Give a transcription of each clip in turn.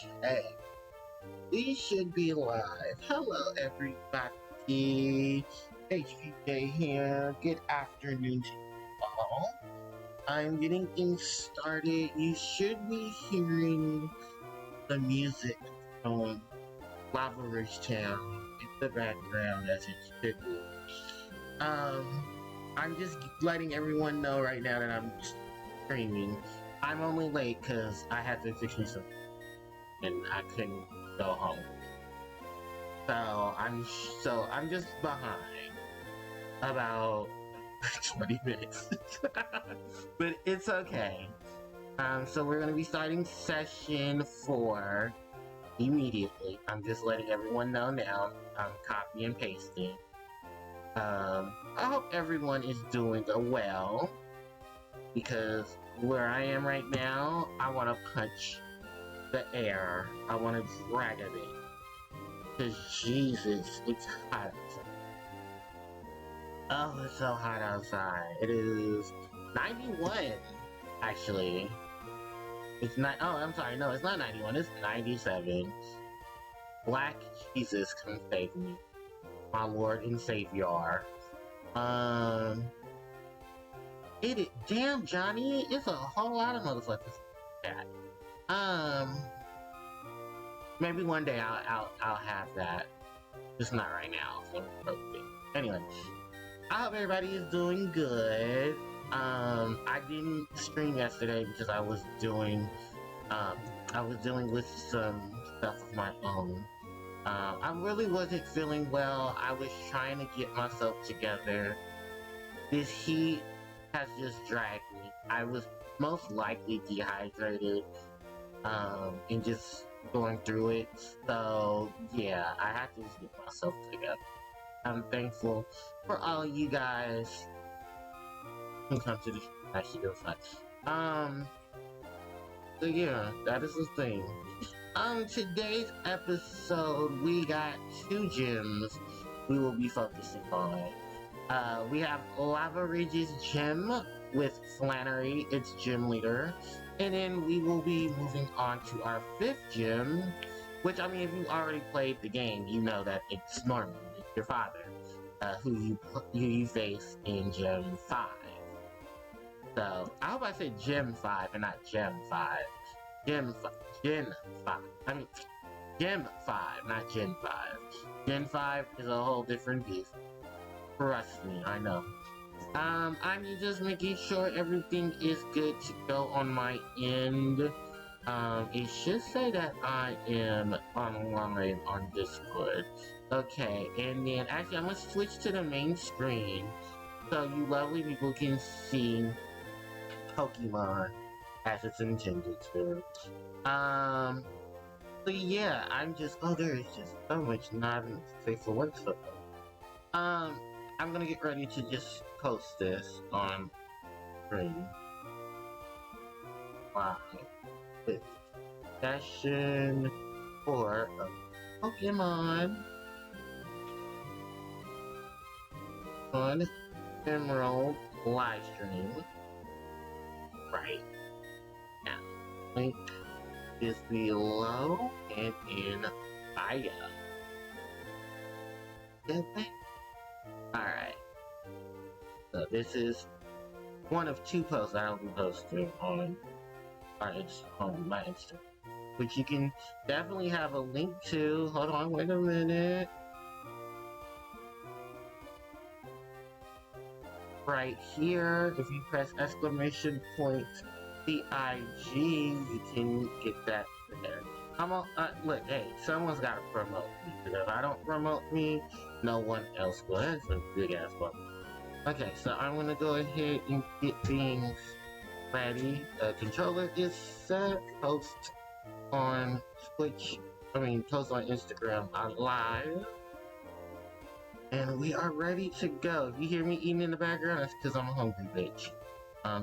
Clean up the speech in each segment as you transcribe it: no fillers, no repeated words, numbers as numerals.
Okay, we should be live. Hello, everybody. HPJ here. Good afternoon to you all. I'm getting things started. You should be hearing the music from Lava Ridge Town in the background as it should be. I'm just letting everyone know right now that I'm streaming. I'm only late because I had to fix me some and I couldn't go home. So I'm just behind about 20 minutes. But it's okay. So we're gonna be starting session 4 immediately. I'm just letting everyone know now. I'm copy and pasting. I hope everyone is doing well, because where I am right now, I want to punch the air. I want to drag at it. Because Jesus, it's hot outside. Oh, it's so hot outside. It is 91, actually. It's not, oh, I'm sorry, no, it's not 91, it's 97. Black Jesus, come save me. My Lord and Savior. Damn, Johnny, it's a whole lot of motherfuckers like that. Maybe one day I'll have that. Just not right now. So anyway, I hope everybody is doing good. I didn't stream yesterday because I was dealing with some stuff of my own. I really wasn't feeling well. I was trying to get myself together. This heat has just dragged me. I was most likely dehydrated, and just going through it. So yeah, I had to just get myself together. I'm thankful for all you guys who come to the actually go fun. So yeah, that is the thing. Today's episode, we got 2 gyms we will be focusing on. We have Lava Ridge's gym with Flannery, its gym leader. And then we will be moving on to our 5th gym, which, I mean, if you already played the game, you know that it's Norman, it's your father, who you face in Gym 5. So, I hope I said Gym 5 and not Gem 5. Gym 5. I mean, Gym 5, not Gen 5. Gen 5 is a whole different beast. Trust me, I know. I'm just making sure everything is good to go on my end. It should say that I am online on Discord. Okay, and then actually I'm gonna switch to the main screen so you lovely people can see Pokemon as it's intended to. So yeah, I'm just, oh, there is just so much nodding to say for one stuff. I'm gonna get ready to just post this on screen. Wow. Session 4 of Pokemon on Emerald Livestream. Right now. Link is below and in bio. Alright. So this is one of 2 posts that I'll be posting on my Instagram, which you can definitely have a link to. Hold on, wait a minute. Right here, if you press exclamation point CIG, you can get that there. Look, hey, someone's gotta promote me, because if I don't promote me, no one else will. That's a big ass bump. Okay, so I'm gonna go ahead and get things ready. The controller is set. Post on Twitch. Post on Instagram live. And we are ready to go. If you hear me eating in the background, that's because I'm a hungry bitch.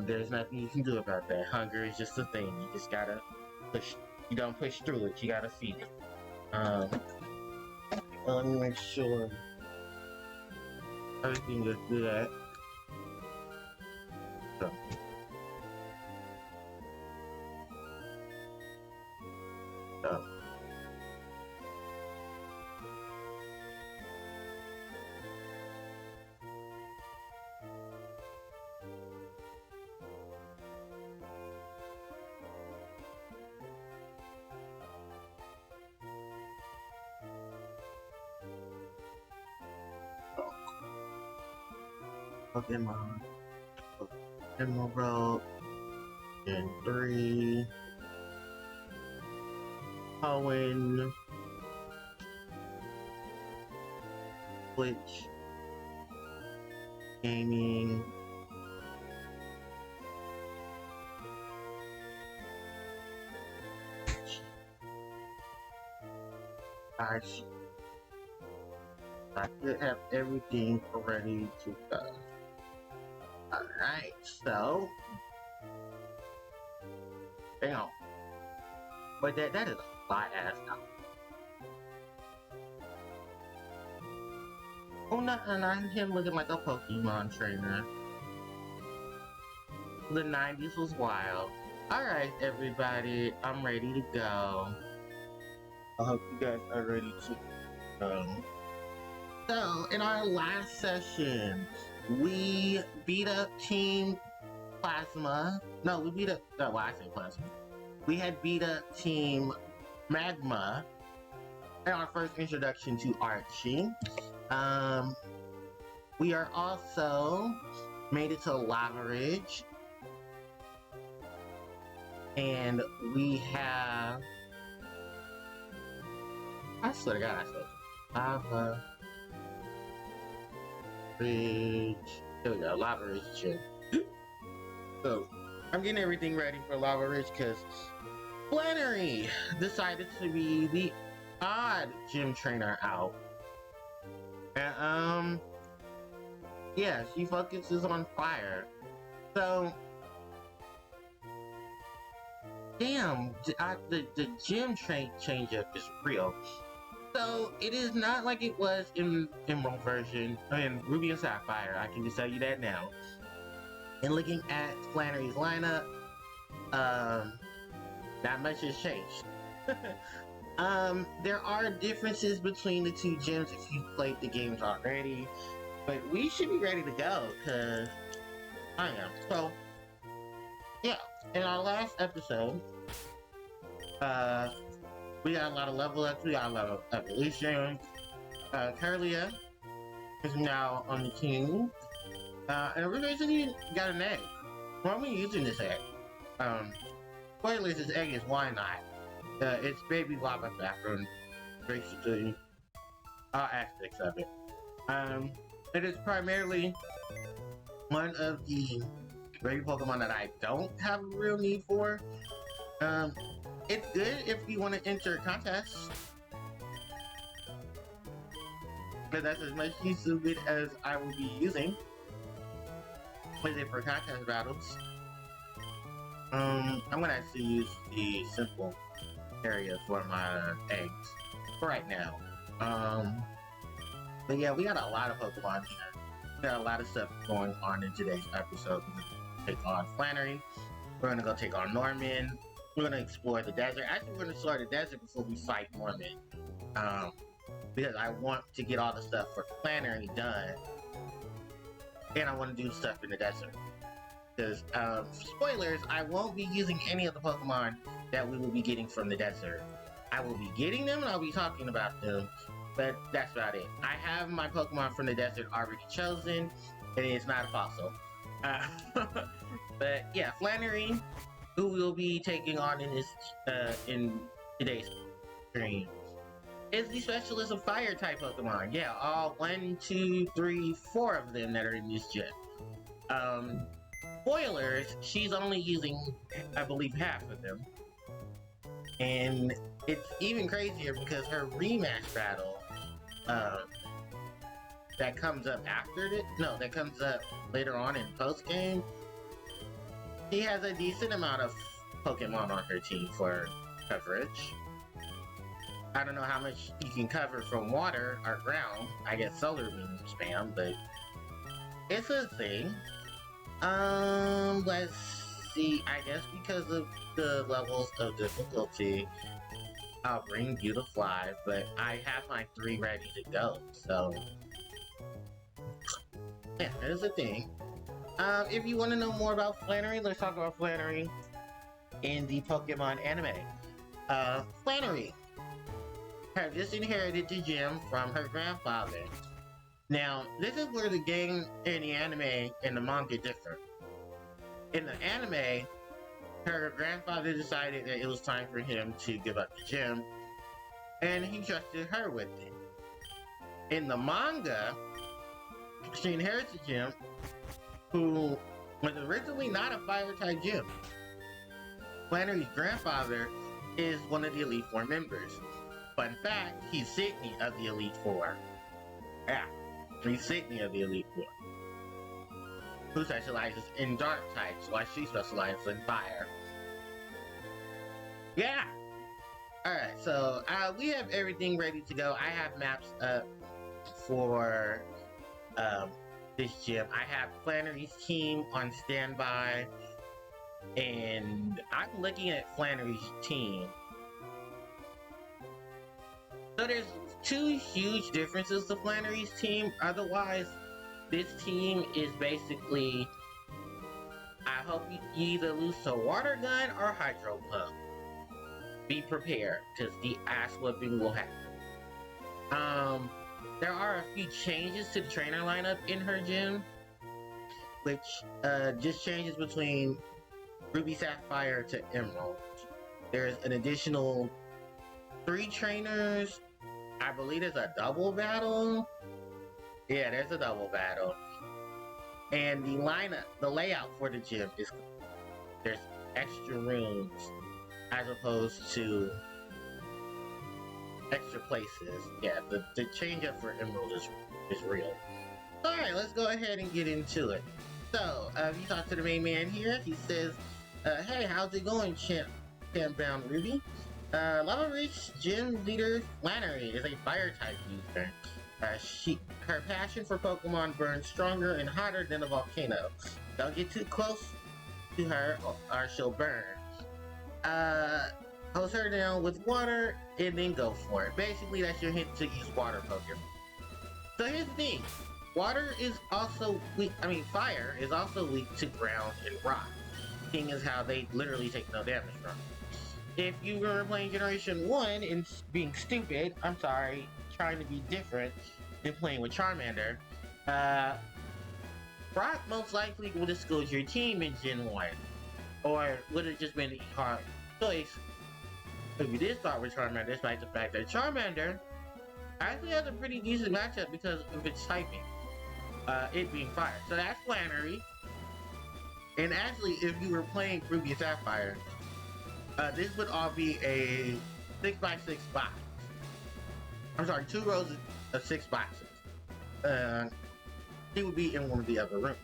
There's nothing you can do about that. Hunger is just a thing. You just gotta push. You don't push through it. You gotta feed it. Let me make sure everything is good. So Pokemon Emerald, Gen 3, Hoenn, Twitch, Gaming, gosh, I should have everything ready to go. Alright, so damn. But that is a lot ass now. Oh no, and I'm him looking like a Pokemon trainer. The 90s was wild. Alright everybody, I'm ready to go. I hope you guys are ready to go. So, in our last session, we beat up Team Plasma. No, we beat up, no, well, I say Plasma. We had beat up Team Magma in our first introduction to Archie. We are also made it to Lava Ridge. And we have, I swear to God, I said Lava Ridge. There we go, Lava Ridge Gym. So, I'm getting everything ready for Lava Ridge because Flannery decided to be the odd gym trainer out. And, yeah, she focuses on fire. So, damn, the gym change up is real. So, it is not like it was in Emerald version, in Ruby and Sapphire, I can just tell you that now. And looking at Flannery's lineup, not much has changed. There are differences between the two gyms if you've played the games already, but we should be ready to go, because I am. So, yeah, in our last episode, we got a lot of level ups, we got a lot of evolution. Curlia is now on the team, and we basically got an egg. Why are we using this egg? Spoilers, this egg is why not? It's baby lava background, basically all aspects of it. It is primarily one of the baby Pokemon that I don't have a real need for. It's good if you want to enter contests, but that's as much use of it as I will be using with it for contest battles. I'm gonna actually use the simple area for my eggs for right now. But yeah, we got a lot of Pokemon here. We got a lot of stuff going on in today's episode. We're gonna take on Flannery. We're gonna go take on Norman. We're gonna explore the desert. Actually, we're gonna explore the desert before we fight Norman. Because I want to get all the stuff for Flannery done. And I want to do stuff in the desert. Because, spoilers, I won't be using any of the Pokemon that we will be getting from the desert. I will be getting them and I'll be talking about them, but that's about it. I have my Pokemon from the desert already chosen, and it's not a fossil. But yeah, Flannery, who we'll be taking on in this, in today's stream, is the specialist of fire type Pokemon. Yeah, all 1, 2, 3, 4 of them that are in this gym. Spoilers, she's only using, I believe, half of them. And it's even crazier because her rematch battle, that comes up after it, no, that comes up later on in post-game, she has a decent amount of Pokemon on her team for coverage. I don't know how much you can cover from water or ground, I guess solar beam spam, but it's a thing. Let's see, I guess because of the levels of difficulty, I'll bring Beautifly, but I have my 3 ready to go, so yeah, that is a thing. If you want to know more about Flannery, let's talk about Flannery in the Pokemon anime. Flannery had just inherited the gym from her grandfather. Now, this is where the game and the anime and the manga differ. In the anime, her grandfather decided that it was time for him to give up the gem, and he trusted her with it. In the manga, she inherits the gem, who was originally not a fire type gem. Flannery's grandfather is one of the Elite Four members. Fun fact, he's Sydney of the Elite Four. Yeah, he's Sydney of the Elite Four, who specializes in dark types while she specializes in fire. Yeah! Alright, so we have everything ready to go. I have maps up for this gym. I have Flannery's team on standby, and I'm looking at Flannery's team. So there's two huge differences to Flannery's team. Otherwise, this team is basically, I hope you either lose to water gun or hydro pump. Be prepared, because the ass whipping will happen. There are a few changes to the trainer lineup in her gym, which just changes between Ruby Sapphire to Emerald. There's an additional 3 trainers. I believe there's a double battle. Yeah, there's a double battle. And the lineup, the layout for the gym is, there's extra rooms as opposed to extra places. Yeah, the change up for Emerald is real. Alright, let's go ahead and get into it. So, you talk to the main man here. He says, hey, how's it going, Champ Bound Ruby? Lava Reach Gym Leader Flannery is a fire type user. Her passion for Pokemon burns stronger and hotter than a volcano. Don't get too close to her or she'll burn. Hose her down with water and then go for it. Basically, that's your hint to use water Pokemon. So here's the thing. Water is also weak, fire is also weak to ground and rock. Seeing as how they literally take no damage from it. If you were playing Generation 1 and being stupid, trying to be different than playing with Charmander, Brock most likely would have schooled your team in Gen 1. Or would have just been a hard choice if you did start with Charmander, despite the fact that Charmander actually has a pretty decent matchup because of its typing. It being fire. So that's Flannery. And actually, if you were playing Ruby and Sapphire, this would all be a 6x6 box. 2 rows of 6 boxes. He would be in one of the other rooms.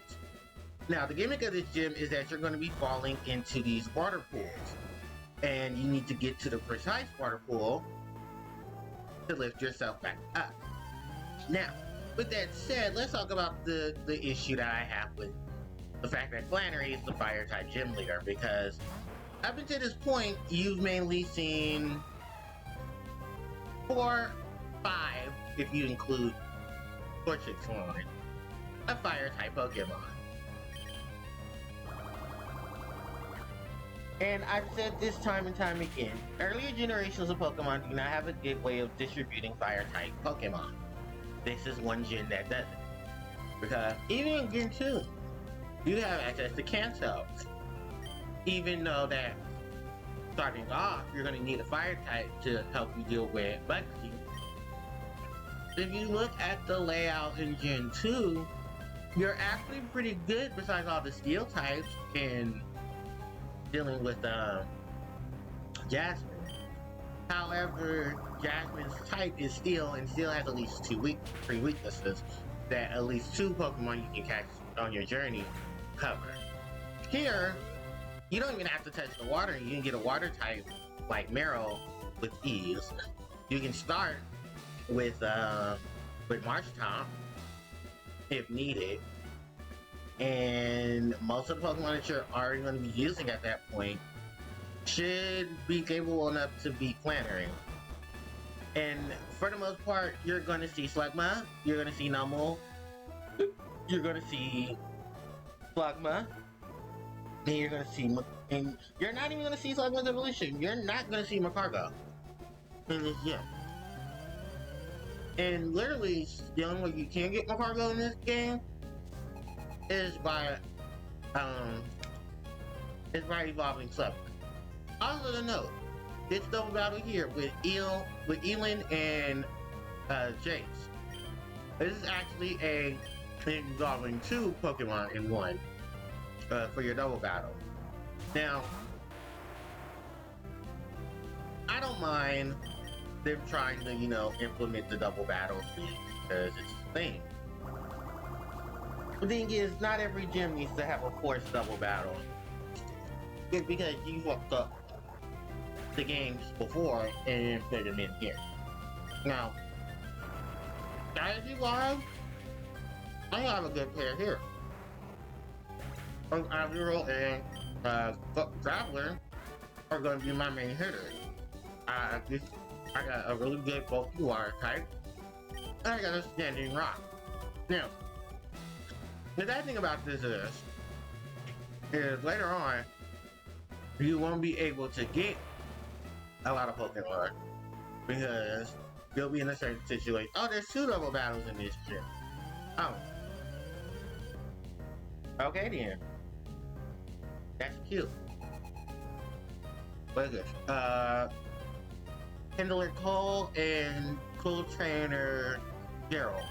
Now, the gimmick of this gym is that you're going to be falling into these water pools. And you need to get to the precise water pool to lift yourself back up. Now, with that said, let's talk about the issue that I have with the fact that Flannery is the fire type gym leader, because up until this point, you've mainly seen 4, 5, if you include Torchic's line, a fire type Pokemon. And I've said this time and time again, earlier generations of Pokemon do not have a good way of distributing fire type Pokemon. This is one gen that doesn't. Because even in Gen 2, you have access to Kanto. Even though that starting off, you're going to need a fire type to help you deal with Bugsy. If you look at the layout in Gen 2, you're actually pretty good besides all the steel types in dealing with Jasmine. However, Jasmine's type is steel, and steel has at least 3 weaknesses that at least 2 Pokemon you can catch on your journey cover. Here, you don't even have to touch the water. You can get a water type like Meryl with ease. You can start with Marshtomp if needed. And most of the Pokemon that you're already going to be using at that point should be capable enough to beat Flannery. And for the most part, you're going to see Slugma, you're going to see Numel, you're going to see Slugma, and you're going to see, and you're not even going to see Slugma's evolution. You're not going to see Macargo in this gym. And literally, the only way you can get Macargo in this game is by um evolving Sub. Also to note, this double battle here with Elin and Jace. This is actually involving 2 Pokemon in one for your double battle. Now, I don't mind them trying to, implement the double battle thing because it's a thing. The thing is, not every gym needs to have a forced double battle. It's because you fucked up the games before and put them in here. Now, strategy-wise, I have a good pair here. Admiral and Traveler are going to be my main hitters. I got a really good bulky water type. And I got a standing rock. Now, the bad thing about this is later on, you won't be able to get a lot of Pokemon because you'll be in a certain situation. Oh, there's 2 double battles in this gym. Oh. Okay then. That's cute. What is this? Kindler Cole and Cool Trainer Gerald.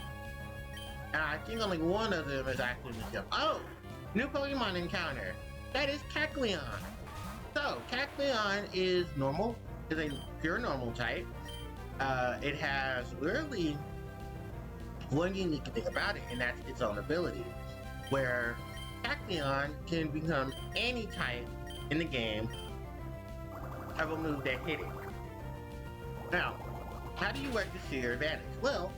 And I think only one of them is actually in the gym. Oh! New Pokemon encounter. That is Cacleon. So, Cacleon is normal. Is a pure normal type. It has really one unique thing about it, and that's its own ability. Where Cacleon can become any type in the game of a move that hit it. Now, how do you work this to your advantage? Well,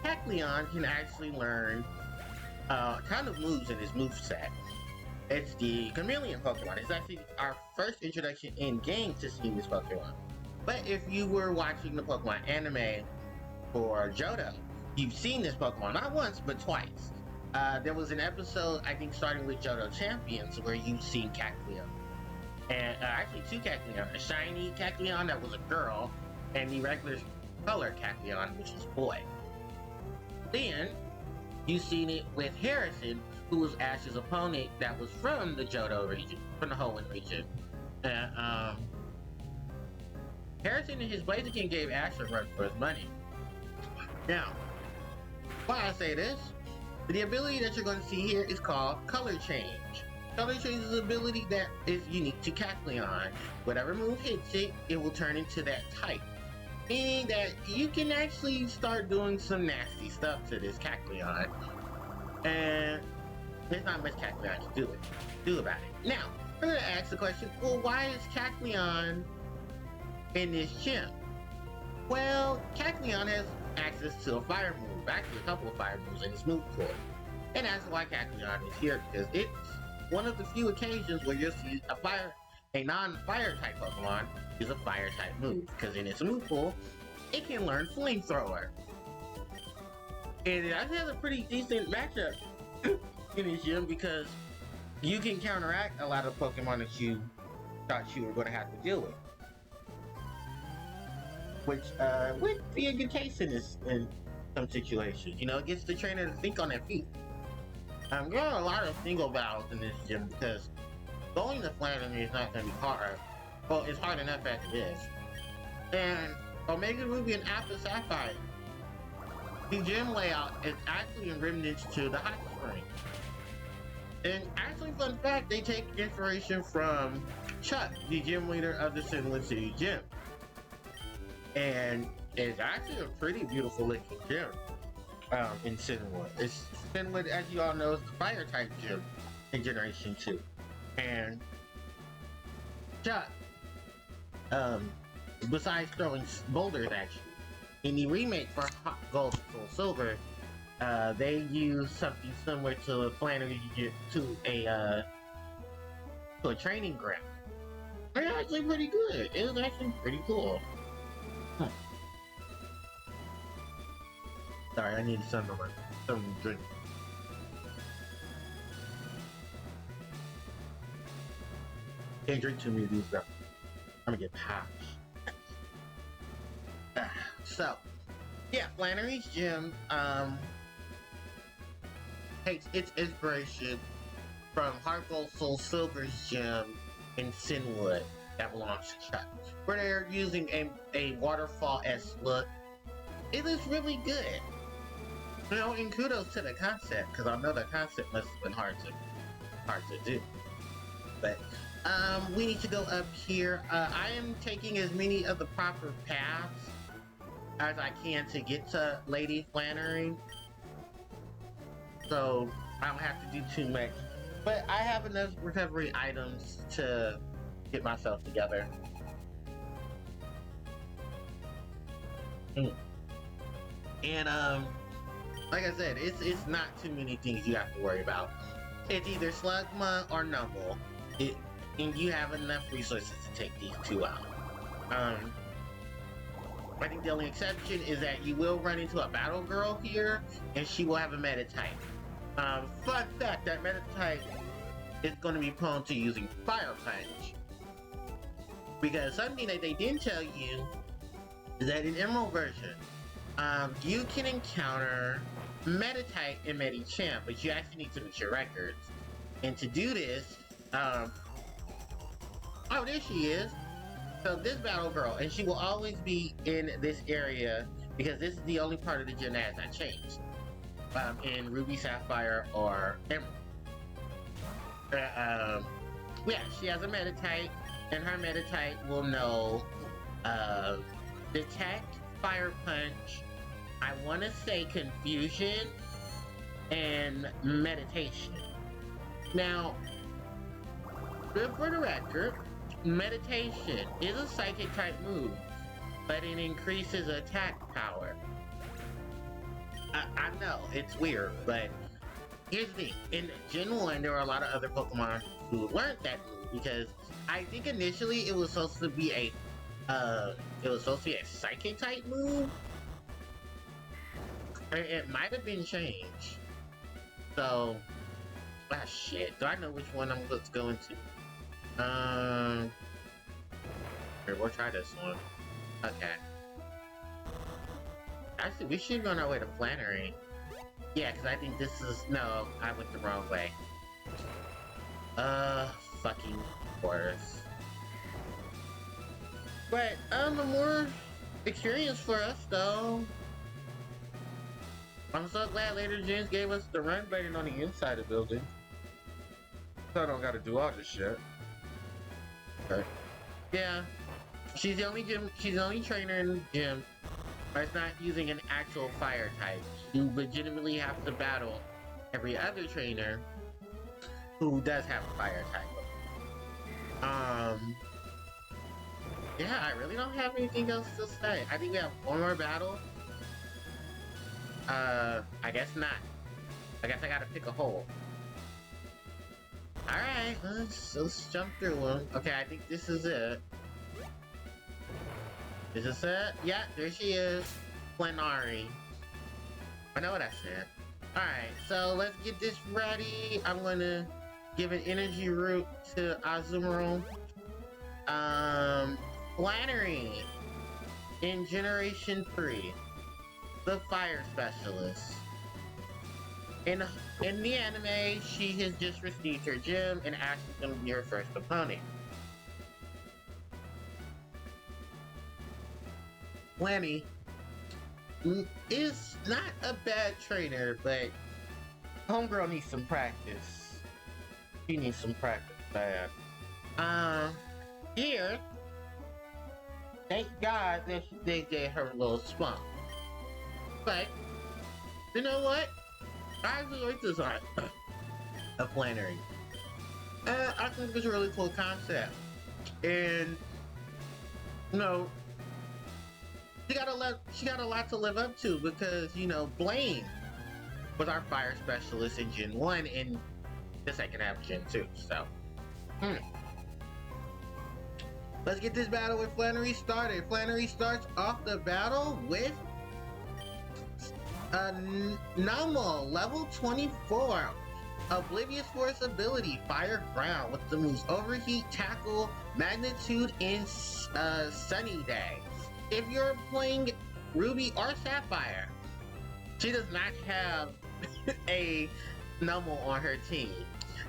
Cacleon can actually learn kind of moves in his moveset. It's the Chameleon Pokemon. It's actually our first introduction in game to seeing this Pokemon. But if you were watching the Pokemon anime for Johto, you've seen this Pokemon not once, but twice. There was an episode, I think starting with Johto Champions, where you've seen Cacleon. And actually 2 Cacleon. A shiny Cacleon that was a girl, and the regular color Cacleon, which is boy. Then, you've seen it with Harrison, who was Ash's opponent that was from the Johto region, from the Hoenn region. And, Harrison and his Blaziken gave Ash a run for his money. Now, why I say this, the ability that you're going to see here is called Color Change. Color Change is an ability that is unique to Cacleon. Whatever move hits it, it will turn into that type. Meaning that you can actually start doing some nasty stuff to this Cacleon. And there's not much Cacleon to do about it. Now, I'm going to ask the question, well, why is Cacleon in this gym? Well, Cacleon has access to a fire move, actually a couple of fire moves in its move core. And that's why Cacleon is here, because it's one of the few occasions where you'll see a non-fire type Pokemon use a fire type move, because in its move pool, it can learn Flamethrower. And it actually has a pretty decent matchup in this gym because you can counteract a lot of Pokemon that you thought you were going to have to deal with. Which would be a good case in some situations. It gets the trainer to think on their feet. There are a lot of single battles in this gym because going to Flanders is not going to be hard. Well, it's hard enough as it is. And Omega Ruby and Alpha Sapphire, the gym layout is actually in remnants to the Hot Spring. And actually, fun fact, they take inspiration from Chuck, the gym leader of the Sinwood City Gym. And it's actually a pretty beautiful looking gym in Sinwood. Sinwood, as you all know, is the fire type gym in Generation 2. And Chuck, besides throwing boulders at you, in the remake for Hot Gold Soul Silver, they use something similar to a Flannery to a training ground. They're actually pretty good. It was actually pretty cool. Sorry, I need something to drink. Can't drink too many of these though. I'm gonna get pouch. So, Yeah, Flannery's gym takes its inspiration from Heart Gold Soul Silver's gym in Sinwood that belongs to Chuck, where they're using a waterfall-esque look. It looks really good. You know, and kudos to the concept, because I know the concept must have been hard to do. But we need to go up here. I am taking as many of the proper paths as I can to get to Lady Flannery, so I don't have to do too much. But I have enough recovery items to get myself together. And like I said, it's not too many things you have to worry about. It's either Slugma or Numble. And you have enough resources to take these two out. I think the only exception is that you will run into a battle girl here, and she will have a meta type. Fun fact, that meta type is going to be prone to using Fire Punch. Because something that they didn't tell you is that in Emerald version, you can encounter meta type and Medicham, but you actually need to meet your records. And to do this, oh, there she is. So this battle girl, and she will always be in this area because this is the only part of the gym that has not changed. In Ruby, Sapphire, or Emerald. Yeah, she has a meta type, and her meta type will know Detect, Fire Punch, I want to say Confusion, and Meditation. Now, for the record, Meditation is a psychic type move, but it increases attack power. I know, it's weird, but here's the thing. In Gen 1, there were a lot of other Pokemon who learned that move, because I think initially it was supposed to be a psychic type move. It might have been changed. So, shit. Do I know which one I'm supposed to go into? Here, we'll try this one. Okay. Actually, we should be on our way to Flannery. Yeah, because I think this is... No, I went the wrong way. Fucking course. But, more experience for us, though. I'm so glad later gens gave us the run button on the inside of the building. So I don't gotta do all this shit. Okay. Yeah. She's the only trainer in the gym that's not using an actual fire type. You legitimately have to battle every other trainer who does have a fire type. Yeah, I really don't have anything else to say. I think we have one more battle. I guess not. I guess I gotta pick a hole. Alright, let's jump through them. Okay, I think this is it. Is this it? Yeah, there she is. Flannery. I know what I said. Alright, so let's get this ready. I'm gonna give an energy root to Azumarill. Flannery in Generation 3. The Fire Specialist. In the anime, she has just received her gym, and Ash is going to be her first opponent. Flanny is not a bad trainer, but homegirl needs some practice. She needs some practice bad. Here, thank God that they gave her a little spunk. But, you know what? I actually like this art of Flannery. I think it's a really cool concept. And, you know, she got a lot to live up to because, you know, Blaine was our fire specialist in Gen 1 and the second half of Gen 2, so. Let's get this battle with Flannery started. Flannery starts off the battle with Numble, level 24. Oblivious Force ability, Fire Ground, with the moves Overheat, Tackle, Magnitude, and Sunny Day. If you're playing Ruby or Sapphire. She does not have a Numel on her team.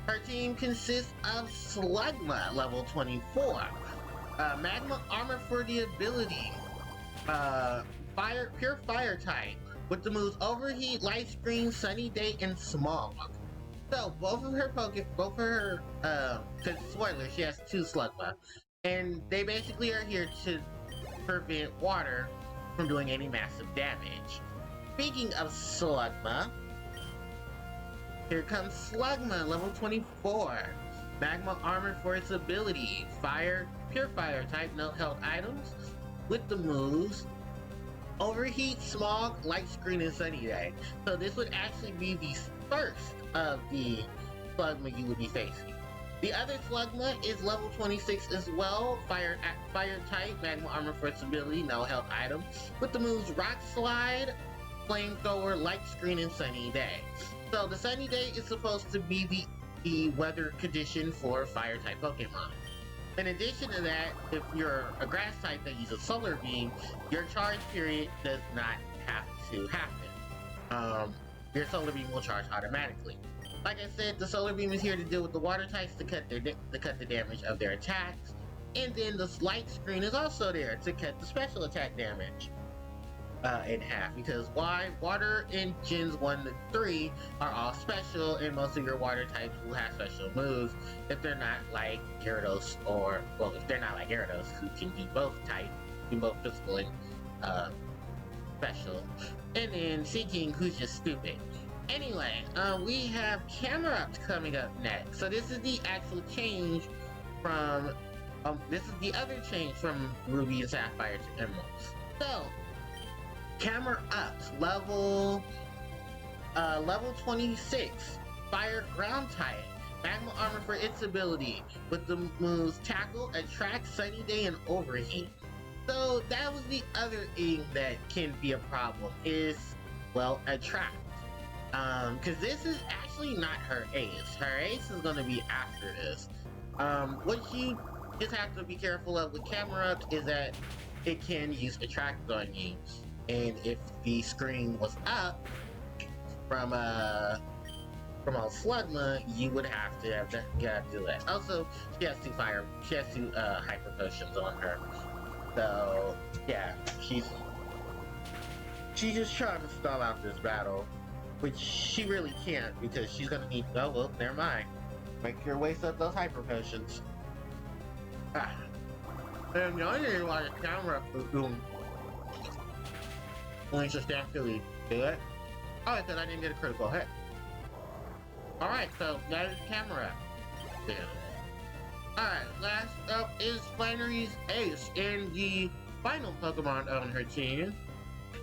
Her team consists of Slugma, level 24. Magma Armor for the ability. Pure Fire type with the moves Overheat, Light Screen, Sunny Day, and Smog. So both of her cause spoiler, she has 2 Slugma, and they basically are here to prevent water from doing any massive damage. Speaking of Slugma, here comes Slugma, level 24. Magma Armor for its ability. Pure Fire type, no held items. With the moves Overheat, Smog, Light Screen, and Sunny Day. So this would actually be the first of the Slugma you would be facing. The other Slugma is level 26 as well. Fire type, Magma Armor for its ability, no held items. With the moves Rock Slide, Flamethrower, Light Screen, and Sunny Day. So the Sunny Day is supposed to be the weather condition for fire type Pokemon. In addition to that, if you're a grass type that uses Solar Beam, your charge period does not have to happen. Your Solar Beam will charge automatically. Like I said, the Solar Beam is here to deal with the water types to cut the damage of their attacks, and then the Light Screen is also there to cut the special attack damage in half, because why? Water in Gens 1 to 3 are all special, and most of your water types will have special moves if they're not like Gyarados, if they're not like Gyarados, who can be both type, both physical and special, and then Seeking, who's just stupid. Anyway, we have Camerupt coming up next. So this is the actual change from, this is the other change from Ruby and Sapphire to Emeralds. So, Camerupt, level 26, Fire Ground type, Magma Armor for its ability, with the moves Tackle, Attract, Sunny Day, and Overheat. So that was the other thing that can be a problem, is, well, Attract. Because this is actually not her ace. Her ace is going to be after this. What you just have to be careful of with Camerupt is that it can use Attract on you. And if the screen was up from a Slugma, you would have to do that. Also, she has 2 Hyper Potions on her. So yeah, she's just trying to stall out this battle, which she really can't, because she's gonna need. Oh well, never mind. Make sure to waste up those Hyper Potions. And the only reason why the camera is doing only substantially do it. Oh, because I didn't get a critical hit. Alright, so that is camera. Yeah. Alright, last up is Flannery's ace, and the final Pokemon on her team.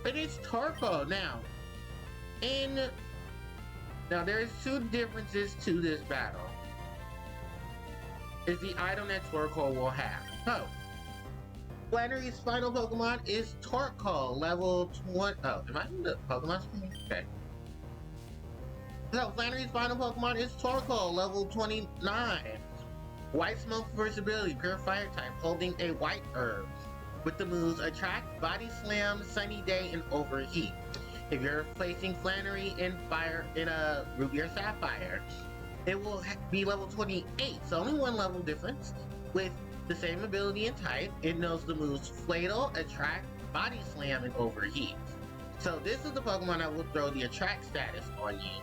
It is Torkoal. Now there's 2 differences to this battle. Is the item that Torkoal will have. So, Flannery's final Pokemon is Torkoal, level 20. Oh, am I in the Pokemon screen? Okay. So, Flannery's final Pokemon is Torkoal, level 29. White Smoke for its ability, Pure Fire type, holding a White Herb. With the moves Attract, Body Slam, Sunny Day, and Overheat. If you're facing Flannery in Ruby or Sapphire, it will be level 28, so only 1 level difference. With the same ability and type, it knows the moves Flatal, Attract, Body Slam, and Overheat. So this is the Pokemon that will throw the Attract status on you.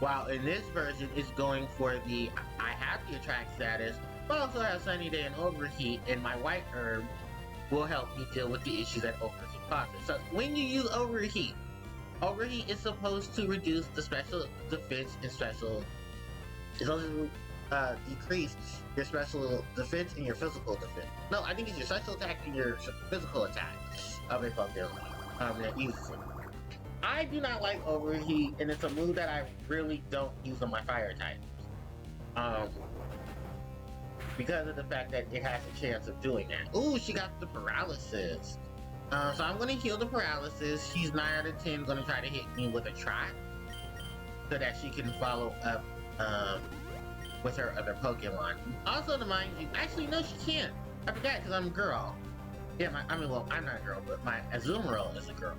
While in this version, it's going for the I have the Attract status, but also have Sunny Day and Overheat, and my White Herb will help me deal with the issues that Overheat causes. So when you use Overheat is supposed to reduce the special defense and special. It's supposed to decrease your special defense and your physical defense. No, I think it's your special attack and your physical attack of a Pokemon that uses it. I do not like Overheat, and it's a move that I really don't use on my Fire types. Because of the fact that it has a chance of doing that. Ooh, she got the paralysis. So I'm going to heal the paralysis. She's 9 out of 10 going to try to hit me with a Track, so that she can follow up with her other Pokemon. Also, to mind you, actually no, she can't. I forgot because I'm a girl. Yeah, well, I'm not a girl, but my Azumarill is a girl.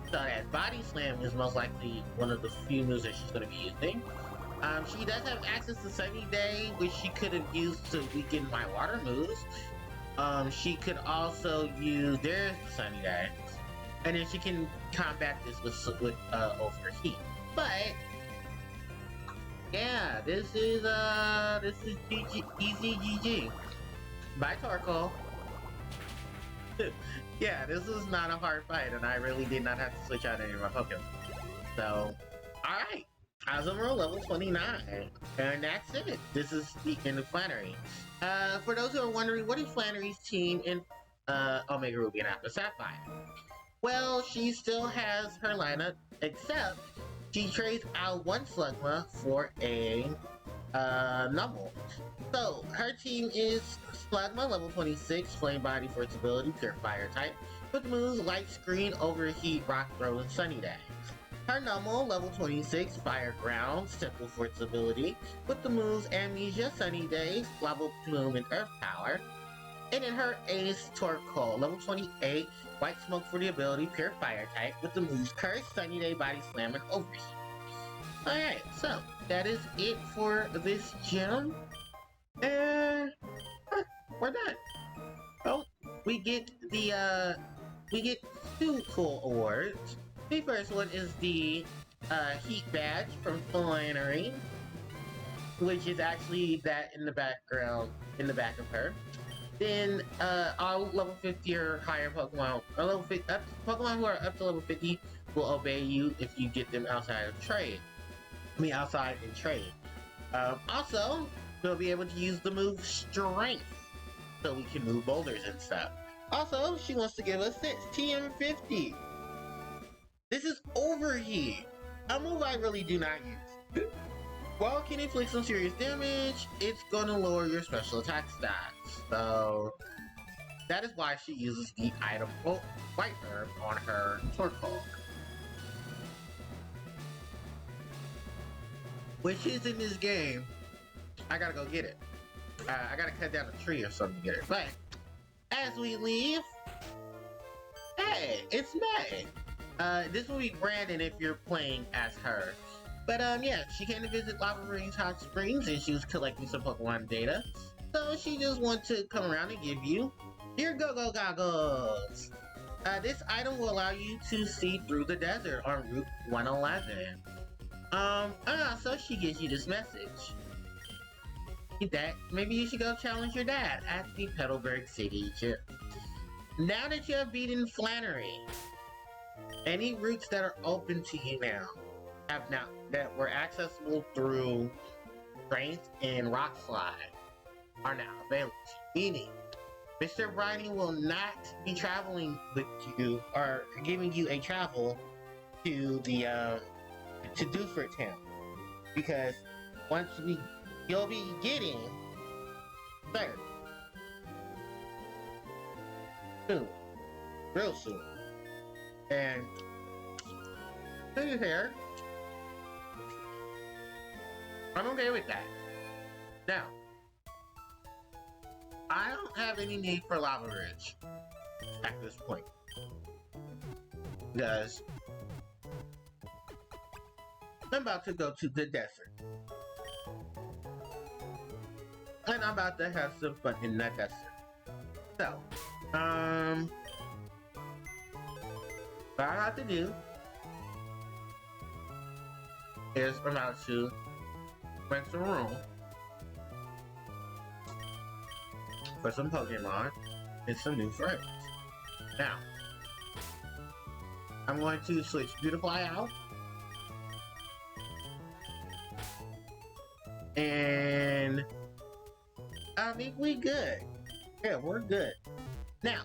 So that Body Slam is most likely one of the few moves that she's going to be using. She does have access to Sunny Day, which she could have used to weaken my water moves. She could also use, there's the Sunny Day, and then she can combat this with Overheat. But yeah, this is GG, easy GG. Bye, Torkoal. Yeah, this was not a hard fight, and I really did not have to switch out any of my Pokemon. So, alright. Azumarill level 29. And that's it. This is the end of Flannery. For those who are wondering, what is Flannery's team in Omega Ruby and Alpha Sapphire? Well, she still has her lineup, except she trades out one Slugma for a Numble. So, her team is Slugma, level 26, Flame Body for its ability, Pure Fire type, with the moves Light Screen, Overheat, Rock Throw, and Sunny Day. Her Numble, level 26, Fire Ground, Simple for its ability, with the moves Amnesia, Sunny Day, Lava Plume, and Earth Power. And then her ace, Torkoal, level 28, White Smoke for the ability, Pure Fire type, with the moves Curse, Sunny Day, Body Slam, and Overheat. Alright, so that is it for this gym. And we're done. Oh, we get two cool awards. The first one is the Heat Badge from Flannery, which is actually that in the background, in the back of her. Then all level 50 or higher Pokemon, or level 50, Pokemon who are up to level 50 will obey you if you get them outside of trade. Outside in trade. Also, we'll be able to use the move Strength, so we can move boulders and stuff. Also, she wants to give us this TM50. This is Overheat, a move I really do not use. While it can inflict some serious damage, it's gonna lower your special attack stats. So that is why she uses the item White Herb on her Torkoal, which is in this game. I gotta go get it. I gotta cut down a tree or something to get it. But as we leave, hey, it's May. This will be Brandon if you're playing as her. But yeah, she came to visit Lava Rings Hot Springs and she was collecting some Pokemon data. So she just wants to come around and give you your Go-Go Goggles. This item will allow you to see through the desert on Route 111. So she gives you this message. That maybe you should go challenge your dad at the Petalburg City Gym. Now that you have beaten Flannery, any routes that are open to you now that were accessible through Strength and Rock Slide are now available. Meaning, Mr. Briny will not be traveling with you or giving you a travel to the to Dewford Town, because you'll be getting third soon, real soon, and to be fair, I'm okay with that. Now, I don't have any need for Lava Ridge at this point, because I'm about to go to the desert. And I'm about to have some fun in that desert. So, what I have to do is I'm about to rent some room for some Pokemon and some new friends. Now, I'm going to switch Beautifly out. And I think we good. Yeah, we're good. Now,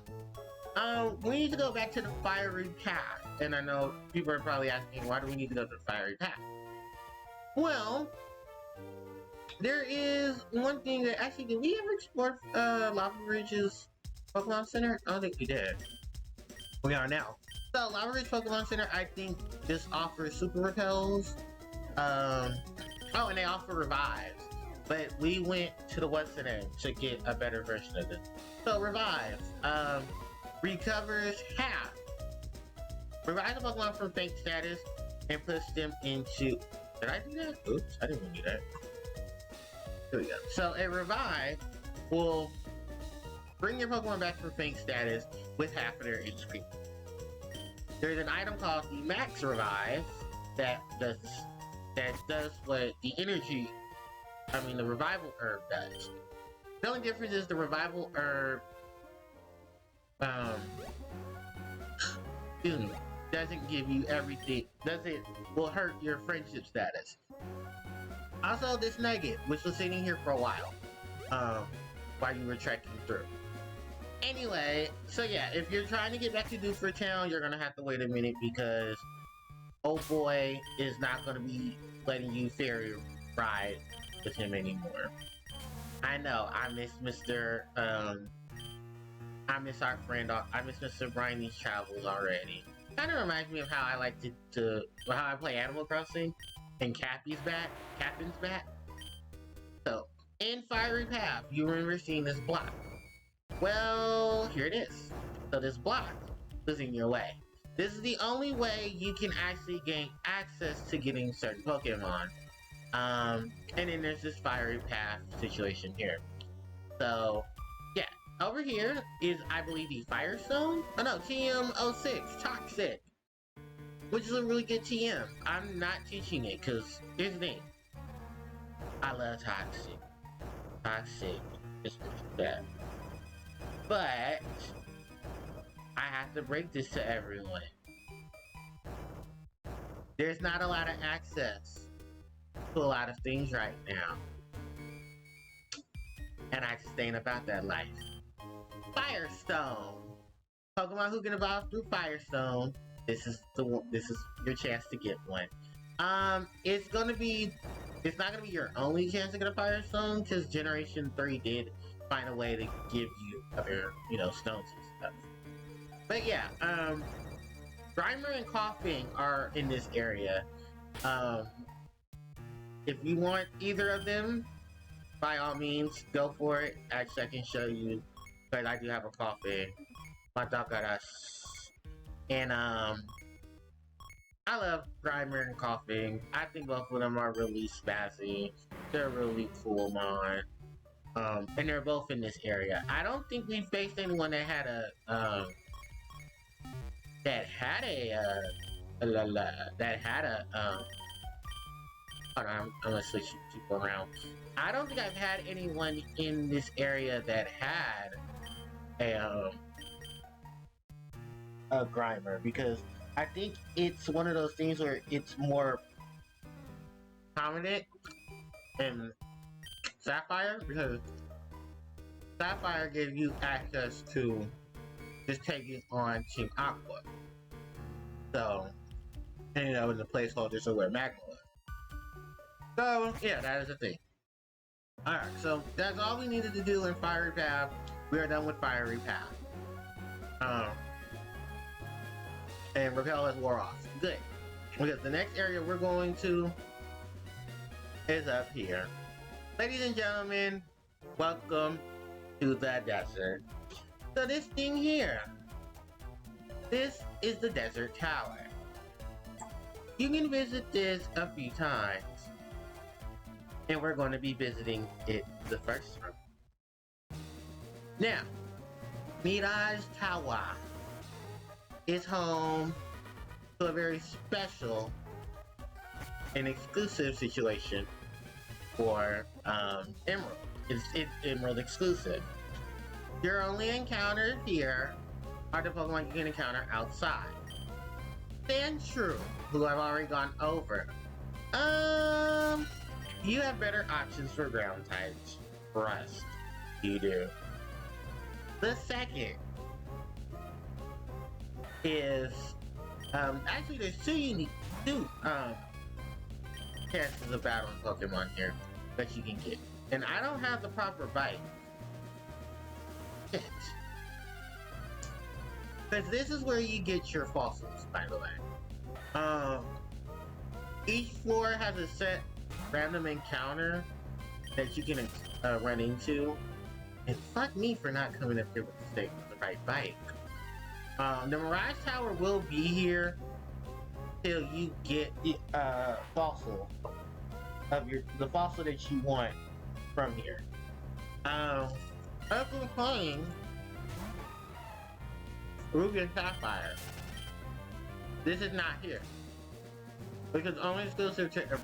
we need to go back to the Fiery Path. And I know people are probably asking, why do we need to go to the Fiery Path? Well, there is one thing that actually, did we ever explore Lava Ridge's Pokemon Center? I don't think we did. We are now. So, Lava Ridge Pokemon Center, I think, just offers Super Repels. Oh, and they offer Revives. But we went to the Western end to get a better version of it. So, Revive. recovers half. Revives a Pokemon from faint status and puts them into... Did I do that? Oops, I didn't want to do that. Here we go. So a revive will bring your Pokemon back from faint status with half of their HP. There's an item called the Max Revive that does what the the Revival Herb does. The only difference is the Revival Herb doesn't give you everything. Will hurt your friendship status. Also, this Nugget, which was sitting here for a while you were trekking through. Anyway, so yeah, if you're trying to get back to Dewford Town, you're gonna have to wait a minute because old boy is not gonna be letting you ferry ride with him anymore. I know, I miss our friend, I miss Mr. Briney's travels already. Kind of reminds me of how I like how I play Animal Crossing and Captain's back. So, in Fiery Path, you remember seeing this block. Well, here it is. So this block is in your way. This is the only way you can actually gain access to getting certain Pokemon. And then there's this Fiery Path situation here. So, yeah. Over here is, I believe, the Firestone? Oh no, TM06, Toxic. Which is a really good TM. I'm not teaching it, because here's the thing. I love Toxic. Toxic is bad. But I have to break this to everyone. There's not a lot of access to a lot of things right now. And I just ain't about that life. Firestone. Pokemon who can evolve through Firestone. This is your chance to get one. It's not gonna be your only chance to get a Firestone, because Generation 3 did find a way to give you other, stones and stuff. But yeah, Grimer and Coughing are in this area. If you want either of them, by all means, go for it. Actually, I can show you, but I do have a Coughing. My dog got us. And, I love Grimer and Coughing. I think both of them are really spazzy. They're really cool, man. And they're both in this area. I don't think we faced anyone that had hold on, I'm gonna switch people around. I don't think I've had anyone in this area that had a Grimer, because I think it's one of those things where it's more prominent in Sapphire, because Sapphire gives you access to just taking on Team Aqua. So, and in the placeholders are where Magma was. So, yeah, that is the thing. Alright, so that's all we needed to do in Fiery Path. We are done with Fiery Path. And Repel has wore off. Good. Because the next area we're going to is up here. Ladies and gentlemen, welcome to the desert. So this thing here, this is the Desert Tower. You can visit this a few times, and we're going to be visiting it the first time. Now, Mirage Tower is home to a very special and exclusive situation for Emerald. It's Emerald exclusive. Your only encounters here are the Pokemon you can encounter outside. Sandshrew, who I've already gone over. You have better options for ground types. Rust. You do. The second is, actually there's two chances of battling Pokemon here that you can get. And I don't have the proper bite. Because this is where you get your fossils, by the way. Each floor has a set random encounter that you can run into. And fuck me for not coming up here with the right bike. The Mirage Tower will be here till you get the fossil of the fossil that you want from here. Purple Plain, Ruby and Sapphire. This is not here because only exclusive to Emerald.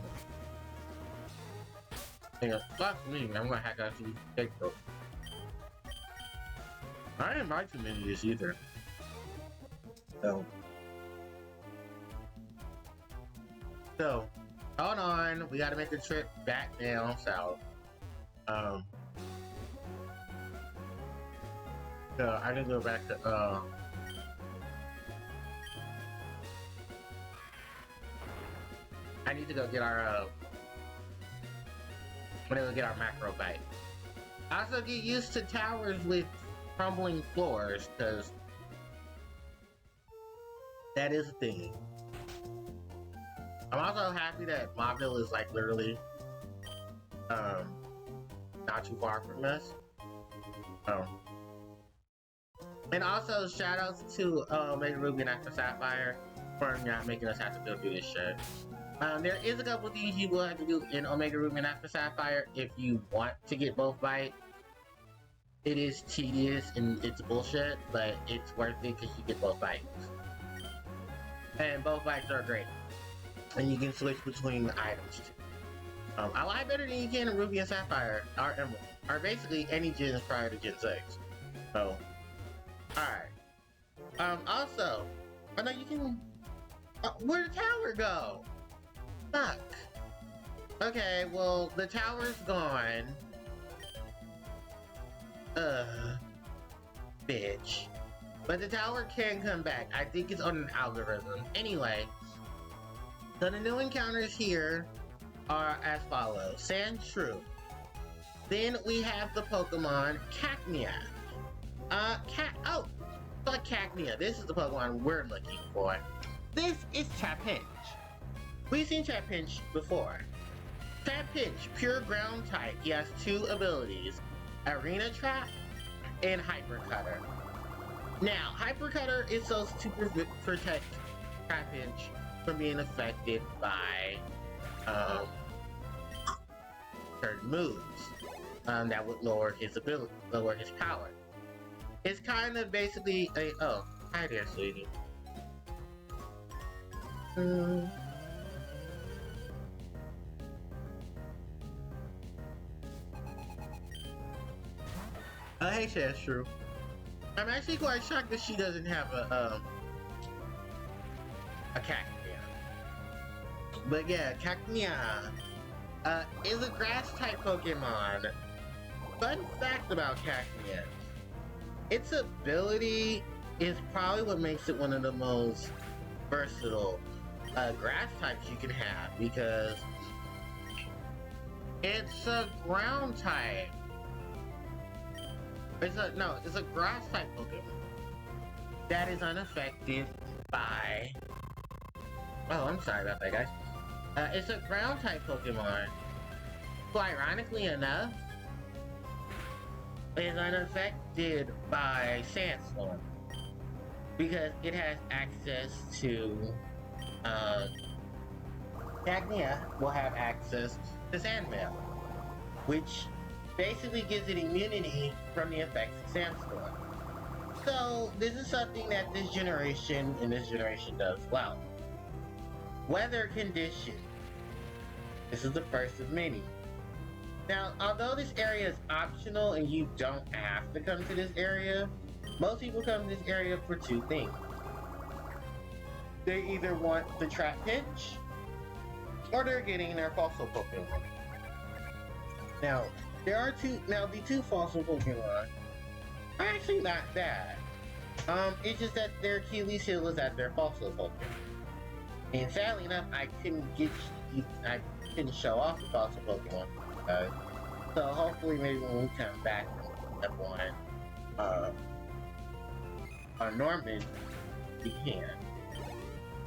Yeah, fuck me. I'm gonna hack out these tech bro. I didn't buy too many of this either. So, hold on. We gotta make the trip back down south. So I can go back to I need to go get our macro bite. Also get used to towers with crumbling floors, because that is a thing. I'm also happy that Mobville is like literally not too far from us. And also shout outs to Omega Ruby and After Sapphire for not making us have to go through this shit. There is a couple things you will have to do in Omega Ruby and After Sapphire if you want to get both bites. It is tedious and it's bullshit, but it's worth it because you get both bites. And both bites are great. And you can switch between the items too. A lot better than you can in Ruby and Sapphire, or Emerald, or basically any gens prior to Gen 6. So, alright. Also, I know you can... where'd the tower go? Fuck. Okay, well, the tower's gone. Bitch. But the tower can come back. I think it's on an algorithm. Anyway, so the new encounters here are as follows. Sandshrew. Then we have the Pokemon Cacnea. Fuck Cacnea. This is the Pokemon we're looking for. This is Trapinch. We've seen Trapinch before. Trapinch, pure ground type. He has two abilities. Arena Trap and Hyper Cutter. Now, Hyper Cutter is supposed to protect Trapinch from being affected by certain moves that would lower his ability, lower his power. It's kind of basically a hi there, sweetie. Hey, Sandshrew. I'm actually quite shocked that she doesn't have a Cacnea. But yeah, Cacnea is a grass type Pokemon. Fun fact about Cacnea: its ability is probably what makes it one of the most versatile grass types you can have, because it's a ground type. It's a grass type Pokemon that is unaffected by... Oh, I'm sorry about that, guys. It's a ground type Pokemon. So ironically enough, it is unaffected by Sandstorm, because it has access to... Cacnea will have access to Sandmail, which basically gives it immunity from the effects of Sandstorm. So this is something that this generation does well. Weather condition. This is the first of many. Now, although this area is optional and you don't have to come to this area, most people come to this area for two things. They either want the Trapinch, or they're getting their fossil Pokemon. Now, the two fossil Pokemon are actually not bad. It's just that their Achilles heel is at their fossil Pokemon. And sadly enough, I couldn't show off the fossil Pokemon. So hopefully maybe when we come back on Norman, we can.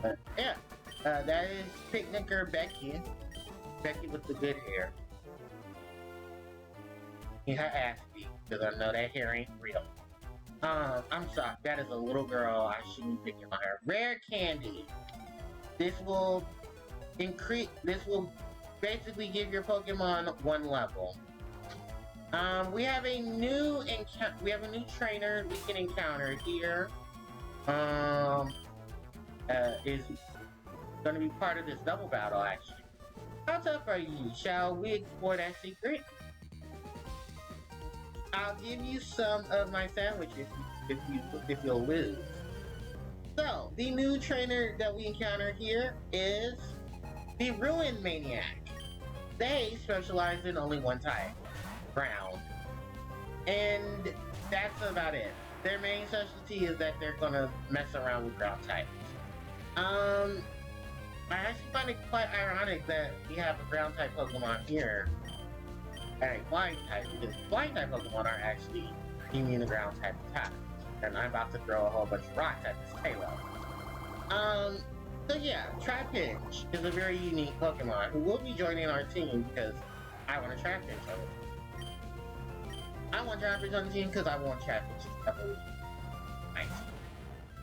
But yeah, that is Picnicker Becky. Becky with the good hair. In her ass beat, because I know that hair ain't real. I'm sorry, that is a little girl. I shouldn't be picking on her. Rare candy. This will basically give your Pokemon one level. We have a new trainer we can encounter here. Is gonna be part of this double battle actually. How tough are you? Shall we explore that secret? I'll give you some of my sandwiches if you'll lose. So, the new trainer that we encounter here is the Ruin Maniac. They specialize in only one type, ground. And that's about it. Their main specialty is that they're gonna mess around with ground types. I actually find it quite ironic that we have a ground type Pokemon here and a flying type, because flying type Pokemon are actually immune to ground type attacks. And I'm about to throw a whole bunch of rocks at this payload. So yeah, Trapinch is a very unique Pokemon who will be joining our team because I want a Trapinch on the team. I want Trapinch on the team because I want Trapinch's evolution. Nice.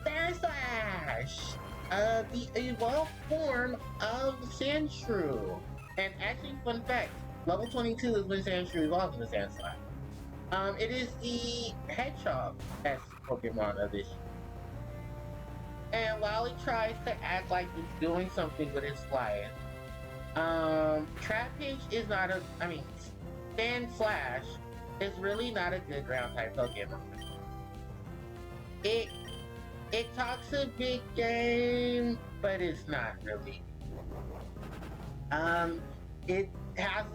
Sandslash! The evolved form of Sandshrew. And actually, fun fact, level 22 is when Sandshrew evolves into Sandslash. It is the Hedgehog-esque Pokemon of this year. And while it tries to act like it's doing something with its life, Trapinch is not Sandslash is really not a good ground type Pokemon. It talks a big game, but it's not really. It has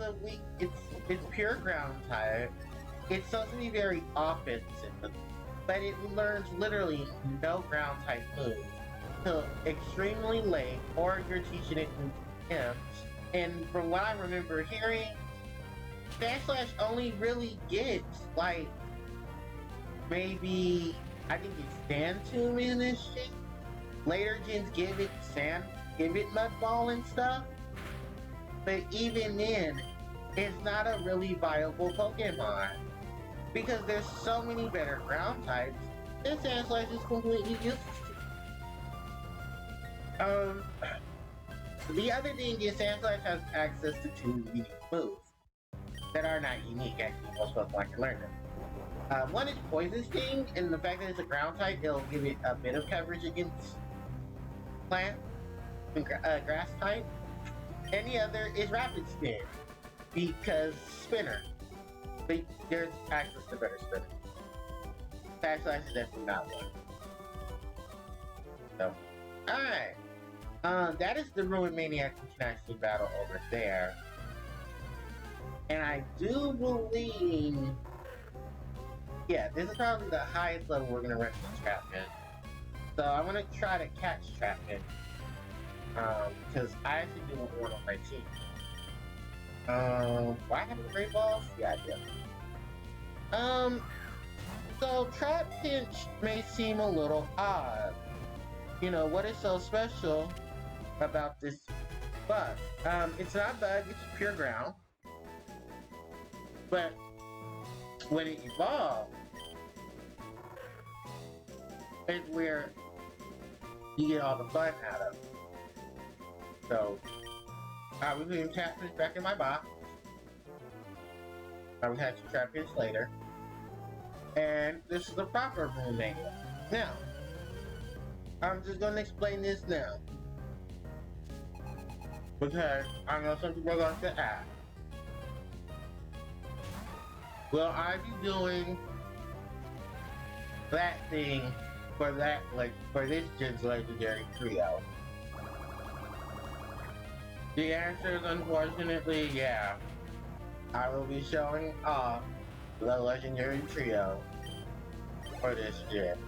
it's pure ground type. It's supposed to be very offensive, but it learns literally no ground type moves till extremely late, or you're teaching it to him. And from what I remember hearing, Sandslash only really gets like maybe I think it's Sand Tomb in this shit. Later gens give it Mud Ball and stuff. But even then, it's not a really viable Pokemon. Because there's so many better ground types, this Sandslash is completely useless. The other thing is Sandslash has access to 2 unique moves that are not unique, actually most Pokemon can learn them. One is Poison Sting, and the fact that it's a ground type, it'll give it a bit of coverage against plant and grass type. And the other is Rapid Spin, because Spinner. But there's access to better Spinner. Sandslash is definitely not one. So, alright. That is the Ruin Maniac we can actually battle over there. And I do believe... Yeah, this is probably the highest level we're gonna run into Trapinch. So I'm gonna try to catch Trapinch. Because I actually do want one on my team. Do I have the Great Balls? Yeah, I do. So Trapinch may seem a little odd. You know, what is so special about this bug? It's not a bug, it's pure ground. But when it evolves, it's where you get all the fun out of it. So, I was putting Trapinch back in my box. I will catch Trapinch later. And this is the proper Ruin Maniac. Now, I'm just gonna explain this now. Because I know some people are going to ask. Will I be doing that thing for this gen's legendary trio? The answer is unfortunately, yeah. I will be showing off the legendary trio for this gen.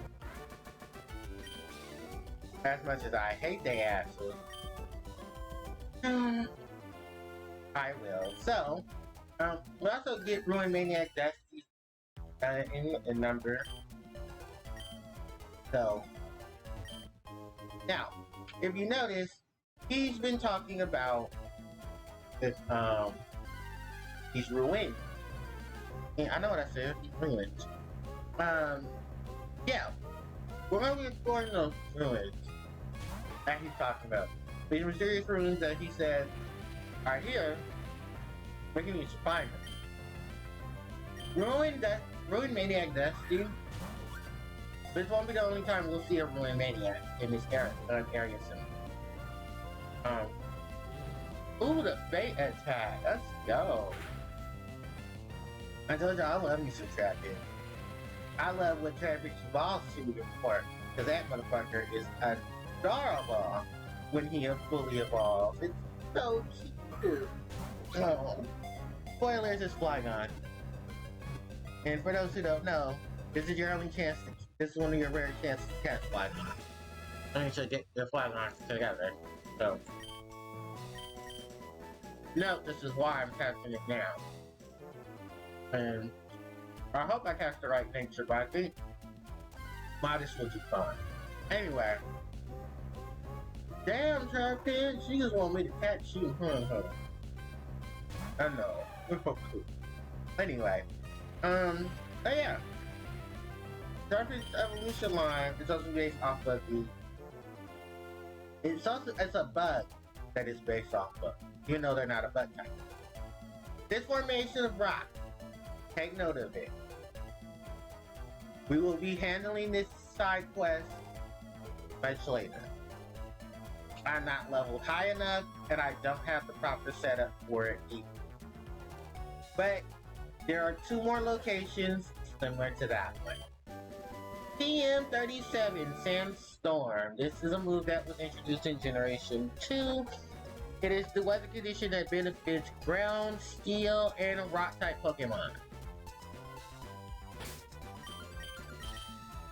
As much as I hate the asses, I will. So, we'll also get Ruin Maniac Dusty in number. So, now, if you notice, he's been talking about this, he's ruined. And I know what I said, he's ruined. Yeah, we're going to be exploring those ruins that he's talking about. These mysterious ruins that he said are here, we can need to find them. Ruin Maniac Dusty. This won't be the only time we'll see a Ruin Maniac in this area soon. Ooh, the bait attack. Let's go. I told you I love me some Trapinch. I love what Trapinch evolves to before, because that motherfucker is adorable when he fully evolves. It's so cute. Oh. Spoilers, it's Flygon. And for those who don't know, this is your only chance. This is one of your rare chances to catch Flygon. I need to get the Flygon together. So, note this is why I'm casting it now. And I hope I cast the right nature, but I think Modest will do fine. Anyway. Damn, Trapinch, you just want me to catch you. I know. We're so cool. Anyway. But yeah. Trapinch's evolution line is also based off of it's a bug that is based off of. You know they're not a bug type. This formation of rock, take note of it. We will be handling this side quest much later. I'm not leveled high enough, and I don't have the proper setup for it either. But there are 2 more locations similar to that one. TM37 Sandstorm. This is a move that was introduced in Generation 2. It is the weather condition that benefits ground, steel, and rock type Pokemon.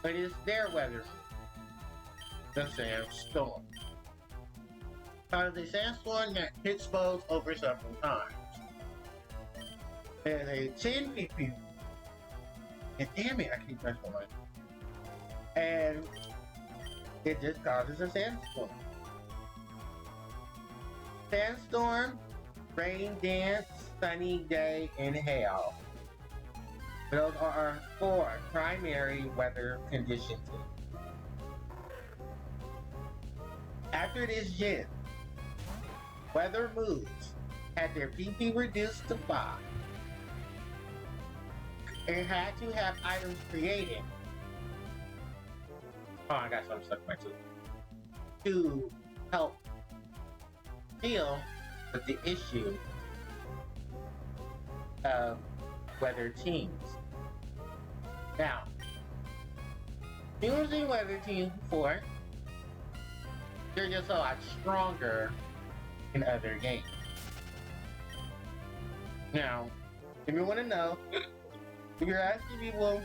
It is their weather, the Sandstorm. The Sandstorm that hits foes over several times. And a 10 PP. And damn it, I keep pressing one. And it just causes a sandstorm. Sandstorm, rain dance, sunny day, and hail. Those are our 4 primary weather conditions. After this gen, weather moves had their PP reduced to 5 and had to have items created. Oh, I got something stuck in my tooth. To help deal with the issue of weather teams. Now, using weather teams before, they're just a lot stronger in other games. Now, if you want to know, if you're asking people,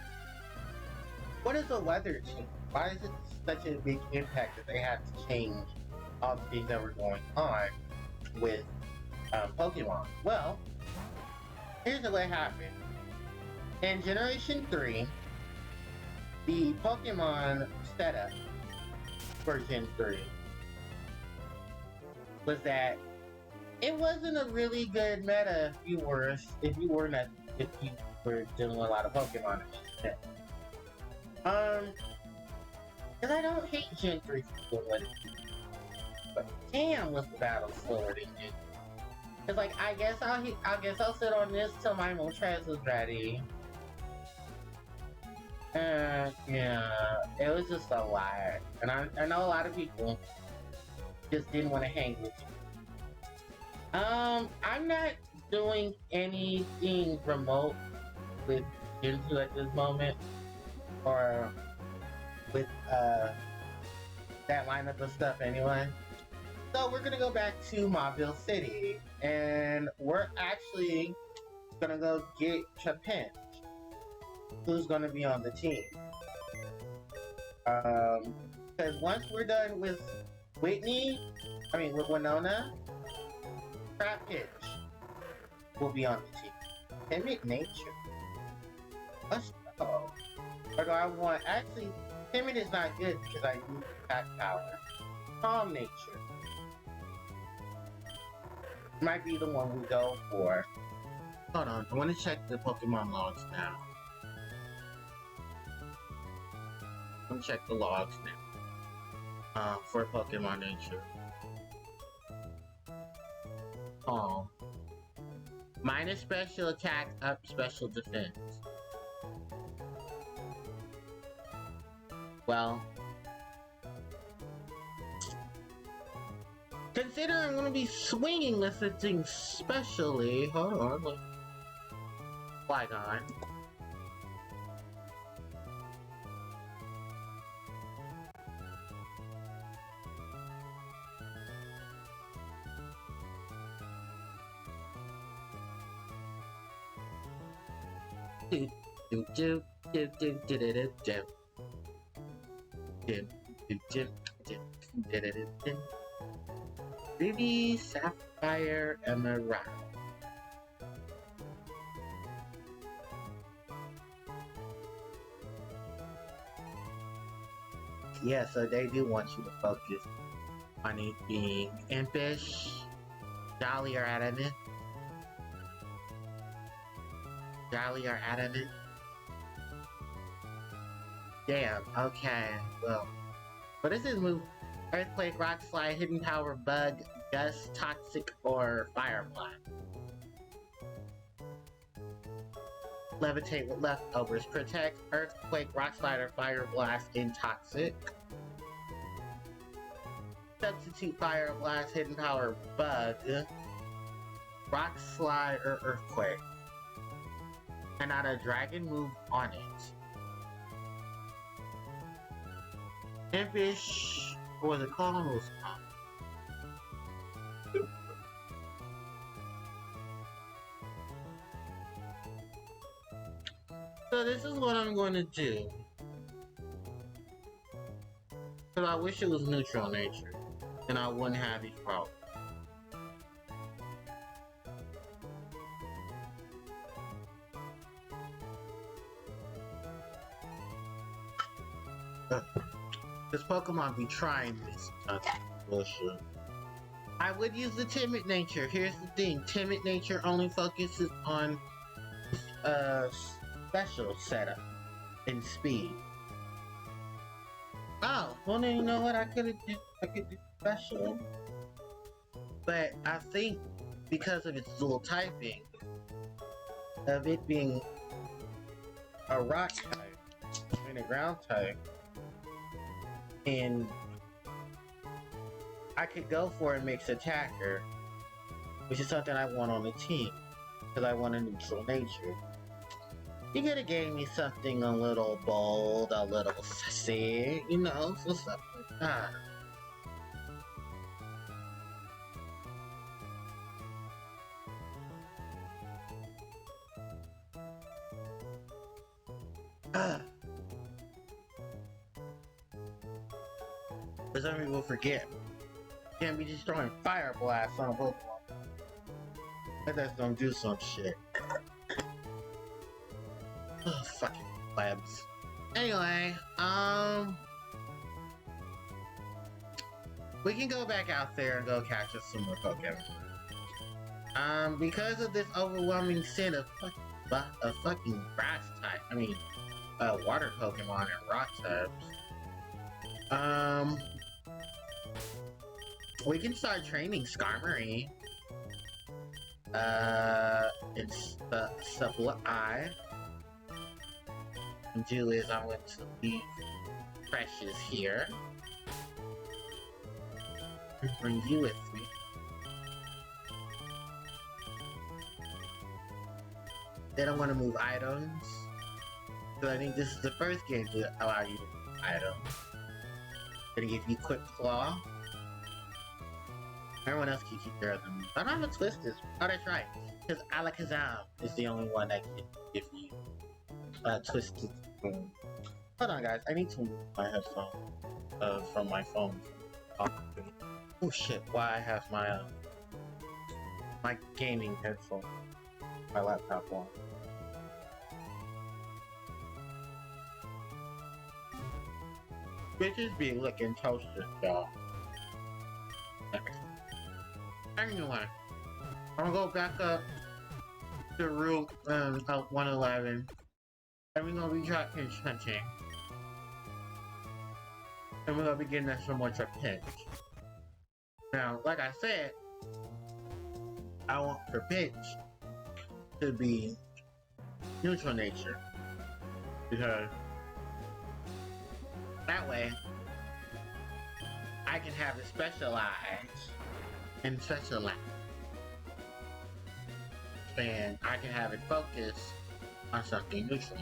what is a weather team? Why is it such a big impact that they have to change all the things that were going on with Pokemon? Well, here's what happened. In Generation 3, the Pokemon setup for Gen 3 was that it wasn't a really good meta if you were dealing with a lot of Pokemon. Because I don't hate Gen 3 for what it is. But damn, was the battle slower than Gen 3. Because like I guess I'll sit on this till my Moltres is ready. Yeah, it was just a lot. And I know a lot of people just didn't want to hang with you. I'm not doing anything remote with Gen 2 at this moment, or with that lineup of stuff anyway. So we're gonna go back to Mauville City, and we're actually gonna go get Trapinch, who's gonna be on the team. Because once we're done with with Winona, Trapinch will be on the team. Timid nature. Let's go. Although I want, actually, timid is not good because I use attack power. Calm nature might be the one we go for. Hold on, I want to check the Pokemon logs now. Let me check the logs now. For Pokemon Nature. Oh. Minus special attack, up special defense. Well, considering I'm gonna be swinging this thing specially, hold on, look. Flygon. Ruby, Sapphire, Emerald. Yeah, so they do want you to focus on it being impish, jolly, or adamant. Jolly or adamant. Damn, okay, well. What is this move? Earthquake, Rock Slide, Hidden Power, Bug, Gust, Toxic, or Fire Blast? Levitate with leftovers. Protect, Earthquake, Rock Slide, or Fire Blast in Toxic. Substitute Fire Blast, Hidden Power, Bug, Rock Slide, or Earthquake. And add a Dragon move on it. Impish, or was it called? So this is what I'm going to do. Because I wish it was neutral nature. And I wouldn't have these problems. This Pokemon be trying this bullshit. I would use the timid nature. Here's the thing. Timid nature only focuses on special setup and speed. Oh, well then you know what? I could do special. But I think because of its dual typing, of it being a rock type and a ground type, and I could go for a mixed attacker, which is something I want on the team, because I want a neutral nature. You could have gave me something a little bold, a little sassy, you know, so stuff like that. But some people forget. Can't be just throwing fire blasts on a Pokemon. But that's gonna do some shit. Oh, fucking labs. Anyway, we can go back out there and go catch us some more Pokemon. Because of this overwhelming set of fucking grass type, water Pokemon and rock types, we can start training Skarmory. It's the supply. Do is I'm going to leave Precious here and bring you with me. Then I want to move items. So I think this is the first game to allow you to move items. Gonna give you Quick Claw. Everyone else can keep their other moves. I don't have a Twisted. Oh, that's right. Because Alakazam is the only one that can give you Twisted. Hold on, guys. I need to move my headphone from my phone. Oh shit! Why I have my my gaming headphone, my laptop on. Bitches be looking toasted, y'all. Anyway, I'm gonna go back up to Route 111. And we're gonna be hunting. and we're gonna be getting that from once a pinch. Now, like I said, I want her pinch to be neutral nature, because that way I can have it specialize and specialize, and I can have it focus on something neutral.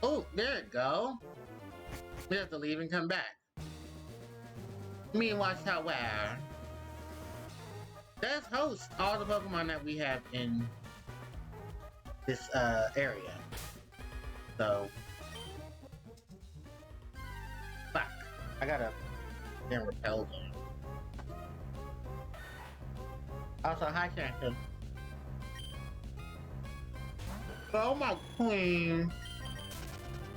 Oh, there it go. We have to leave and come back. Meanwhile, where let's host all the Pokemon that we have in this area. So, fuck. I gotta then repel them. Also, hi, Shannon. Oh my queen.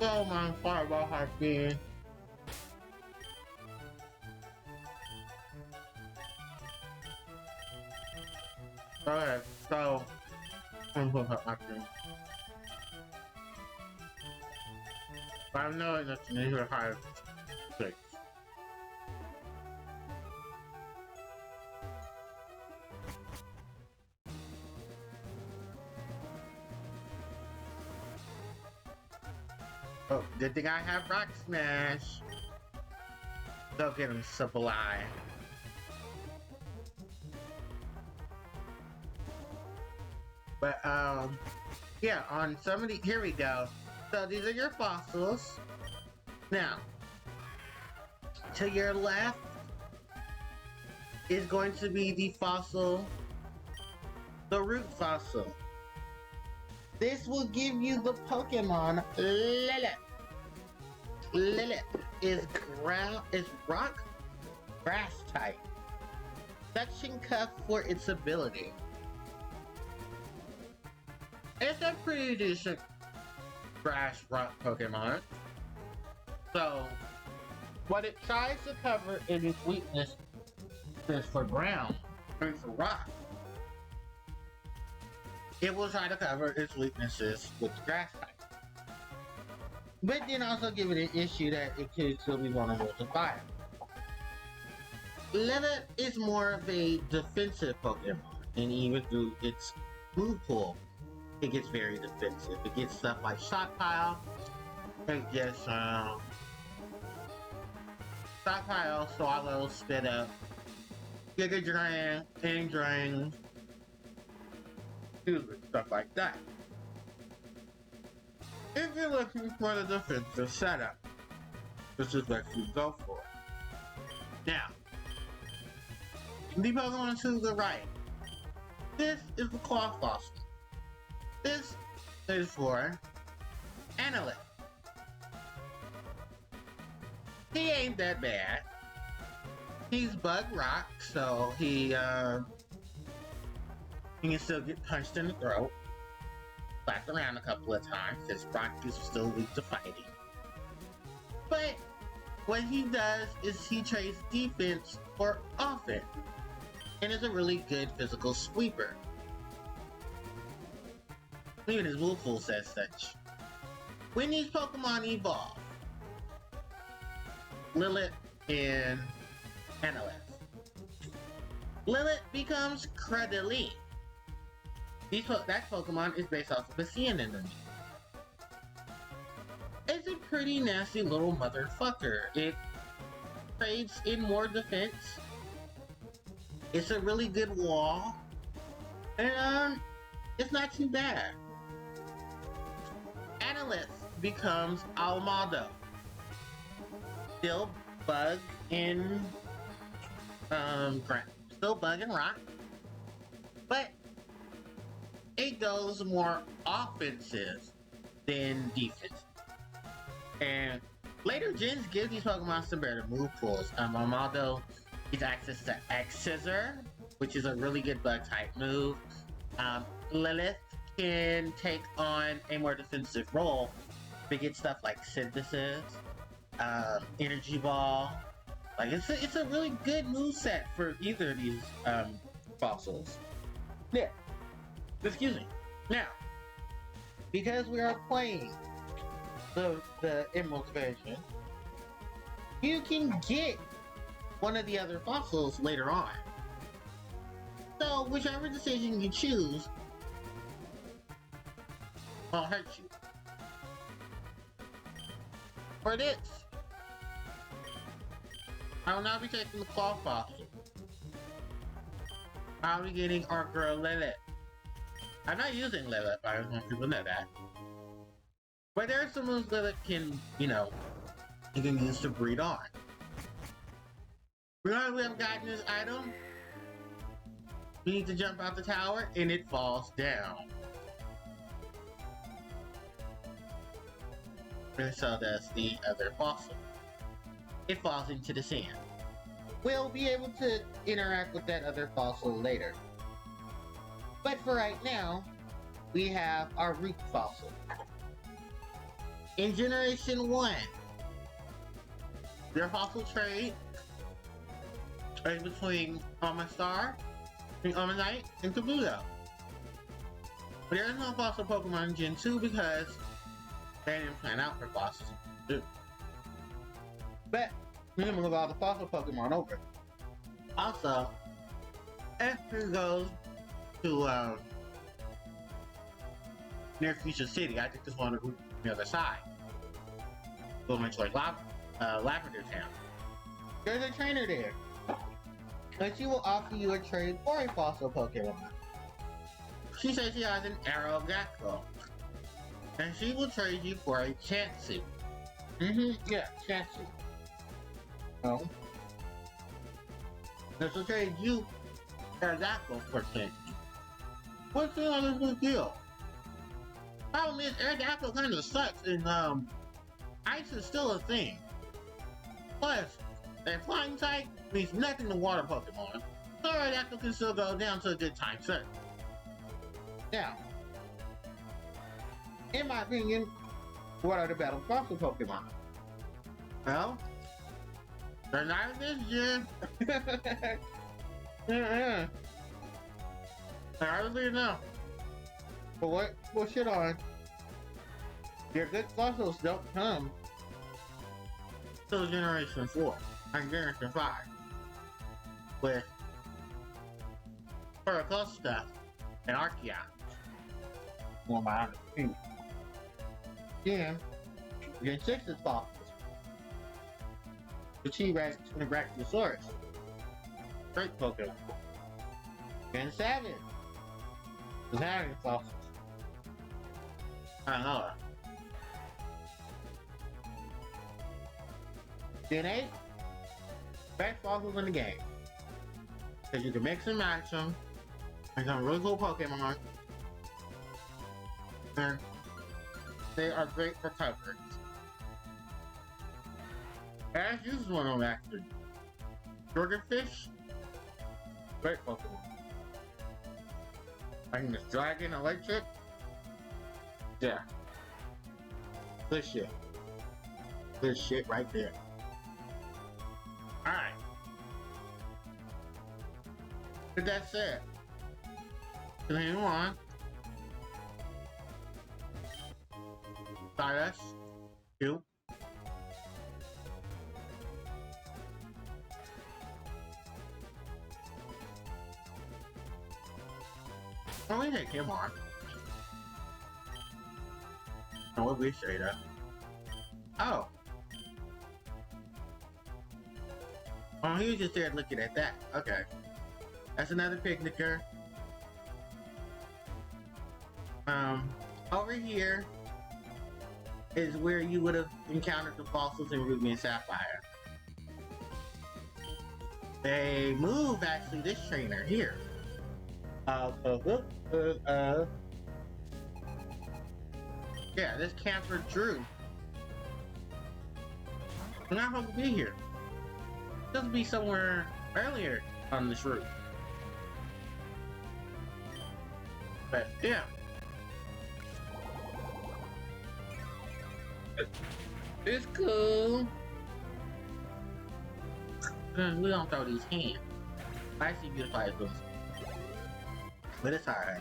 Oh my fireball Harpie. Okay, so I'm gonna put Harpie. But I know that you need to hire 6. Oh, good thing I have Rock Smash. Don't get him supply. But yeah, on some of the, here we go. So these are your fossils. Now, to your left is going to be the fossil, the root fossil. This will give you the Pokemon Lilith. Lilith is rock grass type. Suction cuff for its ability. It's a pretty decent grass rock Pokemon. So, what it tries to cover in its weakness is for ground and for rock. It will try to cover its weaknesses with grass type. But then also give it an issue that it could still be vulnerable to fire. Lilith is more of a defensive Pokemon, and even through its move pool, it gets very defensive. It gets stuff like Stockpile, it gets Stockpile, Swallow, Spit Up, Giga Drain, and Drain, stuff like that. If you're looking for the defensive setup, this is what you go for. Now, the Pokemon to the right. This is the Claw Fossil. This is for Analyst. He ain't that bad. He's Bug Rock, so he can still get punched in the throat. Slapped around a couple of times because Rock is still weak to fighting. But what he does is he trades defense for offense and is a really good physical sweeper. Even his move pool says such. When these Pokemon evolve, Lilith and Analyst, Lilith becomes Cradily. That Pokemon is based off of a sea anemone. It's a pretty nasty little motherfucker. It trades in more defense. It's a really good wall. And it's not too bad. Analyst becomes Almado. Still bug and rock. But it goes more offensive than defensive. And later gens give these Pokemon some better move pools. Almado gets access to X-Scissor, which is a really good bug type move. Lilith can take on a more defensive role, but get stuff like Synthesis, Energy Ball. Like it's a really good move set for either of these fossils. Yeah. Excuse me. Now, because we are playing the Emerald version, you can get one of the other fossils later on. So whichever decision you choose won't hurt you. For this, I will now be taking the claw fossil. I'll be getting our girl Lilith. I'm not using Lilith, I don't want people to know that. But there are some moves Lilith can, you can use to breed on. Remember we have gotten this item? We need to jump out the tower and it falls down. And so does the other fossil. It falls into the sand. We'll be able to interact with that other fossil later. But for right now, we have our root fossil. In Generation 1, your fossil trade is between Omastar, Omanite, and Kabuto. But there is no fossil Pokemon in Gen 2 because they didn't plan out for fossils. But we're gonna move all the fossil Pokemon over. Also, if we go to near Future City, I think this one on the other side. Go much like Lavender Town. There's a trainer there. And she will offer you a trade for a fossil Pokemon. She says she has an Aerodactyl. And she will trade you for a Chansey. Yeah, Chansey. Oh. And she'll trade you Aerodactyl for Chansey. What's the other big deal? Problem is, Aerodactyl kind of sucks, and ice is still a thing. Plus, that flying type means nothing to water Pokemon, so Aerodactyl can still go down to a good time set. Now, in my opinion, what are the battle fossil Pokemon? Well, they're not in this gen. I really know. But what we'll shit on, your good fossils don't come till Generation 4 and Generation 5 with Paracosta and Archeon. Well, my opinion. Then, Gen 6 is fossils. The T-Rex and the Brachiosaurus. Great Pokemon. Gen 7 is having fossils. I know it. Gen 8, best fossils in the game. Because you can mix and match them, and some really cool Pokemon. And they are great for coverage. Ash uses one of them actually. Jorgenfish, great Pokemon. And this Dragon Electric, yeah. Good shit. Good shit right there. Alright. With that said, continue on. Stardust, you. Let me take him on. And we'll be straight up. Oh. Oh, he was just there looking at that. Okay. That's another picnicker. Over here is where you would have encountered the fossils in Ruby and Sapphire. They move actually this trainer here. Yeah, this camper Drew. We're not supposed to be here. It's supposed to be somewhere earlier on this route. But yeah. It's cool. We don't throw these hands. I see beautify those. But it's alright.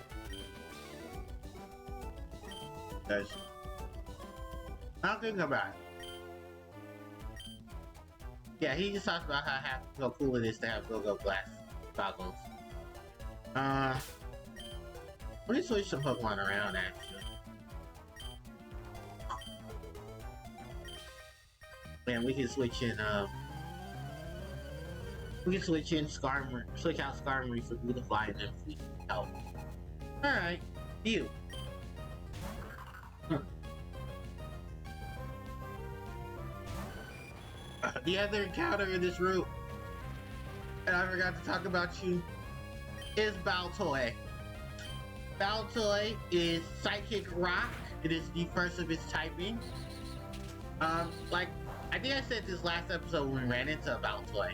I'm thinking about it. Yeah, he just talks about how cool it is to have go-go glass goggles. Let me switch some Pokemon around, actually. Man, we can switch in, we can switch in Skarmory, switch out Skarmory for Beautifly and then we can help. Alright, you. The other encounter in this route, and I forgot to talk about you, is Baltoy. Baltoy is Psychic Rock. It is the first of its typing. Like, I think I said this last episode when we ran into Baltoy.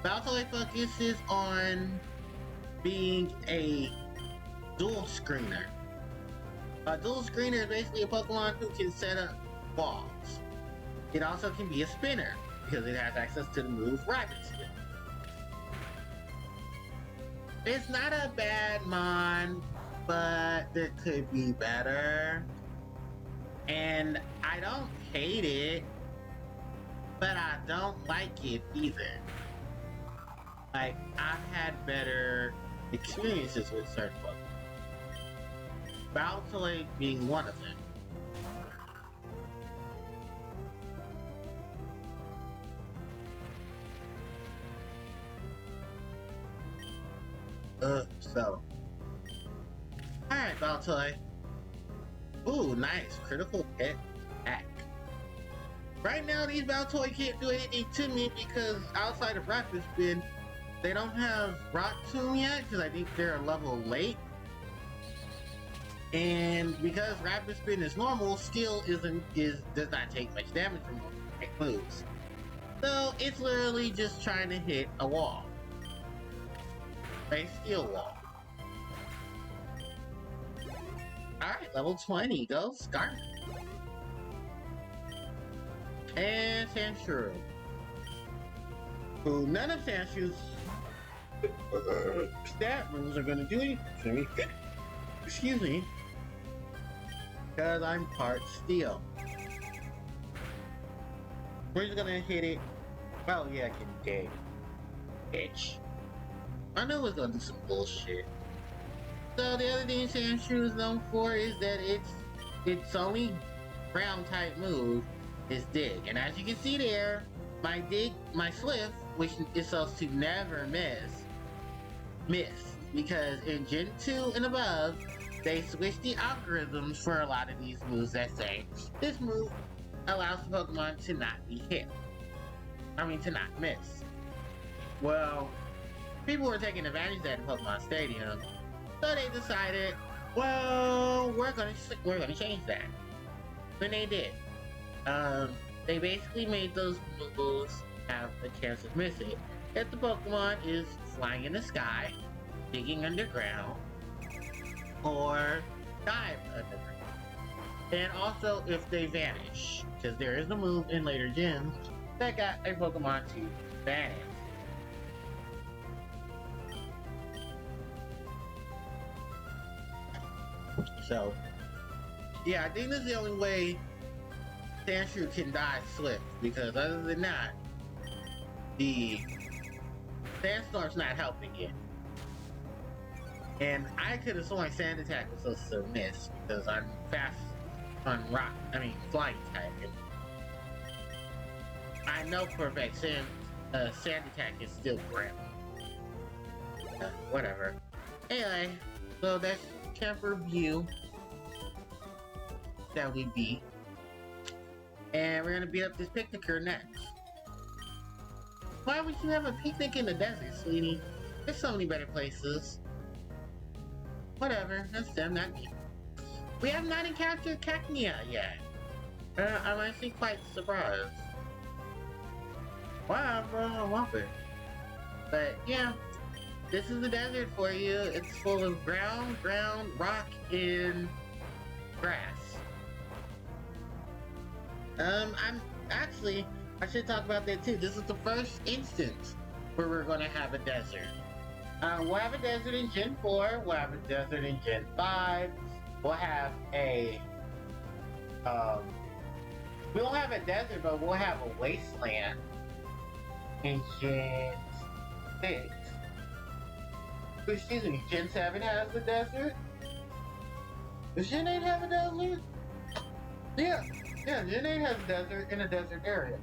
Baltoy focuses on being a dual screener. A dual screener is basically a Pokemon who can set up walls. It also can be a spinner, because it has access to the move Rapid Spin. It's not a bad mon, but there could be better. And I don't hate it, but I don't like it either. Like, I've had better experiences with certain Pokemon. Baltoy being one of them. So. Alright, Baltoy. Ooh, nice. Critical hit attack. Right now, these Baltoy can't do anything to me because outside of Rapid Spin, they don't have Rock Tomb yet because I think they're a level late. And because Rapid Spin is normal, Steel does not take much damage from moves. So it's literally just trying to hit a wall. A steel wall. Alright, level 20. Go Skarmory. And Sandshrew. Who none of Sandshrew's stat moves are gonna do anything for me. Excuse me. Because I'm part steel. We're just gonna hit it. Well, yeah, I can dig. Bitch. I knew it was gonna do some bullshit. So the other thing Sandshrew is known for is that its only ground type move is dig. And as you can see there, my Sliff, which is supposed to never miss. Because in Gen 2 and above, they switched the algorithms for a lot of these moves that say, this move allows the Pokemon to not be hit. I mean, to not miss. Well, people were taking advantage of that in Pokemon Stadium, so they decided, well, we're gonna change that. When they did, they basically made those moves have a chance of missing if the Pokemon is flying in the sky, digging underground, or dive underground. And also if they vanish, because there is a move in later gens that got a Pokemon to vanish. So, yeah, I think this is the only way Sandshrew can die Swift, because other than that, the Sandstorm's not helping it. And I could have sworn Sand Attack was supposed to miss, because I'm fast on flying type. I know for a fact Sand Attack is still grim. Whatever. Anyway, so that's Camper View that we beat. And we're gonna beat up this picnicker next. Why would you have a picnic in the desert, sweetie? There's so many better places. Whatever, that's them, not me. We have not encountered Cacnea yet. I'm actually quite surprised. Wow, bro, I love it. But yeah, this is the desert for you. It's full of ground, rock, and grass. I should talk about that too. This is the first instance where we're gonna have a desert. We'll have a desert in Gen 4, we'll have a desert in Gen 5, we'll have a We won't have a desert, but we'll have a wasteland in Gen 6. Excuse me, Gen 7 has a desert? Does Gen 8 have a desert? Yeah, Gen 8 has a desert in a desert area.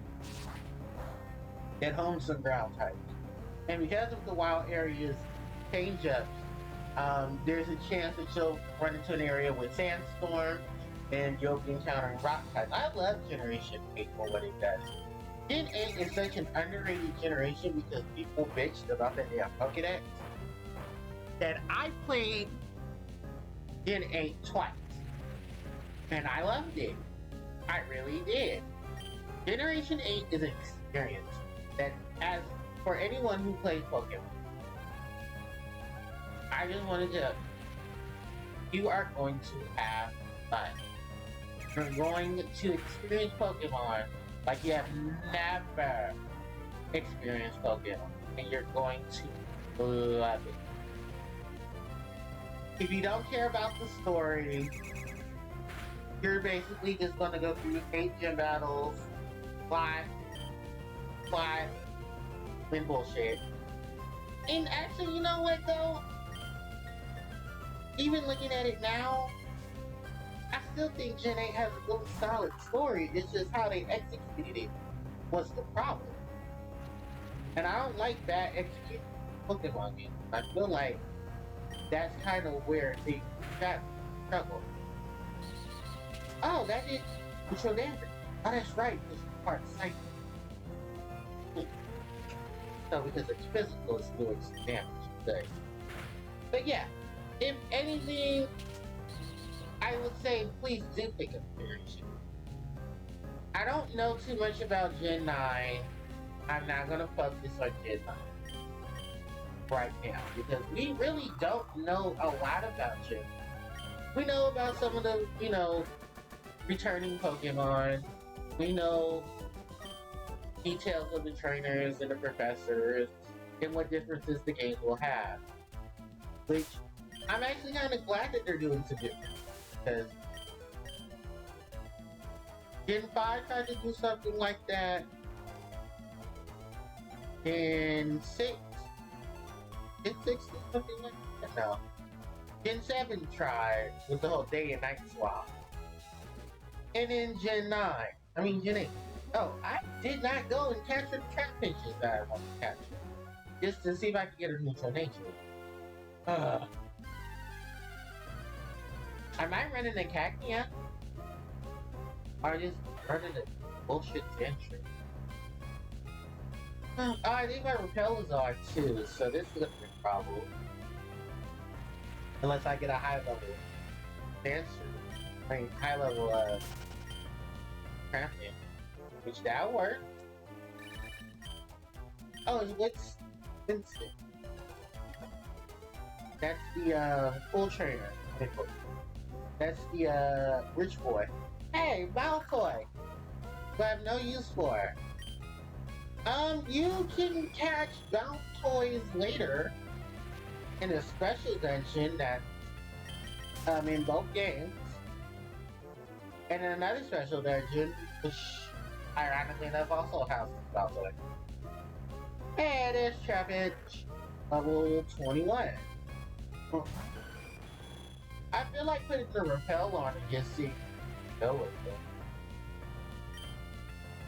It homes some ground types. And because of the wild areas change-ups, there's a chance that you'll run into an area with sandstorm and you'll be encountering rock types. I love Generation 8 for what it does. Gen 8 is such an underrated generation because people bitched about that damn Pokédex that I played Gen 8 twice. And I loved it. I really did. Generation 8 is an experience that, as for anyone who plays Pokemon, I just wanted to, you are going to have fun. You're going to experience Pokemon like you have never experienced Pokemon, and you're going to love it. If you don't care about the story, you're basically just gonna go through 8 gym battles, fly, win bullshit. And actually, you know what though? Even looking at it now, I still think Gen 8 has a really solid story. It's just how they executed it was the problem. And I don't like bad execution Pokemon games. I feel like that's kind of where they got trouble. Oh, that did control damage. Oh, that's right. It's part of psychic. So because it's physical, it's doing some damage today. But yeah, if anything, I would say please do pick up Generation. I don't know too much about Gen 9. I'm not gonna focus on Gen 9 right now because we really don't know a lot about Gen 9. We know about some of the, returning Pokemon. We know details of the trainers and the professors and what differences the games will have. Which I'm actually kind of glad that they're doing some different, because Gen 5 tried to do something like that. Gen 6? Gen 6 did something like that? No. Gen 7 tried with the whole day and night swap. And then Gen 8. Oh, I did not go and capture the trap pinches that I want to capture. Just to see if I could get a neutral nature. Am I running a Cacnea? Or just running a bullshit Sentry? Oh, I think my Repel is on too, so this is a big problem. Unless I get a high level Dancer. High level, Crampian. Which that work. Oh, what's instant? That's the, full trainer. That's the, rich boy. Hey, Malfoy! Who I have no use for. You can catch Baltoys later in a special dungeon that, in both games. And in another special dungeon, which, ironically enough, also houses Baltoy. Hey, there's Trapinch, level 21. I feel like putting the Repel on and just see go with it.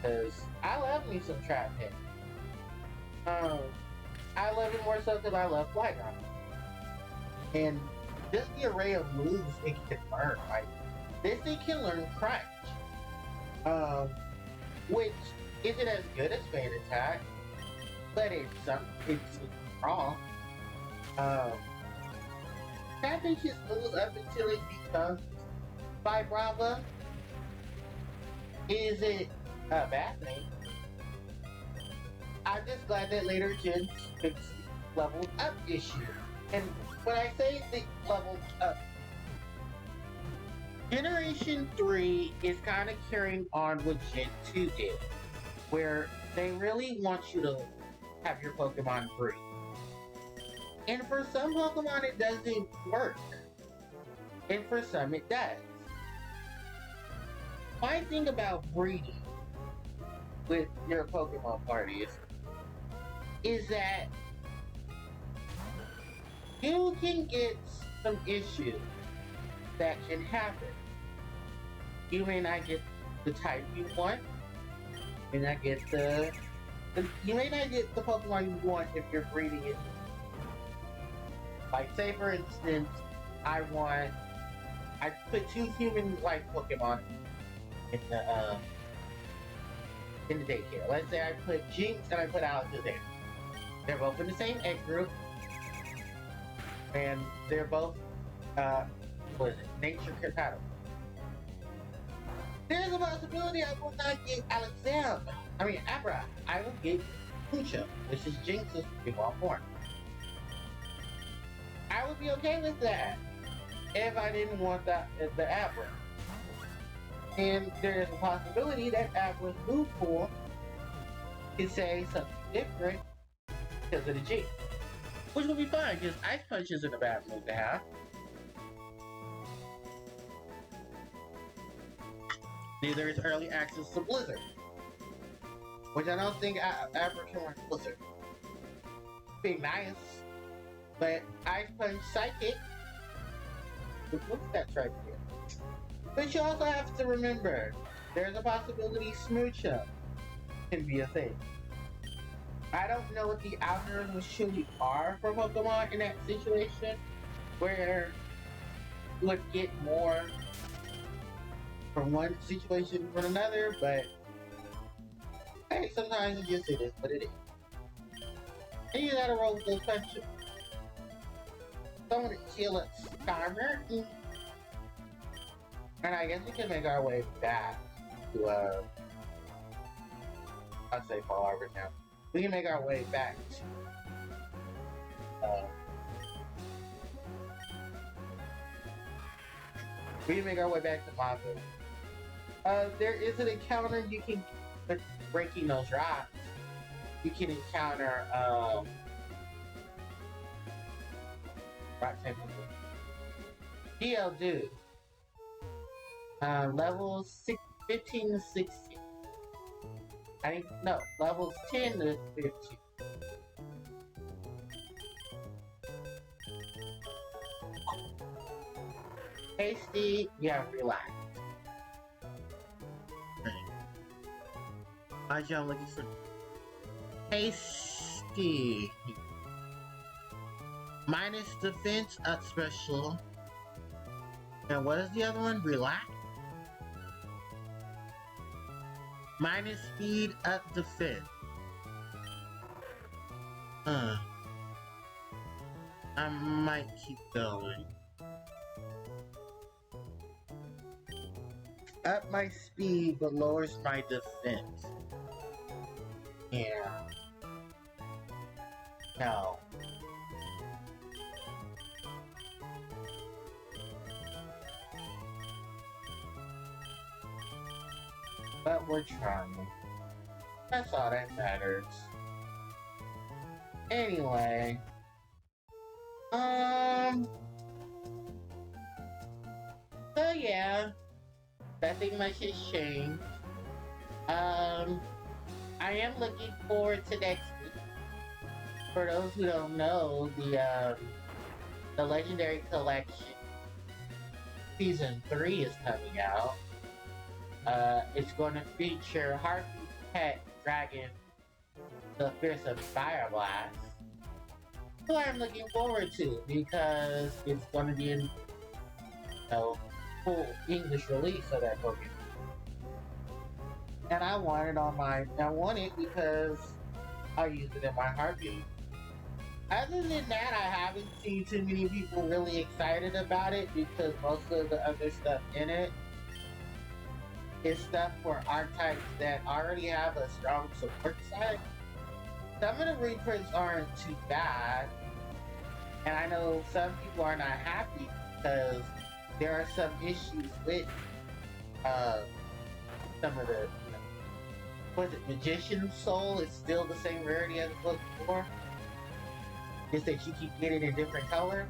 Cause I love me some Trapinch. I love it more so because I love Flygon. And just the array of moves it can learn, like this thing can learn Crunch. Which isn't as good as Fade Attack, but it's wrong. Trapinch just moves up until it becomes Vibrava. Is it a bad thing? I'm just glad that later gens fixed the leveled up issue. And when I say the leveled up, Generation 3 is kind of carrying on what Gen 2 did, where they really want you to have your Pokemon breed. And for some Pokemon it doesn't work. And for some it does. My thing about breeding with your Pokemon parties is that you can get some issues that can happen. You may not get the type you want. You may not get you may not get the Pokemon you want if you're breeding it. Like, say for instance, I put 2 human-like Pokemon in the daycare. Let's say I put Jinx and I put Alakazam there. They're both in the same egg group, and they're both nature compatible. There's a possibility I will not get Abra. I will get Lucha, which is Jinx's Pokemon form. I would be okay with that if I didn't want the Abra. And there is a possibility that Abra's move pool could say something different because of the Jinx. Which will be fine, because Ice Punch isn't a bad move to have. Neither is early access to Blizzard, which I don't think Abra can run Blizzard. Be nice, but Ice Punch Psychic, what's that right here? But you also have to remember, there's a possibility Smooch Up can be a thing. I don't know what the algorithms truly are for Pokemon in that situation, where you would get more from one situation from another, but hey, sometimes it is what it is. And you gotta roll with those questions. Someone to chill at Starmer. And I guess we can make our way back to I'd say Fall Harbor now. We can make our way back to Mako. There is an encounter you can, with breaking those rocks, you can encounter rock type Geodude. Levels 15 to 16. Levels 10 to 15. Hasty, yeah, relax. I'm looking for Hasty. Minus defense up special. And what is the other one? Relax. Minus speed up defense. I might keep going. Up my speed but lowers my defense. Yeah. No. But we're trying. That's all that matters. Anyway. So yeah. Nothing much has changed. I am looking forward to next week. For those who don't know, the Legendary Collection Season 3 is coming out. It's going to feature Harpie Pet Dragon, the Fearsome Fire Blast, who I'm looking forward to because it's going to be in full English release of that Pokemon. And I want it because I use it in my Harpie. Other than that, I haven't seen too many people really excited about it because most of the other stuff in it is stuff for archetypes that already have a strong support side. Some of the reprints aren't too bad, and I know some people are not happy because there are some issues with some of the, was it Magician's Soul? It's still the same rarity as it was before. Just that you keep getting in different colors.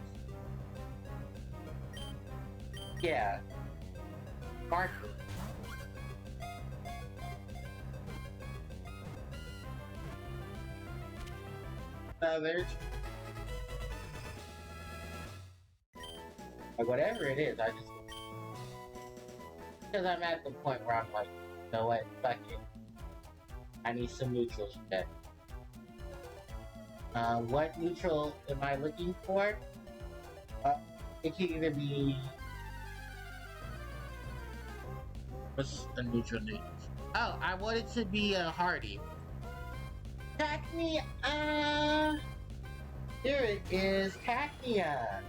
Yeah. Marker. There's like whatever it is, I just because I'm at the point where I'm like, you know what, fuck it. I need some neutral shit. What neutral am I looking for? It can either be what's a neutral name? Oh, I want it to be a Hardy. Cacnea. Here it is, Cacnea.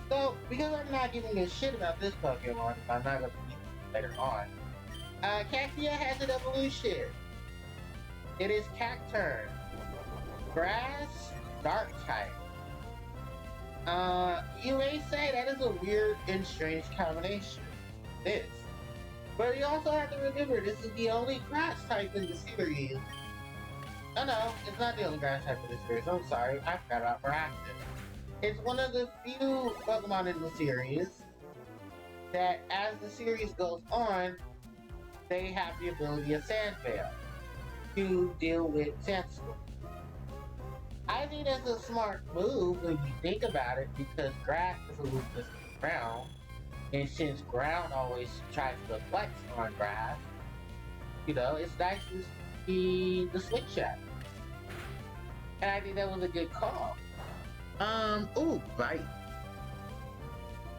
So, because I'm not giving a shit about this Pokemon, I'm not gonna use it later on. Cacnea has an evolution. It is Cacturn. Grass, Dark type. You may say that is a weird and strange combination. It is. But you also have to remember, this is the only grass type in the series. Oh no, it's not the only grass type in the series. I'm sorry, I forgot about Proactive. It's one of the few Pokemon in the series that, as the series goes on, they have the ability of Sandveil to deal with Sandstorm. I think that's a smart move when you think about it, because grass is a little different from ground, and since ground always tries to flex on grass, you know, it's nice to see the switch up. And I think that was a good call. Ooh, bite.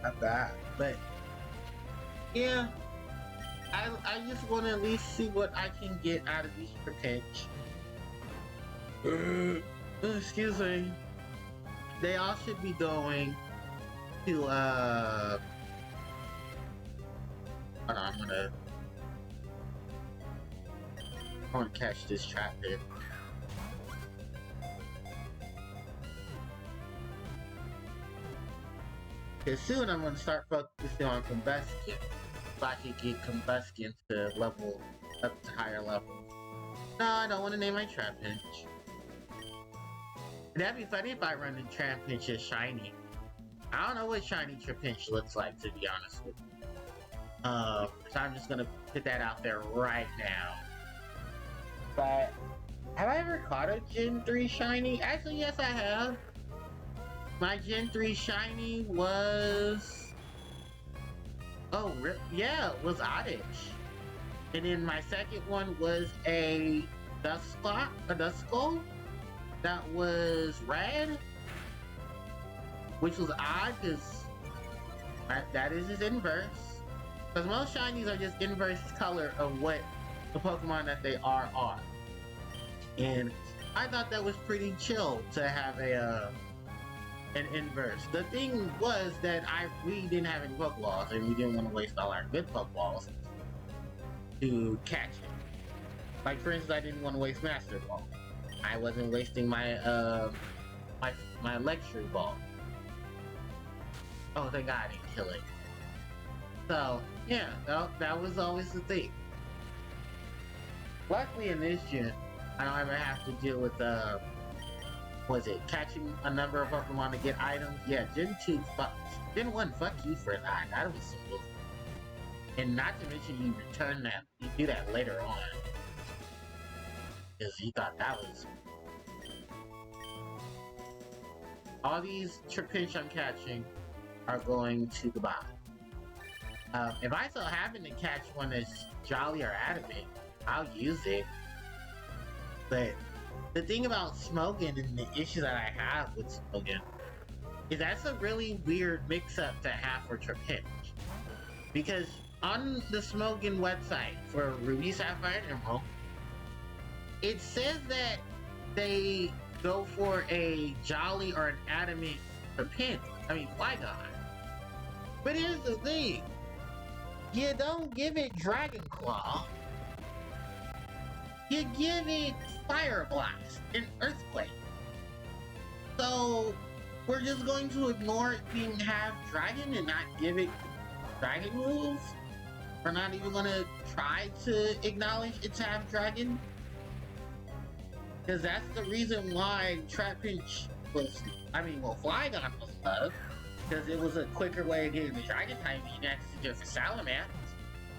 Not bad, but yeah, I just want to at least see what I can get out of these Trapinch. Excuse me. They all should be going to hold on, I'm gonna catch this Trapinch. Because soon I'm gonna start focusing on Combustion, so I can get Combustion to level up to higher levels. No, I don't want to name my Trapinch. That'd be funny if I run the Trapinch as shiny. I don't know what shiny Trapinch looks like, to be honest with you. So I'm just gonna put that out there right now. But have I ever caught a Gen 3 shiny? Actually, yes, I have. My Gen 3 shiny was... Oh, yeah, it was Oddish. And then my second one was a Duskull that was red, which was odd because that is his inverse. Because most shinies are just inverse color of what the Pokemon that they are. And I thought that was pretty chill to have an inverse. The thing was that we didn't have any Pokeballs, and we didn't want to waste all our good Pokeballs to catch it. Like, for instance, I didn't want to waste Master Ball. I wasn't wasting my my Electro Ball. Oh, thank God I didn't kill it. So, yeah, that was always the thing. Luckily in this gen, I don't ever have to deal with catching a number of Pokemon to get items? Yeah, Gen 2, Gen 1, fuck you for that. That was simple. And not to mention you return that, you do that later on. Because you thought that was... All these Trapinch I'm catching are going to goodbye. If I so happen to catch one that's Jolly or Adamant, I'll use it. But the thing about Smogon and the issue that I have with Smogon is that's a really weird mix-up to have for Trapinch. Because on the Smogon website for Ruby, Sapphire, and Emerald, it says that they go for a Jolly or an Adamant Trapinch. I mean, Flygon. But here's the thing. You don't give it Dragon Claw. You give it Fire Blast and Earthquake. So, we're just going to ignore it being half Dragon and not give it Dragon moves? We're not even going to try to acknowledge it's half Dragon? Because that's the reason why Trapinch was, Flygon was loved. Because it was a quicker way of getting the Dragon type you didn't have to do it for Salamence.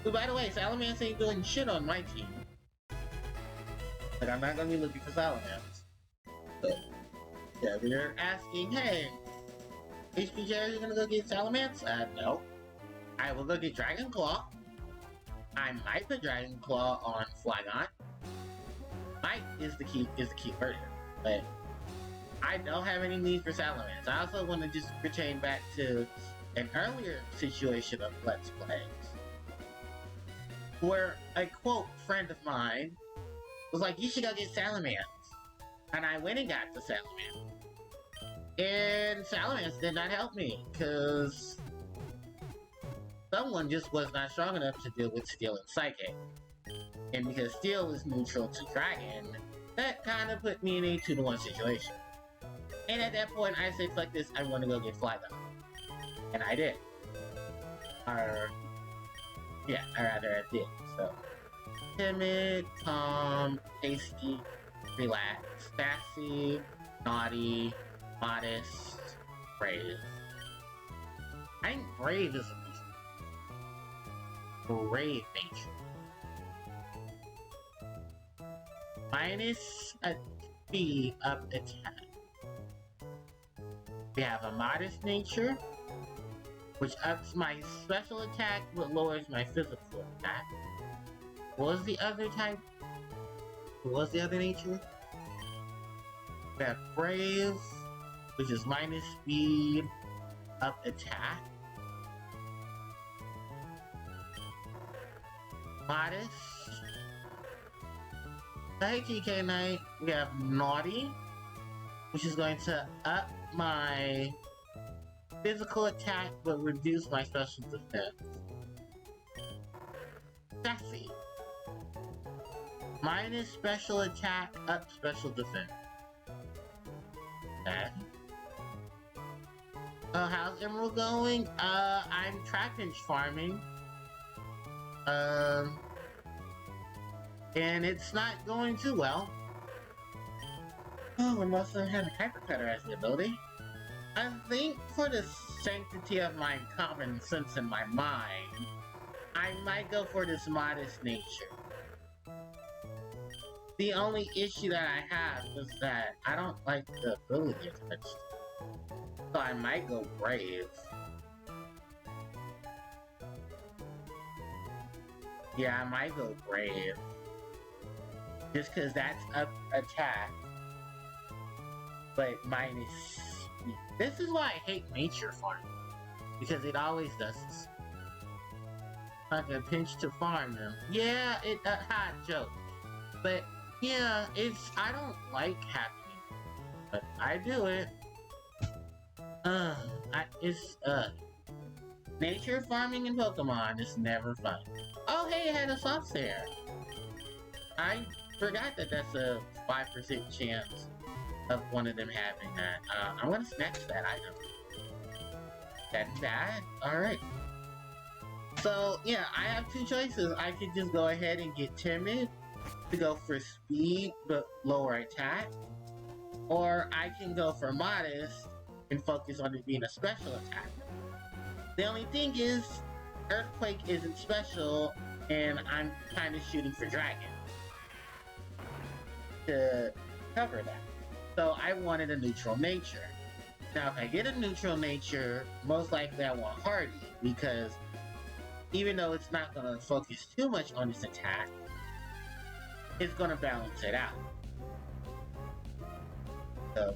But by the way, Salamence ain't doing shit on my team. Like, I'm not gonna be looking for Salamence. So, Yeah, we're asking, hey, HPJ, are you gonna go get Salamence? No. I will go get Dragon Claw. I might put Dragon Claw on Flygon. Might is the key word, but I don't have any need for Salamence. I also want to just pertain back to an earlier situation of Let's Plays, where a quote friend of mine was like, you should go get Salamence. And I went and got the Salamence. And Salamence did not help me, because someone just was not strong enough to deal with Steel and Psychic. And because Steel is neutral to Dragon, that kind of put me in a 2-to-1 situation. And at that point, I said, fuck this, I want to go get Flygon. And I did. I did. So, timid, calm, tasty, relaxed, sassy, naughty, modest, brave. I think brave is a brave nature. Minus a speed up attack. We have a modest nature, which ups my special attack but lowers my physical attack. What was the other type? What was the other nature? We have brave, which is minus speed up attack. Modest. Hey GK Knight, we have naughty, which is going to up my physical attack but reduce my special defense. Sassy. Minus special attack, up special defense. Okay. How's Emerald going? I'm Trapinch farming. And it's not going too well. Oh, we must have had a Hyper Cutter as the ability. I think for the sanctity of my common sense in my mind, I might go for this modest nature. The only issue that I have is that I don't like the ability attached. So I might go brave. Yeah, I might go brave. Just cause that's up attack. But minus speed. This is why I hate nature farming. Because it always does this. Like a pinch to farm them. Yeah, hot joke. But yeah, I don't like happening. But I do it. Nature farming in Pokemon is never fun. Oh hey, it had a soft hair. I forgot that that's a 5% chance of one of them having that. I'm gonna snatch that item. That's that? Alright. So, yeah, I have two choices. I could just go ahead and get Timid to go for speed but lower attack. Or I can go for Modest and focus on it being a special attack. The only thing is, Earthquake isn't special, and I'm kind of shooting for Dragon to cover that. So I wanted a neutral nature. Now if I get a neutral nature, most likely I want Hardy, because even though it's not going to focus too much on its attack, it's going to balance it out. So,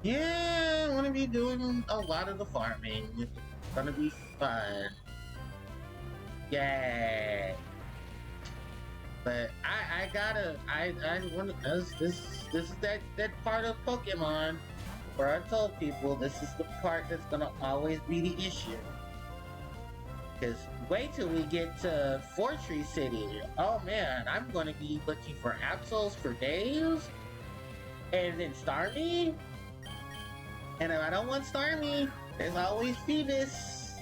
yeah, I'm going to be doing a lot of the farming. It's going to be fun. Yay! But I want to, this is that part of Pokemon where I told people this is the part that's gonna always be the issue. Because wait till we get to Fortree City. Oh man, I'm gonna be looking for Absols for days. And then Starmie. And if I don't want Starmie, there's always Phoebus.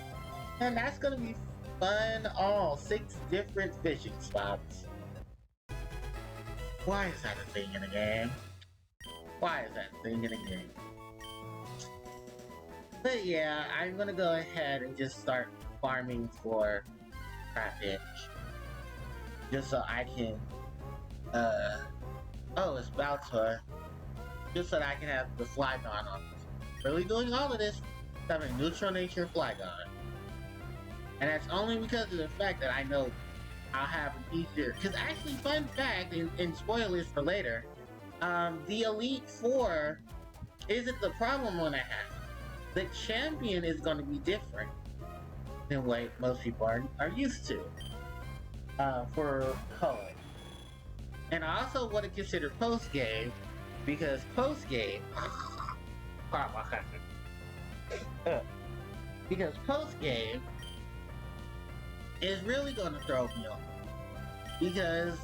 And that's gonna be fun. All 6 different fishing spots. Why is that a thing in the game? Why is that a thing in the game? But yeah, I'm gonna go ahead and just start farming for Trapinch. Just so I can, oh, it's Baltor. just so that I can have the Flygon on this. Really doing all of this, having neutral nature Flygon. And that's only because of the fact that I know I'll have an easier. Because actually, fun fact, and spoilers for later, the Elite Four isn't the problem one I have. The champion is going to be different than what most people are used to for color. And I also want to consider post game because post game, because post game is really going to throw me off because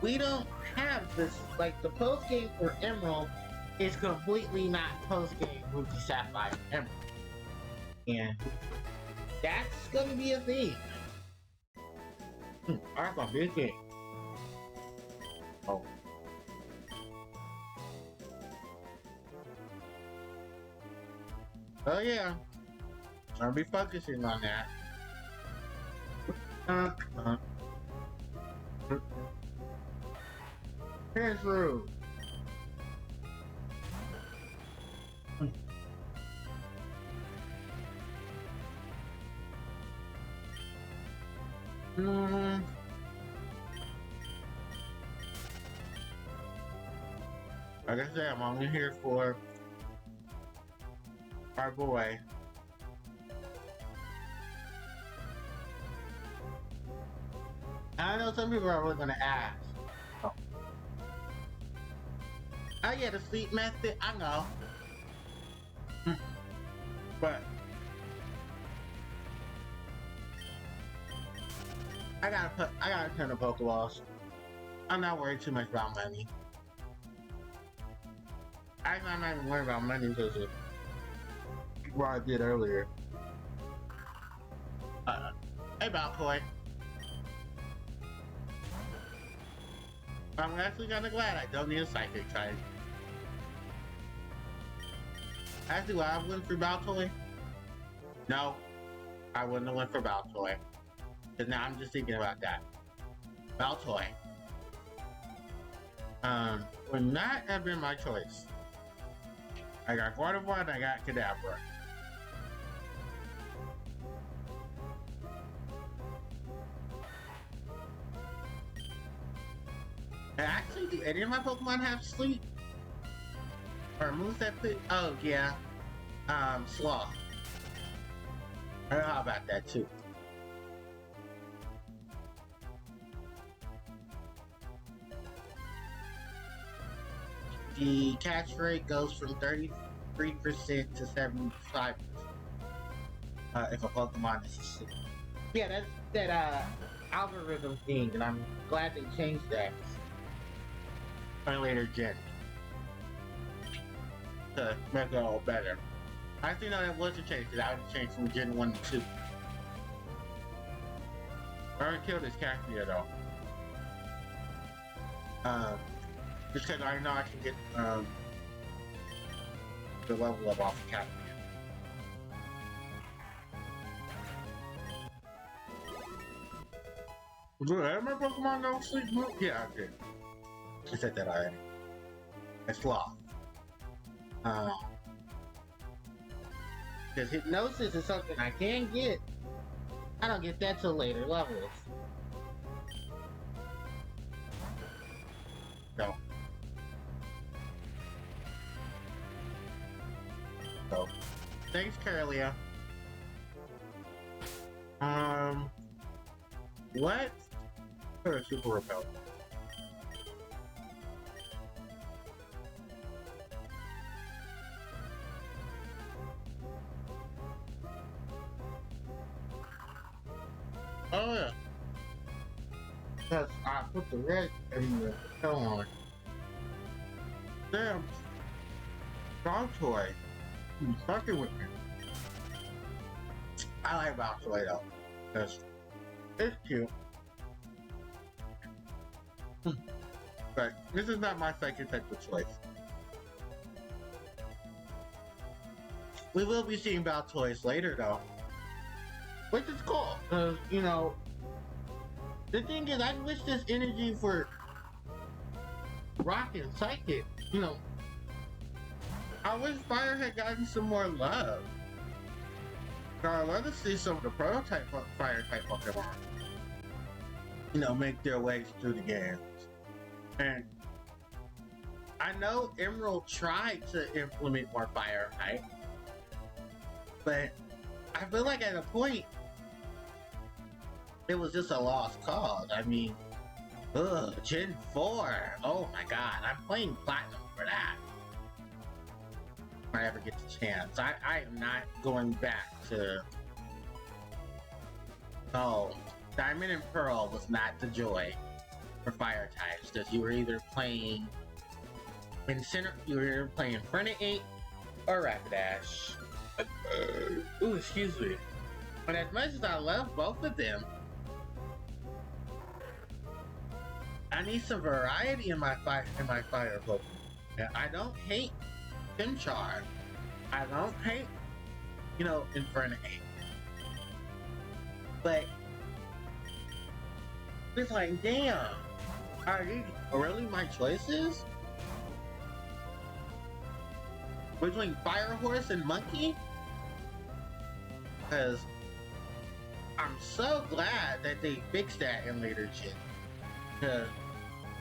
we don't have this, like the post game for Emerald is completely not post game with the Sapphire Emerald, and that's going to be a thing. That's gonna be a thing. Oh. Oh yeah, I'll be focusing on that. Here's rude. Like I said, I'm only here for our boy. I know some people are really gonna ask. Oh yeah, the sleep method, I know. But I gotta turn the Pokeballs. I'm not worried too much about money. Actually, I'm not even worried about money because of what I did earlier. Hey, Balcoy. I'm actually kind of glad I don't need a psychic type. Actually, would I went for Baltoy? No, I wouldn't have went for Baltoy. Because now I'm just thinking about that. Baltoy. Would not have been my choice. I got Gardevoir and I got Kadabra. And actually, do any of my Pokemon have sleep? Or moves that put? Oh yeah, Sloth. I don't know how about that too. The catch rate goes from 33% to 75%. If a Pokemon is asleep. Yeah, that's that algorithm thing, and I'm glad they changed that for later gen to make it all better. I actually know that was a change, because I would change from Gen 1 to 2. I already killed this Cacnea though. Just because I know I can get the level up off of Cacnea. Do I have my Pokemon go sleep mode? Yeah, I did. I said that already. It's Sloth. Because Hypnosis is something I can get. I don't get that till later levels. No. So, thanks, Carolia. What? Or Super Repel. Oh yeah. Because I put the red in the Repel on. Damn. Baltoy. He's fucking with me. I like Baltoy though. Because it's cute. But this is not my second type of choice. We will be seeing Baltoys later though. Which is cool. Because, you know, the thing is, I wish this energy for Rock and Psychic, you know, I wish Fire had gotten some more love. Now, I'd love to see some of the prototype Fire type Pokemon, you know, make their way through the games. And I know Emerald tried to implement more Fire type, but I feel like at a point it was just a lost cause. I mean, Gen 4. Oh my god, I'm playing Platinum for that. If I ever get the chance. I am not going back to... Oh, Diamond and Pearl was not the joy for Fire types, because you were either playing Infernape or Rapidash. Ooh, excuse me. But as much as I love both of them, I need some variety in my fire Pokemon. I don't hate Chimchar. I don't hate, you know, Infernape. But it's like, damn, are these really my choices? Between Fire Horse and Monkey? Because I'm so glad that they fixed that in later gen. Because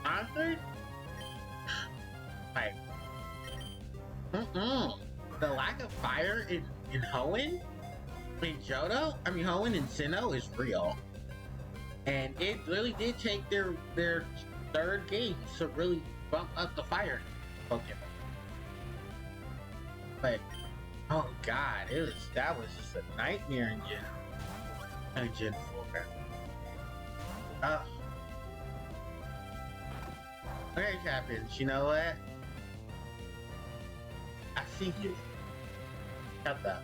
honestly, like, the lack of fire in Hoenn, Hoenn and Sinnoh is real. And it really did take their third game to really bump up the fire Pokemon. But oh god, that was just a nightmare in Gen 4. Okay, Captains, you know what? I see you. Shut up.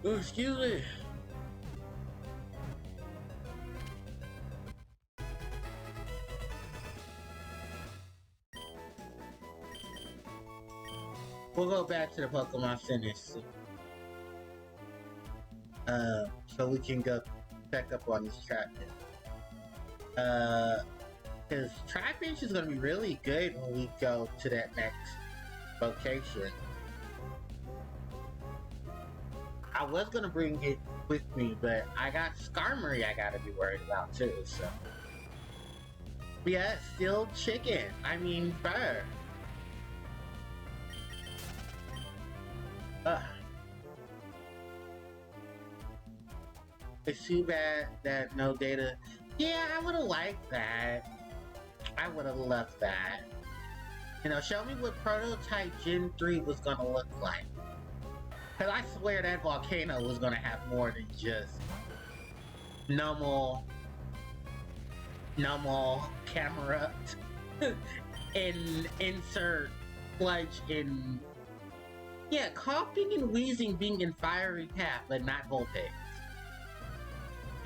Excuse me. We'll go back to the Pokemon Center soon. So we can go check up on this Trapinch. Because Trapinch is going to be really good when we go to that next location. I was going to bring it with me, but I got Skarmory I got to be worried about too, so. Yeah, still chicken. I mean, fur. It's too bad that no data. Yeah, I would have liked that. I would have loved that. You know, show me what prototype Gen 3 was gonna look like. Cause I swear that volcano was gonna have more than just normal camera and insert sludge in. Yeah, coughing and wheezing being in fiery path, but not Vulpix.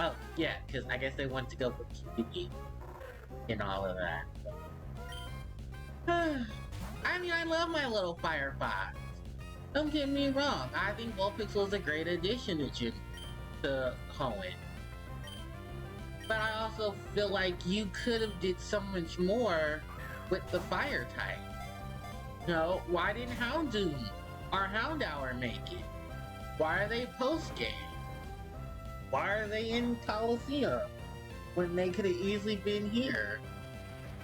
Oh, yeah, because I guess they want to go for PvP and all of that. I mean, I love my little fire fox. Don't get me wrong. I think Vulpix was a great addition to Hoenn. But I also feel like you could have did so much more with the fire type. You know, why didn't Houndoom or Houndour make it? Why are they post-game? Why are they in Coliseum when they could have easily been here?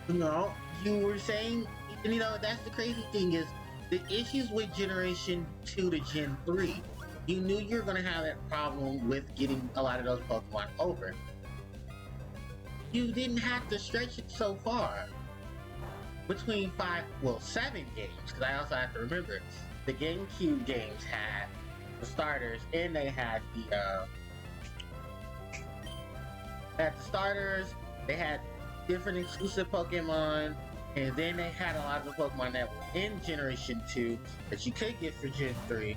You know, you were saying, and you know, that's the crazy thing is the issues with Generation 2 to Gen 3. You knew you were going to have that problem with getting a lot of those Pokemon over. You didn't have to stretch it so far. Between 7 games, because I also have to remember, the GameCube games had the starters and they had they had different exclusive Pokemon, and then they had a lot of the Pokemon that were in Generation 2 that you could get for Gen 3,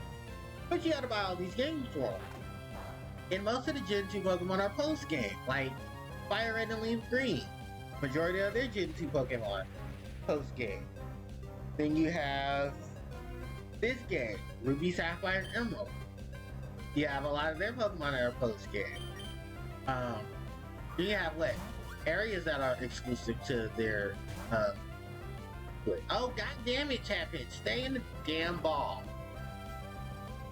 but you had to buy all these games for them. And most of the Gen 2 Pokemon are post-game, like Fire Red and Leaf Green. Majority of their Gen 2 Pokemon, post-game. Then you have this game, Ruby, Sapphire, and Emerald. You have a lot of their Pokemon that are post-game. You have what? areas that are exclusive to their oh, god damn it, Chapin, stay in the damn ball.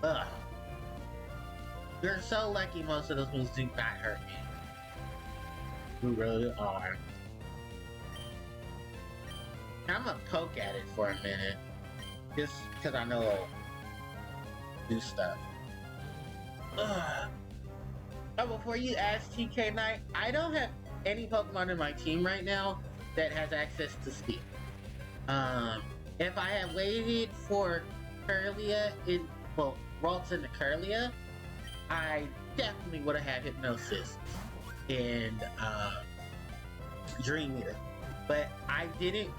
Ugh. You're so lucky most of those moves do not hurt me. You really are. I'm gonna poke at it for a minute. Just because I know it'll do stuff. Ugh. Oh, before you ask TK Knight, I don't have any Pokemon in my team right now that has access to Speed. If I had waited for Kirlia Ralts into Kirlia, I definitely would have had Hypnosis and Dream Eater. But I didn't.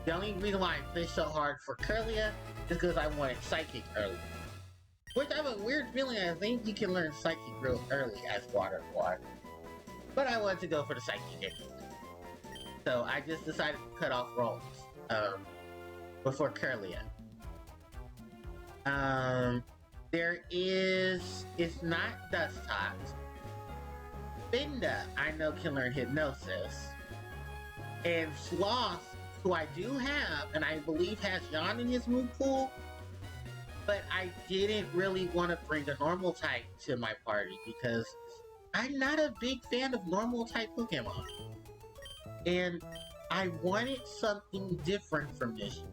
The only reason why I pushed so hard for Kirlia is because I wanted Psychic early. Which I have a weird feeling I think you can learn Psychic real early as Water Quad. But I wanted to go for the Psychic anyway. So I just decided to cut off Ralts before Kirlia. It's not Dustox. Binda, I know can learn Hypnosis. And Sloth, who I do have, and I believe has Yawn in his move pool, but I didn't really want to bring a normal type to my party because I'm not a big fan of normal type Pokemon. And I wanted something different from this.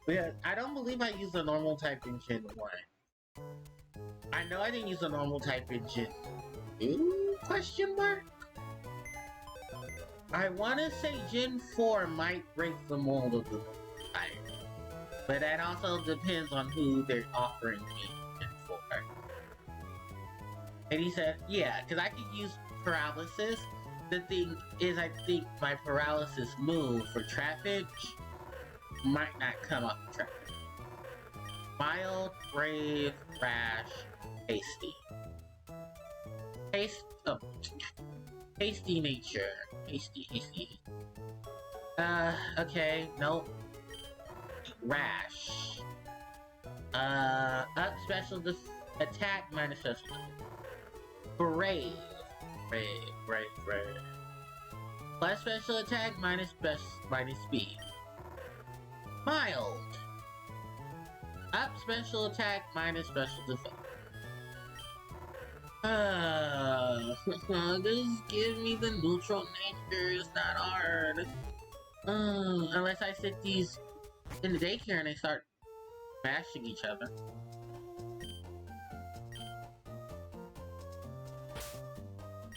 Yeah, I don't believe I used a normal type in Gen 1. I know I didn't use a normal type in Gen 2? Question mark? I want to say Gen 4 might break the mold of the type. But that also depends on who they're offering me Gen 4. And he said, yeah, because I could use Paralysis. The thing is, I think my Paralysis move for Traffic might not come off the Traffic. Mild, Brave, Rash, Hasty. Hasty nature. Hasty. Okay, nope. Rash. Up special attack minus special defense. Brave. Plus special attack minus speed. Mild. Up special attack minus special defense. Just give me the neutral nature, it's not hard. Unless I sit these in the daycare and they start bashing each other.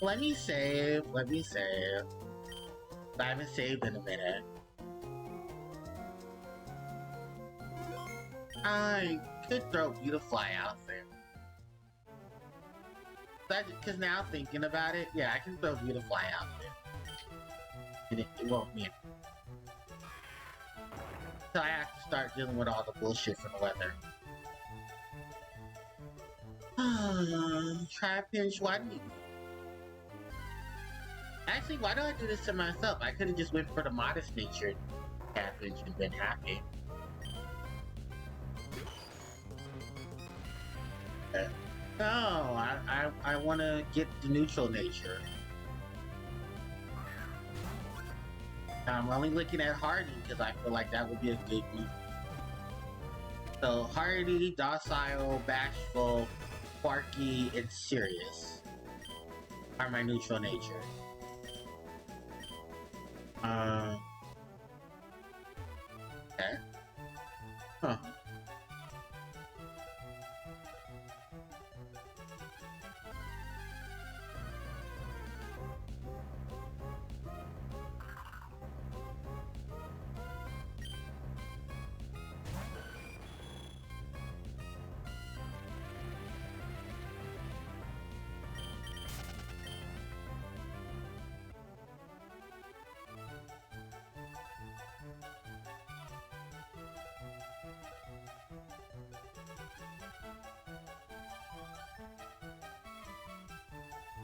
Let me save. I haven't saved in a minute. I could throw Beautifly out there. Because now thinking about it, yeah, I can throw Beautifly out there. And it won't mean. So I have to start dealing with all the bullshit from the weather. Trapinch, why do you... Actually, why do I do this to myself? I could have just went for the modest natured Trapinch and been happy. No, I want to get the neutral nature. I'm only looking at Hardy because I feel like that would be a good move. So Hardy, Docile, Bashful, Quarky, and Serious are my neutral nature. Okay. Huh.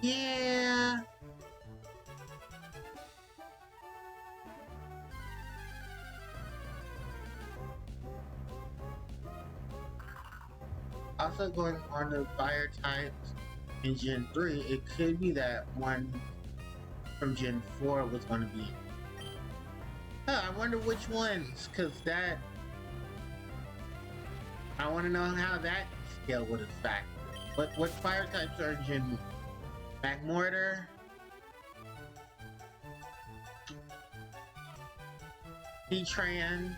Yeah. Also going on the fire types in Gen 3, it could be that one from Gen 4 was going to be. I wonder which ones, because that. I want to know how that scale would affect. What fire types are in Gen Magmortar? Heatran.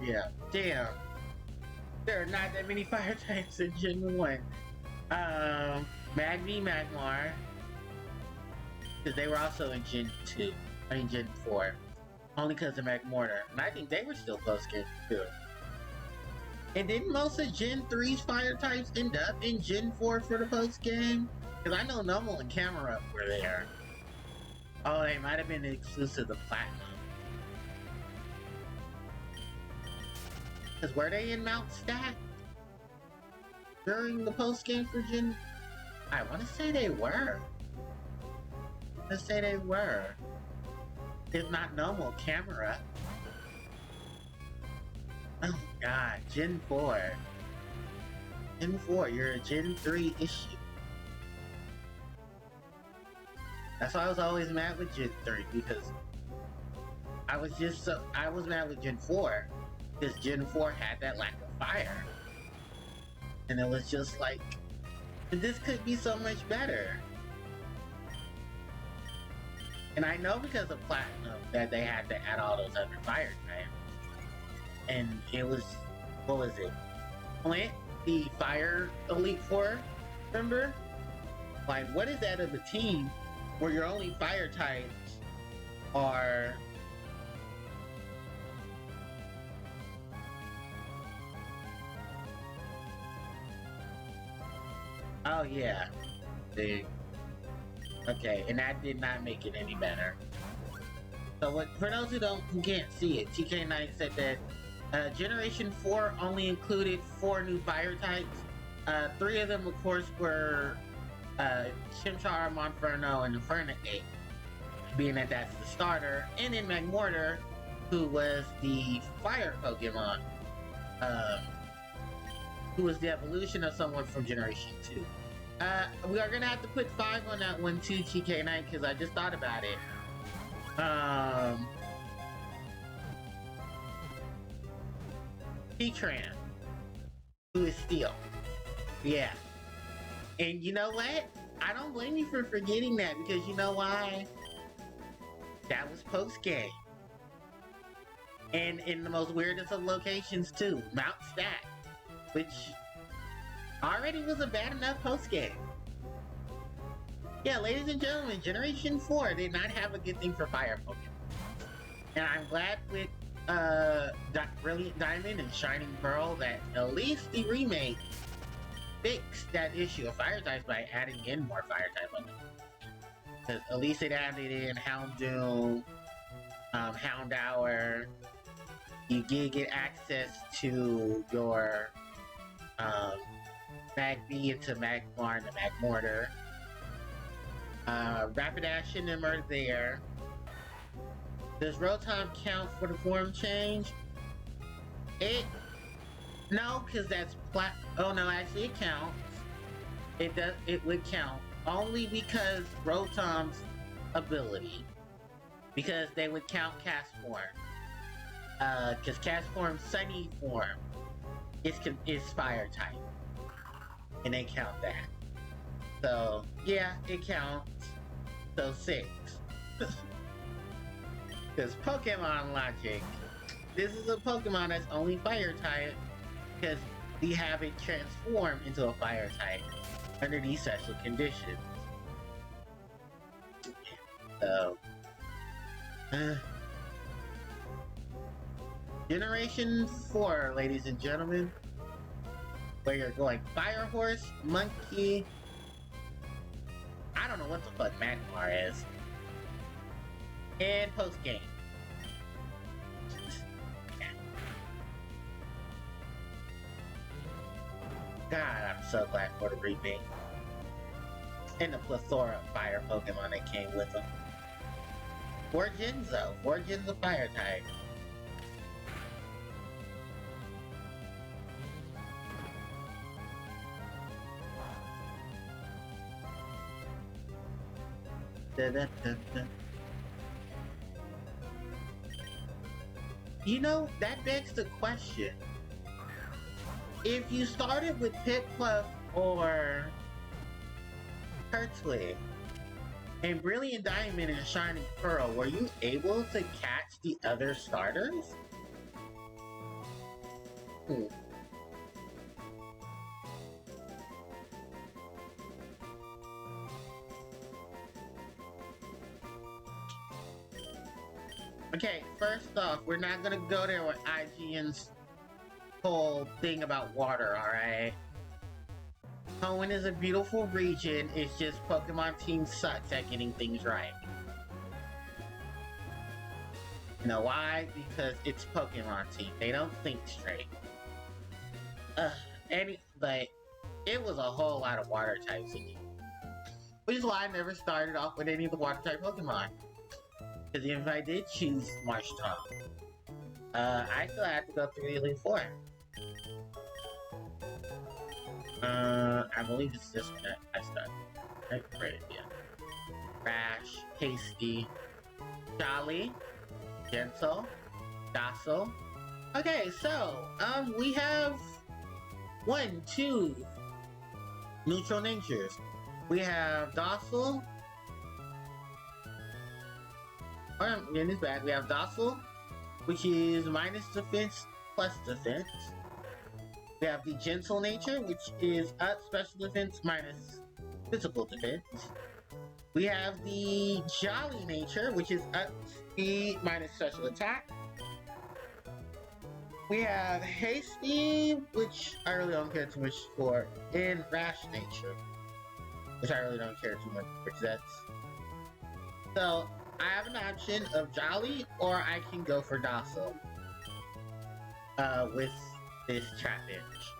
Yeah, damn. There are not that many fire types in Gen 1. Magby, Magmar. Because they were also in Gen 2. I mean Gen 4. Only because of Magmortar. And I think they were still post-game too. And didn't most of Gen 3's fire types end up in Gen 4 for the post-game? Because I know Numel and Camerupt were there. Oh, they might have been exclusive to Platinum. Because were they in Mount Stat? During the post-game for Gen... I want to say they were. Let's say they were. If not Numel, Camerupt. Oh god, Gen 4. Gen 4, you're a Gen 3 issue. That's why I was always mad with Gen 3, because I was mad with Gen 4, because Gen 4 had that lack of fire. And it was just like, this could be so much better. And I know because of Platinum that they had to add all those other fire types. And it was, what was it? Flint, the Fire Elite Four, remember? Like, what is that of a team where your only fire types are... Oh yeah, okay, and that did not make it any better. So what, for those who can't see it, TK9 said that Generation 4 only included 4 new fire types. 3 of them, of course, were Chimchar, Monferno, and Infernape, being that that's the starter, and then Magmortar, who was the fire Pokemon, who was the evolution of someone from Generation 2. We are gonna have to put 5 on that one too, TK9, because I just thought about it. Heatran, who is Steel. Yeah. And you know what? I don't blame you for forgetting that, because you know why? That was post-game. And in the most weirdest of locations too, Mount Stat, which already was a bad enough post-game. Yeah, ladies and gentlemen, Generation 4 did not have a good thing for fire Pokemon. And I'm glad with Brilliant Diamond and Shining Pearl that at least the remake fixed that issue of fire types by adding in more fire type on them. Because at least it added in Houndoom, Houndour. You did get access to your Magby into Magmar and the Magmortar. Rapidash and them are there. Does Rotom count for the form change? No, because that's oh no, actually it counts. It would count. Only because Rotom's ability. Because they would count Castform. Because Castform's Sunny form is fire type. And they count that. So, yeah, it counts. So 6. Because Pokemon logic, this is a Pokemon that's only fire type, because we have it transform into a fire type under these special conditions. So, Generation 4, ladies and gentlemen, where you're going Fire Horse, Monkey, I don't know what the fuck Magmar is, and post-game. God, I'm so glad for the remake. And the plethora of fire Pokemon that came with them. 4 gens though, 4 gens of fire type. Da, da, da, da. You know, that begs the question. If you started with Piplup or Turtwig and Brilliant Diamond and Shining Pearl, were you able to catch the other starters? Ooh. Okay, first off, we're not gonna go there with IGN's whole thing about water, alright? Hoenn is a beautiful region, it's just Pokemon Team sucks at getting things right. You know why? Because it's Pokemon Team. They don't think straight. But it was a whole lot of water types in it. Which is why I never started off with any of the water type Pokemon. Because if I did choose Marshtomp, I still had to go through Elite Four. I believe it's this one that I started. Right, yeah. Rash, Hasty, Jolly, Gentle, Docile. Okay, so, we have 1, 2 neutral natures. We have Docile. I'm getting this back. We have Docile, which is minus defense plus defense. We have the Gentle nature, which is up special defense minus physical defense. We have the Jolly nature, which is up speed minus special attack. We have Hasty, which I really don't care too much for, and Rash nature, which I really don't care too much for, because that's... So, I have an option of Jolly, or I can go for Docile with this Trapinch.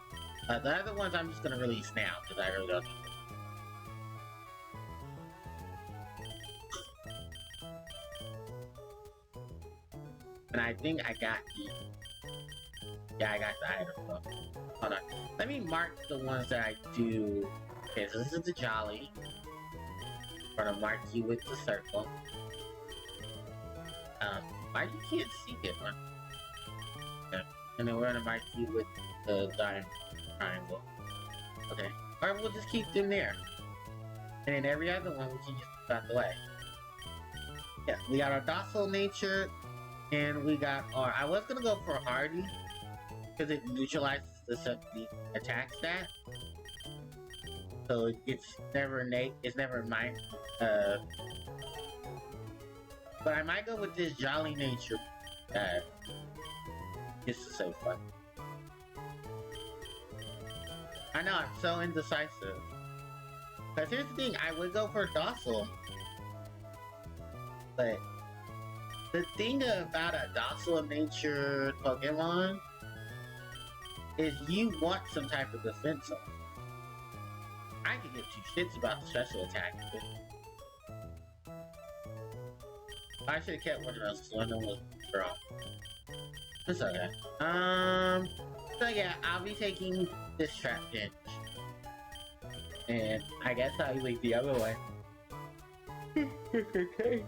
The other ones I'm just going to release now, because I really don't need them. And I think I got the... Yeah, I got the item. Hold on. Let me mark the ones that I do. Okay, so this is the Jolly. I'm going to mark you with the circle. Why you can't see it, man? Okay. And then we're gonna mark you with the diamond triangle. Okay. Or we'll just keep them there. And then every other one we can just put out the way. Yeah, we got our Docile nature, and we got our... I was gonna go for Hardy, because it neutralizes the attack stat. So it's never innate, it's never mine. But I might go with this Jolly nature, just to say fun. I know, I'm so indecisive. Because here's the thing, I would go for Docile. But the thing about a Docile nature Pokemon is you want some type of defense on. I could give two shits about the special attack. I should have kept one of those because one of them was wrong. It's okay. So yeah, I'll be taking this Trapinch. And I guess I'll leave the other way. Okay.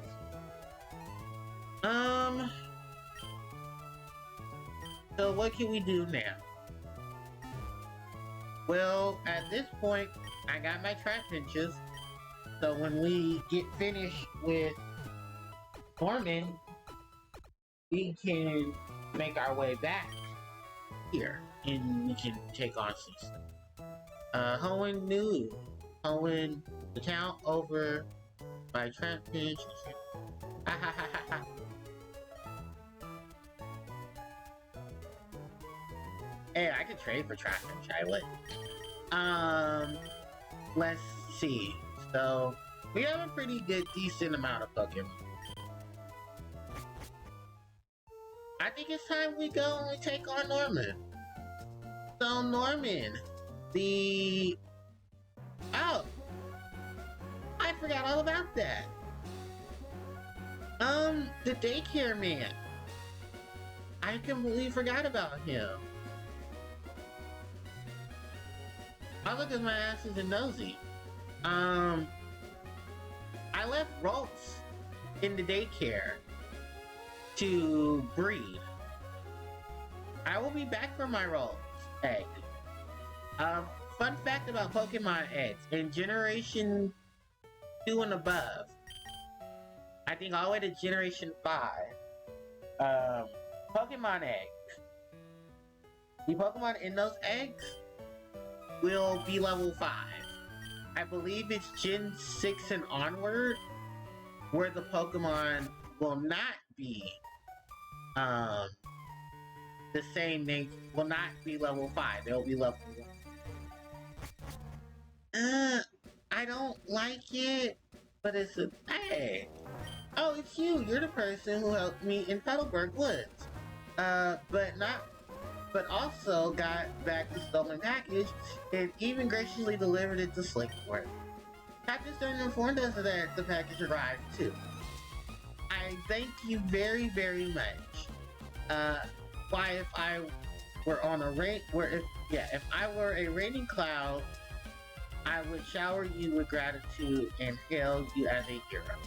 So what can we do now? Well, at this point, I got my Trapinches. So when we get finished with Norman, we can make our way back here, and we can take on some stuff. Hoenn knew. Hoenn, the count over my Trapinch. Ha ha ha ha ha. Hey, I could trade for Trapinch, I would. Let's see. So, we have a pretty good, decent amount of Pokemon. I think it's time we go and we take on Norman. So Norman, oh, I forgot all about that. The daycare man. I completely forgot about him. Oh, look at my ass is a nosy. I I left Rolfs in the daycare to breed. I will be back for my Rolfs egg. Fun fact about Pokemon eggs. In Generation 2 and above, I think all the way to Generation 5, Pokemon eggs. The Pokemon in those eggs will be level 5. I believe it's Gen 6 and onward where the Pokemon will not be the same name, will not be level 5. They'll be level 1. I don't like it, but it's a thing. Oh, it's you. You're the person who helped me in Petalburg Woods. But also got back the stolen package and even graciously delivered it to Slickport. Captain Stern informed us that the package arrived too. I thank you very, very much. Why, if I were on a if I were a raining cloud, I would shower you with gratitude and hail you as a hero.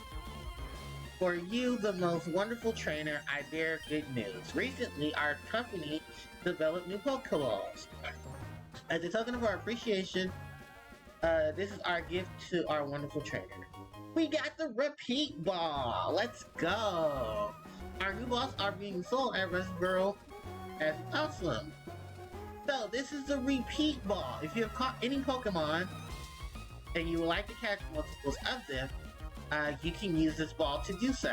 For you, the most wonderful trainer, I bear good news. Recently, our company developed new Pokeballs. As a token of our appreciation, this is our gift to our wonderful trainer. We got the repeat ball! Let's go! Our new balls are being sold at Westboro as awesome. So, this is the repeat ball. If you have caught any Pokemon, and you would like to catch multiples of them, you can use this ball to do so.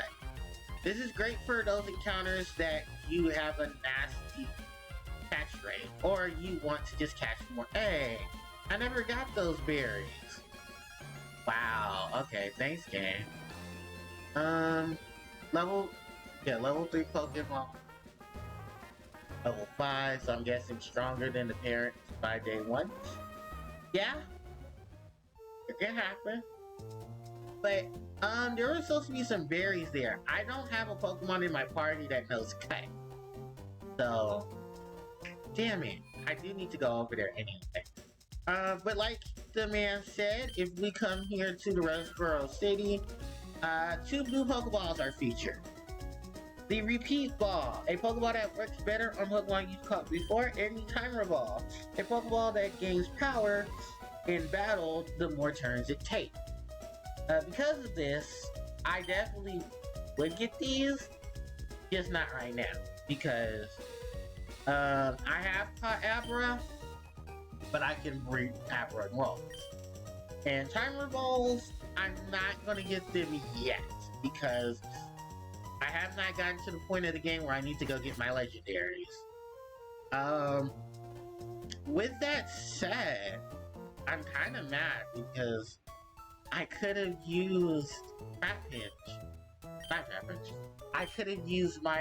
This is great for those encounters that you have a nasty catch rate, or you want to just catch more. Hey, I never got those berries. Wow, okay, thanks game. Level 3 Pokemon. Level 5, so I'm guessing stronger than the parents by day 1. Yeah, it can happen. But, there were supposed to be some berries there. I don't have a Pokemon in my party that knows cut. So, damn it. I do need to go over there anyway. But like the man said, if we come here to the Westboro City, 2 blue Pokeballs are featured. The Repeat Ball, a Pokeball that works better on Pokemon you've caught before, and the Timer Ball, a Pokeball that gains power in battle the more turns it takes. Because of this, I definitely would get these, just not right now, because I have caught Abra, but I can breed Abra and Rolls. And Timer Balls, I'm not going to get them yet, because I have not gotten to the point of the game where I need to go get my legendaries. With that said, I'm kind of mad because I could have used I could have used my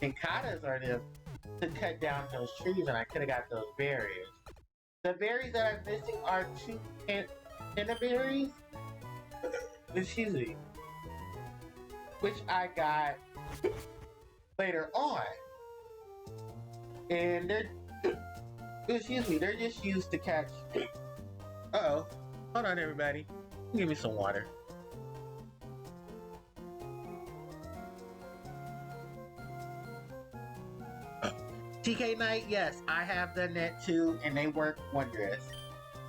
Encantas or them to cut down those trees, and I could have got those berries. The berries that I'm missing are 2 Pinna berries. Excuse me. Which I got later on. And they're they're just used to catch. Uh-oh. Hold on, everybody. Give me some water. TK Knight, yes, I have done that too, and they work wondrous.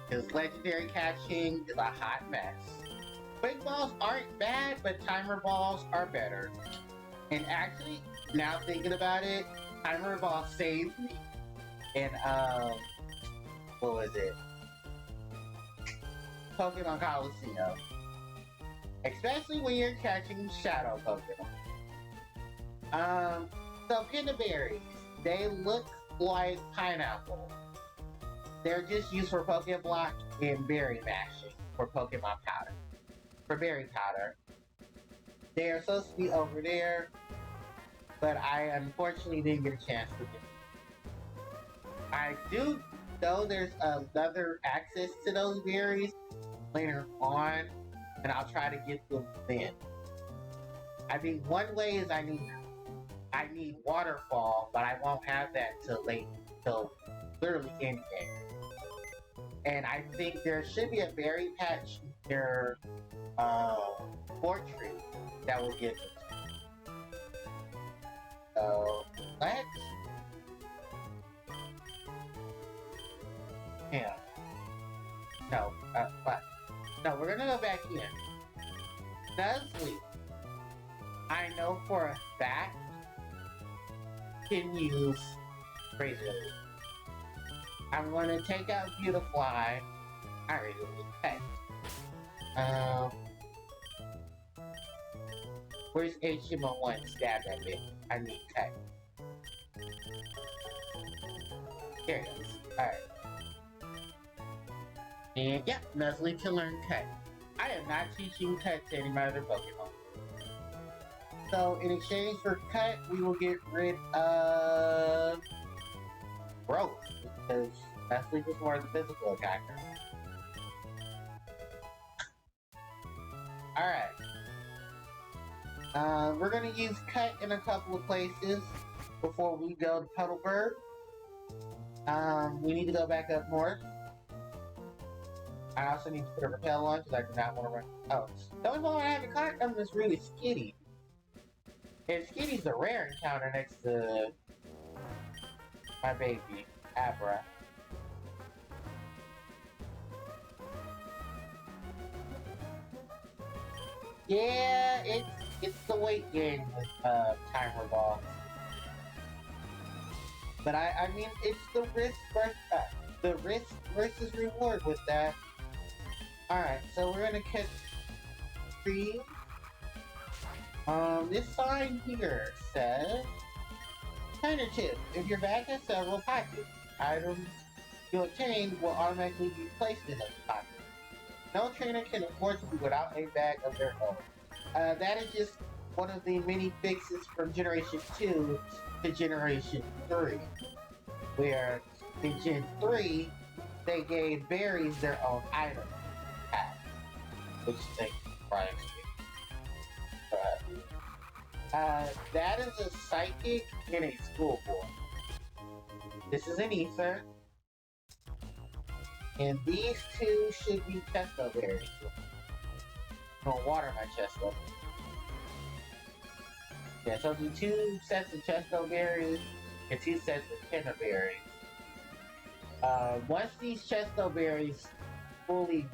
Because legendary catching is a hot mess. Quick balls aren't bad, but timer balls are better. And actually, now thinking about it, timer balls saved me. And what was it? Pokemon Coliseum. Especially when you're catching shadow Pokemon. So Pinna berries, they look like pineapple. They're just used for Pokemon Block and berry mashing for Pokemon powder. For berry powder. They are supposed to be over there, but I unfortunately didn't get a chance to get them. I do know there's another access to those berries later on, and I'll try to get them then. I mean, one way is I need Waterfall, but I won't have that till literally in game. And I think there should be a berry patch near Fort Tree that will give it. So let's no, we're gonna go back in. Nuzleaf, I know for a fact, can use Razor. I'm gonna take out Beautifly. I already did. Okay. Where's HM01? Stab at me. I need Tech. There it is. Alright. And yeah, Nuzleaf can learn Cut. I am not teaching Cut to any of my other Pokemon. So in exchange for Cut, we will get rid of Growth, because Nuzleaf is more of the physical attacker. Alright. We're gonna use Cut in a couple of places before we go to Puddleberg. We need to go back up north. I also need to put a repel on because I do not want to run. Oh, the only one I haven't caught them is really Skitty. And Skitty's a rare encounter next to my baby, Abra. Yeah, it's the weight gain with Timer Ball. But I mean, it's the risk versus reward with that. Alright, so we're gonna catch Tree. This sign here says, Trainer tip, if your bag has several pockets, items you obtain will automatically be placed in those pockets. No trainer can afford to be without a bag of their own. That is just one of the many fixes from Generation 2 to Generation 3. Where in Gen 3, they gave berries their own item pack. Which they probably that is a psychic and a schoolboy. This is an ether. And these two should be chesto berries. I'm gonna water my chesto. Yeah, so do 2 sets of chesto berries and 2 sets of pinna berries. Once these chesto berries fully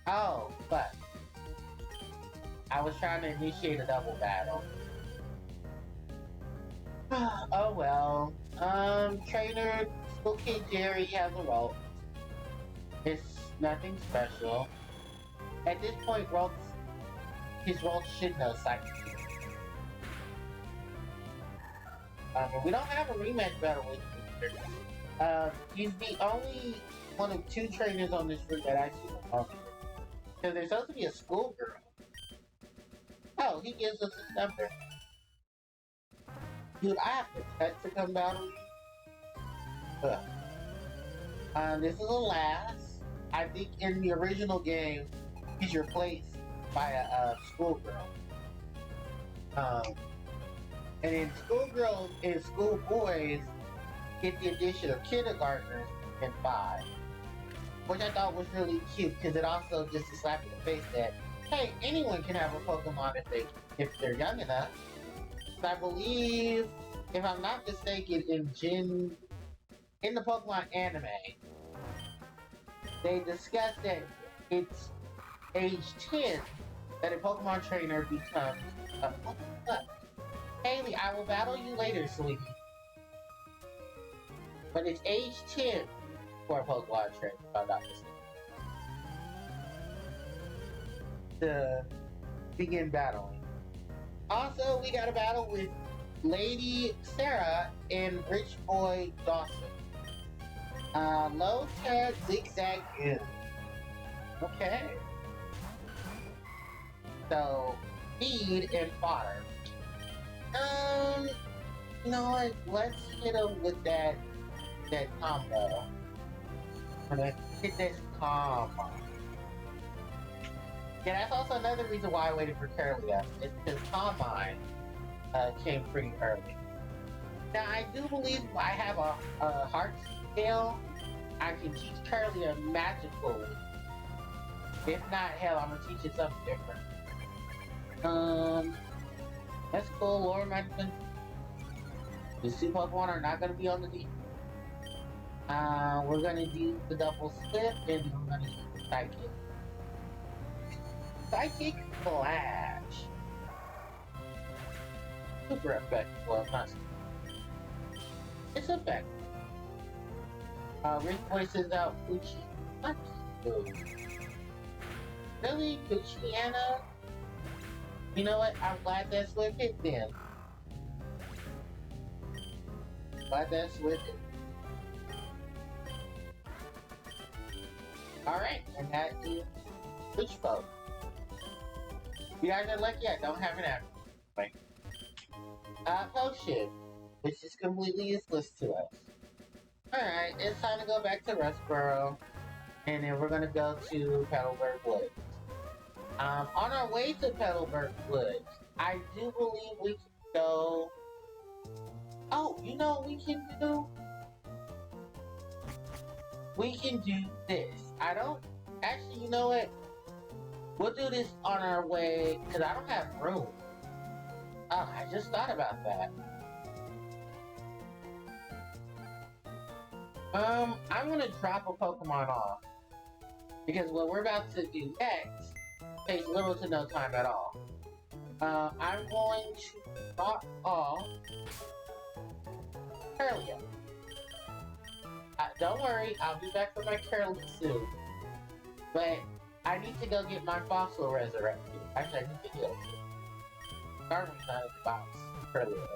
oh, but I was trying to initiate a double battle. Oh well. Trainer School Kid Jerry has a rope. It's nothing special. At this point, his role should know psychic. We don't have a rematch battle with him. He's the only one of 2 trainers on this route that actually know. Because there's supposed to be a schoolgirl. Oh, he gives us his number. Dude, I have to touch to come battle you. This is the last. I think in the original game, he's replaced by a schoolgirl. And in schoolgirls and schoolboys get the addition of kindergartners and 5. Which I thought was really cute because it also just a slap in the face that, hey, anyone can have a Pokemon if they're young enough. So I believe, if I'm not mistaken, in the Pokemon anime, they discussed that it's age 10 that a Pokemon trainer becomes a what the fuck? Haley, I will battle you later, sweetie. But it's age 10 for a Pokemon trainer, if I'm not mistaken. To begin battling. Also, we got a battle with Lady Sarah and Rich Boy Dawson. Low Tag Zigzag in. Okay. So, feed and fodder. You know what? Let's hit him with that combo. I'm gonna hit this combo. Yeah, that's also another reason why I waited for Curlia. It's because Combine came pretty early. Now, I do believe I have a heart scale. I can teach Curly a magical. If not, hell, I'm gonna teach it something different. That's cool. Lower Magnet. These two Pokemon are not gonna be on the deep. We're gonna do the double slip, and we're gonna use the Psychic. Psychic Flash. Super effective. Well, not. It's effective. Rick voices out Pucci. What? Really, Pucciana? You know what? I'm glad that Swift hit them. Glad that Swift hit. Alright, and that is Pucci Folk. You guys are lucky I don't have an app. Right. Potion, which is completely useless to us. Alright, it's time to go back to Rustboro. And then we're gonna go to Petalburg Woods. On our way to Petalburg Woods, I do believe we can go... Oh, you know what we can do? We can do this. I don't... Actually, you know what? We'll do this on our way, because I don't have room. Oh, I just thought about that. I'm gonna drop a Pokemon off. Because what we're about to do next takes little to no time at all. I'm going to drop off Curlia. Don't worry, I'll be back for my Curlia soon. But I need to go get my fossil resurrected. Actually, I need to heal. Darwin's not in the box. Curlia.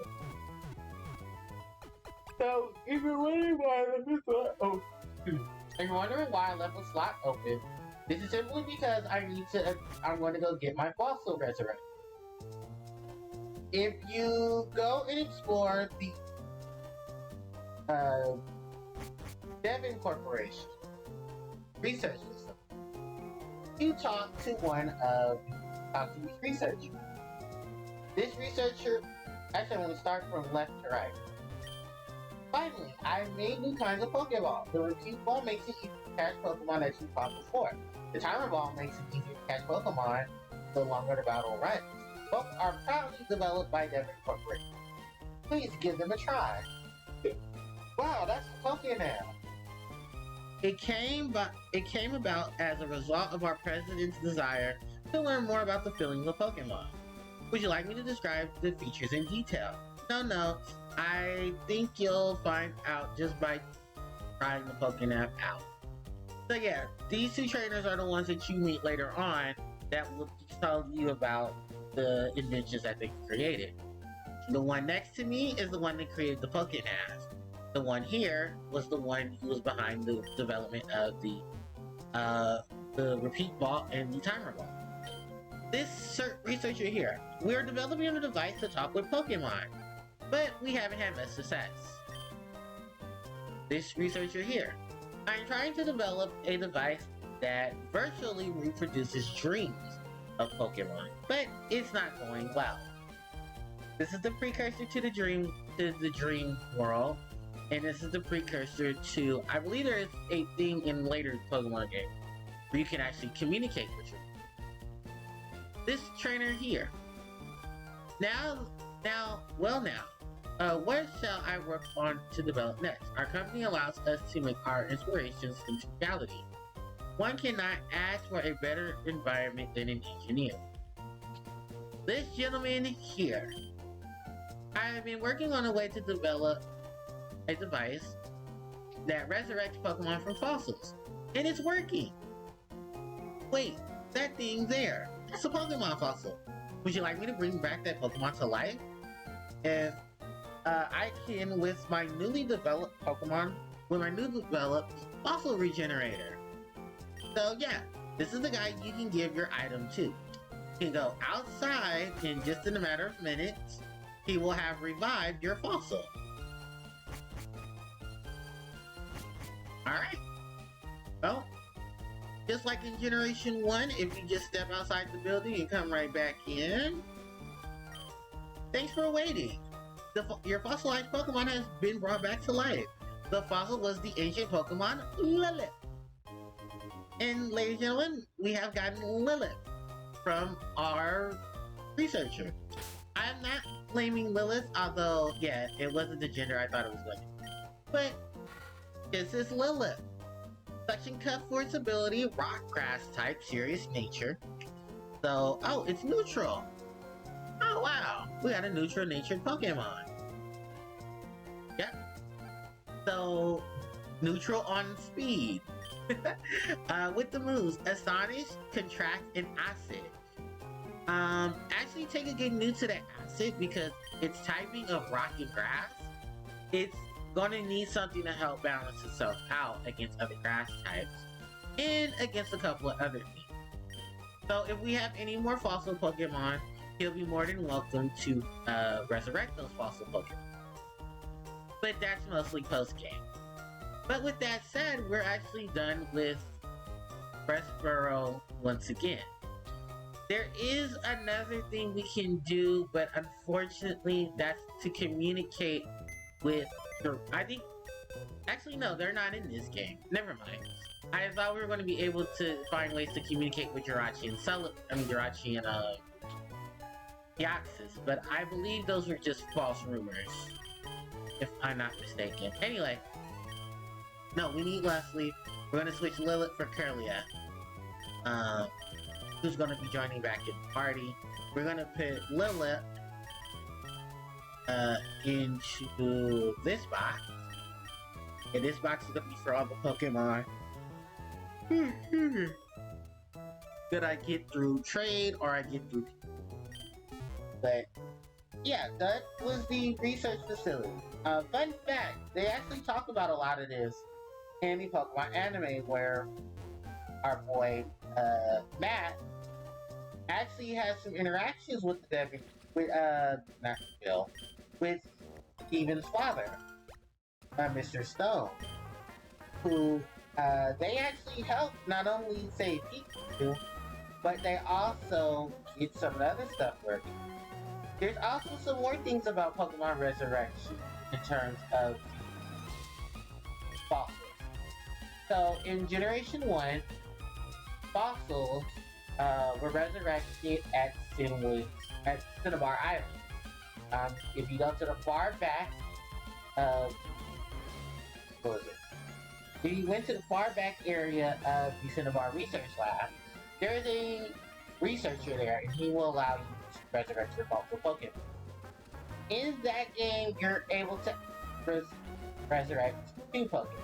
So, if you're wondering why I left the slot open, if you're wondering why I left the slot open, this is simply because I'm going to go get my fossil resurrected. If you go and explore the Devon Corporation research system, you talk to these researchers. This researcher, actually I'm going to start from left to right. Finally, I made new kinds of Pokeball. The Repeat Ball makes it easy to catch Pokemon that you caught before. The Timer Ball makes it easier to catch Pokemon the longer the battle runs. Both are proudly developed by Devon Corporation. Please give them a try. Wow, that's a Pokénav. It came about as a result of our president's desire to learn more about the feelings of Pokemon. Would you like me to describe the features in detail? No. I think you'll find out just by trying the Pokénav out. So yeah, these two trainers are the ones that you meet later on that will tell you about the inventions that they created. The one next to me is the one that created the Pokénav. The one here was the one who was behind the development of the Repeat Ball and the Timer Ball. This researcher here, we are developing a device to talk with Pokemon, but we haven't had much success. This researcher here, I'm trying to develop a device that virtually reproduces dreams of Pokemon, but it's not going well. This is the precursor to the dream world, and this is the precursor to, I believe there is a thing in later Pokemon games where you can actually communicate with you. This trainer here. What shall I work on to develop next? Our company allows us to make our inspirations into reality. One cannot ask for a better environment than an engineer. This gentleman here. I have been working on a way to develop a device that resurrects Pokemon from fossils. And it's working. Wait, that thing there. It's a Pokemon fossil. Would you like me to bring back that Pokemon to life? If I can with my newly developed fossil regenerator. So yeah, this is the guy you can give your item to. You can go outside in just in a matter of minutes. He will have revived your fossil. Alright. Well, just like in Generation 1, if you just step outside the building and come right back in. Thanks for waiting. Your fossilized Pokemon has been brought back to life. The fossil was the ancient Pokemon Lilith. And ladies and gentlemen, we have gotten Lilith from our researcher. I'm not blaming Lilith, although, yeah, it wasn't the gender I thought it was going to be. But this is Lilith. Suction Cup for its ability, rock, grass type, serious nature. So, oh, it's neutral. Oh, wow. We got a neutral natured Pokemon. Yep. So, neutral on speed. With the moves, Astonish, Contract, and Acid. Actually take a good new to the Acid because it's typing of rock and grass. It's gonna need something to help balance itself out against other grass types and against a couple of other things. So if we have any more fossil Pokemon, he'll be more than welcome to resurrect those fossil Pokemon. But that's mostly post-game. But with that said, we're actually done with Westboro once again. There is another thing we can do, but unfortunately that's to communicate with the... Actually no, they're not in this game. Never mind. I thought we were going to be able to find ways to communicate with Jirachi and Jirachi and Deoxys, but I believe those were just false rumors, if I'm not mistaken. Anyway, no, we need Leslie. We're going to switch Lilith for Curlia, who's going to be joining back in the party. We're going to put Lilith into this box. And this box is going to be for all the Pokemon that I get through trade or I get through. But yeah, that was the research facility. Fun fact, they actually talk about a lot of this in the Pokemon anime where our boy Matt actually has some interactions with not Bill, with Steven's father, Mr. Stone, who they actually help not only save people, but they also get some of the other stuff working. There's also some more things about Pokemon Resurrection in terms of fossils. So in Generation 1, fossils were resurrected at Cinnabar Island. If you go to the far back of... what was it? If you went to the far back area of the Cinnabar Research Lab, there is a researcher there, and he will allow you to resurrect your fossil Pokemon. In that game, you're able to resurrect 2 Pokemon.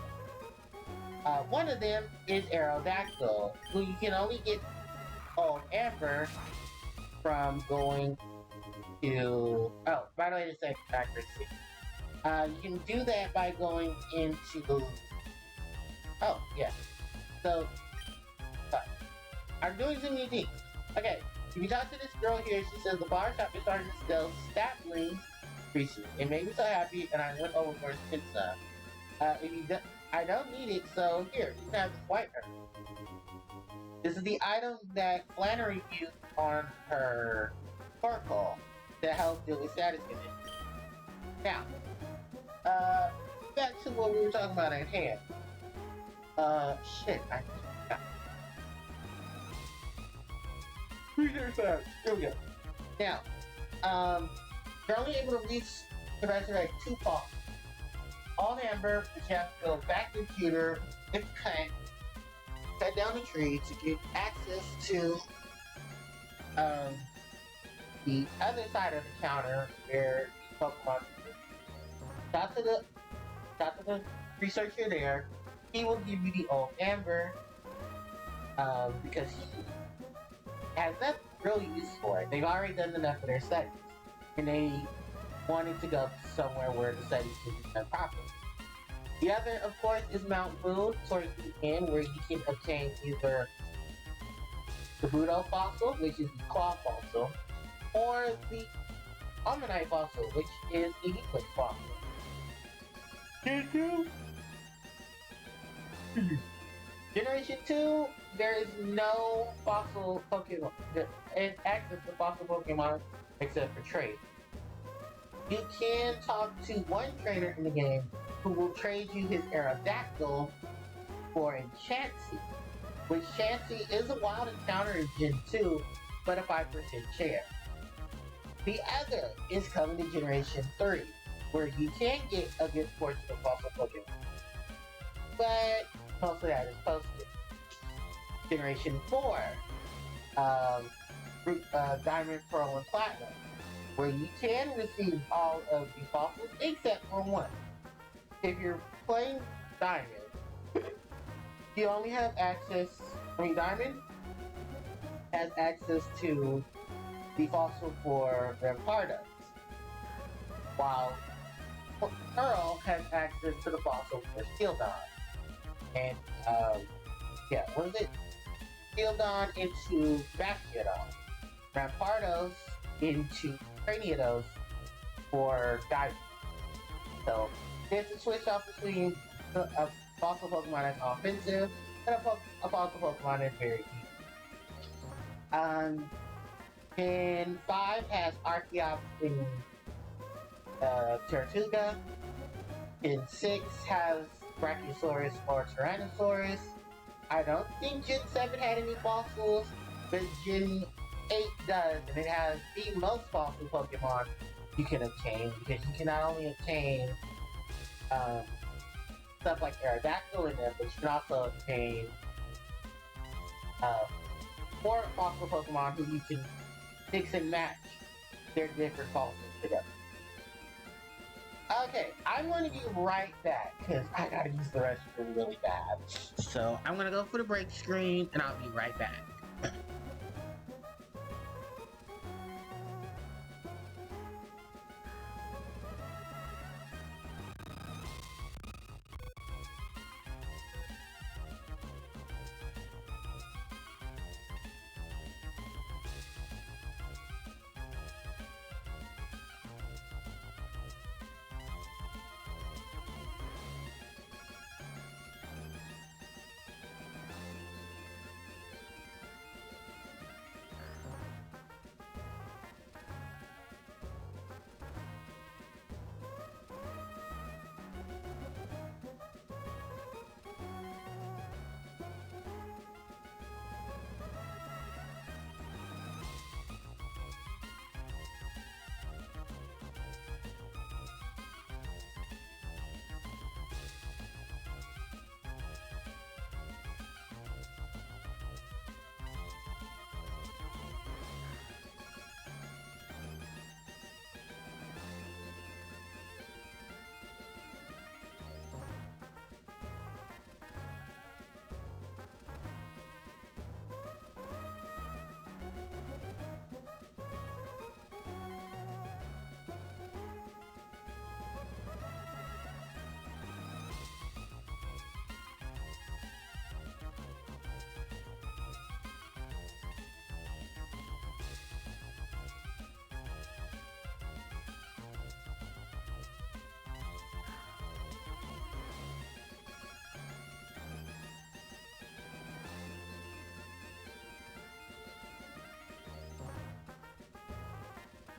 One of them is Aerodactyl, who you can only get on Amber from going to... Oh, by the way, to say accuracy. You can do that by going into... Oh, yeah. So, I'm doing some new things. Okay, if you talk to this girl here, she says the bar shop is starting to sell saplings recently. It made me so happy, and I went over for a spin some. I don't need it, so here, you can have this white herb. This is the item that Flannery used on her Sparkle to help deal with status conditions. Now, back to what we were talking about at hand. Shit, I forgot. Here we go. Now, you're only able to resurrect 2 fossils. On Amber, but you have to go back to the computer, hit the cut down the tree to get access to the other side of the counter where the Pokemon talk to the researcher there. He will give you the old Amber because he has nothing really use for it. They've already done enough of their studies, and they wanted to go somewhere where the studies can be done properly. The other, of course, is Mount Moon towards the end, where you can obtain either the Budo fossil, which is the claw fossil, or the Omanyte fossil, which is the Eclipse fossil. Generation 2, there is no fossil Pokemon, and access to fossil Pokemon except for trade. You can talk to one trainer in the game who will trade you his Aerodactyl for a Chansey, which Chansey is a wild encounter in Gen 2, but a 5% chance. The other is coming to Generation 3, where you can get a good portion of fossil Pokemon, but most of that is posted. Generation 4, Diamond, Pearl, and Platinum, where you can receive all of the fossils except for one. If you're playing Diamond, you only have access, Diamond has access to the fossil for Rampardos, while Pearl has access to the fossil for Shieldon. And, yeah, what is it? Shieldon into Bastiodon. Rampardos into Cranidos for Diamond. So, there's a switch off between a fossil Pokemon that's offensive and a fossil Pokemon that's very deep. And 5 has Archeops in Tortuga. And 6 has Brachiosaurus or Tyrannosaurus. I don't think Gen 7 had any fossils, but Gen 8 does, and it has the most fossil Pokemon you can obtain, because you can not only obtain stuff like Aerodactyl in them, but you can also obtain 4 fossil Pokemon who you can mix and match their different fossils together. Okay, I'm going to be right back, because I gotta use the restroom really bad. So, I'm gonna go for the break screen, and I'll be right back.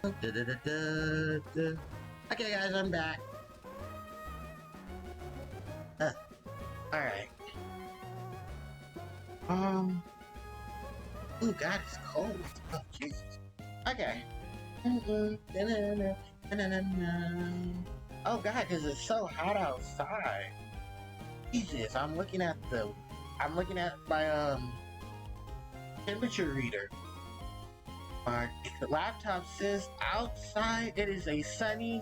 Okay, guys, I'm back. Alright. Ooh, God, it's cold. Oh, Jesus. Okay. Oh, God, because it's so hot outside. Jesus, I'm looking at my, temperature reader. My laptop says outside it is a sunny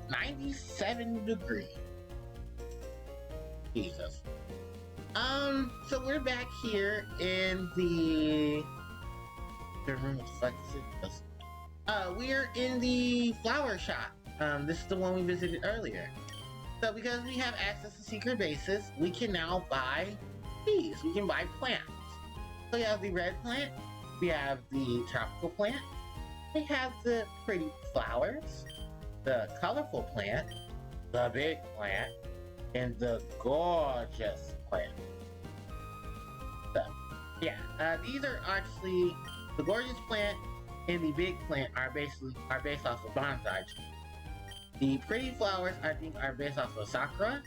97 degrees. Jesus. So we're back here in the room. We're in the flower shop. This is the one we visited earlier. So because we have access to secret bases, we can now buy these. We can buy plants. So we have the red plant, we have the tropical plant, we have the pretty flowers, the colorful plant, the big plant, and the gorgeous plant. So, yeah, these are actually, the gorgeous plant and the big plant are based off of bonsai trees. The pretty flowers, I think, are based off of sakura.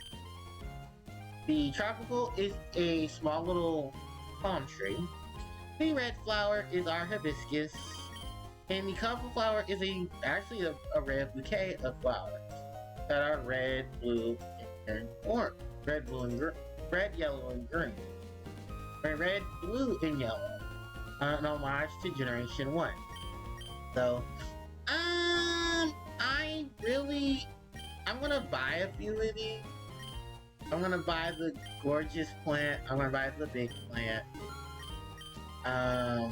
The tropical is a small little palm tree. The red flower is our hibiscus. And the colorful flower is actually a red bouquet of flowers that are red, blue, and orange. Red, blue, and green. Red, yellow, and green. Red, blue, and yellow. An homage to Generation 1. So, I'm gonna buy a few of these. I'm gonna buy the gorgeous plant. I'm gonna buy the big plant. I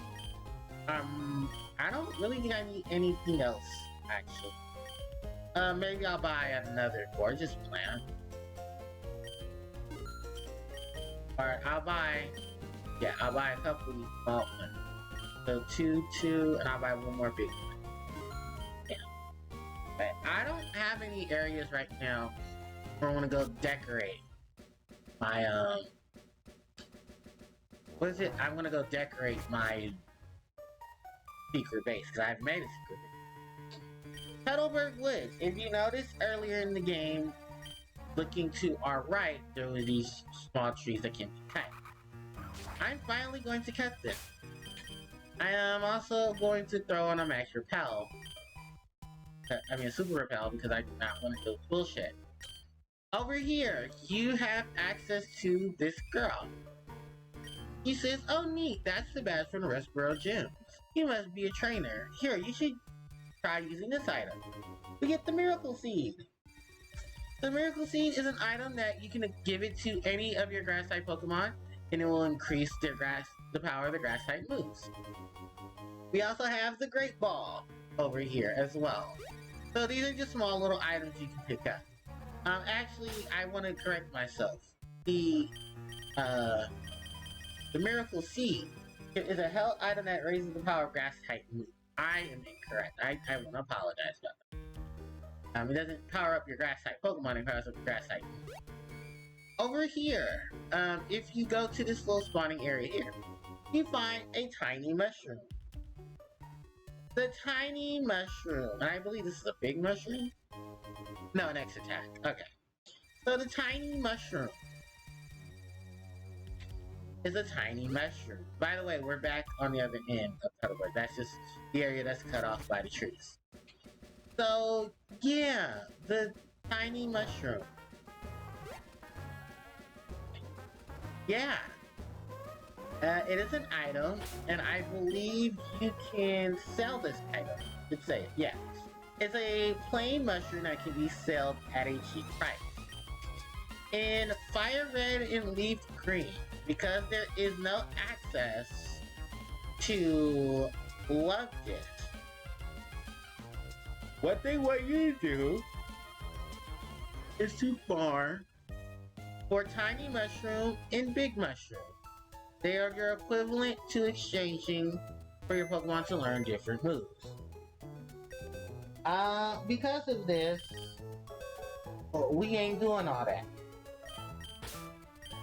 don't really think I need anything else, actually. Maybe I'll buy another gorgeous plant. Alright, I'll buy a couple of these small plants. So two, and I'll buy one more big one. Yeah. But I don't have any areas right now where I want to go decorate my, what is it? I'm gonna go decorate my secret base, because I've made a secret base. Petalburg Woods. If you noticed earlier in the game, looking to our right, there were these small trees that can be cut. I'm finally going to cut them. I am also going to throw on a max repel. I mean a super repel, because I do not want to go bullshit. Over here, you have access to this girl. He says, oh neat, that's the badge from the Restboro Gym. You must be a trainer. Here, you should try using this item. We get the Miracle Seed. The Miracle Seed is an item that you can give it to any of your grass-type Pokemon, and it will increase the power of the grass-type moves. We also have the Great Ball over here as well. So these are just small little items you can pick up. Actually, I want to correct myself. The Miracle Seed is a health item that raises the power of grass-type moves. I am incorrect. I want to apologize about that. It doesn't power up your grass-type Pokemon, it powers up your grass-type moves. Over here, if you go to this little spawning area here, you find a tiny mushroom. The tiny mushroom, and I believe this is a big mushroom? No, an X attack. Okay. So the tiny mushroom is a tiny mushroom. By the way, we're back on the other end of Petalburg. That's just the area that's cut off by the trees. So, yeah, the tiny mushroom. Yeah. It is an item, and I believe you can sell this item. Let's say it, yeah. It's a plain mushroom that can be sold at a cheap price. In Fire Red and Leaf Green, because there is no access to Love Gift, what they want you to do is to farm for Tiny Mushroom and Big Mushroom. They are your equivalent to exchanging for your Pokemon to learn different moves. Because of this, we ain't doing all that.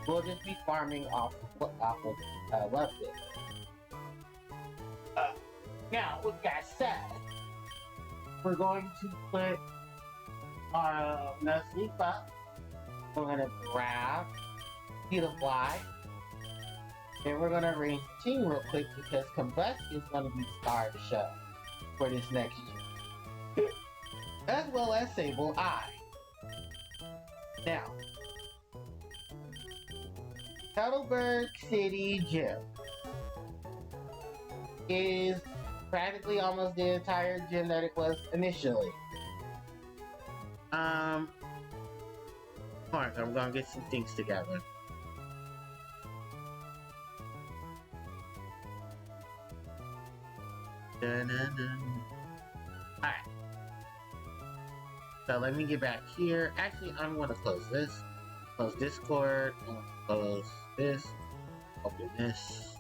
We'll just be farming off of Love Gift. Now, with that said, we're going to put our Nuzleaf up. We're going to grab Beautifly. Then we're going to arrange the team real quick because Combust is going to be star of the show for this next year. As well as Sable Eye. Now, Petalburg City Gym is practically almost the entire gym that it was initially. Alright, I'm gonna get some things together. Alright. So let me get back here. Actually, I'm gonna close this. Close Discord. Close this. Open this.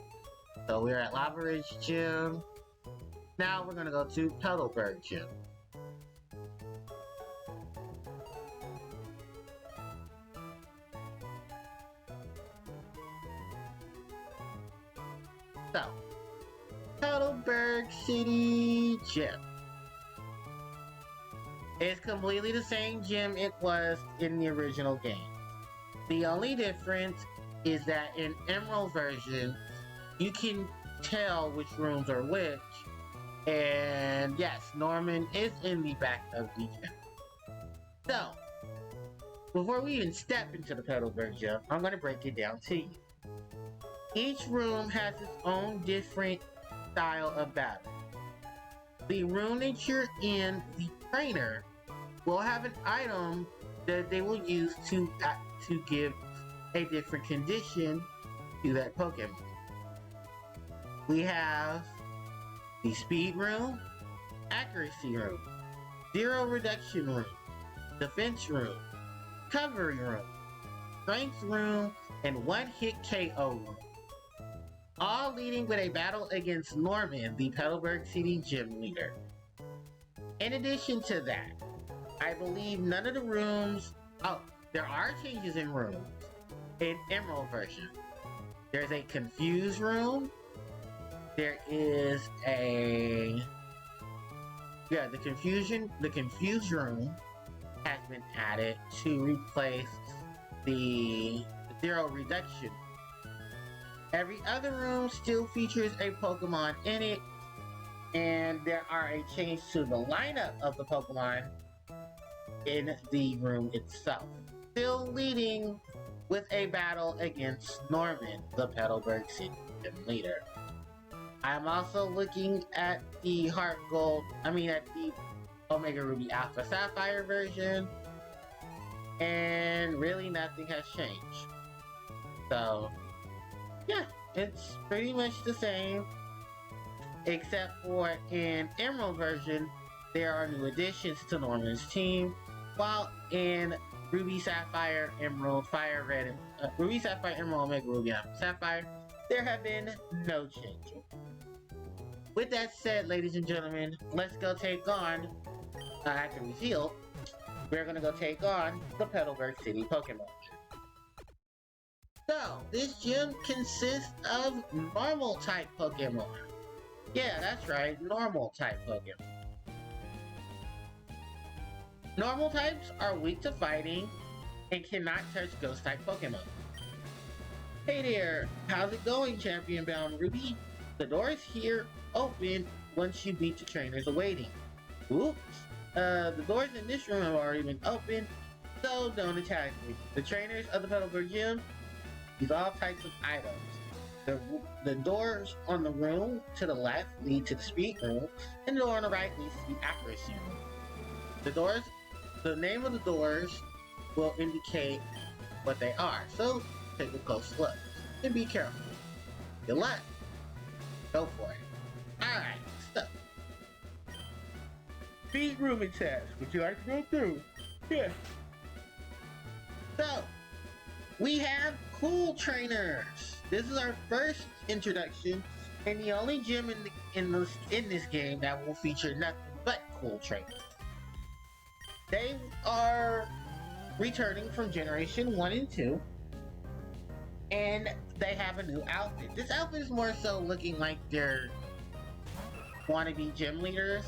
So we're at Lava Ridge Gym. Now we're gonna go to Petalburg Gym. So, Petalburg City Gym. It's completely the same gym it was in the original game. The only difference is that in Emerald version, you can tell which rooms are which. And yes, Norman is in the back of the gym. So, before we even step into the Petalburg gym, I'm going to break it down to you. Each room has its own different style of battle. The room that you're in, the trainer, will have an item that they will use to give a different condition to that Pokemon. We have the speed room, accuracy room, zero reduction room, defense room, recovery room, strength room, and one-hit KO room. All leading with a battle against Norman, the Petalburg City gym leader. In addition to that, I believe none of the rooms... Oh, there are changes in rooms in Emerald version. There's a confused room. There is a... Yeah, the confused room has been added to replace the zero reduction. Every other room still features a Pokemon in it, and there are a change to the lineup of the Pokemon in the room itself. Still leading with a battle against Norman, the Petalburg City gym leader. I'm also looking at the at the Omega Ruby Alpha Sapphire version, and really nothing has changed. So, yeah, it's pretty much the same, except for in Emerald version, there are new additions to Norman's team, while in Ruby, Sapphire, Emerald, Fire Red, Ruby, Sapphire, Emerald, Omega Ruby, Alpha Sapphire, there have been no changes. With that said, ladies and gentlemen, let's go take on, after we heal, we're gonna go take on the Petalburg City Pokemon. So, this gym consists of normal type Pokemon. Yeah, that's right, normal type Pokemon. Normal types are weak to fighting and cannot touch ghost type Pokemon. Hey there, how's it going, Champion Bound Ruby? The doors here open once you beat the trainers awaiting. Oops, the doors in this room have already been opened, so don't attack me. The trainers of the Petalburg Gym use all types of items. The doors on the room to the left lead to the speed room, and the door on the right leads to the accuracy room. The name of the doors will indicate what they are, so take a close look and be careful. Your left. Go for it. Alright, so. Speed rooming test. Would you like to go through? Yeah. So, we have cool trainers. This is our first introduction, and the only gym in this game that will feature nothing but cool trainers. They are returning from Generation 1 and 2, and they have a new outfit. This outfit is more so looking like they're wannabe gym leaders,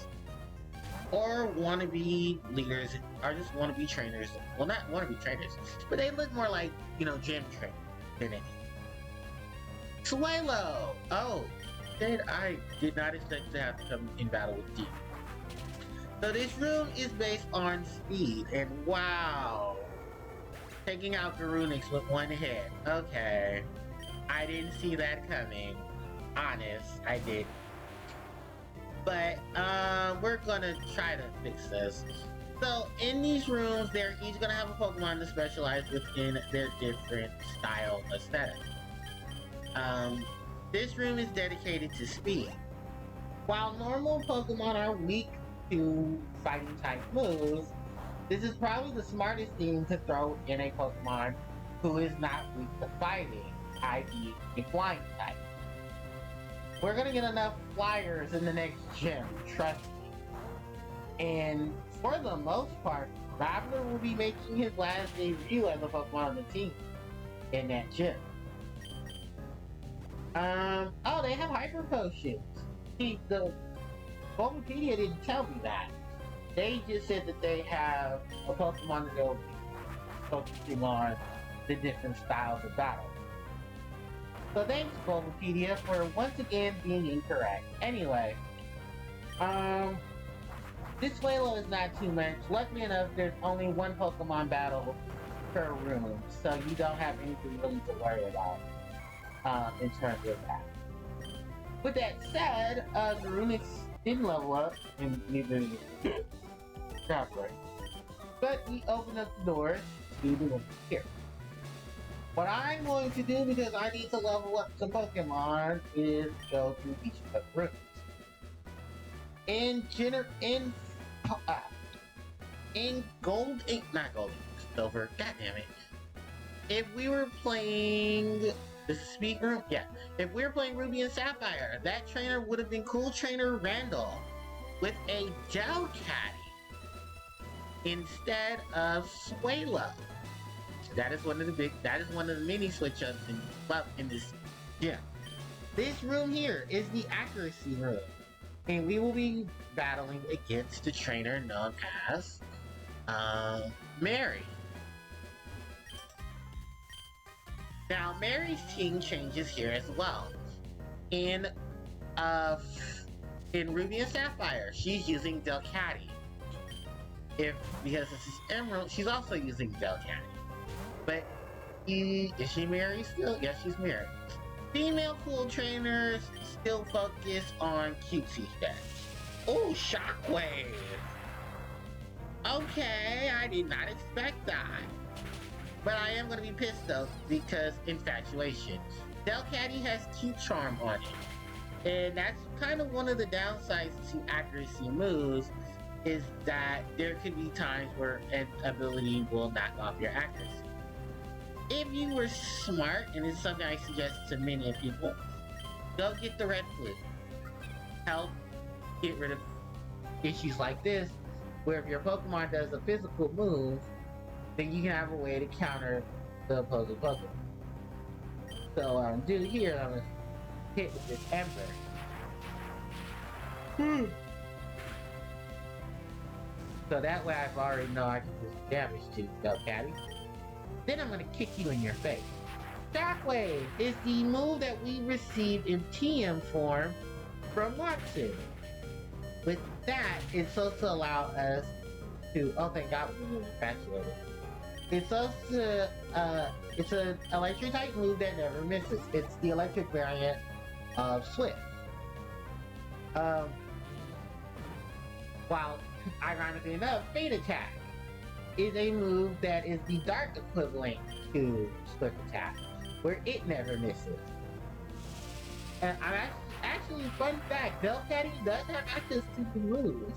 or wannabe leaders, or just wannabe trainers. Well, not wannabe trainers, but they look more like, gym trainers than anything. Swalo! Oh, I did not expect to have to come in battle with D. So this room is based on speed, and wow! Taking out Garunix with one hit. Okay. I didn't see that coming. Honest, I did. But, we're gonna try to fix this. So, in these rooms, they're each gonna have a Pokemon to specialize within their different style aesthetic. This room is dedicated to speed. While normal Pokemon are weak to fighting type moves, this is probably the smartest thing to throw in a Pokemon who is not weak to fighting, i.e. a flying type. We're gonna get enough flyers in the next gym, trust me. And for the most part, Raveler will be making his last debut as a Pokemon on the team in that gym. Oh, they have Hyper Potions. See, the Bulbapedia didn't tell me that. They just said that they have a Pokemon that they'll be focusing on the different styles of battle. So thanks, Bulbapedia, for once again being incorrect. Anyway, this Swalo is not too much. Luckily enough, there's only one Pokemon battle per room, so you don't have anything really to worry about in terms of that. With that said, the Runix didn't level up, and neither did Traveler. But we opened up the doors to the room here. What I'm going to do, because I need to level up some Pokemon, is go through each of the rooms. In silver, god damn it. If we were playing the speed room, yeah. If we were playing Ruby and Sapphire, that trainer would have been Cool Trainer Randall with a Delcatty instead of Swalo. That is one of the mini switch ups in this gym. This room here is the accuracy room. And we will be battling against the trainer known as Mary. Now, Mary's team changes here as well. In Ruby and Sapphire, she's using Delcatty. Because this is Emerald, she's also using Delcatty. But is she Mary still? Yes, she's Mary. Female cool trainers still focus on cutesy stuff. Oh, Shockwave! Okay, I did not expect that. But I am going to be pissed though, because infatuation. Delcatty has cute charm on it. And that's kind of one of the downsides to accuracy moves, is that there could be times where an ability will knock off your accuracy. If you were smart, and it's something I suggest to many people, go get the red flute. Help get rid of issues like this, where if your Pokemon does a physical move, then you can have a way to counter the opposing Pokemon. So what I'm gonna do here, I'm gonna hit with this Ember. So that way I've already know I can do some damage to Delcatty. Then I'm gonna kick you in your face. Shockwave is the move that we received in TM form from Watson. With that, it's supposed to allow us to, oh thank god we were infatuated. It's supposed to, it's an electric type move that never misses. It's the electric variant of Swift. While, ironically enough, Fade Attack is a move that is the dark equivalent to Swift Attack, where it never misses. And actually, fun fact, Delcatty does have access to the moves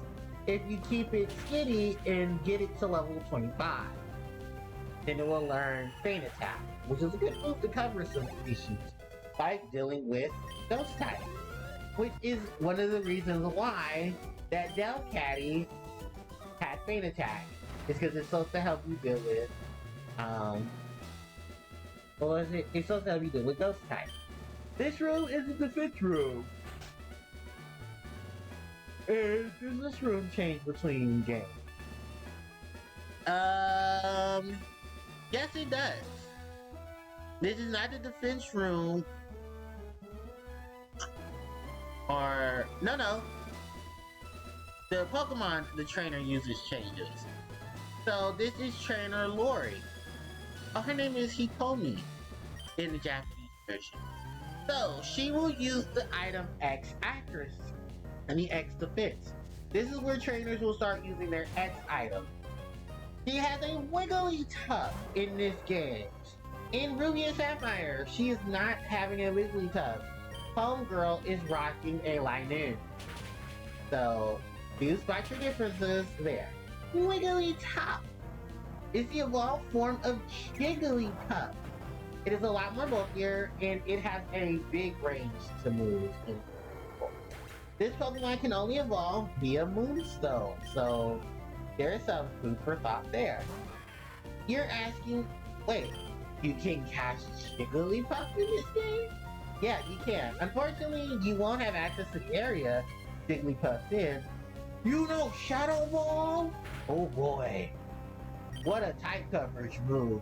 if you keep it skinny and get it to level 25. Then it will learn Feint Attack, which is a good move to cover some issues, like dealing with Ghost type, which is one of the reasons why that Delcatty had Feint Attack. It's because it's supposed to help you deal with, what was it? It's supposed to help you deal with Ghost type. This room is a defense room. And does this room change between games? Yes it does. This is not the defense room. Or, no. The Pokemon the trainer uses changes. So this is Trainer Lori. Oh, her name is Hitomi in the Japanese version. So she will use the item X accuracy. X defense. This is where trainers will start using their X item. She has a Wigglytuff in this game. In Ruby and Sapphire, she is not having a Wigglytuff. Homegirl is rocking a Linoone. So, do spot your differences there. Wigglytuff is the evolved form of Jigglypuff. It is a lot more bulkier, and it has a big range to move. This Pokemon can only evolve via Moonstone, so there is some food for thought there. You're asking, wait, you can catch Jigglypuff in this game? Yeah, you can. Unfortunately, you won't have access to the area Jigglypuff's in, You know Shadow Ball? Oh boy. What a type coverage move.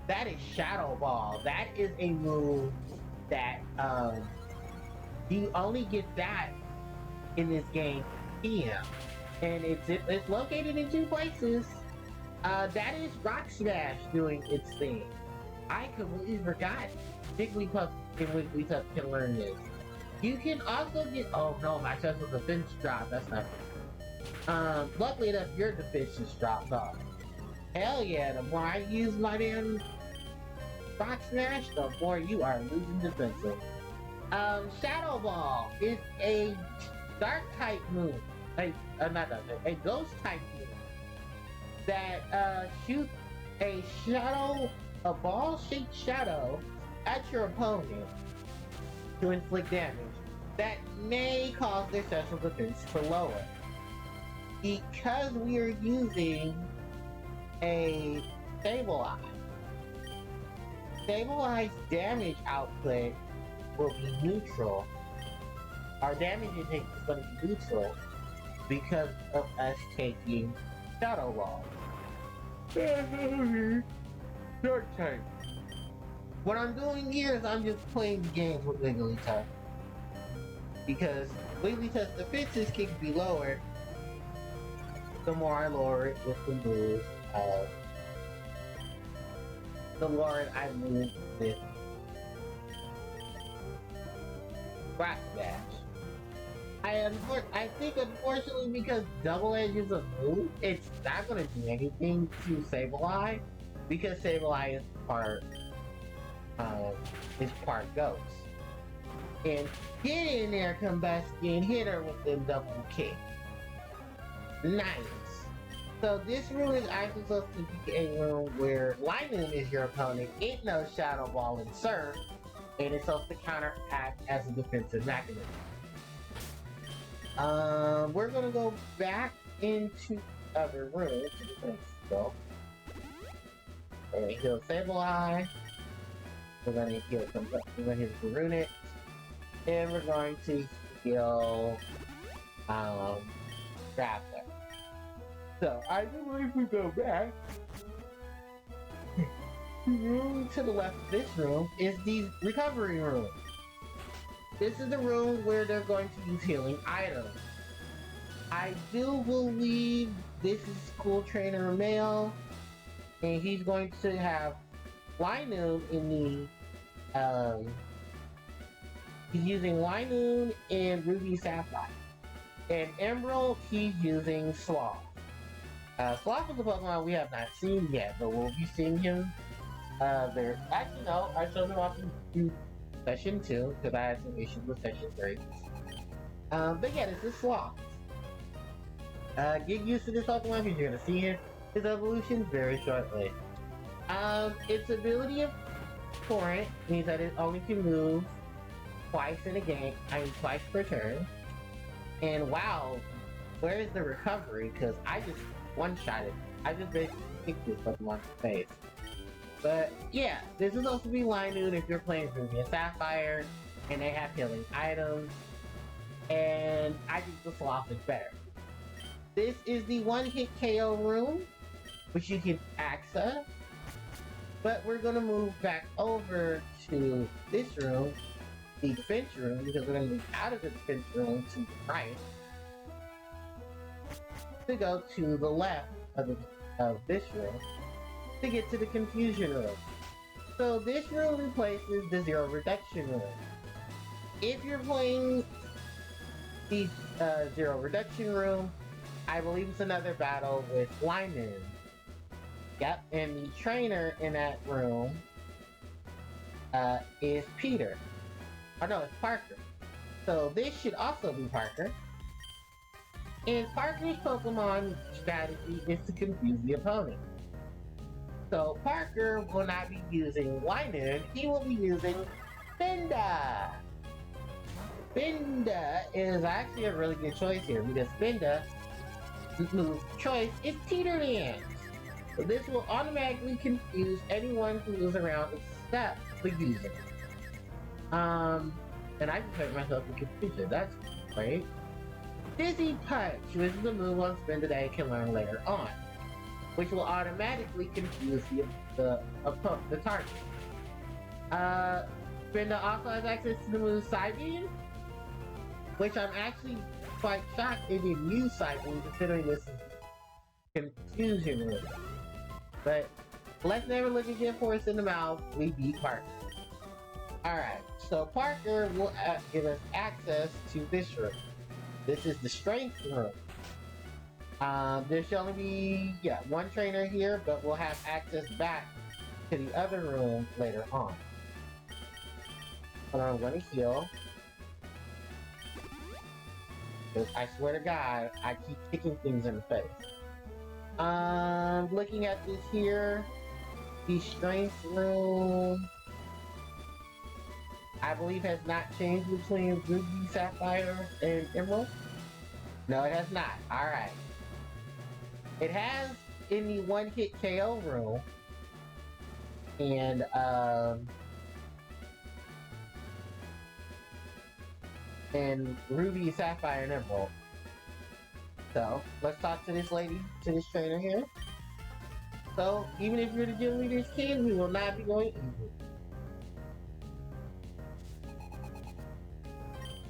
That is Shadow Ball. That is a move that you only get that in this game PM. And it's located in 2 places. That is Rock Smash doing its thing. I completely forgot Jigglypuff and Wigglytuff can learn this. You can also get, oh no, my special defense drop, that's not good. Luckily enough, your defense just dropped off. Hell yeah, the more I use my damn Rock Smash, the more you are losing defensive. Shadow Ball is a dark type move. Not dark type, a ghost type move. That shoots a ball-shaped shadow at your opponent to inflict damage that may cause their special defense to lower. Because we are using a Stabilize, Stabilize damage output will be neutral. Our damage intake is going to be neutral because of us taking Shadow Ball. Dark type. What I'm doing here is I'm just playing the game with Wigglytuff. Because Wigglytuff's defenses can be lower the more I lower it with the move of the more I move with Rock Smash. I think unfortunately because Double Edge is a move, it's not going to do anything to Sableye because Sableye is part ghost. And get in there, Combustion, hit her with them double kick. Nice. So this room is actually supposed to be a room where Linoon is your opponent, it knows Shadow Ball and Surf, and it's supposed to counteract as a defensive mechanism. We're gonna go back into the other room. We're gonna heal Sableye. We're gonna heal we're gonna hit Runic. And we're going to heal Grappler. So I believe we go back. The room to the left of this room is the recovery room. This is the room where they're going to use healing items. I do believe this is School Trainer Male, and he's going to have Linoon in the, he's using Linoon and Ruby Sapphire. And Emerald, he's using Sloth. Sloth is a Pokemon we have not seen yet, but we'll be seeing him. Actually no, I showed him off in Session 2, because I had some issues with Session 3. But yeah, this is Sloth. Get used to this Pokemon because you're going to see his evolution very shortly. Its ability of Torrent means that it only can move twice in a game, twice per turn. And wow, where is the recovery? Because I just one-shot it. I just basically kicked this Pokemon in the face. But yeah, this is supposed to be Linoon if you're playing Ruby and Sapphire, and they have healing items. And I think the Sloth is better. This is the one-hit KO room, which you can access. But we're gonna move back over to this room, the defense room, because we're gonna move out of the defense room to the right to go to the left of this room to get to the confusion room. So this room replaces the zero reduction room. If you're playing the zero reduction room, I believe it's another battle with Linoon. Yep, and the trainer in that room is Peter. Oh no, it's Parker. So this should also be Parker. And Parker's Pokemon strategy is to confuse the opponent. So Parker will not be using Linoon, he will be using Spinda. Spinda is actually a really good choice here because Spinda's move choice is Teeter Dance. So this will automatically confuse anyone who is around except the user. And I just hurt myself in confusion. That's great. Dizzy Punch, which is a move on spin that I can learn later on, which will automatically confuse the target. Spinda also has access to the move Side Beam, which I'm actually quite shocked they didn't use Side Beam considering this is confusion move. But let's never look again for us in the mouth. We beat Parker. Alright, so Parker will give us access to this room. This is the strength room. There should only be, one trainer here, but we'll have access back to the other room later on. Hold on, I'm gonna heal. Because I swear to God, I keep kicking things in the face. Looking at this here, the strength room, I believe has not changed between Ruby, Sapphire, and Emerald. No, it has not. Alright. It has in the one-hit KO room, and Ruby, Sapphire, and Emerald. So, let's talk to this lady, to this trainer here. So, even if you're the gym leader's kid, we will not be going evil.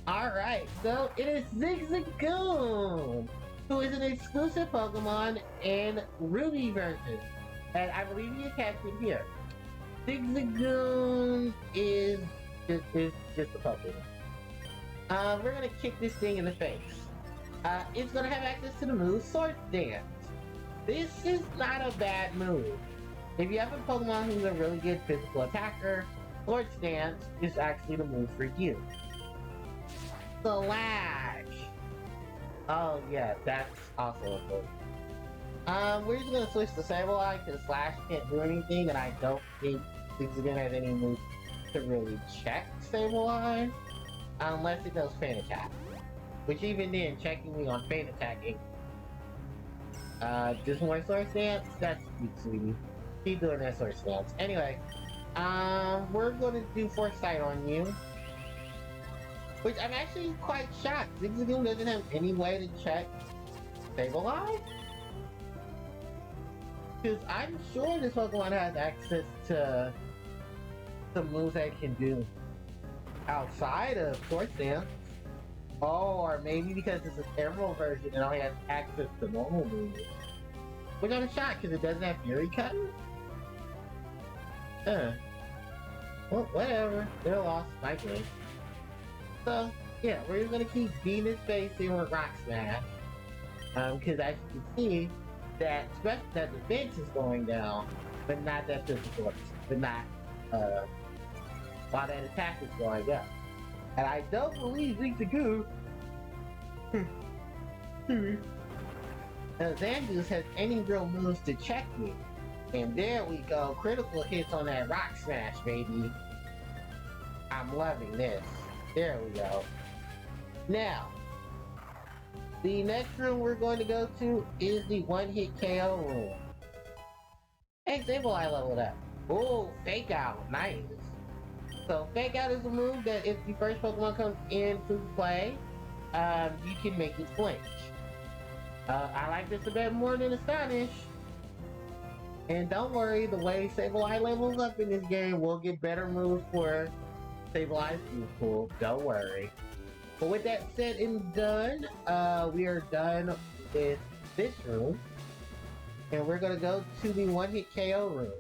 Alright, so it is Zigzagoon, who is an exclusive Pokemon in Ruby version. And I believe you catch it here. Zigzagoon is just a Pokemon. We're gonna kick this thing in the face. It's gonna have access to the move Sword Dance. This is not a bad move. If you have a Pokemon who's a really good physical attacker, Sword Dance is actually the move for you. Slash! Oh yeah, that's also a move. We're just gonna switch to Sableye because Slash can't do anything, and I don't think Zigzagoon has any moves to really check Sableye. Unless it does Feint Attack. Which even then, checking me on Feint Attacking. Just more Sword Stance? That's cute, sweetie. Keep doing that Sword Stance. Anyway, we're gonna do Foresight on you. Which I'm actually quite shocked. Zigzagoon doesn't have any way to check Sableye? Because I'm sure this Pokemon has access to some moves that it can do outside of Sword Stance. Oh, or maybe because it's an Emerald version and only has access to normal moves. Which I'm shocked because it doesn't have Fury Cut. Well, whatever. They're lost. My game. So, yeah, we're just gonna keep beating his face in with Rock Smash. Because as you can see, that defense is going down, but not that physical, but not, while that attack is going up. And I don't believe Zigzagoon Zangoose has any real moves to check me. And there we go, critical hits on that Rock Smash, baby. I'm loving this. There we go. Now, the next room we're going to go to is the one-hit KO room. Hey, Sableye leveled up. Oh, Fake Out, nice. So Fake Out is a move that if the first Pokemon comes into play, you can make it flinch. I like this a bit more than Astonish. And don't worry, the way Sableye levels up in this game, we'll get better moves for Sableye's move pool. Don't worry. But with that said and done, we are done with this room. And we're gonna go to the one-hit KO room.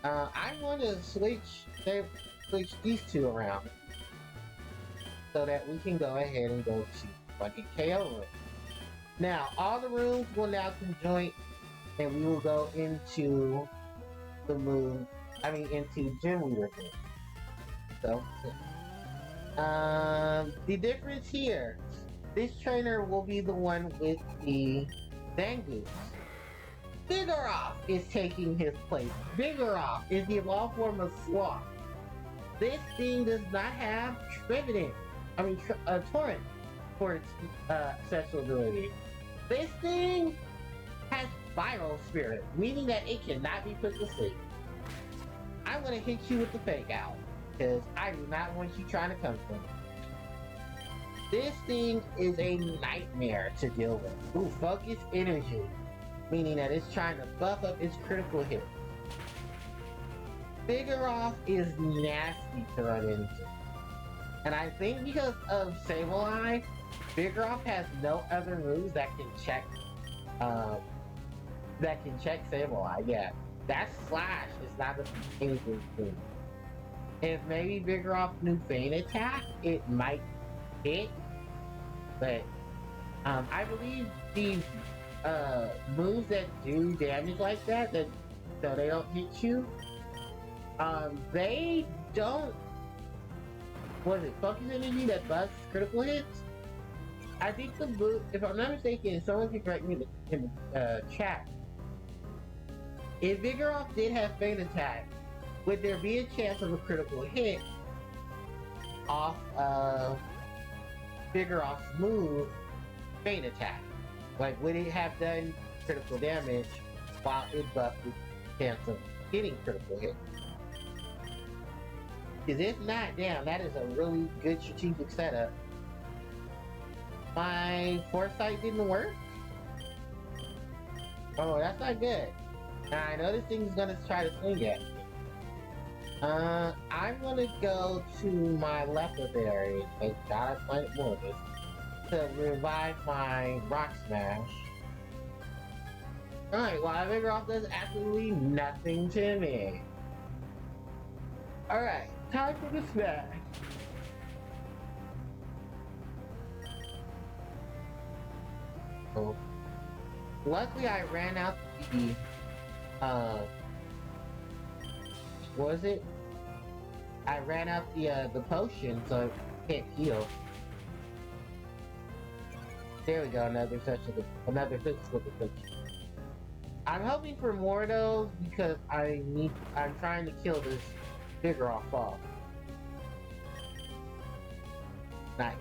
I want to switch these two around so that we can go ahead and go to one-hit KO room. Now, all the rooms will now conjoin, and we will go into the into Gym Leader room. So, the difference here, this trainer will be the one with the Zangoose. Vigoroth is taking his place. Vigoroth is the evolved form of Sloth. This thing does not have Torrent for its special ability. This thing has Viral Spirit, meaning that it cannot be put to sleep. I'm gonna hit you with the Fake Out, because I do not want you trying to come for me. This thing is a nightmare to deal with. Ooh, focus energy, meaning that it's trying to buff up its critical hit. Vigoroth is nasty to run into. And I think because of Sableye, Vigoroth has no other moves that can check Sableye. Yeah, that slash is not anything good. If maybe Vigoroth knew Feint Attack, it might hit. But I believe the moves that do damage like that, so they don't hit you, they don't. Was it focus energy that busts critical hits? I think the move, if I'm not mistaken, someone can correct me in the chat. If Vigoroth did have Feint Attack, would there be a chance of a critical hit off of Vigoroth's move, Feint Attack? Like, would it have done critical damage while it buffed the chance of getting critical hit? Because if not, damn, that is a really good strategic setup. My foresight didn't work? Oh, that's not good. Now, I know this thing's gonna try to swing at me. I'm gonna go to my Leatherberry. Thank God I planted more of this. To revive my Rock Smash. Alright, well, Vigoroth does absolutely nothing to me. Alright, time for the smash. Oh. Luckily, I ran out the, what was it? I ran out the potion, so I can't heal. There we go, another fix with the potion. I'm hoping for more of those because I'm trying to kill this Vigoroth off. Nice.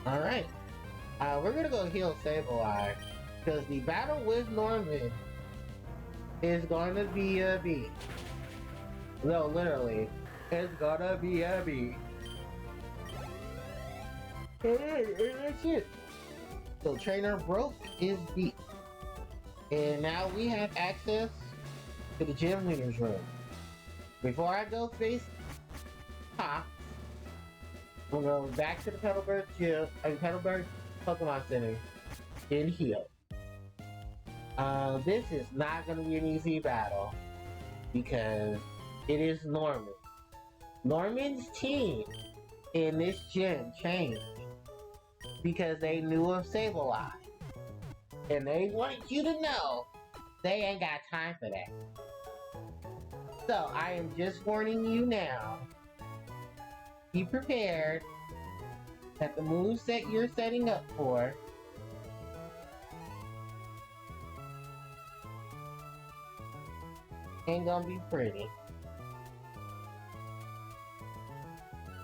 Alright. We're gonna go heal Sableye, because the battle with Norman is gonna be a beat. No, literally. It's gonna be a beat. It's it. So Trainer Broke is beat. And now we have access to the gym leader's room. Before I go face top, we'll go back to the Petalburg gym, Petalburg Pokemon Center and heal. This is not going to be an easy battle because it is Norman. Norman's team in this gym changed because they knew of Sableye. And they wanted you to know they ain't got time for that. So I am just warning you now. Be prepared that the moves that you're setting up for ain't gonna be pretty.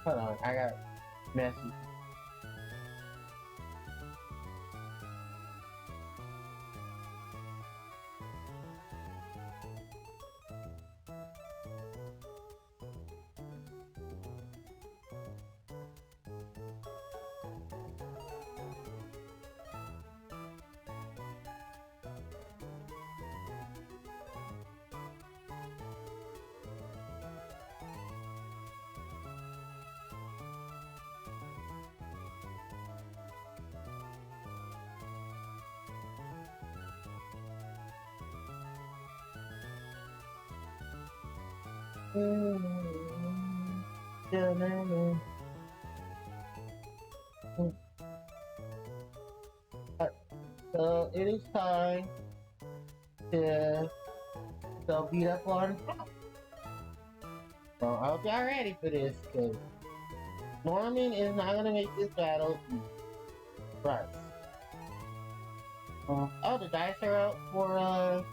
Hold on, I got messy. So it is time to go beat up on top. So I hope y'all ready for this, because Norman is not gonna make this battle easy. Right. Oh, the dice are out for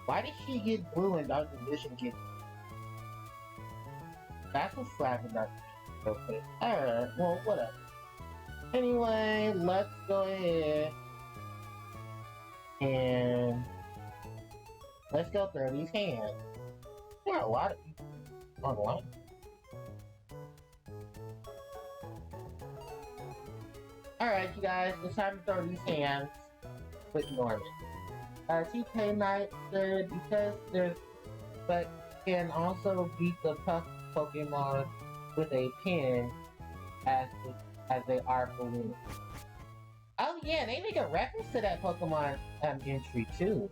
why did she get blue and Dr. Vision get? That's a slap in Dr. Okay. Alright, well, whatever. Anyway, let's go ahead and let's go through these hands. There are a lot of people. online. Alright, you guys, it's time to throw these hands with Norman. TK Knight said because there's but can also beat the puff Pokemon with a pin as they are balloons. Oh yeah, they make a reference to that Pokemon entry too.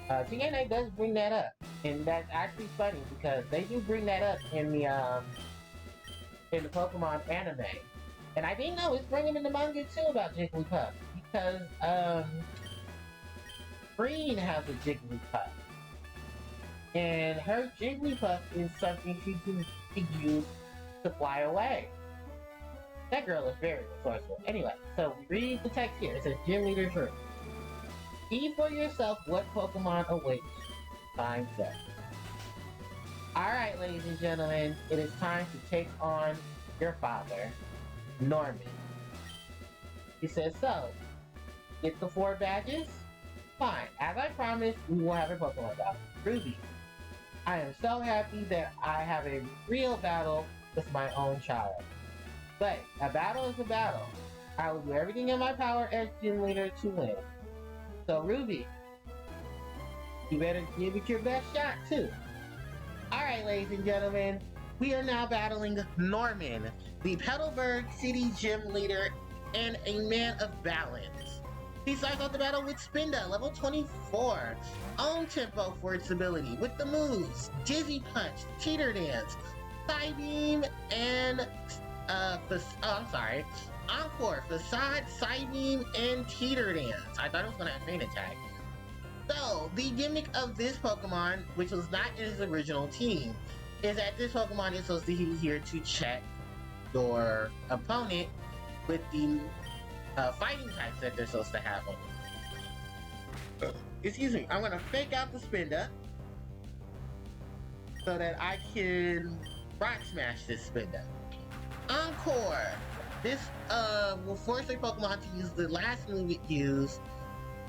TK Knight does bring that up, and that's actually funny because they do bring that up in the Pokemon anime. And I didn't know it's bringing in the manga too about Jigglypuff because Green has a Jigglypuff, and her Jigglypuff is something she can use to fly away. That girl is very resourceful. Anyway, so read the text here. It says Gym Leader True. See for yourself what Pokemon awaits. Time set. Alright, ladies and gentlemen, it is time to take on your father, Norman. He says, so, get the 4 badges? Fine. As I promised, we will have a Pokemon battle. Ruby. I am so happy that I have a real battle with my own child. But a battle is a battle. I will do everything in my power as gym leader to win. So Ruby, you better give it your best shot too. Alright, ladies and gentlemen, we are now battling Norman, the Petalburg City gym leader and a man of balance. He starts off the battle with Spinda, level 24. Own tempo for its ability with the moves Dizzy Punch, Cheater Dance, Psybeam, and Encore, Facade, Psybeam, and Teeter Dance. I thought it was gonna have Faint Attack. So, the gimmick of this Pokemon, which was not in his original team, is that this Pokemon is supposed to be here to check your opponent with the fighting types that they're supposed to have on. Excuse me, I'm gonna fake out the Spinda so that I can Rock Smash this Spinda. Encore! This will force a Pokemon to use the last move it used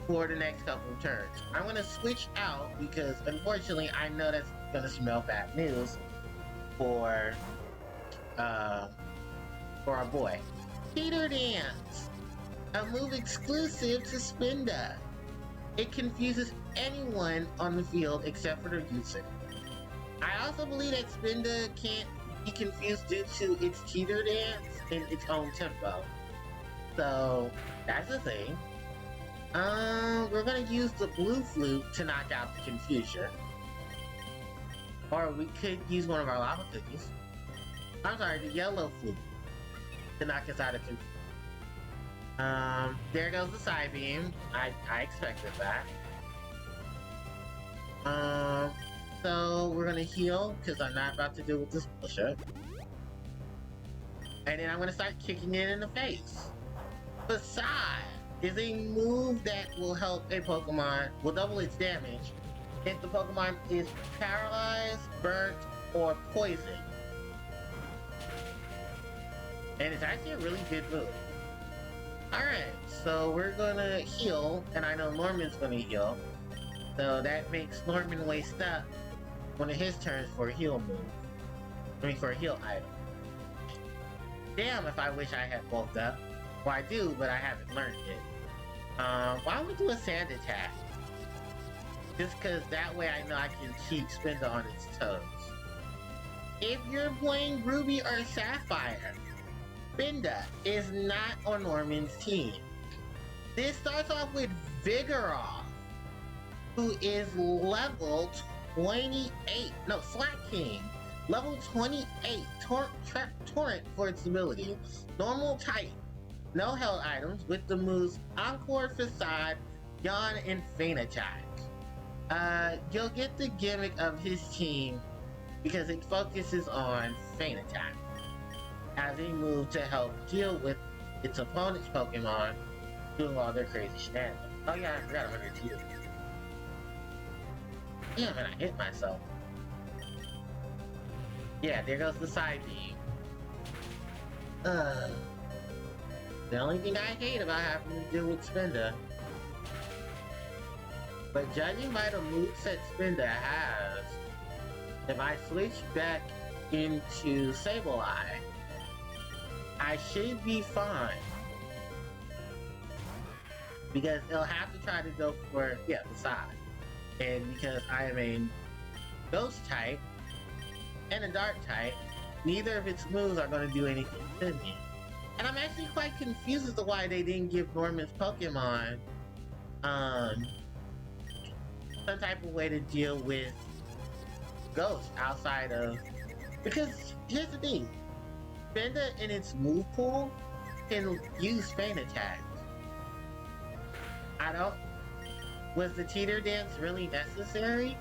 for the next couple of turns. I'm gonna switch out because unfortunately I know that's gonna smell bad news for our boy. Teeter Dance! A move exclusive to Spinda. It confuses anyone on the field except for the user. I also believe that Spinda can't be confused due to its Cheater Dance in its own tempo. So, that's the thing. We're gonna use the Blue Flute to knock out the confusion. Or we could use one of our Lava Cookies. I'm sorry, the Yellow Flute to knock us out of confusion. There goes the Psybeam. I expected that. So we're gonna heal, because I'm not about to deal with this bullshit. And then I'm gonna start kicking it in the face. Facade is a move that will help a Pokemon, will double its damage if the Pokemon is paralyzed, burnt, or poisoned. And it's actually a really good move. Alright, so we're gonna heal, and I know Norman's gonna heal. So that makes Norman waste up one of his turns for a heal move. I mean, for a heal item. Damn if I wish I had bulked up. Well, I do, but I haven't learned it. Why don't we do a sand attack? Just cause that way I know I can keep Spinda on its toes. If you're playing Ruby or Sapphire, Spinda is not on Norman's team. This starts off with Vigoroth, who is level 28. No, Slack King. Level 28. Torrent for its ability. Normal type. No held items with the moves Encore, Facade, Yawn, and Faint Attack. You'll get the gimmick of his team because it focuses on Faint Attack as a move to help deal with its opponent's Pokemon doing all their crazy shenanigans. Oh yeah, I forgot about her too. Damn it, I hit myself. Yeah, there goes the Psybeam. The only thing I hate about having to deal with Spinda. But judging by the moveset Spinda has, if I switch back into Sableye, I should be fine. Because it'll have to try to go for, yeah, the side. And because I am a ghost type and a dark type, neither of its moves are going to do anything to me. And I'm actually quite confused as to why they didn't give Norman's Pokemon some type of way to deal with ghosts outside of... Because here's the thing, Fenda in its move pool can use feint attacks. I don't... Was the cheater dance really necessary?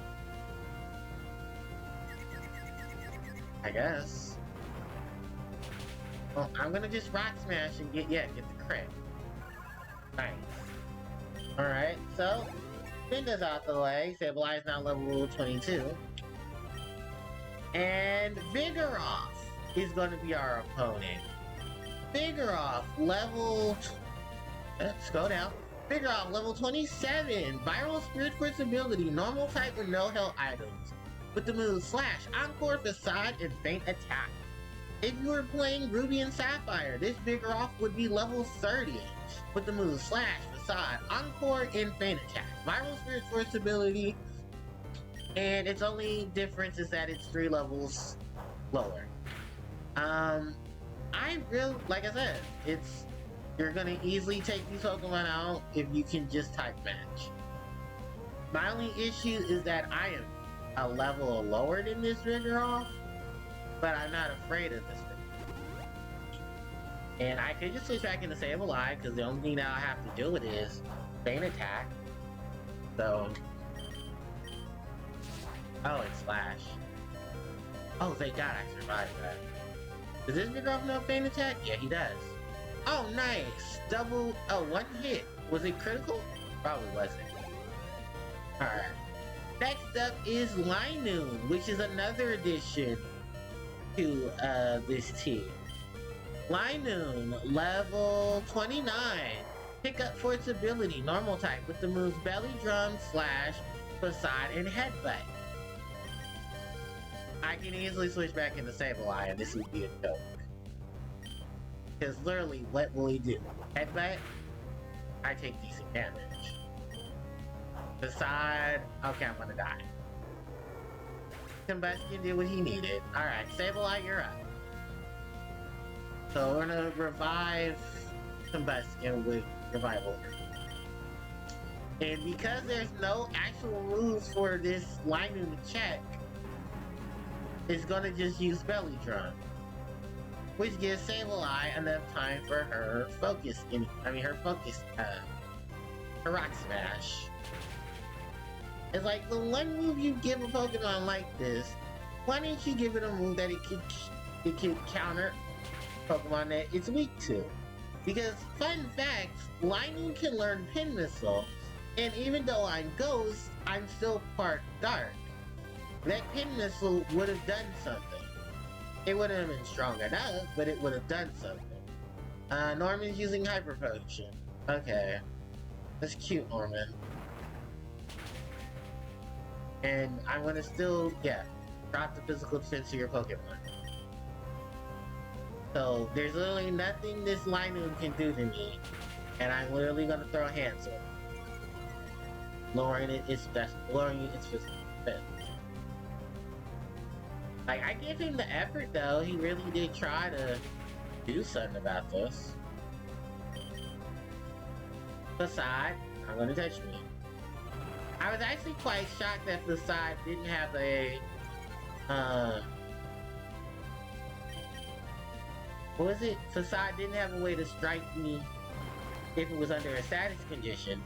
I guess. Well, I'm gonna just Rock Smash and get the crit. Nice. Alright, so Fenda's out the way. Sableye's now level 22. And Vigoroth is gonna be our opponent. Vigoroth, level... Let's go down. Vigoroth, level 27. Viral Spirit for its ability. Normal type with no health items. With the moves Slash, Encore, Facade, and Feint Attack. If you were playing Ruby and Sapphire, this Vigoroth would be level 30. With the moves Slash, Facade, Encore, and Feint Attack. Viral Spirit for its ability. And its only difference is that it's 3 levels lower. I really, like I said, you're gonna easily take these Pokemon out if you can just type match. My only issue is that I am a level lower than this Vigoroth, but I'm not afraid of this thing. And I could just switch back into Sableye, because the only thing that I have to do with it is Feint Attack. So... Oh, it's Slash. Oh, thank God I survived that. Does this Vigoroth know Feint Attack? Yeah, he does. Oh, nice! Double... Oh, 1 hit. Was it critical? Probably wasn't. Alright. Next up is Linoon, which is another addition to this team. Linoon, level 29. Pick up for its ability, normal type, with the moves Belly Drum, Slash, Facade, and Headbutt. I can easily switch back into Sableye, and this would be a joke. Because literally, what will he do? Headbutt? I take decent damage. Facade, okay, I'm gonna die. Combustion did what he needed. Alright, Sableye, you're up. So we're gonna revive Combustion with Revival. And because there's no actual rules for this Linoon to check, it's gonna just use Belly Drum. Which gives Sableye enough time for her focus, her Rock Smash. It's like, the one move you give a Pokemon like this, why didn't you give it a move that it could counter Pokemon that it's weak to? Because, fun fact, Linoon can learn Pin Missile, and even though I'm Ghost, I'm still part Dark. That Pin Missile would have done something. It wouldn't have been strong enough, but it would have done something. Norman's using Hyper Potion. Okay. That's cute, Norman. And I'm gonna still, drop the physical defense of your Pokemon. So, there's literally nothing this Linoon can do to me, and I'm literally gonna throw hands on it. Lowering its physical defense. Like, I give him the effort though, he really did try to do something about this. Facade, not gonna touch me. I was actually quite shocked that Facade didn't have a, what was it? Facade didn't have a way to strike me if it was under a status condition.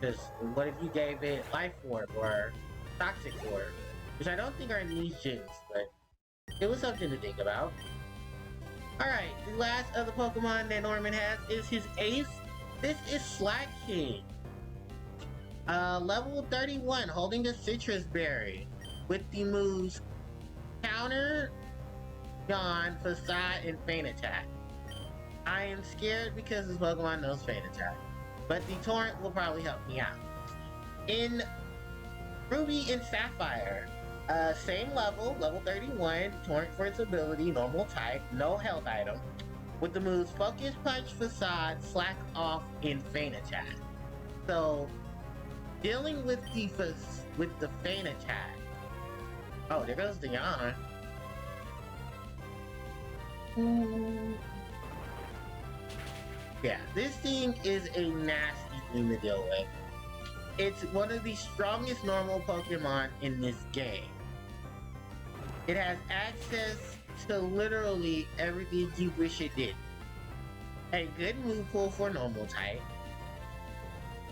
Because what if you gave it Life Orb or Toxic Orb? Which I don't think are niche gens, but it was something to think about. Alright, the last other Pokemon that Norman has is his ace. This is Slaking. Level 31, holding the Citrus Berry. With the moves Counter, Yawn, Facade, and Feint Attack. I am scared because this Pokemon knows Feint Attack. But the Torrent will probably help me out. In Ruby and Sapphire, Same level, level 31, torrent for its ability, normal type, no health item. With the moves Focus Punch, Facade, Slack Off, and Feint Attack. So, dealing with the Feint Attack. Oh, there goes the Yawn. Yeah, this thing is a nasty thing to deal with. It's one of the strongest normal Pokemon in this game. It has access to literally everything you wish it did. A good move pool for normal type.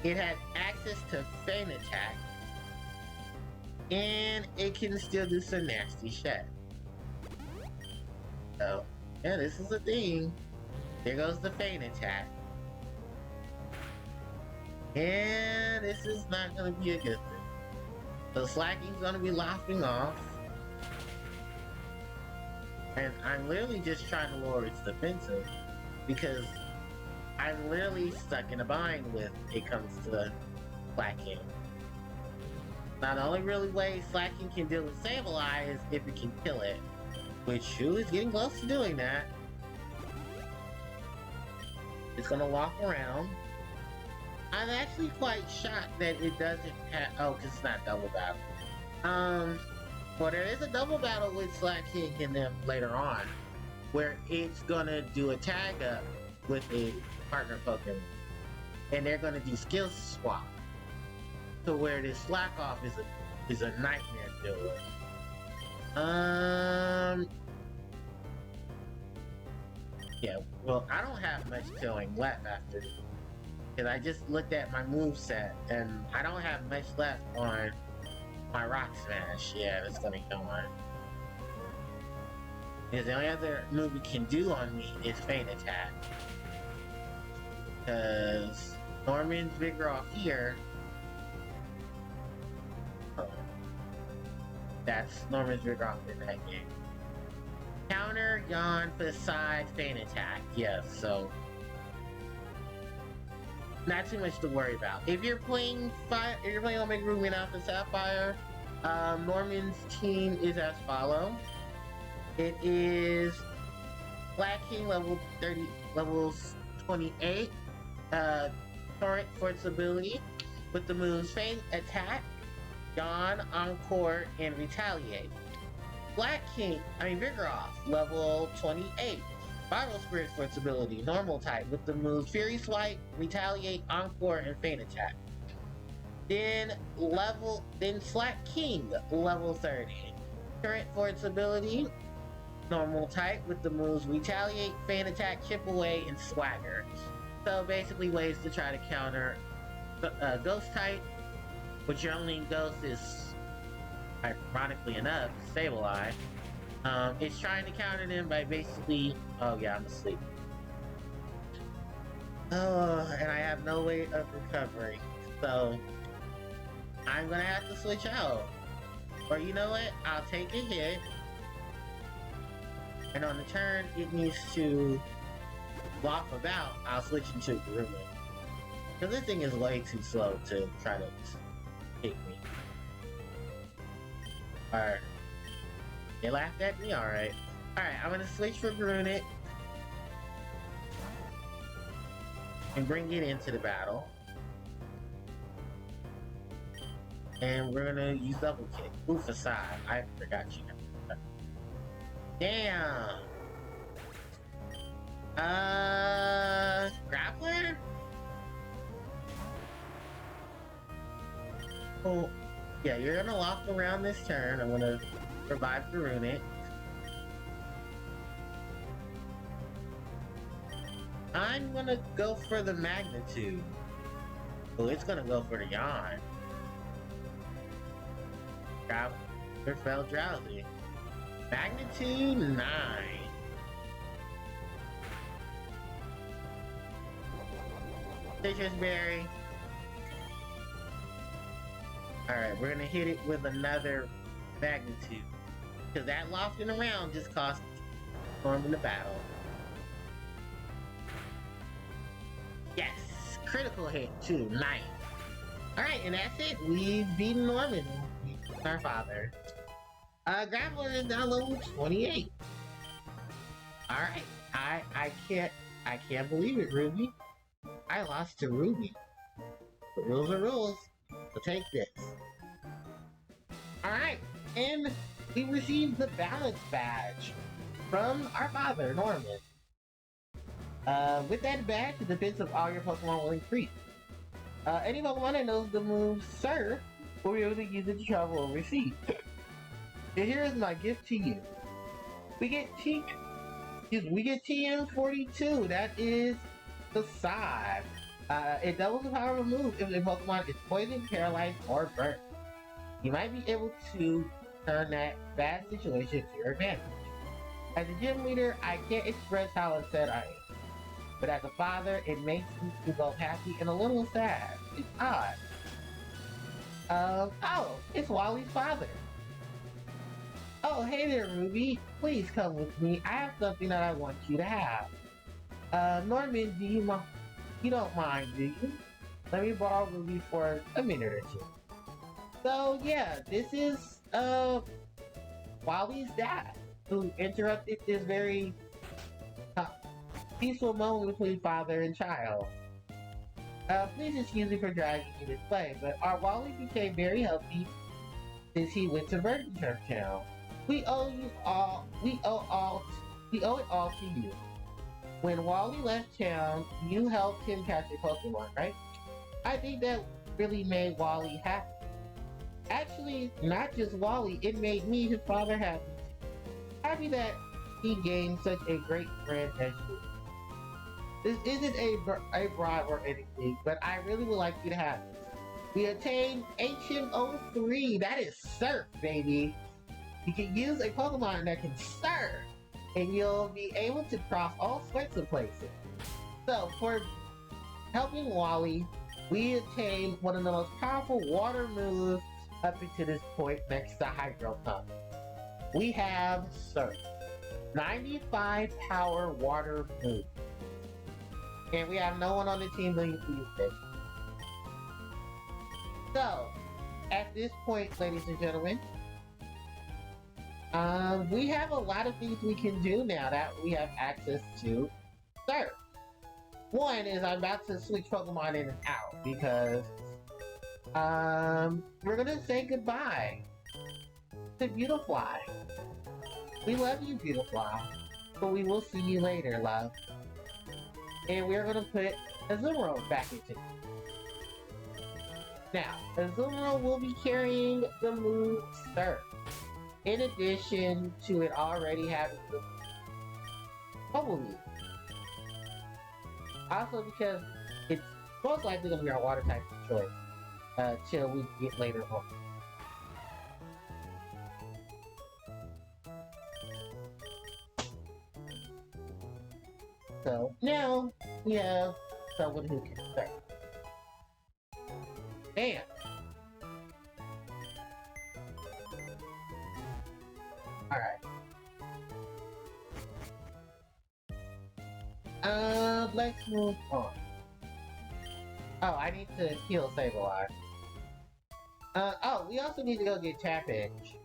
It has access to Feint Attack. And it can still do some nasty shit. So, yeah, this is a thing. There goes the Feint Attack. And this is not going to be a good thing. The Slacking's going to be lopping off. And I'm literally just trying to lower its defensive. Because I'm literally stuck in a bind when it comes to Slacking. Now the only really way Slacking can deal with Sableye is if it can kill it. Which Shu is getting close to doing that. It's gonna walk around. I'm actually quite shocked that it doesn't have... Oh, because it's not double battle. Well, there is a double battle with Slacking and them later on. Where it's gonna do a tag up with a partner Pokemon. And they're gonna do skill swap. To where this Slack Off is a nightmare to deal with. Yeah, well, I don't have much killing left after this. Because I just looked at my moveset, and I don't have much left on my Rock Smash. Yeah, that's gonna go on. Because the only other move it can do on me is Feint Attack. Because Norman's Vigoroth here... Oh. That's Norman's Vigoroth in that game. Counter, Yawn, Facade, Feint Attack. Yes, so... Not too much to worry about. If you're playing Omega Ruby and Alpha Sapphire, Norman's team is as follows. It is Black King level 30, levels 28, torrent for its ability, with the moves Feint Attack, Yawn, Encore, and Retaliate. Vigoroth, level 28. Vital Spirit for its ability, normal type, with the moves Fury Swipe, Retaliate, Encore, and Feint Attack. Then Slack King, level 30. Current for its ability, normal type, with the moves Retaliate, Feint Attack, Chip Away, and Swagger. So basically ways to try to counter Ghost type, which your only Ghost is, ironically enough, Sableye. It's trying to counter them by basically... Oh yeah, I'm asleep. Oh, and I have no way of recovering. So, I'm gonna have to switch out. Or you know what? I'll take a hit. And on the turn, it needs to walk about. I'll switch into Grooming. Because this thing is way too slow to try to hit me. Alright. They laughed at me? Alright. Alright, I'm gonna switch for Brunette. And bring it into the battle. And we're gonna use double kick. Ooh, Facade. I forgot you. Damn! Grappler? Oh, yeah, you're gonna walk around this turn. I'm gonna revive Garunit. I'm gonna go for the Magnitude. Oh, it's gonna go for the Yawn. Grappler fell drowsy. Magnitude 9. Citrus Berry. Alright, we're gonna hit it with another Magnitude. Because that lofting around just cost Storm in the battle. Yes! Critical hit too. Nice. Alright, and that's it. We've beaten Norman. Our father. Grappler is now level 28. Alright. I can't believe it, Ruby. I lost to Ruby. The rules are rules. So take this. Alright, and we received the balance badge from our father, Norman. With that badge, the defense of all your Pokemon will increase. Any Pokemon that knows the move Surf will be able to use it to travel overseas. And here is my gift to you. We get TM42. That is the Psy. It doubles the power of a move if the Pokemon is poisoned, paralyzed, or burnt. You might be able to turn that bad situation to your advantage. As a gym leader, I can't express how upset I am. But as a father, it makes me feel both happy and a little sad. It's odd. Oh, it's Wally's father. Oh, hey there, Ruby. Please come with me. I have something that I want you to have. Norman, you don't mind, do you? Let me borrow Ruby for a minute or two. So, yeah, this is, Wally's dad, who interrupted this very peaceful moment between father and child. Please excuse me for dragging you this way, but our Wally became very healthy since he went to Virgin Turf Town. We owe it all to you. When Wally left town, you helped him catch a Pokemon, right? I think that really made Wally happy. Actually, not just Wally, it made me, his father, happy. Happy that he gained such a great friend as you. This isn't a bribe or anything, but I really would like you to have this. We attained HM03. That is Surf, baby. You can use a Pokemon that can surf, and you'll be able to cross all sorts of places. So, for helping Wally, we attained one of the most powerful water moves up to this point next to Hydro Pump. We have Surf. 95 power water move. And we have no one on the team who can use this. So, at this point, ladies and gentlemen, we have a lot of things we can do now that we have access to Surf. One is I'm about to switch Pokemon in and out because we're gonna say goodbye to Beautifly. We love you, Beautifly, but we will see you later, love. And we're gonna put Azumarill back into it. Now, Azumarill will be carrying the move Surf, in addition to it already having the Bubble Leaf. Also because it's most likely gonna be our water type of choice, till we get later on. So now we have someone who can surf. Bam! Alright. Let's move on. Oh, I need to heal Sableye. Oh, we also need to go get Trapinch.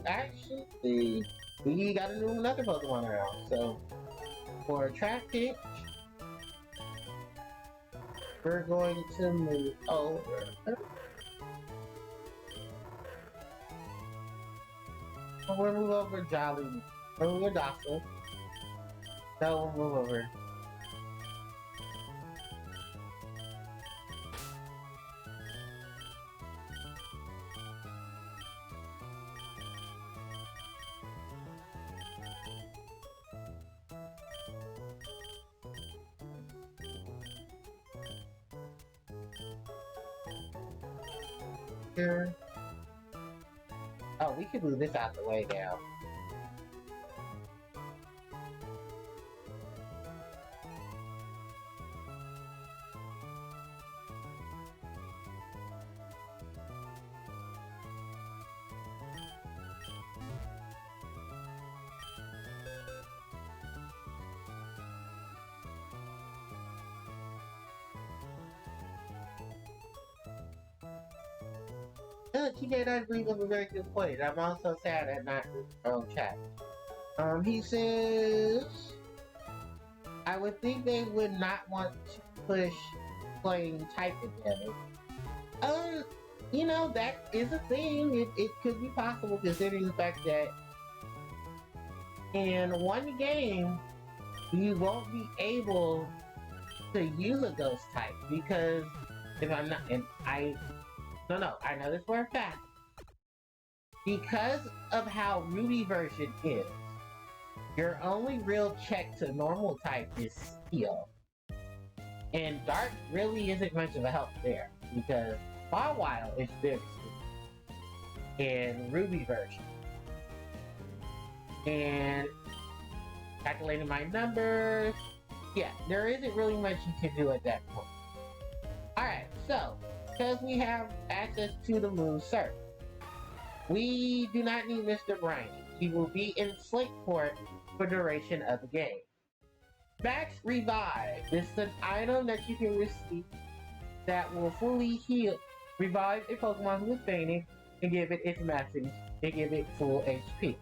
Actually, we gotta do another Pokemon around, so for Trapinch, we're going to move over. We'll move over Jolly. We'll move over Docile. So we'll move over. Here. Oh, we can move this out the way now. TJ does bring up a very good point. I'm also sad at not chat. He says, I would think they would not want to push playing type together. You know, that is a thing. It could be possible considering the fact that in one game, you won't be able to use a ghost type because if I'm not, and I know this for a fact. Because of how Ruby version is, your only real check to normal type is Steel. And Dark really isn't much of a help there because While is very Steel in Ruby version. And calculating my numbers, yeah, there isn't really much you can do at that point. Alright, so, because we have access to the moon Surf, we do not need Mr. Briny. He will be in Slateport for the duration of the game. Max Revive. This is an item that you can receive that will fully heal, revive a Pokemon who is fainting, and give it its maximum, and give it full HP.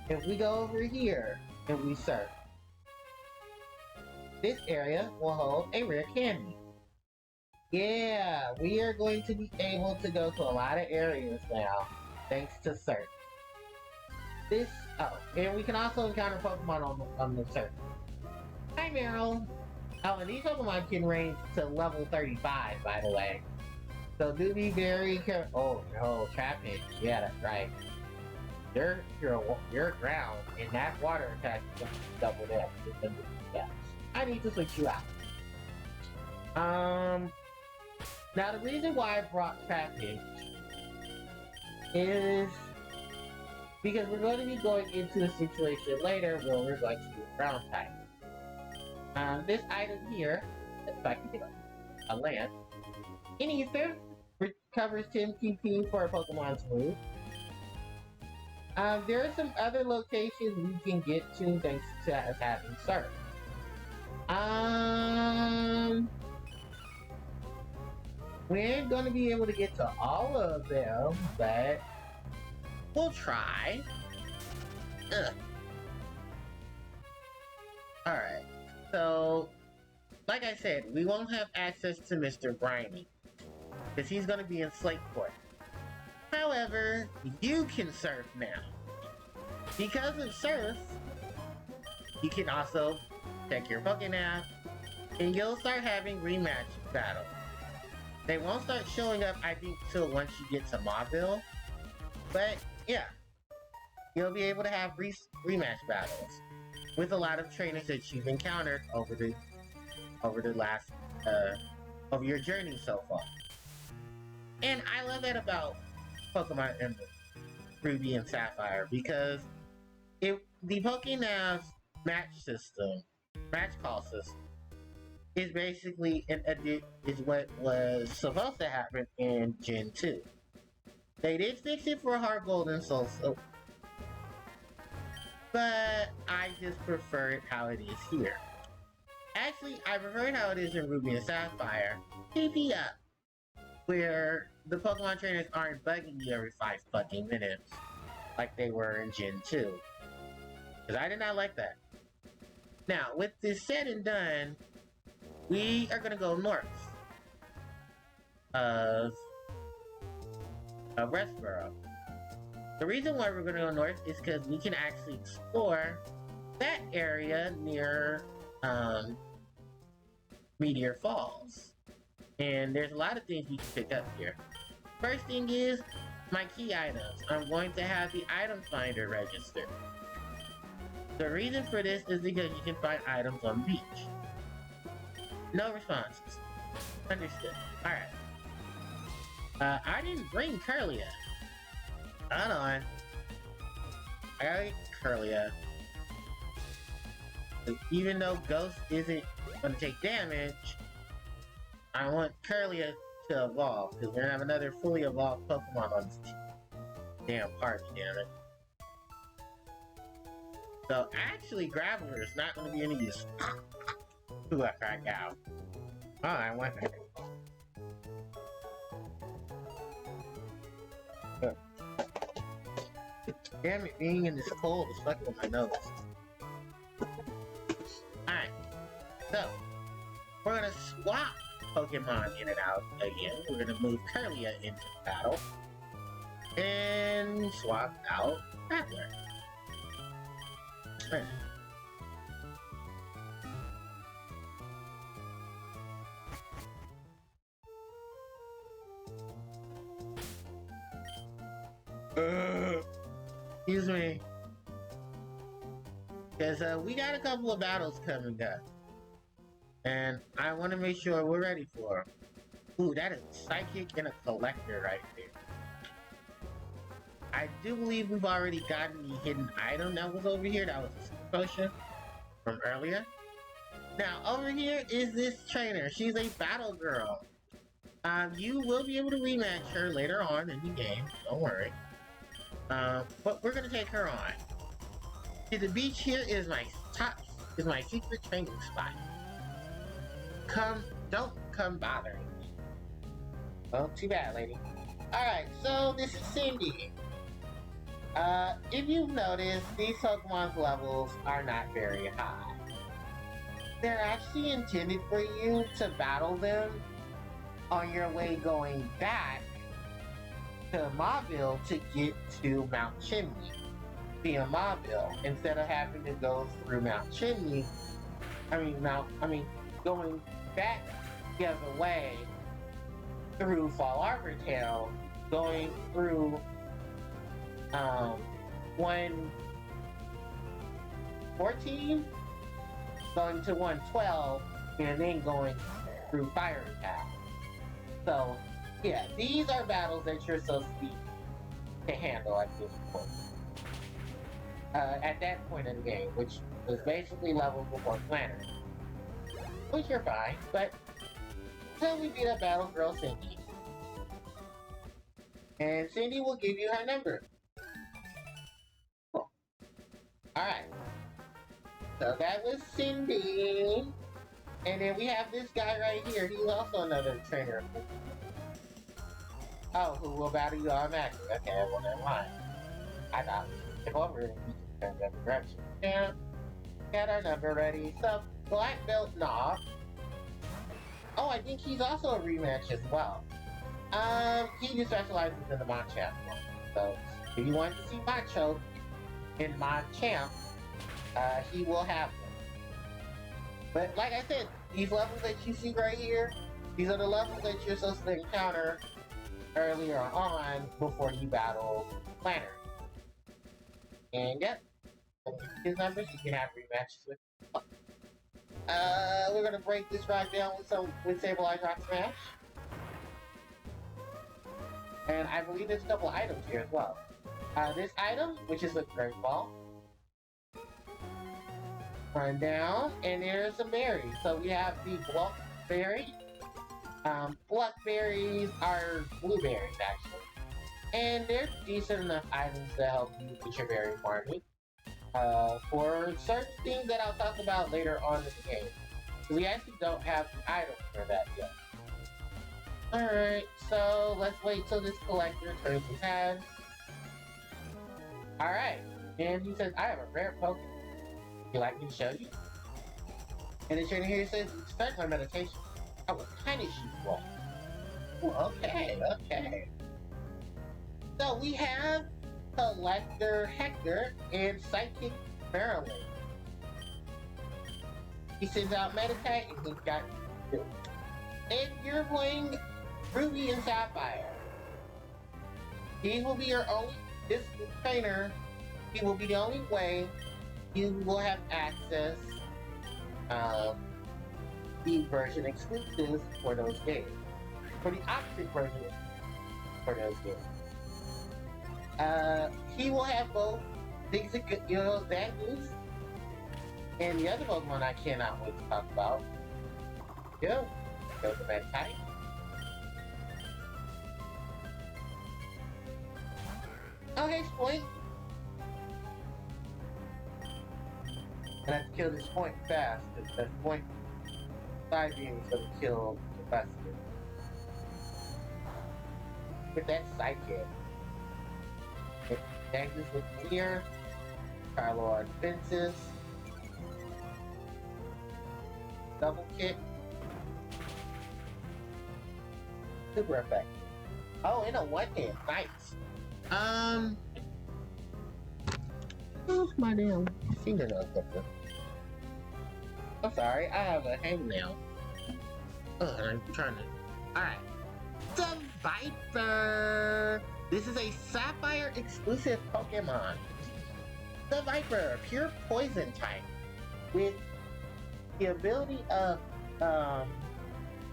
If we go over here and we search, this area will hold a rare candy. Yeah, we are going to be able to go to a lot of areas now, thanks to search. And we can also encounter Pokemon on the search. Hi, Meryl. Oh, and these Pokemon can range to level 35, by the way. So do be very careful. Oh, no, Traffic. Yeah, that's right. Your ground, and that water attack is double that. Yeah. I need to switch you out. Now the reason why I brought Traffic is because we're going to be going into a situation later where we're going to do ground type. This item here, if I can get a land, in Ether, recovers 10 PP for a Pokemon's move. There are some other locations we can get to thanks to us having Surf. We ain't gonna be able to get to all of them, but we'll try. Alright, so like I said, we won't have access to Mr. Briny because he's gonna be in Slateport. However, you can surf now. Because of Surf, you can also check your Pokémon, and you'll start having rematch battles. They won't start showing up, I think, till once you get to Mauville. But yeah, you'll be able to have rematch battles with a lot of trainers that you've encountered over your journey so far. And I love that about Pokemon Emerald, Ruby, and Sapphire because the Pokénav's match call system is basically is what was supposed to happen in Gen 2. They did fix it for Heart Gold and Soul Silver, but I just prefer it how it is here. Actually, I prefer it how it is in Ruby and Sapphire. PP up, where the Pokemon trainers aren't bugging you every 5 fucking minutes like they were in Gen 2. Because I did not like that. Now, with this said and done, we are gonna go north of Westboro. The reason why we're gonna go north is because we can actually explore that area near Meteor Falls. And there's a lot of things you can pick up here. First thing is my key items. I'm going to have the item finder registered. The reason for this is because you can find items on the beach. No responses. Understood. Alright. I didn't bring Curlia. Hold on. I gotta get Curlia. Even though Ghost isn't gonna take damage, I want Curlia to evolve, because we're gonna have another fully evolved Pokemon on this team. Damn Harpie, damn it. So actually, Graveler is not gonna be any use. Ooh, I cracked out. Oh, I went there. Damn it, being in this cold is fucking with my nose. Alright, so we're gonna swap Pokemon in and out again. We're gonna move Curlia into battle. And swap out Battler. Right. Excuse me. Because we got a couple of battles coming up. And I want to make sure we're ready for them. Ooh, that is Psychic and a Collector right there. I do believe we've already gotten the hidden item that was over here. That was a super potion from earlier. Now, over here is this trainer. She's a battle girl. You will be able to rematch her later on in the game. Don't worry. But we're gonna take her on. See, the beach here is my secret training spot. Don't come bothering me. Well, too bad, lady. Alright, so this is Cindy. If you've noticed, these Pokemon's levels are not very high. They're actually intended for you to battle them on your way going back to Mauville to get to Mount Chimney via Mauville, instead of having to go through Mount Chimney. Going back the other way through Fall Arbor Town, going through 114, going to 112, and then going through Fire Path. So, yeah, these are battles that you're supposed to handle at this point. At that point in the game, which was basically level before Planner. Which you're fine, but until we beat up Battle Girl Cindy. And Cindy will give you her number. Cool. Alright. So that was Cindy. And then we have this guy right here. He's also another trainer. Oh, who will battle you automatically. Okay, well, never mind. I thought if over and we can turn the other direction. Yeah. Got our number ready. So, Black Belt Knob. Oh, I think he's also a rematch as well. He just specializes in the Machamp. So, if you want to see Macho in Machamp, he will have them. But like I said, these levels that you see right here, these are the levels that you're supposed to encounter earlier on before you battle Planner. And yep, his numbers, you can have rematches with. We're gonna break this rock down with Sableye Rock Smash. And I believe there's a couple of items here as well. This item, which is a Great Ball. Run down, and there's some berries. So we have the Bluckberry. Bluckberries are blueberries, actually. And they're decent enough items to help you with your berry farming. For certain things that I'll talk about later on in the game. We actually don't have the items for that yet. Alright, so let's wait till this collector turns his head. Alright, and he says, I have a rare Pokemon. Would you like me to show you? And the trainer here says, start my meditation. I will punish you for it. Oh, okay. So we have Collector Hector and Psychic Marilyn. He sends out Meditite and he's got two. And you're playing Ruby and Sapphire. He will be your only, this trainer, he will be the only way you will have access the version exclusives for those games. For the optic version for those games. He will have both Zangoose and the other Pokemon I cannot wait to talk about. Go to Meditite. Okay, Point. And I have to kill this Point fast, because that Point side beam is going to kill the Buster. With that Psychic. Dangerous with Clear, Trylord Fences, Double Kick, super effective. Oh, in a one hit, nice. Where's my damn fingernail clipper? I'm sorry, I have a hangnail. I'm trying to. Alright. The Viper! This is a Sapphire exclusive Pokemon. The Viper, pure poison type. With the ability of,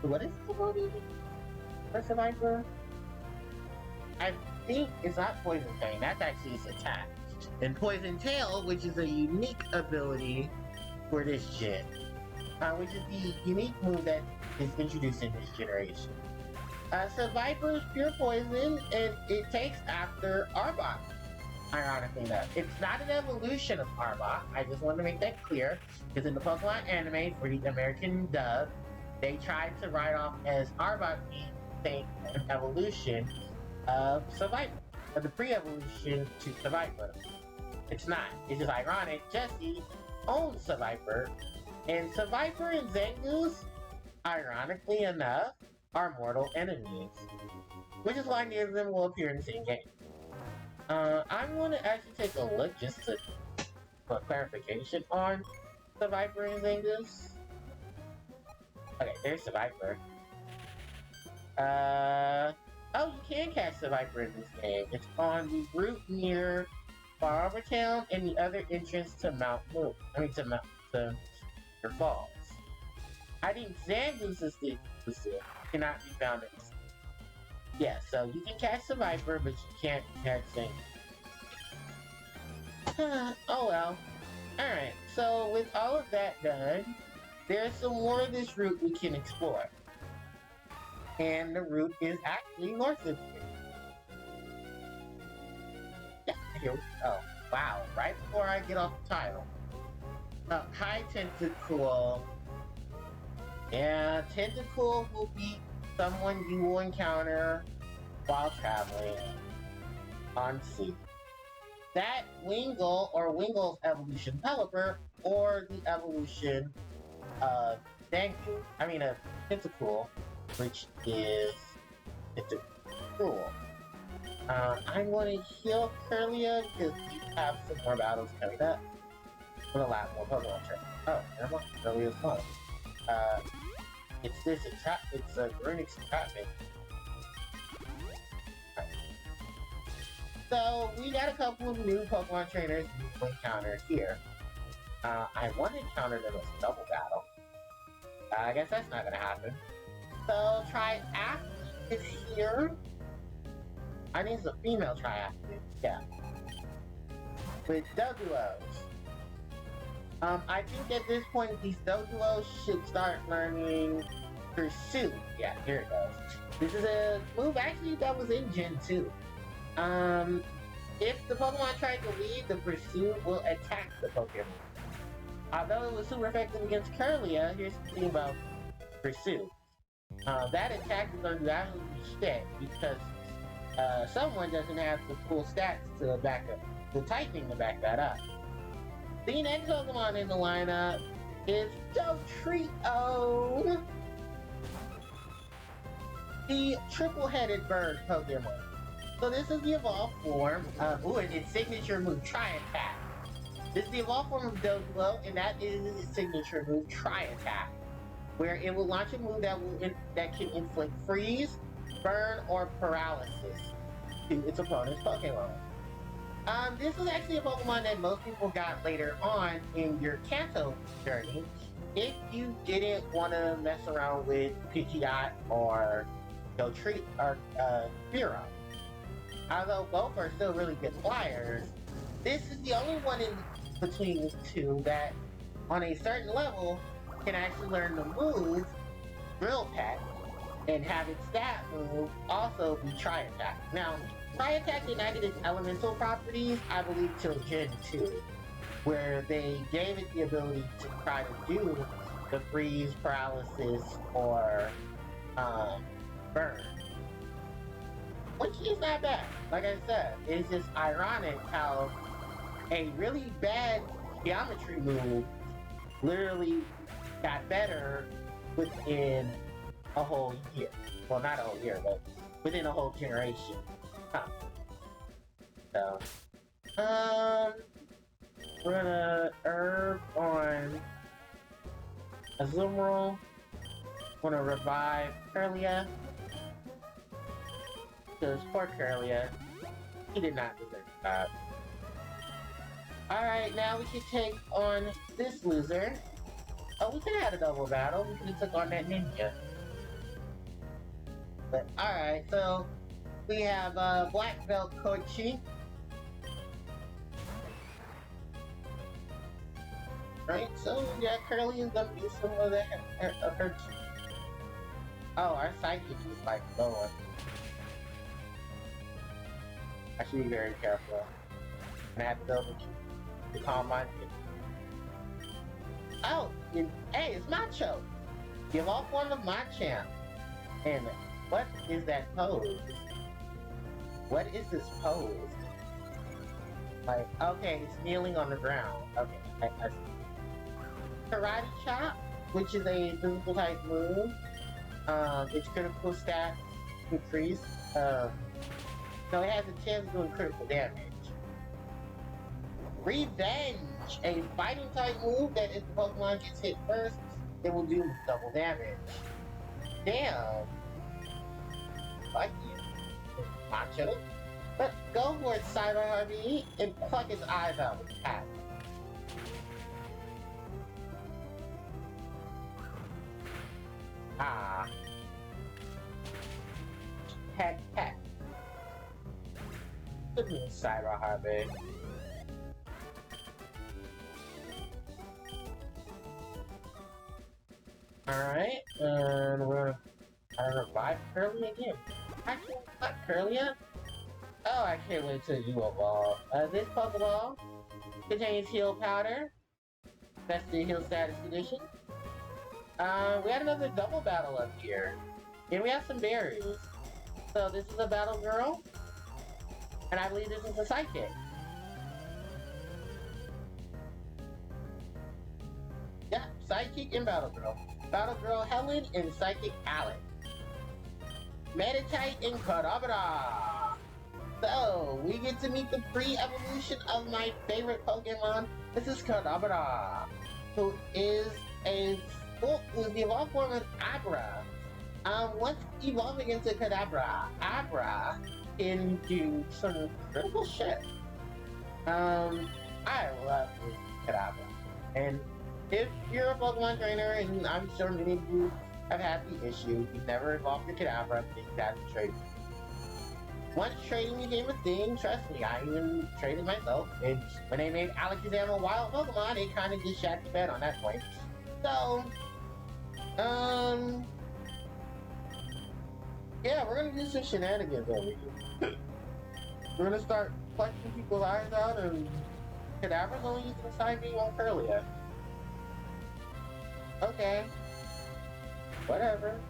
what is the ability for the Viper? I think it's not Poison Fang, that's actually its attack. And Poison Tail, which is a unique ability for this gen. Which is the unique move that is introduced in this generation. So Viper is pure poison, and it takes after Arbok. Ironically enough, it's not an evolution of Arbok. I just want to make that clear, because in the Pokemon anime for the American dub, they tried to write off as Arbok being an evolution of Survivor, of the pre-evolution to Survivor. It's not. It's just ironic. Jesse owns Survivor, and Survivor and Zangoose, ironically enough, are mortal enemies, which is why neither of them will appear in the same game. I'm going to actually take a look just to put clarification on Survivor and Zangoose. Okay, there's Survivor. Oh, you can catch Survivor in this game. It's on the route near Barber Town and the other entrance to Mount Moon. To your falls. I think Zangoose is the exclusive. Cannot be found in this. Yeah, so you can catch Survivor, but you can't catch Zangoose. Oh well. Alright, so with all of that done, there's some more of this route we can explore. And the route is actually north of here. Yeah, here we go. Wow, right before I get off the title. Hi Tentacool. Yeah, Tentacool will be someone you will encounter while traveling on sea. That Wingull, or Wingull's evolution Pelipper, or the evolution of Tentacool, which is Tentacool. I'm going to heal Curlia because we have some more battles coming up. With a lot more Pokemon training. Oh, never mind. Curlia's fun. It's a Runix entrapment. Right. So, we got a couple of new Pokemon trainers we will encounter here. I want to encounter them as a double battle. I guess that's not gonna happen. So, Triathlete is here. I think it's a female Triathlete. Yeah. With Doduos. I think at this point these Doduos should start learning Pursuit. Yeah, here it goes. This is a move actually that was in Gen 2. If the Pokemon tried to leave, the Pursuit will attack the Pokemon. Although it was super effective against Curlia, here's the thing about Pursuit. That attack is going to do absolutely shit because someone doesn't have the full stats to back up, the typing to back that up. The next Pokemon in the lineup is Dotrio, the triple-headed bird Pokemon. So this is the evolved form of, its signature move, Tri-Attack. This is the evolved form of Dotrio, and that is its signature move, Tri-Attack, where it will launch a move that can inflict freeze, burn, or paralysis to its opponent's Pokemon. This was actually a Pokemon that most people got later on in your Kanto journey if you didn't want to mess around with Pidgeot or Dotrio or Fearow. Although both are still really good flyers, this is the only one in between the two that, on a certain level, can actually learn the move Drill Peck and have its stat move also be Tri-Attack. Now, Tri-Attack united its elemental properties, I believe, till Gen 2, where they gave it the ability to try to do the freeze, paralysis, or burn. which is not bad. Like I said, it's just ironic how a really bad geometry move literally got better within a whole year. Well, not a whole year, but within a whole generation. Huh. So, we're gonna herb on Azumarill. We're gonna revive Curlia. Because poor Curlia, he did not deserve that. Alright, now we can take on this loser. Oh, we could have had a double battle. We could have took on that ninja. But alright, so we have Black Belt Koichi. Right, so yeah, Curly is gonna be some of that of her. Oh, our psychic is like lower. I should be very careful. And I have to double to calm my. Oh, hey, it's Macho. Give off one of Machamp. And what is that pose? What is this pose? Like, okay, it's kneeling on the ground. Okay, I see. Karate Chop, which is a physical type move. Its critical stats increase. So it has a chance of doing critical damage. Revenge, a fighting type move that if the Pokemon gets hit first, it will do double damage. Damn. Fuck you, Macho. But go for it, Cyber Harpie, and pluck his eyes out with the hat. Ah. Heck, heck. Good news, Cyber Harpie. Alright, and we're gonna revive Curly again. Actually, not Curly yet? Oh, I can't wait till you evolve. This Pokeball contains Heal Powder. That's the Heal Status Condition. We had another double battle up here. And we have some berries. So this is a Battle Girl. And I believe this is a Psychic. Yeah, Psychic and Battle Girl. Battle Girl Helen and Psychic Alex. Meditite and Kadabra. So, we get to meet the pre-evolution of my favorite Pokemon. This is Kadabra, who is the evolved form of Abra. Once evolving into Kadabra, Abra can do some critical shit. I love this Kadabra. And if you're a Pokemon trainer, and I'm sure many of you have had the issue, you've never evolved your Kadabra, then you have to trade. Once trading became a thing, trust me, I even traded myself, and when they made Alakazam a wild Pokemon, they kind of just shat the bed on that point. So, yeah, we're gonna do some shenanigans over here. We're gonna start plucking people's eyes out, and Kadabra's only using the side beam on Curlia. Okay. Whatever.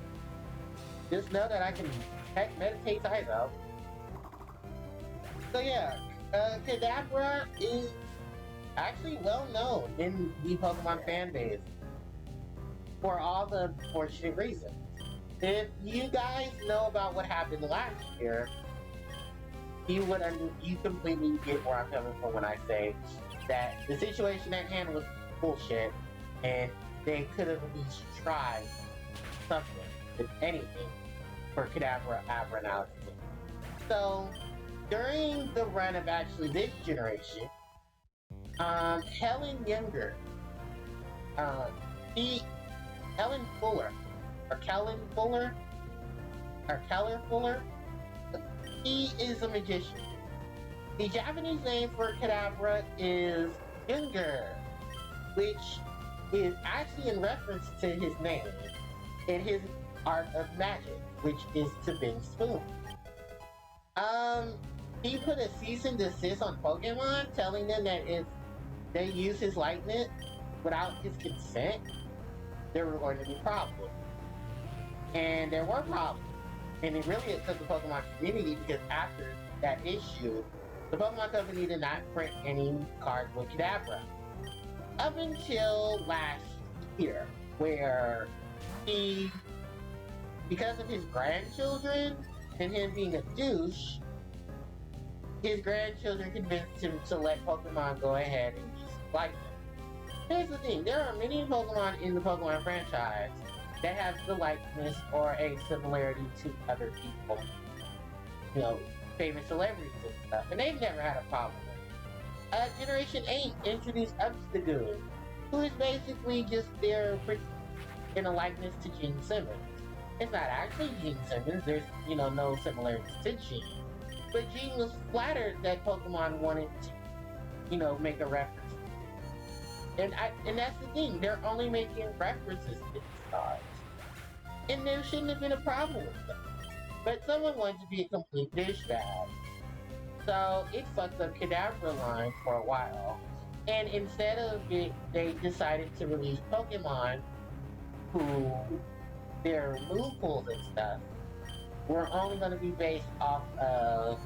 Just know that I can heck meditate eyes out. So yeah, Kadabra is actually well known in the Pokemon fan base for all the fortunate reasons. If you guys know about what happened last year, you completely get where I'm coming from when I say that the situation at hand was bullshit, and they could have at least tried something, if anything, for Kadabra, Abra, and Alakazam. So, during the run of actually this generation, Helen Younger, Helen Fuller, or Kellen Fuller, or Keller Fuller, he is a magician. The Japanese name for Kadabra is Younger, which is actually in reference to his name in his art of magic, which is to bend spoons. He put a cease and desist on Pokemon, telling them that if they use his likeness without his consent, there were going to be problems. And there were problems. And it really upset the Pokemon community because after that issue, the Pokemon Company did not print any cards with Kadabra. Up until last year, where he, because of his grandchildren and him being a douche, his grandchildren convinced him to let Pokemon go ahead and use like them. Here's the thing, there are many Pokemon in the Pokemon franchise that have the likeness or a similarity to other people. You know, famous celebrities and stuff, and they've never had a problem with it. Generation 8 introduced Upstigoon, who is basically just there in a likeness to Gene Simmons. It's not actually Gene Simmons, there's, you know, no similarities to Gene. But Gene was flattered that Pokemon wanted to, you know, make a reference. And that's the thing, they're only making references to these cards. And there shouldn't have been a problem with them. But someone wanted to be a complete douchebag. So it fucked up Kadabra line for a while. And instead of it, they decided to release Pokemon who their move pools and stuff were only going to be based off of,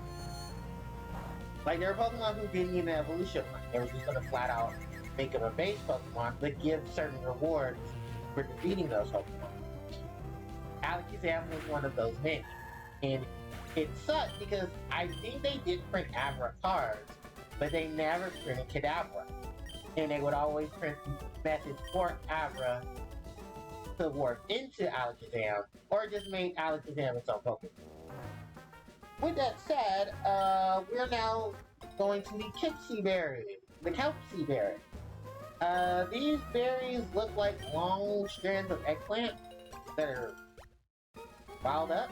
like, there were Pokemon who didn't need an evolution line. They were just going to flat out make them a base Pokemon, but give certain rewards for defeating those Pokemon. Alakazam was one of those many. And it sucked because I think they did print Abra cards, but they never printed Kadabra. And they would always print methods for Abra to work into Alakazam, or just made Alakazam its own Pokemon. With that said, we're now going to the Kipsy Berry, the Kelpsy Berry. These berries look like long strands of eggplant that are piled up.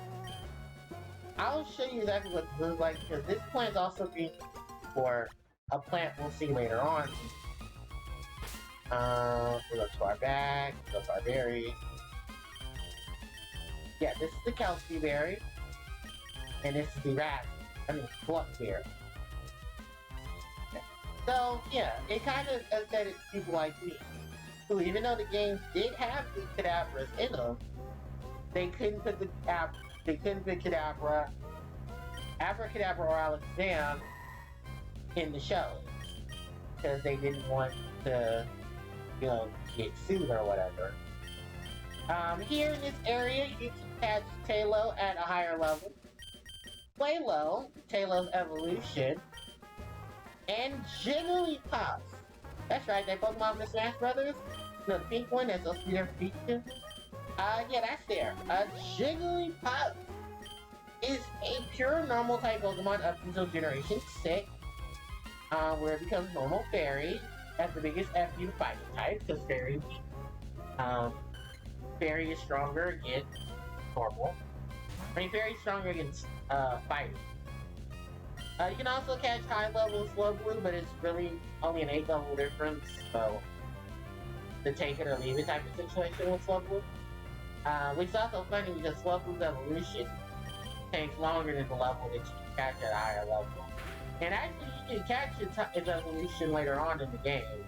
I'll show you exactly what it looks like because this plant is also being for a plant we'll see later on. We'll go to our bag, go to our berries. Yeah, this is the Kelpsy Berry. And this is the Blackberry. So, yeah, it kind of upset people like me, who, even though the game did have the Kadabras in them, they couldn't put Kadabra, Abracadabra, or Alakazam in the shows because they didn't want to, you know, get sued or whatever. Here in this area, you can catch Tailo at a higher level. Quaylo, Tailo's evolution, and Jigglypuff. That's right, that Pokemon from the Smash Brothers. The pink one that's supposed to be there for Pikachu. Yeah, that's there. Jigglypuff is a pure normal type Pokemon up until Generation 6, where it becomes normal fairy. That's the biggest FU to fighting type, because fairy is stronger against normal. I mean, fairy is stronger against fighting. You can also catch high level Slowblue, but it's really only an 8 level difference, so the take it or leave it type of situation with Slowblue. Which is also funny because Slowblue's evolution takes longer than the level that you can catch at a higher level. And actually, you can catch its evolution later on in the game.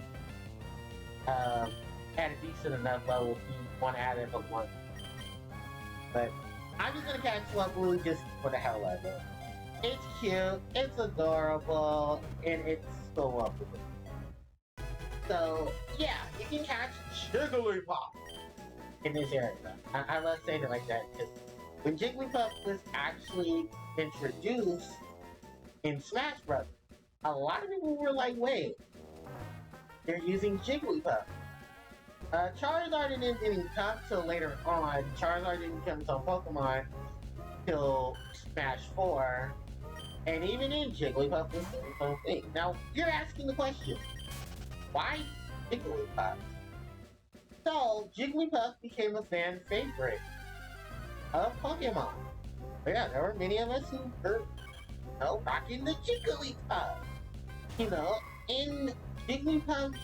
At a decent enough level if you want to add in Pokemon. But I'm just gonna catch Slowblue just for the hell of it. It's cute, it's adorable, and it's so lovely. So, yeah, you can catch Jigglypuff in this area. I love saying it like that, because when Jigglypuff was actually introduced in Smash Bros., a lot of people were like, wait, they're using Jigglypuff. Charizard didn't come till later on. Charizard didn't come till Pokemon till Smash 4. And even in Jigglypuff was the same thing. Now, you're asking the question, why Jigglypuff? So, Jigglypuff became a fan favorite of Pokemon. But yeah, there were many of us who were, you know, rocking the Jigglypuff. You know, in Jigglypuff's...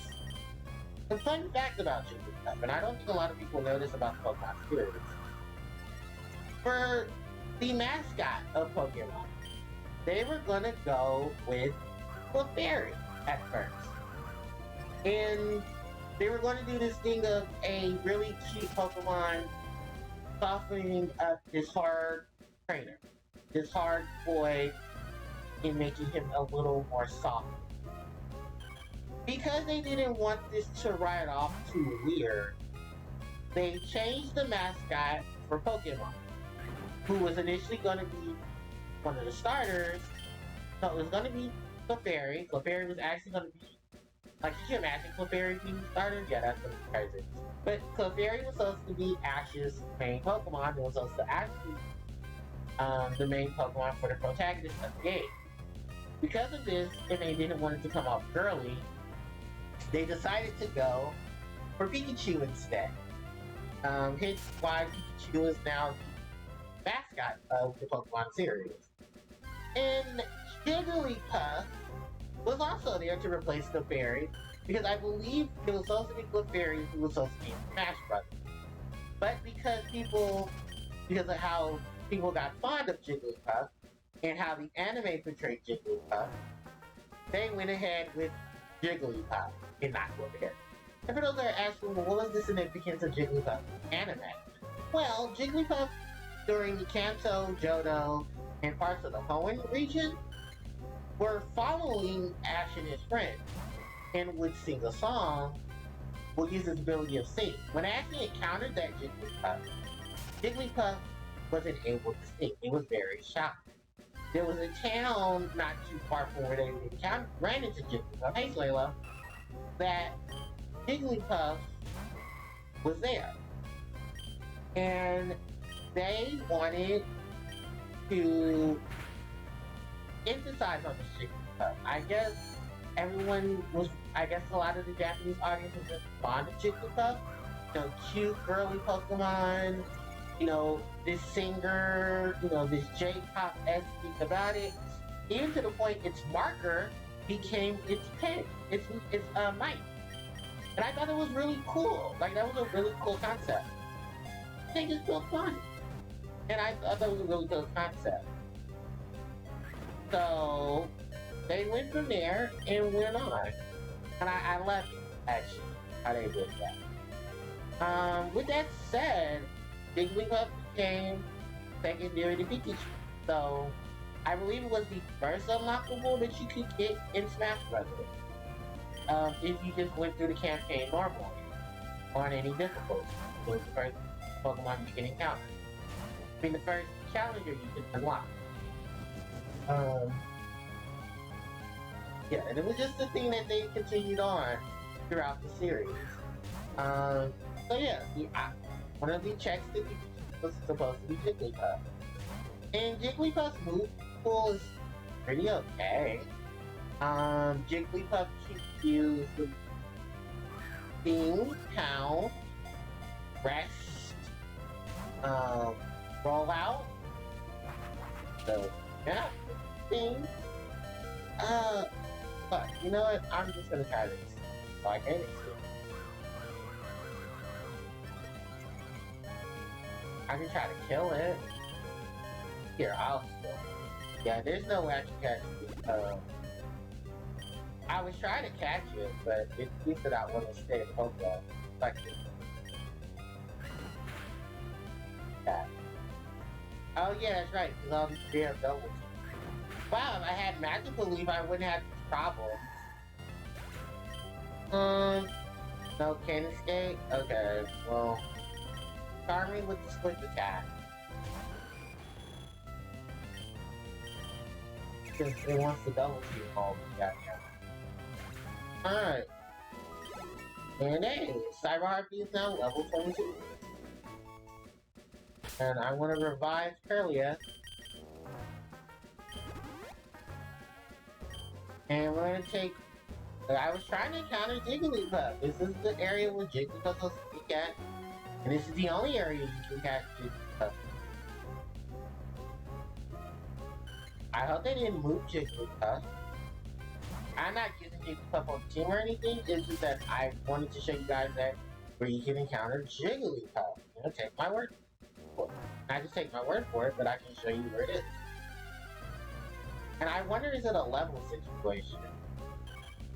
The fun fact about Jigglypuff, and I don't think a lot of people know this about the Pokemon series, for the mascot of Pokemon, they were gonna go with Clefairy at first. And they were gonna do this thing of a really cute Pokemon softening up his hard trainer, this hard boy, and making him a little more soft. Because they didn't want this to ride off too weird, they changed the mascot for Pokemon, who was initially going to be one of the starters. So it was going to be Clefairy. Clefairy was actually going to be, like, you can imagine Clefairy being started? Yeah, that's what it's crazy. But Clefairy was supposed to be Ash's main Pokemon. It was supposed to actually the main Pokemon for the protagonist of the game. Because of this, and they didn't want it to come off girly, they decided to go for Pikachu instead. Hence why Pikachu is now the mascot of the Pokemon series. And Jigglypuff was also there to replace Clefairy, because I believe it was supposed to be Clefairy who was supposed to be in Smash Brothers. But because of how people got fond of Jigglypuff, and how the anime portrayed Jigglypuff, they went ahead with Jigglypuff and not Clefairy. And for those that are asking, well, what was the significance of Jigglypuff anime? Well, Jigglypuff during the Kanto, Johto, and parts of the Hoenn region were following Ash and his friends and would sing a song, would use his ability of sing. When Ash encountered that Jigglypuff wasn't able to sing. It was very shy. There was a town not too far from where they ran into Jigglypuff, hey Layla, that Jigglypuff was there. And they wanted to emphasize on the Jigglypuff. I guess a lot of the Japanese audience was just fond of Jigglypuff. You know, cute, girly Pokemon, you know, this singer, you know, this J-pop-esque about it, even to the point its marker became its pen, its mic. And I thought it was really cool. Like, that was a really cool concept. They just felt fun. And I thought that was a really cool concept. So, they went from there and went on. And I love it, actually, how they did that. With that said, Jigglypuff became secondary to Pikachu. So, I believe it was the first unlockable that you could get in Smash Brothers. If you just went through the campaign normally, on any difficulty. It was the first Pokemon you can encounter. I mean, the first challenger you could unlock. Yeah, and it was just the thing that they continued on throughout the series. So yeah, one of the checks that was supposed to be Jigglypuff. And Jigglypuff's move pool is pretty okay. Jigglypuff can use Sting, Pound, Rest, Roll Out. So, yeah, Sting. But, you know what? I'm just gonna try this. So I can I can try to kill it. Here, I'll still. Yeah, there's no way I can catch it. I was trying to catch it, but it seems that I want to stay in Pokemon. Like this. Yeah. Oh yeah, that's right, because all these damn doubles. Wow, if I had Magical Leaf, I wouldn't have these problems. No Cannon Skate? Okay, well, Charming with the split attack. Because it wants to double team all the guys. Alright. And hey, Cyber Harpie is now level 22. And I want to revive Curlia. And we're gonna take... I was trying to encounter Jigglypuff. This is the area where Jigglypuff was to be at. And this is the only area you can catch Jigglypuff. I hope they didn't move Jigglypuff. I'm not using Jigglypuff on the team or anything. It's just that I wanted to show you guys that where you can encounter Jigglypuff. You know, take my word for it. Not just take my word for it, but I can show you where it is. And I wonder, is it a level situation?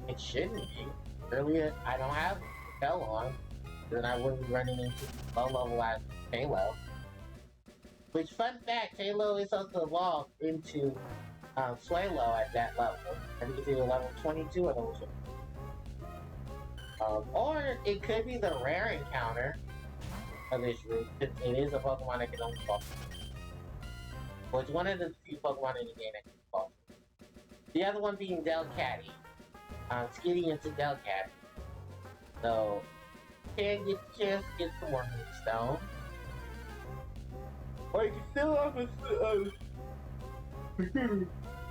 It shouldn't be. Earlier, I don't have Hell on, then I wouldn't be running into low level at Halo. Which, fun fact, Halo is also evolved into Suelo at that level. I think it's either level 22 or level 20. Or it could be the rare encounter of this route. It is a Pokemon that can only fall. Well, it's one of the few Pokemon in the game that can fall. The other one being Delcatty. Skitty into Delcatty. So, can get the chance to get some more Moonstone. Or you can steal it off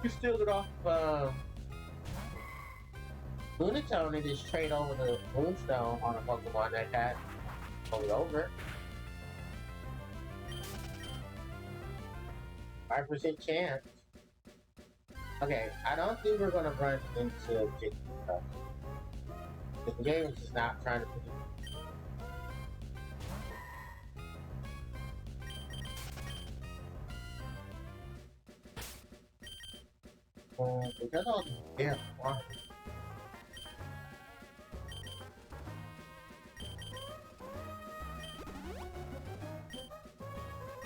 you steal it off Lunatone and just trade over the Moonstone on a Pokemon that had hold it over. 5% chance. Okay, I don't think we're gonna run into Jiggly stuff. The game is just not trying to put because all these damn water.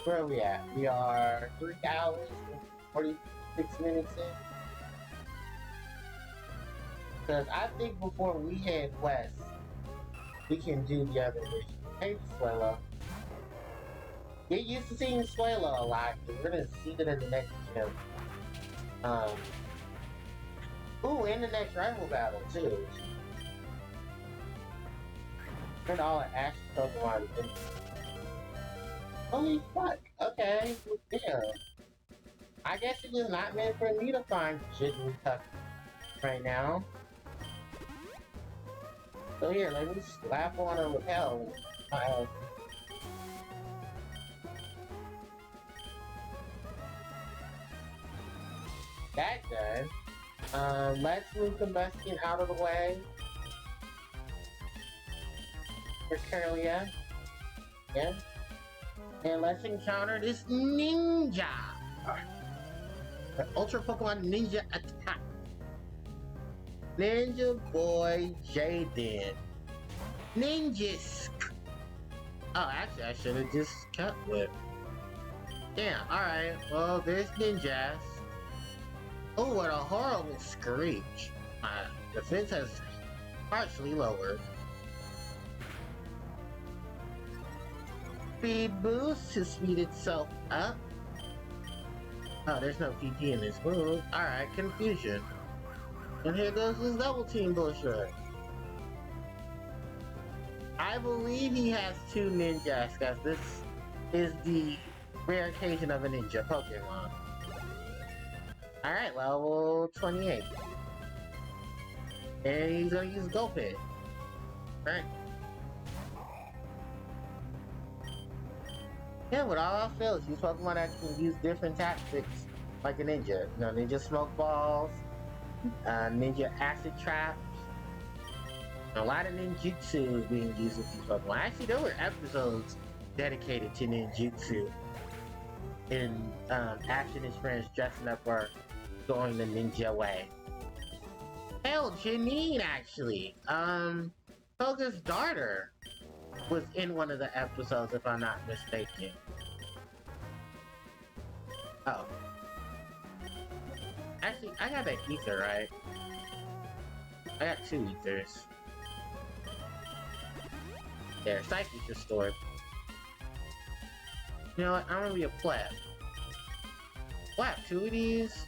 Where are we at? We are 3 hours and 46 minutes in. Because I think before we head west, we can do the other mission. Hey, Swello. Get used to seeing Swello a lot, because we're going to see it in the next gym. Ooh, in the next rival battle, too. And all the Ash Pokemon. Holy fuck, okay, yeah. I guess it is not meant for me to find Jigglypuff right now. So here, let me slap on a repel. That done. Let's move Combustion out of the way. For Curlia. Yeah. And let's encounter this ninja! The Ultra Pokemon Ninja Attack. Ninja Boy Jaden. Ninjisk! Oh, actually, I should have just kept with. Damn, alright. Well, there's Ninjas. Oh, what a horrible screech. My defense has partially lowered. Speed boost to speed itself up. Oh, there's no PP in this move. Alright, confusion. And here goes this double team bullshit. I believe he has 2 ninjas, guys. This is the rare occasion of a ninja Pokemon. Alright, level 28. And he's gonna use Gulpit. Right. Yeah, with all our fails, use Pokemon that can use different tactics like a ninja. You know, ninja smoke balls, ninja acid traps. A lot of ninjutsu is being used with these Pokemon. Actually, there were episodes dedicated to ninjutsu. In Ash and his friends dressing up or going the ninja way. Hell, Janine actually. Toga's daughter was in one of the episodes, if I'm not mistaken. Oh. Actually, I got that ether, right? I got 2 ethers. There, Psyche's restored. You know what? I'm gonna be a pleb. What? 2 of these?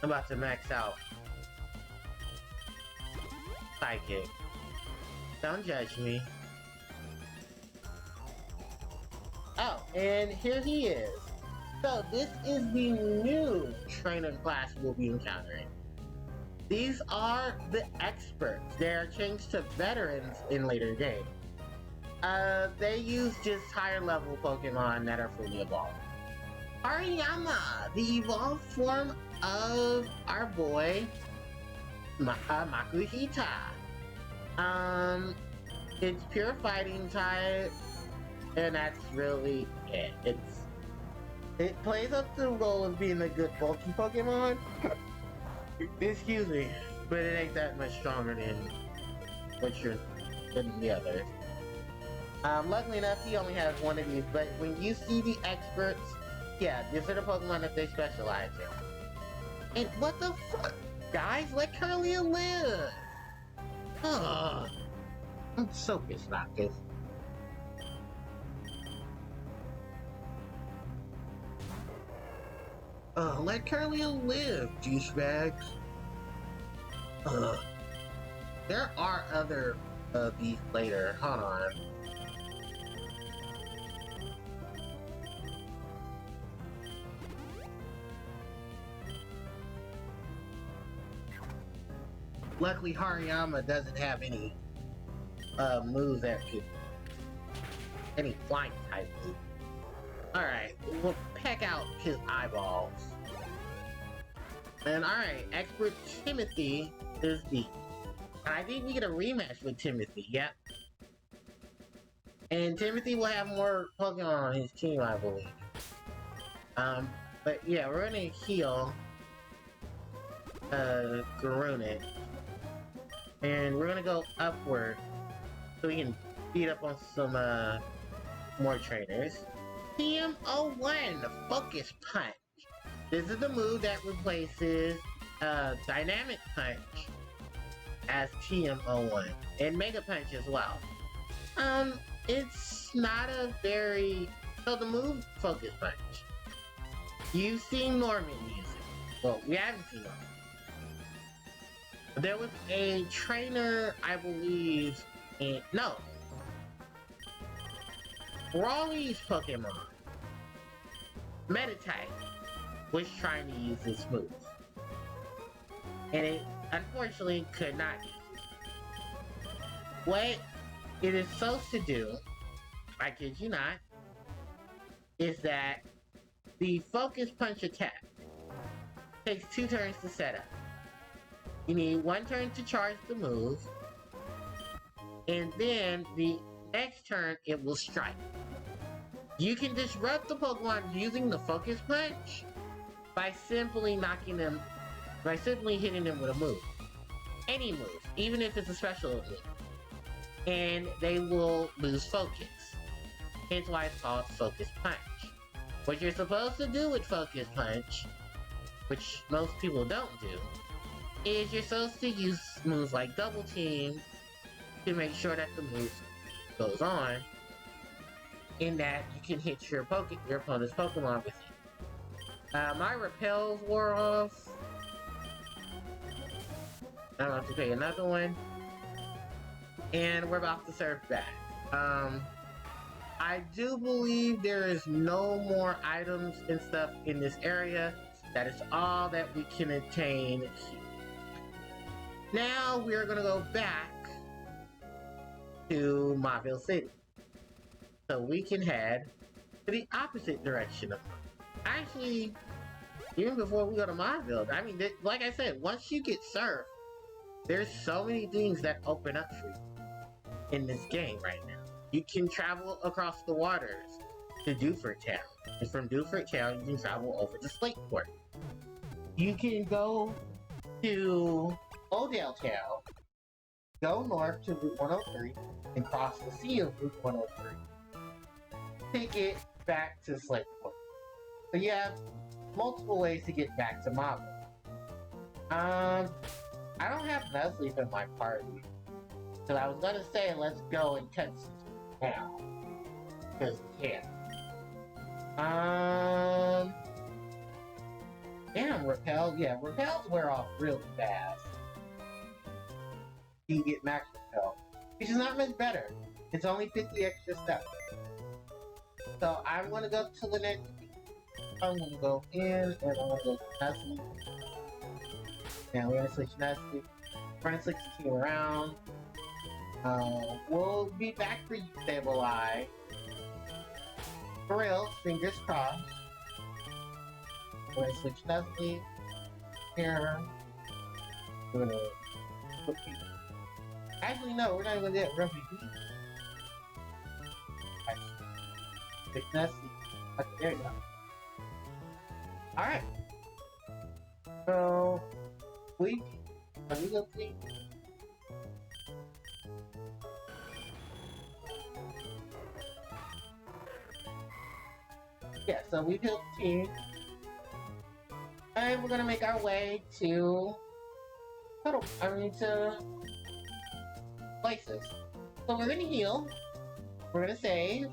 I'm about to max out. Psychic. Don't judge me. Oh, and here he is. So this is the new trainer class we'll be encountering. These are the experts. They are changed to veterans in later games. They use just higher level Pokemon that are fully evolved. Ariyama, the evolved form of our boy Makuhita. It's pure fighting type, and that's really it. It plays up to the role of being a good bulky Pokemon. Excuse me, but it ain't that much stronger than the others. Luckily enough, he only has one of these, but when you see the experts, yeah, these are the Pokemon that they specialize in. And what the fuck? Guys, let Curlia live! Ugh. I'm so pissed about this. Let Curlia live, douchebags. There are other beef later. Hold on. Luckily, Hariyama doesn't have any moves that could any flying type move. Alright, we'll peck out his eyeballs. And alright, Expert Timothy is beat. And I think we get a rematch with Timothy, yep. And Timothy will have more Pokemon on his team, I believe. But yeah, we're gonna heal Garunic. And we're gonna go upward so we can beat up on some more trainers. TM01, Focus Punch. This is the move that replaces Dynamic Punch as TM01 and Mega Punch as well. It's not a very... So the move Focus Punch. You've seen Norman use it. Well, we haven't seen Norman. There was a trainer, I believe, in... No. Raleigh's Pokemon, Meditite, was trying to use this move. And it, unfortunately, could not use it. What it is supposed to do, I kid you not, is that the Focus Punch attack takes 2 turns to set up. You need 1 turn to charge the move, and then the next turn it will strike. You can disrupt the Pokemon using the Focus Punch by simply hitting them with a move. Any move, even if it's a special move. And they will lose focus. Hence why it's called Focus Punch. What you're supposed to do with Focus Punch, which most people don't do, is you're supposed to use moves like Double Team to make sure that the move goes on, in that you can hit your opponent's Pokemon with it. My repels wore off. I'm about to pay another one. And we're about to serve back. I do believe there is no more items and stuff in this area. That is all that we can obtain here. Now we are gonna go back to Mauville City. So we can head to the opposite direction of it. Actually, even before we go to Mauville, I mean, like I said, once you get served, there's so many things that open up for you in this game right now. You can travel across the waters to Dewford Town. And from Dewford Town, you can travel over to Slateport. You can go to Odell Town, go north to Route 103, and cross the sea of Route 103. Take it back to Slateport. So you have multiple ways to get back to Mauville. I don't have Nesleaf in my party. So I was gonna say, let's go and cut some now. Because we can. Damn, Repel. Yeah, Repels wear off really fast. You get Max Repel. Which is not much better. It's only 50 extra steps. So I'm gonna go to the next. I'm gonna go in and I'm gonna go to Nesleaf. Now we're gonna switch Nesleaf. We're gonna switch the team around. We'll be back for you, Sableye. For real, fingers crossed. We're gonna switch Nesleaf. Here. We're gonna put people. Actually, no, we're not even gonna do it. We're gonna be beat. Switch Nesleaf. Okay, there you go. Alright. So, let me go see. Yeah, so we built a team. And we're gonna make our way to to places. So we're gonna heal. We're gonna save.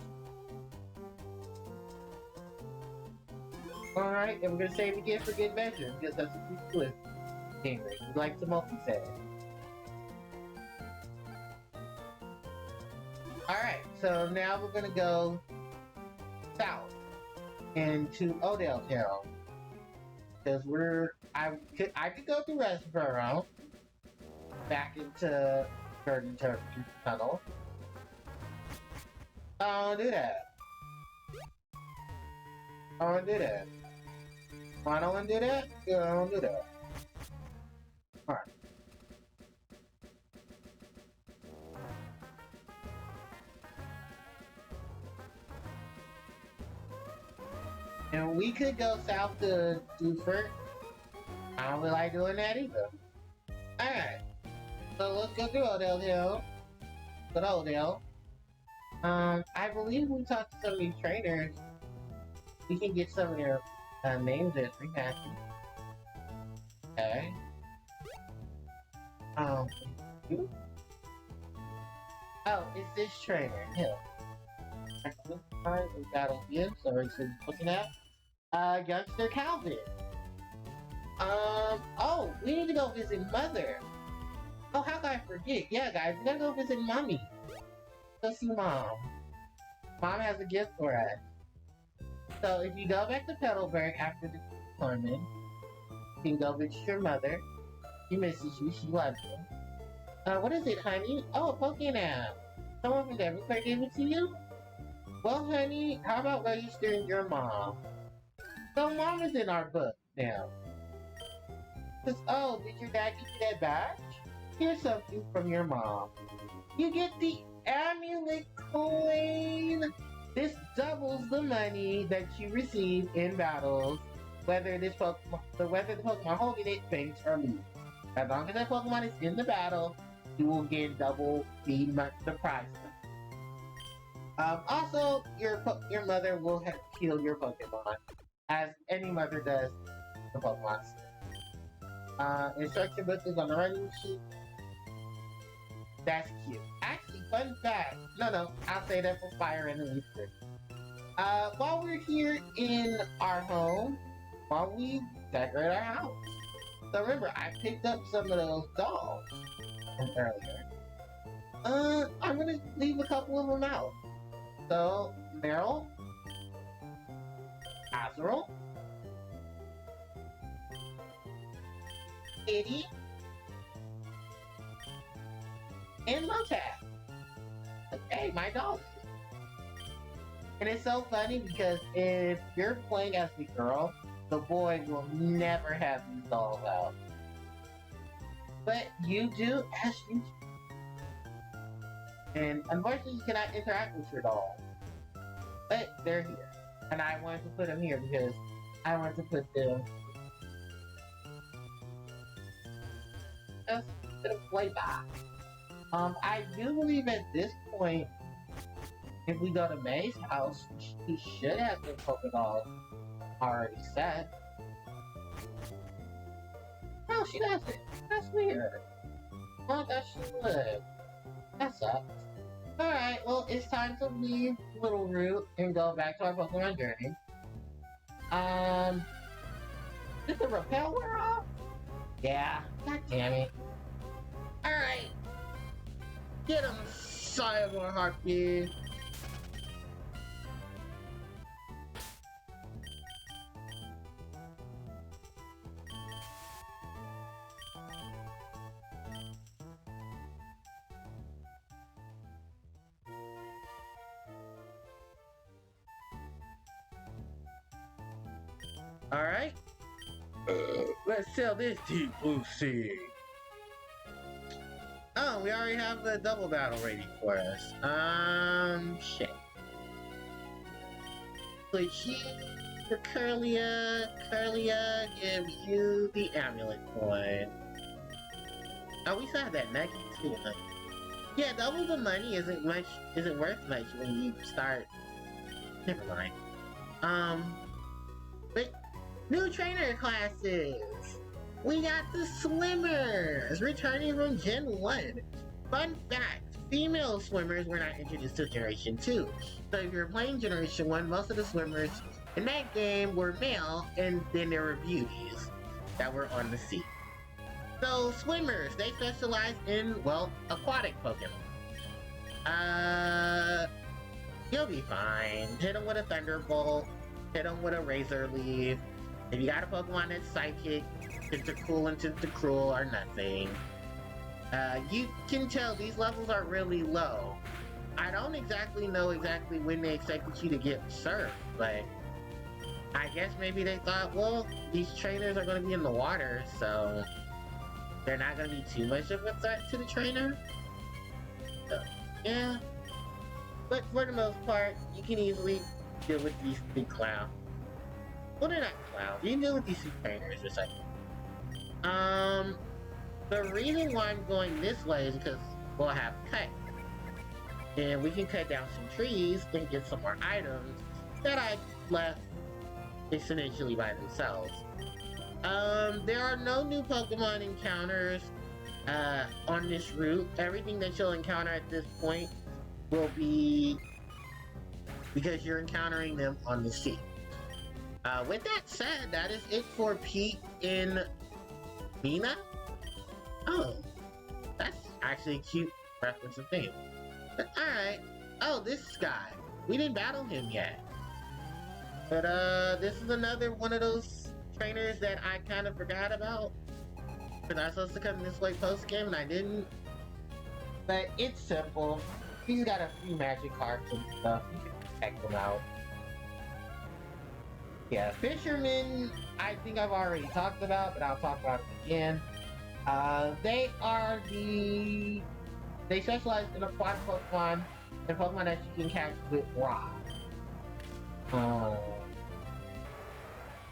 Alright, and we're gonna save again for good measure, because that's what we do with gamers. We like to multi-save. Alright, so now we're gonna go south into Odell Town. Because I could go through Westboro, back into Garden Tunnel. I don't do that. I don't do that. Why don't I do that? Yeah, I don't do that. Alright. And we could go south to Duford. I don't really like doing that either. Alright. So let's go through Odell Hill. Good Odell. I believe we talked to some of these trainers. We can get some of their names as rematches. Okay. You? Oh, it's this trainer. Yeah. We got a here, so we're looking at youngster Calvin. Oh, we need to go visit Mother. Oh, how could I forget? Yeah, guys, we gotta go visit Mommy. Go see Mom. Mom has a gift for us. So if you go back to Petalburg after the tournament, you can go visit your mother. She misses you. She loves you. What is it, honey? Oh, a Pokemon app. Someone from Everywhere gave it to you? Well, honey, how about registering your mom? So Mom is in our book now. Oh, did your dad get you that badge? Here's something from your mom. You get the amulet coin! This doubles the money that you receive in battles, whether the Pokemon holding it faints or loses. As long as that Pokemon is in the battle, you will get double the prize. Also, your mother will have healed your Pokemon, as any mother does the Pokemon. Instruction book is on the running sheet. That's cute. Actually, fun fact. No, I'll say that for Fire and Elite Group. While we're here in our home, while we decorate our house. So remember, I picked up some of those dolls from earlier. I'm gonna leave a couple of them out. So, Meryl, Azrael, Kitty, and Motab. Hey, my dog. And it's so funny because if you're playing as the girl, the boy will never have these dolls out. But you do as you do. And unfortunately, you cannot interact with your dolls. But they're here. And I wanted to put them here because I want to put them just a bit of playback. I do believe at this point, if we go to May's house, she should have the polka dolls already set. No, she doesn't. That's weird. Oh, that she would. That sucks. Alright, well, it's time to leave Little Root and go back to our Pokemon journey. Did the rappel wear off? Yeah, god damn it. Alright. Get him, Cyber Harpie. Alright. Let's sell this deep blue sea. Oh, we already have the double battle ready for us. Shit. So here, Curlia gives you the amulet coin. Oh, we still have that nugget too, huh? Yeah, double the money isn't worth much when you start. Never mind. But new trainer classes! We got the swimmers returning from Gen 1. Fun fact, female swimmers were not introduced to Generation 2. So if you're playing Generation 1, most of the swimmers in that game were male, and then there were beauties that were on the sea. So swimmers, they specialize in, well, aquatic Pokemon. You'll be fine. Hit them with a Thunderbolt, hit them with a Razor Leaf. If you got a Pokemon that's Psychic, Tentacool and Tentacruel are nothing. You can tell these levels are really low. I don't exactly know when they expected you to get served, but I guess maybe they thought, well, these trainers are going to be in the water, so they're not going to be too much of a threat to the trainer. So, yeah. But for the most part, you can easily deal with these big clowns. Well, they're not clowns. You can deal with these two trainers or something. The reason why I'm going this way is because we'll have cut. And we can cut down some trees and get some more items that I left essentially by themselves. There are no new Pokemon encounters on this route. Everything that you'll encounter at this point will be because you're encountering them on the sea. With that said, that is it for Pete in Mina. Oh, that's actually a cute reference of theme. Alright. Oh, this guy. We didn't battle him yet. But this is another one of those trainers that I kind of forgot about. Because I was supposed to come this way post-game and I didn't. But it's simple. He's got a few magic hearts and stuff. You can check them out. Yeah, fishermen, I think I've already talked about, but I'll talk about it again. They specialize in aquatic Pokemon and Pokemon that you can catch with rock.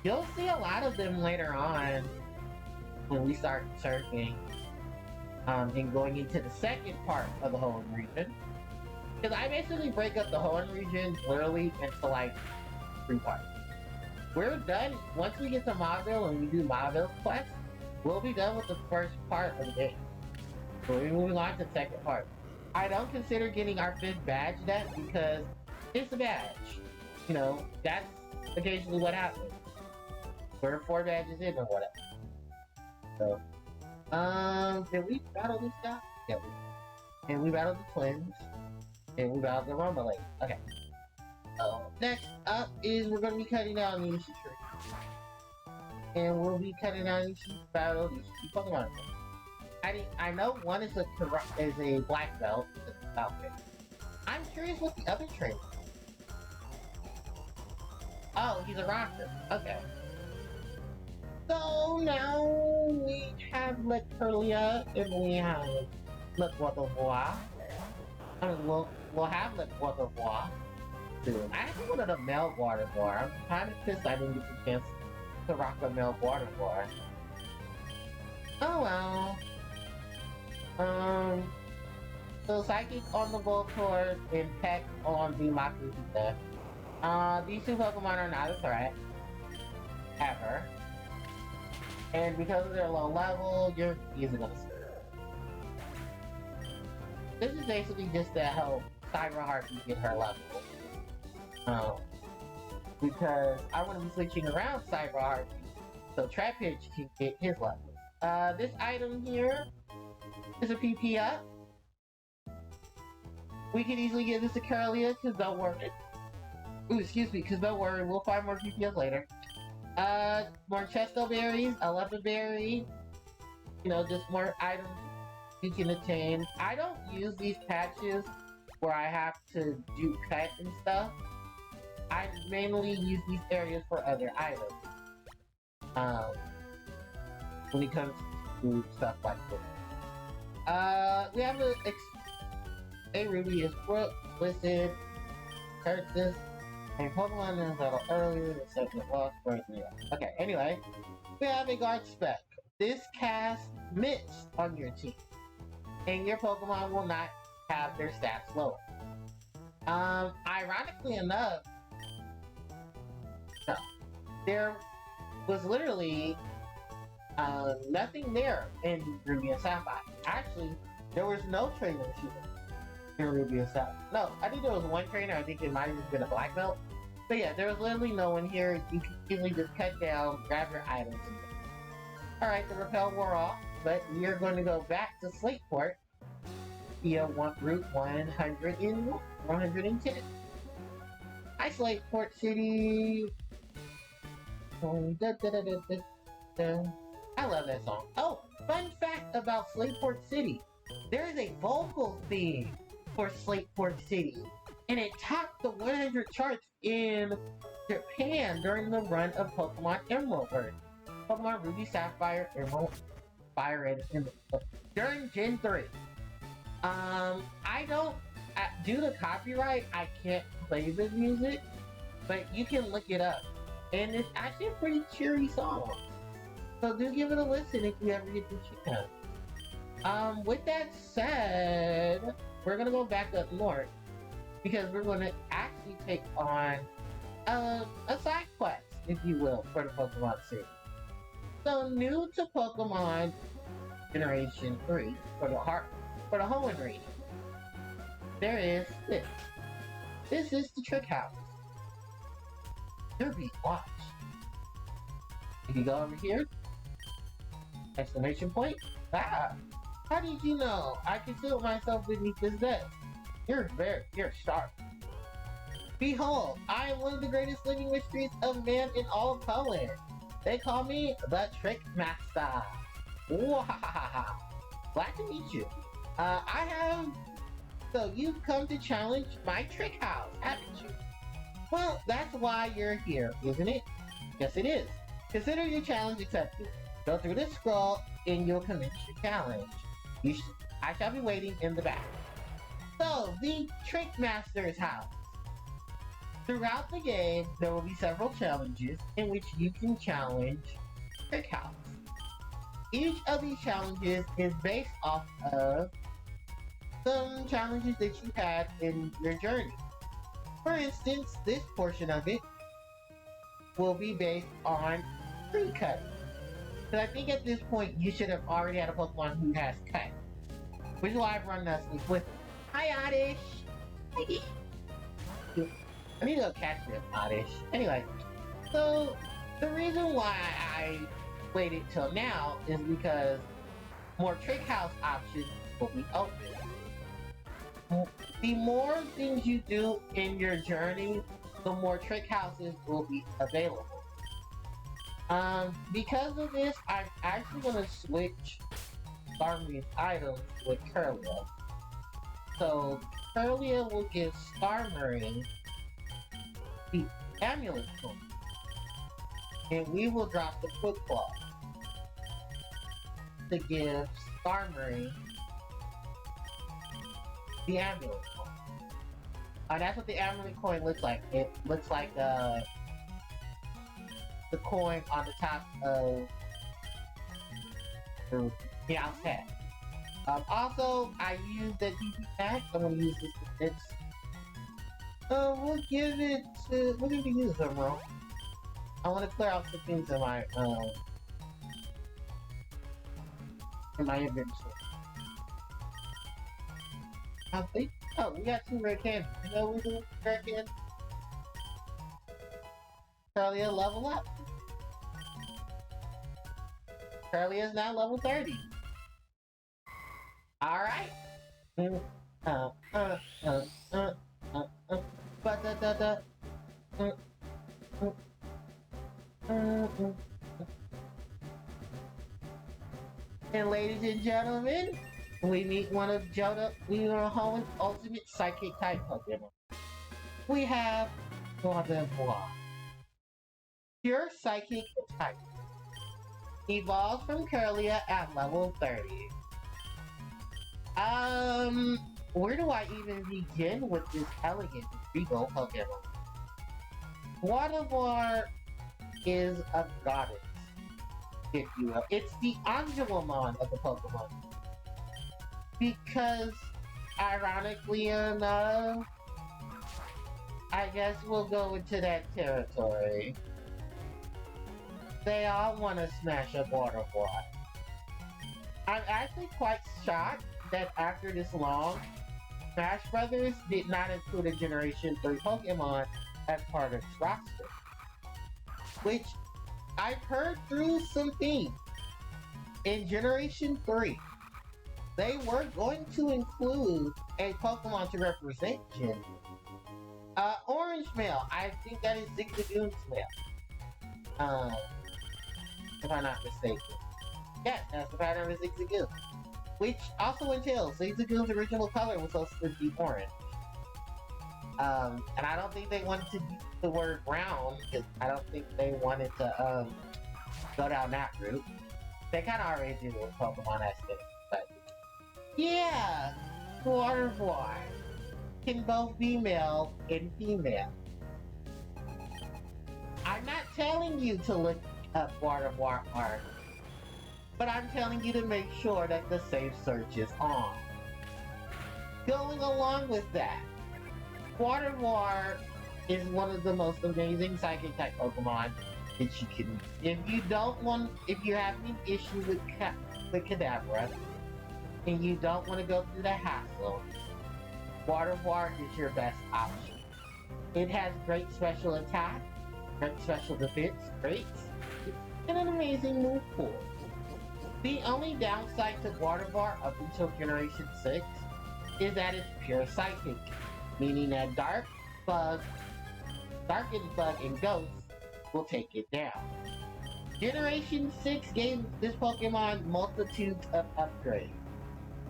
You'll see a lot of them later on when we start surfing and going into the second part of the Hoenn region. Because I basically break up the Hoenn region literally into like 3 parts. We're done, once we get to Mauville and we do Mauville's quest, we'll be done with the first part of the game. So we're moving on to the second part. I don't consider getting our 5th badge yet because it's a badge. You know, that's occasionally what happens. We're 4 badges in or whatever. So, did we battle this guy? Yeah, we did. And we battled the twins. And we battled the Rumbling. Okay. Next up is we're going to be cutting down the Yushi tree. And we'll be cutting down Yushi battle Yushi Pokemon. I know one is a black belt outfit. I'm curious what the other trait is. Oh, he's a rocker. Okay. So now we have Lecturlia and we have Lequotovois. I mean, we'll have Lequotovois soon. I actually wanted a Meltwater Bar. I'm kind of pissed I didn't get the chance to rock a Meltwater Bar. Oh well. So Psychic on the Voltorb and Peck on the Makuhita. These 2 Pokemon are not a threat. Ever. And because of their low level, you're easily gonna see. This is basically just to help Cyber Harpie get her level. Because I want to be switching around Cyber Harpie so Trapinch can get his level. This item here is a PP up. We can easily give this to Curlia, because don't worry. Ooh, excuse me, because don't worry, we'll find more PP up later. More Chesto Berries, Elephant Berry. You know, just more items you can attain. I don't use these patches where I have to do cut and stuff. I mainly use these areas for other items. When it comes to stuff like this. We have a Ruby Brook, Blizzard, Curtis, and Pokemon that battle earlier in the segment lost for Okay, anyway, we have a Guard Spec. This casts Mist on your team, and your Pokemon will not have their stats lower. Ironically enough, No. There was literally nothing there in Ruby and Sapphire. Actually, there was no trainer in Ruby and Sapphire. No, I think there was one trainer. I think it might have been a black belt. But yeah, there was literally no one here. You can easily just cut down, grab your items, and go. Alright, the rappel wore off, but we are going to go back to Slateport via Route 110. Hi, Slateport City. I love that song. Oh, fun fact about Slateport City. There is a vocal theme for Slateport City, and it topped the 100 charts in Japan during the run of Pokemon Emerald, or Pokemon Ruby, Sapphire, Emerald, Fire Red, and during Gen 3. I don't, due to copyright, I can't play the music, but you can look it up. And it's actually a pretty cheery song. So do give it a listen if you ever get the chance. With that said, we're gonna go back up north because we're gonna actually take on a side quest, if you will, for the Pokemon series. So new to Pokemon Generation 3 for the Hoenn region, there is this. This is the Trick House. Derby, watch. If you go over here, exclamation point. Ah, how did you know? I concealed myself beneath this desk. You're sharp. Behold, I am one of the greatest living mysteries of man in all of Poland. They call me the Trick Master. Wahahaha. Glad to meet you. So you've come to challenge my Trick House, haven't you? Well, that's why you're here, isn't it? Yes, it is. Consider your challenge accepted. Go through this scroll and you'll commence your challenge. I shall be waiting in the back. So, the Trick Master's house. Throughout the game, there will be several challenges in which you can challenge Trick House. Each of these challenges is based off of some challenges that you had in your journey. For instance, this portion of it will be based on tree cutting. Because I think at this point you should have already had a Pokemon who has cut. Which is why I've run Nestle's with it. Hi Oddish! I need to go catch this Oddish. Anyway, so the reason why I waited till now is because more Trick House options will be open. The more things you do in your journey, the more Trick Houses will be available. Because of this, I'm actually going to switch Starmie's items with Curlia. So, Curlia will give Starmie the Amulet Coin, and we will drop the Foot Claw to give Starmie the Amulet Coin. That's what the Amulet Coin looks like. It looks like the coin on the top of the Meow's head. Also, I used the DP pack. I'm gonna use this to fix. We'll give it to. We're gonna use them, bro. I want to clear out some things in my inventory. I think. Oh, we got 2 rare candies. You know we're doing rare candies. Curlia, level up. Curlia is now level 30. Alright. And ladies and gentlemen, we meet one of Hoenn's ultimate psychic type Pokemon. We have Gardevoir. Pure psychic type. Evolves from Curlia at level 30. Where do I even begin with this elegant regal Pokemon? Gardevoir is a goddess, if you will. It's the Angelamon of the Pokemon. Because, ironically enough, I guess we'll go into that territory. They all want to smash up Waterfall. I'm actually quite shocked that after this long, Smash Brothers did not include a Generation 3 Pokemon as part of its roster. Which I've heard through some things. In Generation 3, they were going to include a Pokemon to represent Gen. Orange Mail, I think that is Zigzagoon's mail. If I'm not mistaken. Yes, that's the pattern of Zigzagoon. Which also entails Zigzagoon's original color was supposed to be orange. And I don't think they wanted to use the word brown, because I don't think they wanted to go down that route. They kind of already did with Pokemon aesthetic, but yeah, Waterboy can both be male and female. I'm not telling you to look up Waterboy art, but I'm telling you to make sure that the safe search is on. Going along with that, Waterboy is one of the most amazing psychic type Pokemon that you can. If you have an issue with Kadabra, and you don't want to go through the hassle, Waterboy is your best option. It has great special attack, great special defense, and an amazing move pool. The only downside to Waterboy up until Generation 6 is that it's pure psychic, meaning that Dark, Bug, and Ghost will take it down. Generation 6 gave this Pokemon multitudes of upgrades.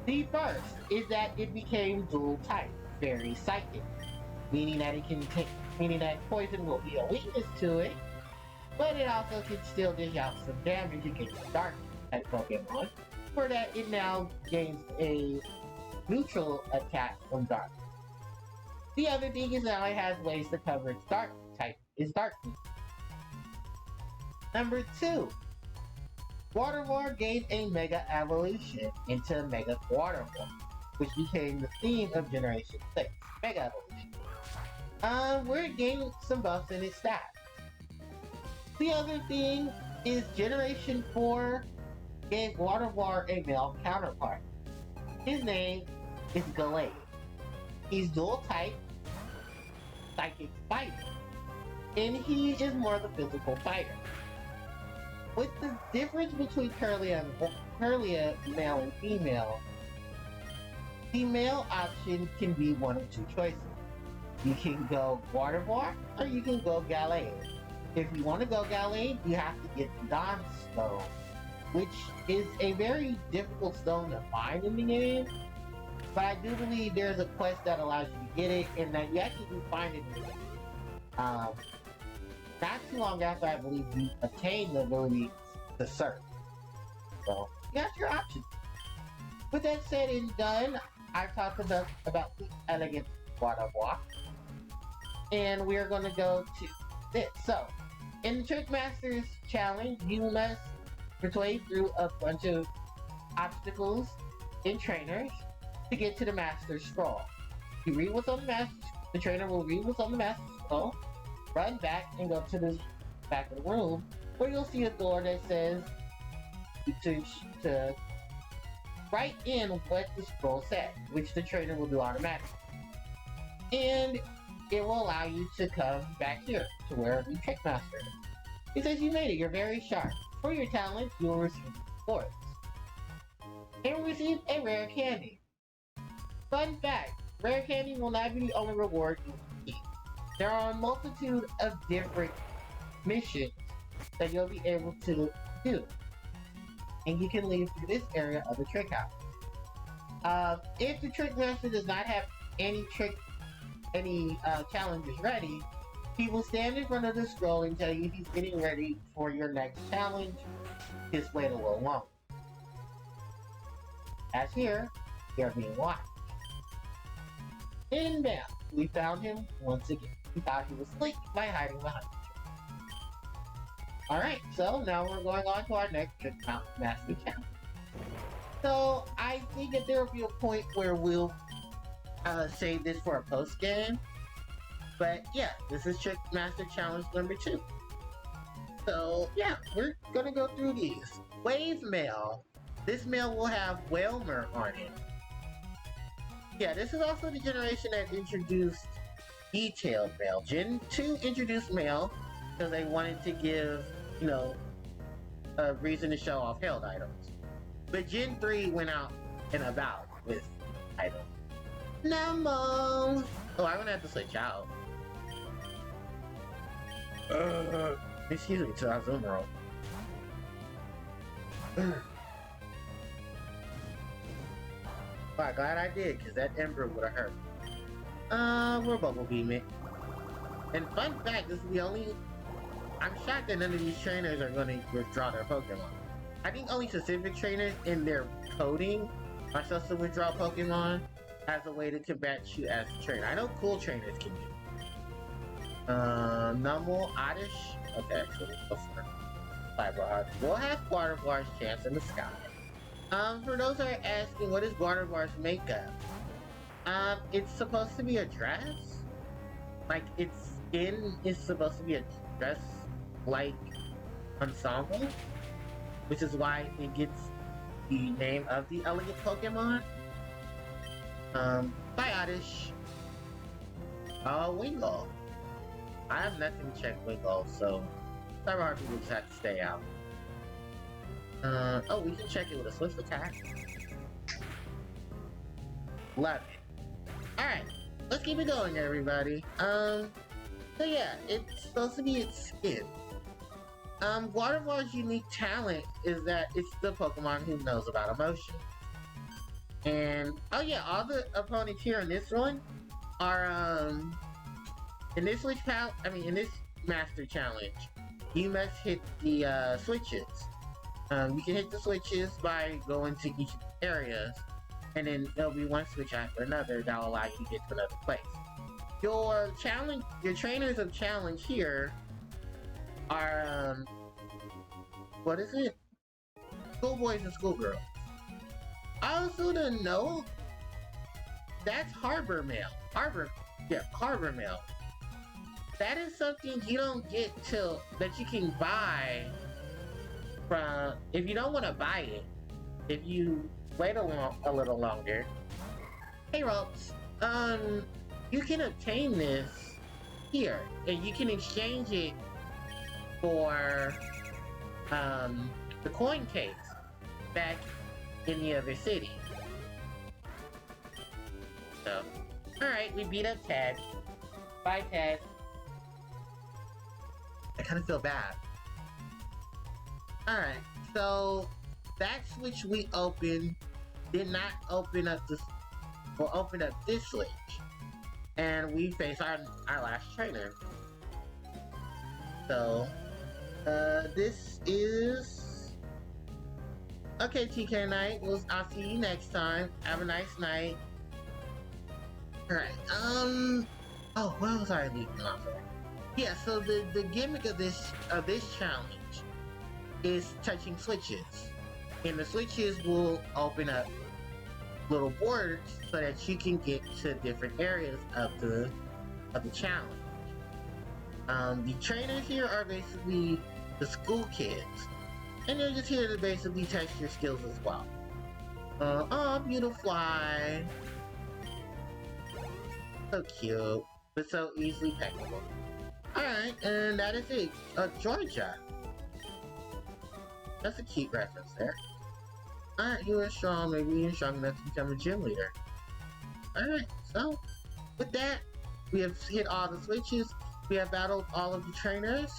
The first is that it became dual type, very psychic, meaning that poison will be a weakness to it, but it also can still dish out some damage against Dark type Pokemon, for that it now gains a neutral attack from Dark. The other thing is that it has ways to cover its Dark type, its Darkness. Number 2, Waterboy gained a Mega Evolution into Mega Waterboy, which became the theme of Generation 6, Mega Evolution. Where it gained some buffs in its stats. The other thing is Generation 4 gave Waterboy a male counterpart. His name is Gallade. He's dual type, psychic fighter, and he is more of a physical fighter. With the difference between Kirlia male and female, the male option can be one of two choices. You can go Waterboy or you can go Gallade. If you want to go Gallade, you have to get the Dawn Stone, which is a very difficult stone to find in the game. But I do believe there's a quest that allows you to get it, and that you actually do find it in the game. Not too long after, I believe, you attain the ability to search. So, you got your options. With that said and done, I've talked about the elegant Waterboy. And we're going to go to this. So, in the Trick Masters challenge, you must persuade through a bunch of obstacles and trainers to get to the Master Scroll. You read what's on the trainer will read what's on the Master Scroll, run back and go to the back of the room, where you'll see a door that says to write in what the scroll said, which the trainer will do automatically. And it will allow you to come back here to where the Trick Master is. It says you made it, you're very sharp. For your talent, you will receive rewards. And receive a rare candy. Fun fact, rare candy will not be the only reward you receive. There are a multitude of different missions that you'll be able to do. And you can leave through this area of the trick house. If the Trick Master does not have any challenges ready, he will stand in front of the scroll and tell you he's getting ready for your next challenge. Just wait a little longer. As here, you're being watched. And bam, we found him once again. We thought he was asleep by hiding behind the tree. Alright, so now we're going on to our next Trick Master challenge. So, I think that there will be a point where we'll save this for a post game. But yeah, this is Trick Master Challenge number 2. So yeah, we're gonna go through these. Wave Mail. This mail will have Whalmer on it. Yeah, this is also the generation that introduced detailed mail. Gen 2 introduced mail because they wanted to give, you know, a reason to show off held items. But Gen 3 went out and about with items. Nemo! Oh, I'm gonna have to switch out. Excuse me, to our zoom roll. Wow, glad I did, because that Ember would have hurt. We're Bubble Beaming. And fun fact, this is the only... I'm shocked that none of these trainers are going to withdraw their Pokemon. I think only specific trainers in their coding are supposed to withdraw Pokemon as a way to combat you as a trainer. I know cool trainers can do. Numel, Oddish. Okay, so we'll go for Fiber. We'll have Gardevoir's chance in the sky. For those that are asking, what is Gardevoir's makeup? It's supposed to be a dress. Like, its skin is supposed to be a dress-like ensemble, which is why it gets the name of the elegant Pokemon. Biotish. Wingull. I have nothing to check Wingull, so Cyber Harpie will just have to stay out. Oh, we can check it with a swift attack. Love it. Alright, let's keep it going, everybody. So yeah, it's supposed to be its skin. Gardevoir's unique talent is that it's the Pokemon who knows about emotion. And, oh yeah, all the opponents here in this one are, in this Master Challenge, you must hit the, switches. You can hit the switches by going to each areas, and then there'll be one switch after another that will allow you to get to another place. Your trainers of challenge here are, what is it? Schoolboys and schoolgirls. Also to know, that's Harbor Mail. Harbor Mail. That is something you don't get that you can buy from, if you don't want to buy it, if you wait a little longer. Hey Ropes, you can obtain this here, and you can exchange it for the coin case back in the other city. So, alright, we beat up Tad. Bye, Tad. I kind of feel bad. Alright, so that switch we opened did not open up this, will open up this switch. And we face our last trainer. So, this is... Okay, TK Knight, I'll see you next time. Have a nice night. Alright, oh, what was I leaving off of? Yeah, so the gimmick of this challenge is touching switches. And the switches will open up little boards so that you can get to different areas of the challenge. The trainers here are basically the school kids, and they're just here to basically test your skills as well. Oh, Beautifly. So cute, but so easily peckable. Alright, and that is it. Georgia. That's a cute reference there. Alright, you are strong, maybe you're strong enough to become a gym leader. Alright, so, with that, we have hit all the switches, we have battled all of the trainers,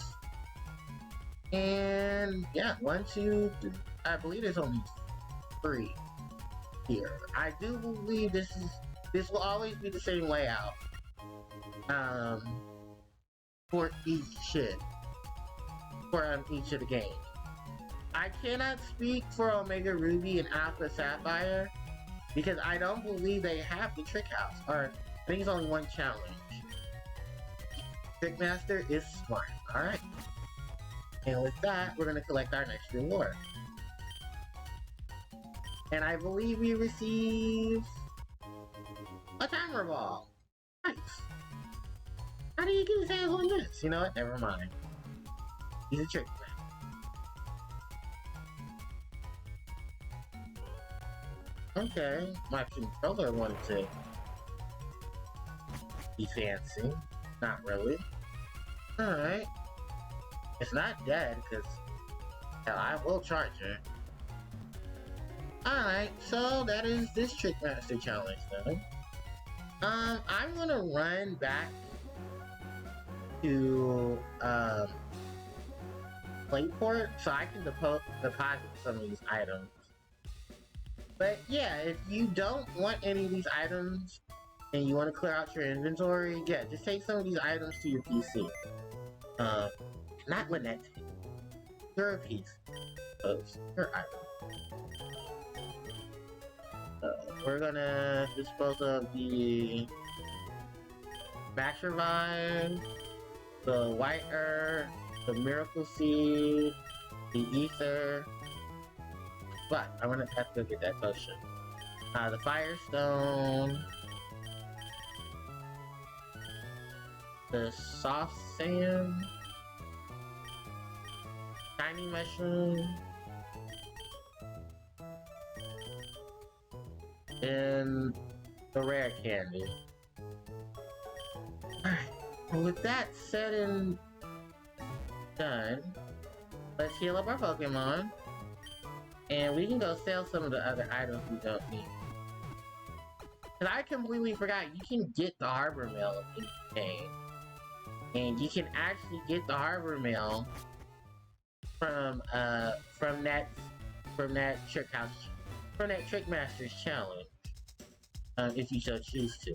and yeah, 1, 2, 3, I believe there's only 3 here. I do believe this will always be the same layout, for each of the games. I cannot speak for Omega Ruby and Alpha Sapphire because I don't believe they have the Trick House, or I think it's only one challenge. Trickmaster is smart. Alright. And with that, we're going to collect our next reward. And I believe we receive a timer ball. Nice. How do you get his hands on this? You know what? Never mind. He's a trick man. Okay, my controller wanted to be fancy. Not really. Alright. It's not dead, because hell, I will charge her. Alright, so that is this Trick Master Challenge then. I'm gonna run back to Playport so I can deposit some of these items. But yeah, if you don't want any of these items and you want to clear out your inventory, yeah, just take some of these items to your PC. Not Lynette. Your PC. Your item. We're gonna dispose of the Max Revive, the White Herb, the Miracle Seed, the Ether. But I'm gonna have to go get that potion. The Firestone, the Soft Sand, Tiny Mushroom, and the Rare Candy. Alright, and with that said and done, let's heal up our Pokemon. And we can go sell some of the other items we don't need. Cause I completely forgot, you can get the Harbor Mail in the game. And you can actually get the Harbor Mail from that Trick Master's challenge. If you so choose to.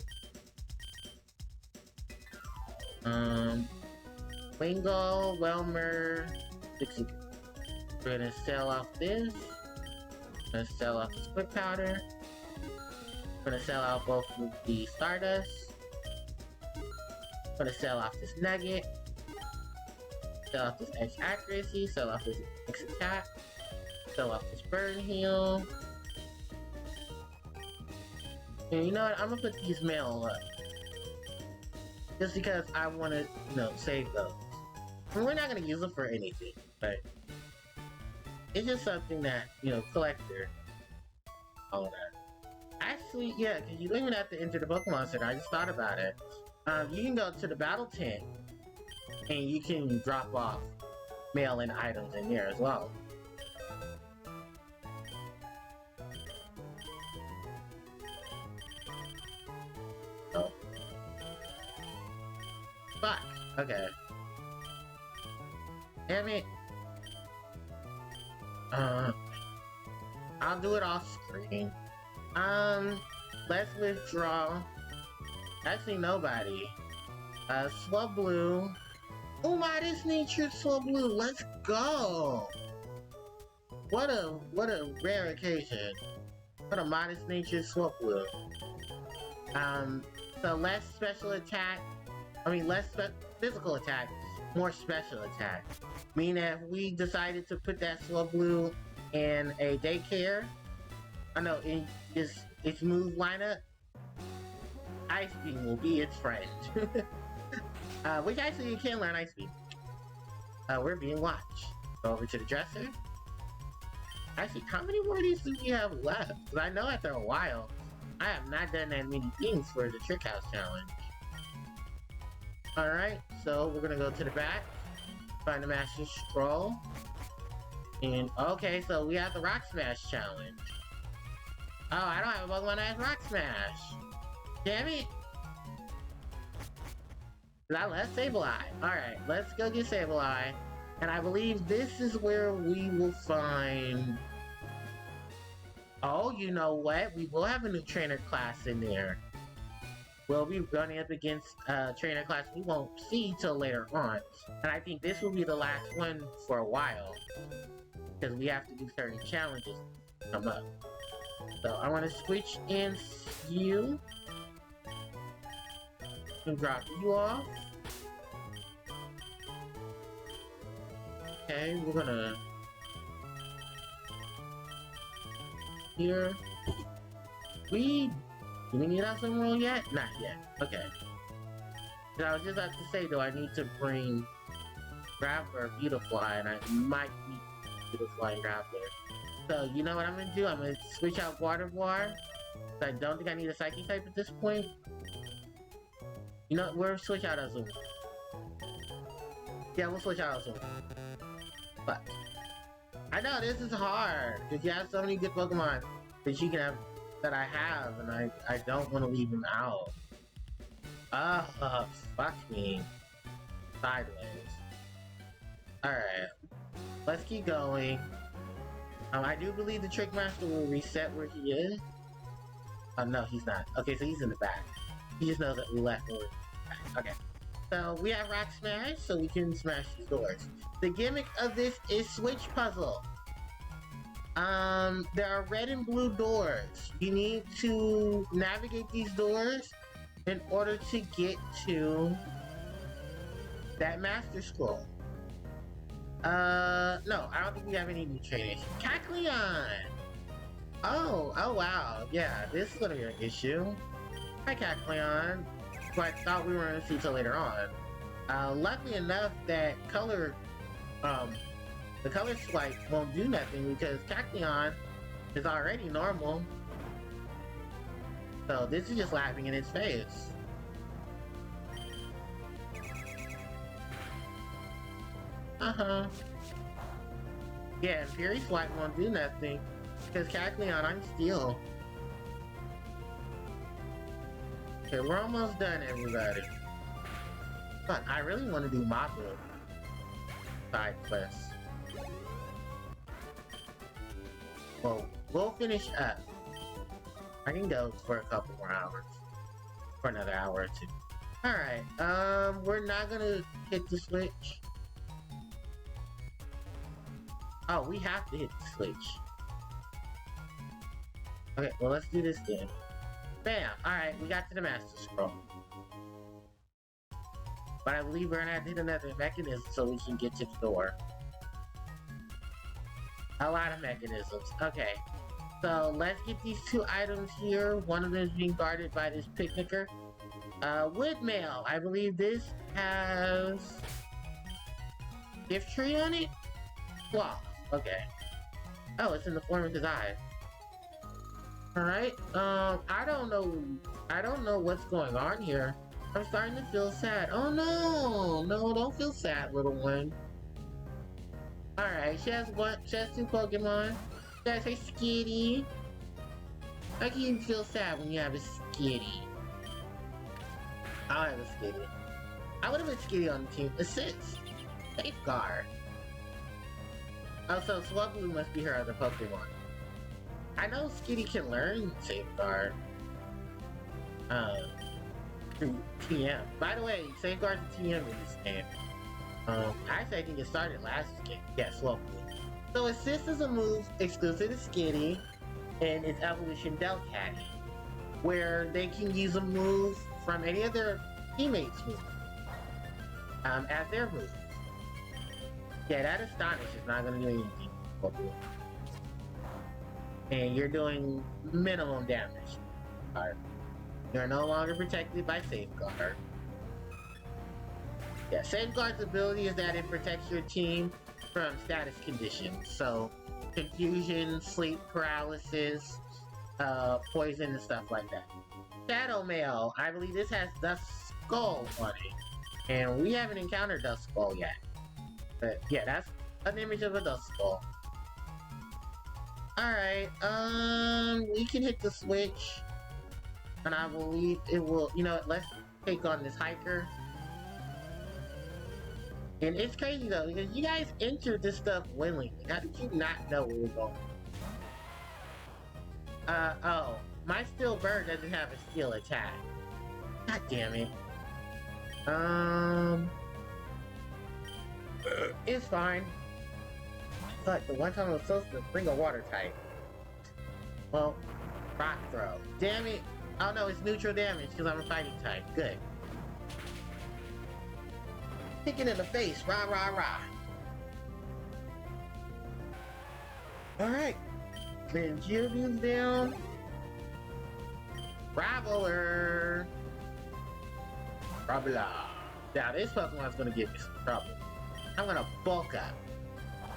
Wingull, Welmer, Dixie. We're gonna sell off this. Gonna sell off the Split Powder. Gonna sell out both of the Stardust. Gonna sell off this Nugget. Sell off this X Accuracy. Sell off this X Attack. Sell off this Burn Heal. And you know what? I'm gonna put these mail up. Just because I wanna, save those. And we're not gonna use them for anything, but it's just something that, collector, all that. Actually, yeah, because you don't even have to enter the Pokemon Center. I just thought about it. You can go to the Battle Tent, and you can drop off mail-in items in there as well. Oh. Fuck. Okay. Damn it. I'll do it off screen. Let's withdraw. Actually, nobody. Swablu. Oh my, this nature Swablu. Let's go. What a rare occasion. What a modest nature Swablu. So less special attack. Less physical attack, more special attack. Meaning if we decided to put that Swablu in a daycare, in its move lineup, Ice Beam will be its friend. Which actually you can learn Ice Beam. We're being watched. Go over to the dresser. Actually, how many more of these do we have left? Because I know after a while, I have not done that many things for the Trick House Challenge. Alright, so we're gonna go to the back, find the Master Scroll. And, okay, so we have the Rock Smash Challenge. Oh, I don't have a Pokemon that has Rock Smash. Damn it! I left Sableye. Alright, let's go get Sableye. And I believe this is where we will find... Oh, you know what? We will have a new trainer class in there. We'll be running up against a trainer class we won't see till later on. And I think this will be the last one for a while. Because we have to do certain challenges to come up. So I want to switch in you. And drop you off. Okay, we're gonna... Here. Do we need Awesome Roll yet? Not yet. Okay. So I was just about to say, though, I need to bring Grappler, Beautifly, and I might need Beautifly and Grappler. So, you know what I'm gonna do? I'm gonna switch out Water War. I don't think I need a Psychic type at this point. You know, we'll switch out Azul. Yeah, we'll switch out Azul. But I know this is hard because you have so many good Pokemon that you can have that I have, and I don't want to leave them out. Fuck me. Sideways. Alright. Let's keep going. I do believe the Trick Master will reset where he is. Oh no, he's not. Okay, so he's in the back. He just knows that we left him. Okay. So we have Rock Smash, so we can smash these doors. The gimmick of this is Switch Puzzle. There are red and blue doors. You need to navigate these doors in order to get to that Master Scroll. No, I don't think we have any new trainers. Cacleon! Oh wow. Yeah, this is gonna be an issue. Hi, Cacleon. Who I thought we were gonna see till later on. Luckily enough that the color swipe won't do nothing because Cacleon is already normal. So this is just laughing in its face. Yeah, Fury Swipe won't do nothing because Cacleon, I'm Steel. Okay, we're almost done, everybody. But I really want to do Mapu side quests. Well, we'll finish up. I can go for a couple more hours. For another hour or two. Alright, we're not gonna hit the switch. Oh, we have to hit the switch. Okay, well let's do this then. Bam! Alright, we got to the Master Scroll. But I believe we're gonna have to hit another mechanism so we can get to the door. A lot of mechanisms. Okay. So let's get these two items here. One of them is being guarded by this picnicker. Wood mail. I believe this has gift tree on it? Cloth. Okay. Oh, it's in the form of his eye. Alright, I don't know what's going on here. I'm starting to feel sad. Oh no! No, don't feel sad, little one. Alright, she has two Pokemon. Should I say Skitty? How can you feel sad when you have a Skitty? I don't have a Skitty. I would have been Skitty on the team. Assist! Safeguard! Oh, so Swablu must be her other Pokemon. I know Skitty can learn Safeguard. Through TM. By the way, Safeguard's a TM in this game. Actually I think it started last game. Yeah, Swablu. So Assist is a move exclusive to Skitty and its evolution Delcatty, where they can use a move from any of their teammates' moves as their move. Yeah, that Astonish is not going to do anything. And you're doing minimum damage. You're no longer protected by Safeguard. Yeah, Safeguard's ability is that it protects your team from status conditions. So, confusion, sleep paralysis, poison, and stuff like that. Shadow Mail. I believe this has Dust Skull on it. And we haven't encountered Dust Skull yet. But yeah, that's an image of a Dust Skull. Alright, we can hit the switch. And I believe it will, you know, let's take on this hiker. And it's crazy though, because you guys entered this stuff willingly. How did you not know where we're going? Oh. My Steel Bird doesn't have a steel attack. God damn it. It's fine. But the one time I was supposed to bring a water type. Well, Rock Throw. Damn it. Oh no, it's neutral damage because I'm a fighting type. Good. Kick it in the face. Rah, rah, rah. Alright. Then Geodude's down. Traveler. Traveler. Now this Pokemon's gonna give me some trouble. I'm gonna bulk up.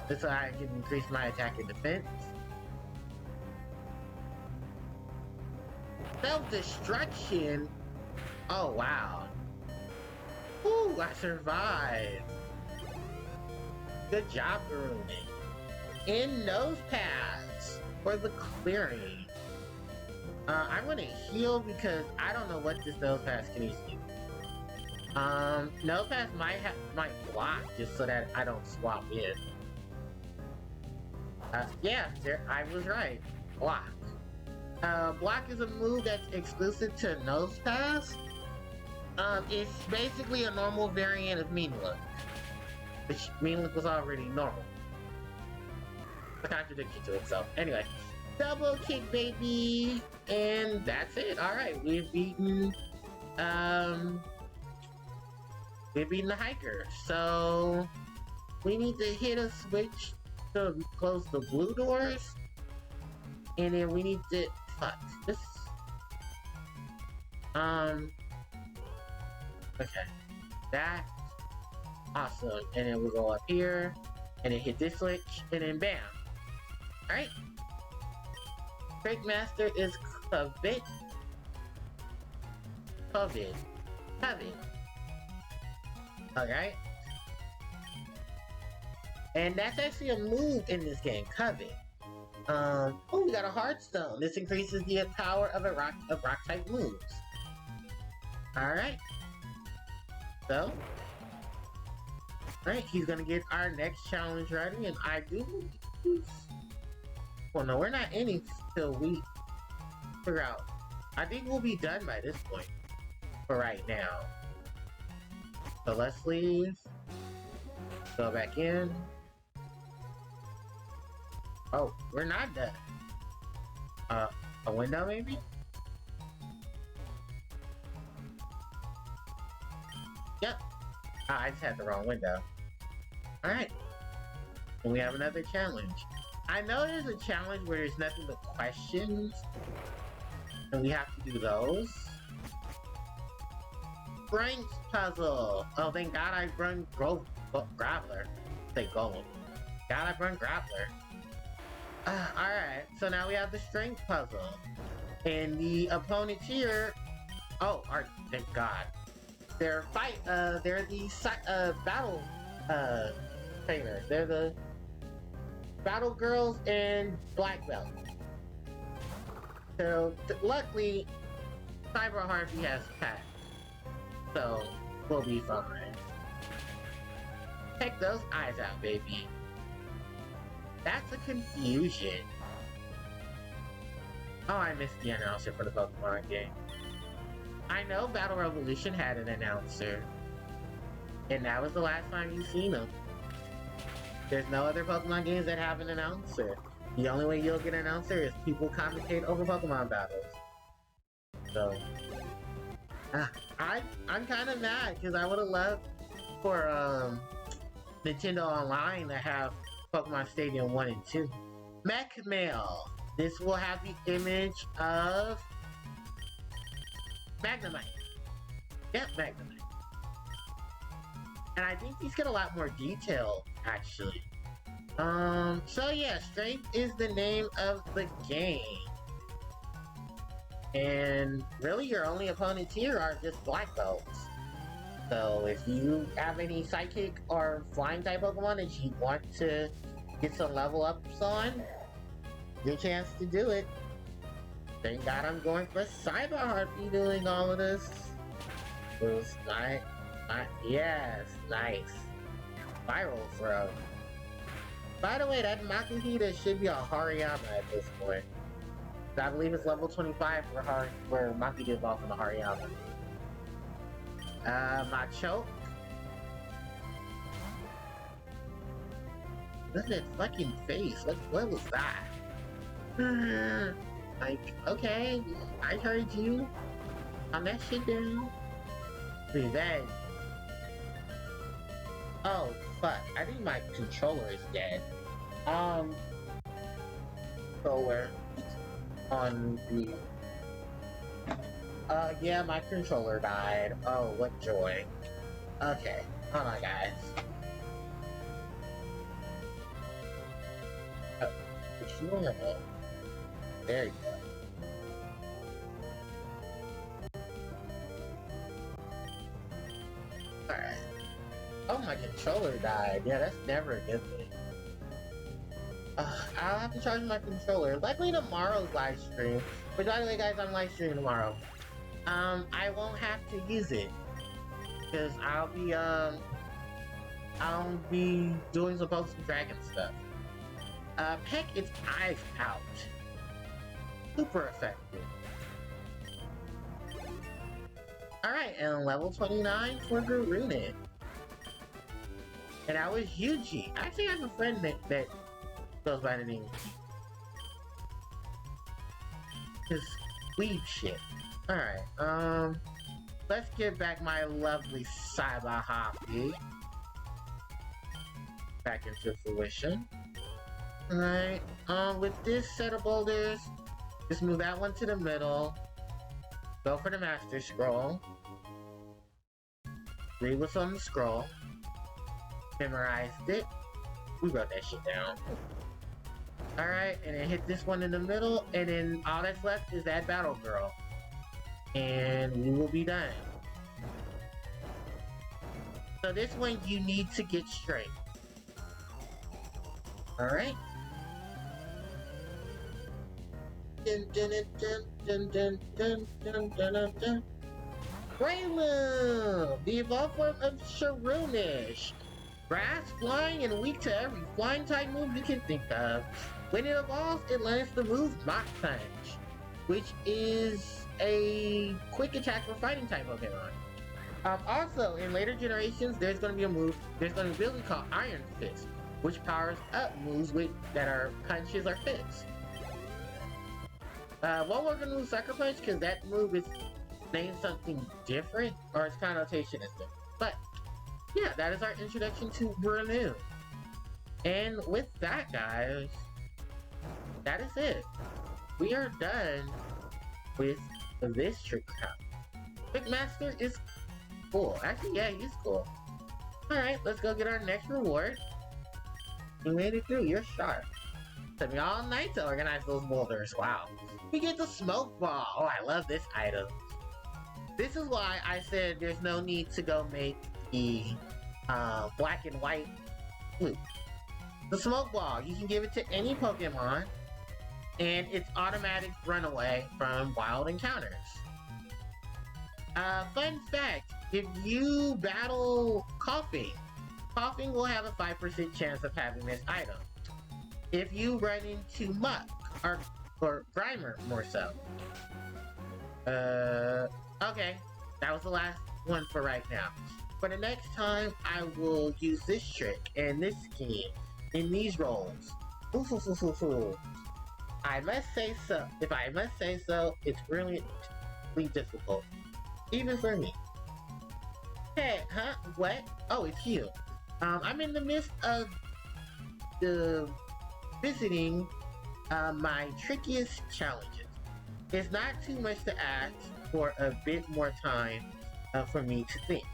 This way I can increase my attack and defense. self-destruction? Oh, wow. Ooh, I survived. Good job, Garumi. In nose pads for the clearing. I'm gonna heal because I don't know what this nose pass can use. Nose pass might block just so that I don't swap in. Yeah, I was right. Block. Block is a move that's exclusive to nose pass. It's basically a normal variant of Mean Look, which Mean Look was already normal. A contradiction to itself. Anyway, double kick, baby, and that's it. All right, we've beaten the hiker. So we need to hit a switch to close the blue doors, and then we need to this. Okay, that's awesome. And then we'll go up here, and then hit this switch, and then bam. Alright. Trick Master is Covet. Alright. And that's actually a move in this game, Covet. Oh, we got a Heartstone. This increases the power of rock type moves. Alright. So, alright, he's gonna get our next challenge ready, and I do believe. Well, no, we're not ending till we figure out. I think we'll be done by this point for right now. So let's leave. Go back in. Oh, we're not done. A window maybe? Yep. I just had the wrong window. Alright. And we have another challenge. I know there's a challenge where there's nothing but questions, and we have to do those. Strength puzzle. Oh, thank God I run Grappler. Say Golem. God, I run Grappler. Alright, so now we have the strength puzzle. And the opponents here... Oh, thank God. They're the battle trainers. They're the battle girls and black belt. So luckily, Cyber Harpie has passed, so we'll be fine. Check those eyes out, baby. That's a confusion. Oh, I missed the announcer for the Pokemon game. I know Battle Revolution had an announcer, and that was the last time you've seen him. There's no other Pokemon games that have an announcer. The only way you'll get an announcer is people commentate over Pokemon battles. So, I'm kind of mad because I would have loved for Nintendo Online to have Pokemon Stadium 1 and 2. Mech Mail. This will have the image of Magnemite. Yep, Magnemite. And I think these get a lot more detail, actually. So yeah, Strength is the name of the game. And really your only opponents here are just black belts. So if you have any Psychic or Flying type Pokemon that you want to get some level ups on, your chance to do it. Thank God I'm going for Cyber Harpie doing all of this. It was nice. Yes, nice. Viral Throw. By the way, that Makuhita should be a Hariyama at this point. I believe it's level 25 where Makuhita evolves in the Hariyama. Machoke. Look at that fucking face. What was that? Like, okay, I heard you. Calm that shit down. Revenge. Oh, fuck. I think my controller is dead. Controller. On the... yeah, my controller died. Oh, what joy. Okay, hold on, guys. Oh, controller. There you go. controller died. Yeah, that's never a good thing. I'll have to charge my controller. Likely tomorrow's live stream. But by the way, guys, I'm live streaming tomorrow. I won't have to use it. Because I'll be doing some Post Dragon stuff. Peck its eyes out. Super effective. Alright, and level 29 for Garunin. And that was Yuji. I actually have a friend that goes by the name of Yuji. His weeb shit. Alright, let's get back my lovely Cyber Harpie back into fruition. Alright, with this set of boulders, just move that one to the middle. Go for the Master Scroll. Read what's on the scroll. Memorized it. We wrote that shit down. Alright, and then hit this one in the middle, and then all that's left is that Battle Girl. And we will be done. So this one you need to get straight. Alright. Breloom! The evolved form of Sharunish. Grass, flying, and weak to every flying type move you can think of. When it evolves, it learns the move Mach Punch, which is a quick attack for fighting type Pokemon. Also, in later generations, there's going to be a ability called Iron Fist, which powers up moves that are punches or fists. Won't work on the move Sucker Punch because that move is named something different, or its connotation is different. But yeah, that is our introduction to Breloom. And with that, guys, that is it. We are done with this trick house. Trick Master is cool. Actually, yeah, he's cool. Alright, let's go get our next reward. You made it through, you're sharp. Took me all night to organize those boulders. Wow. We get the smoke ball. Oh, I love this item. This is why I said there's no need to go make the black and white flute. The smoke ball, you can give it to any Pokemon, and it's automatic runaway from wild encounters. Fun fact, if you battle Coughing will have a 5% chance of having this item. If you run into Muck, or Grimer more so. Okay, that was the last one for right now. For the next time, I will use this trick and this scheme in these roles. I must say so. If I must say so, it's really difficult, even for me. Hey, huh? What? Oh, it's you. I'm in the midst of visiting my trickiest challenges. It's not too much to ask for a bit more time for me to think.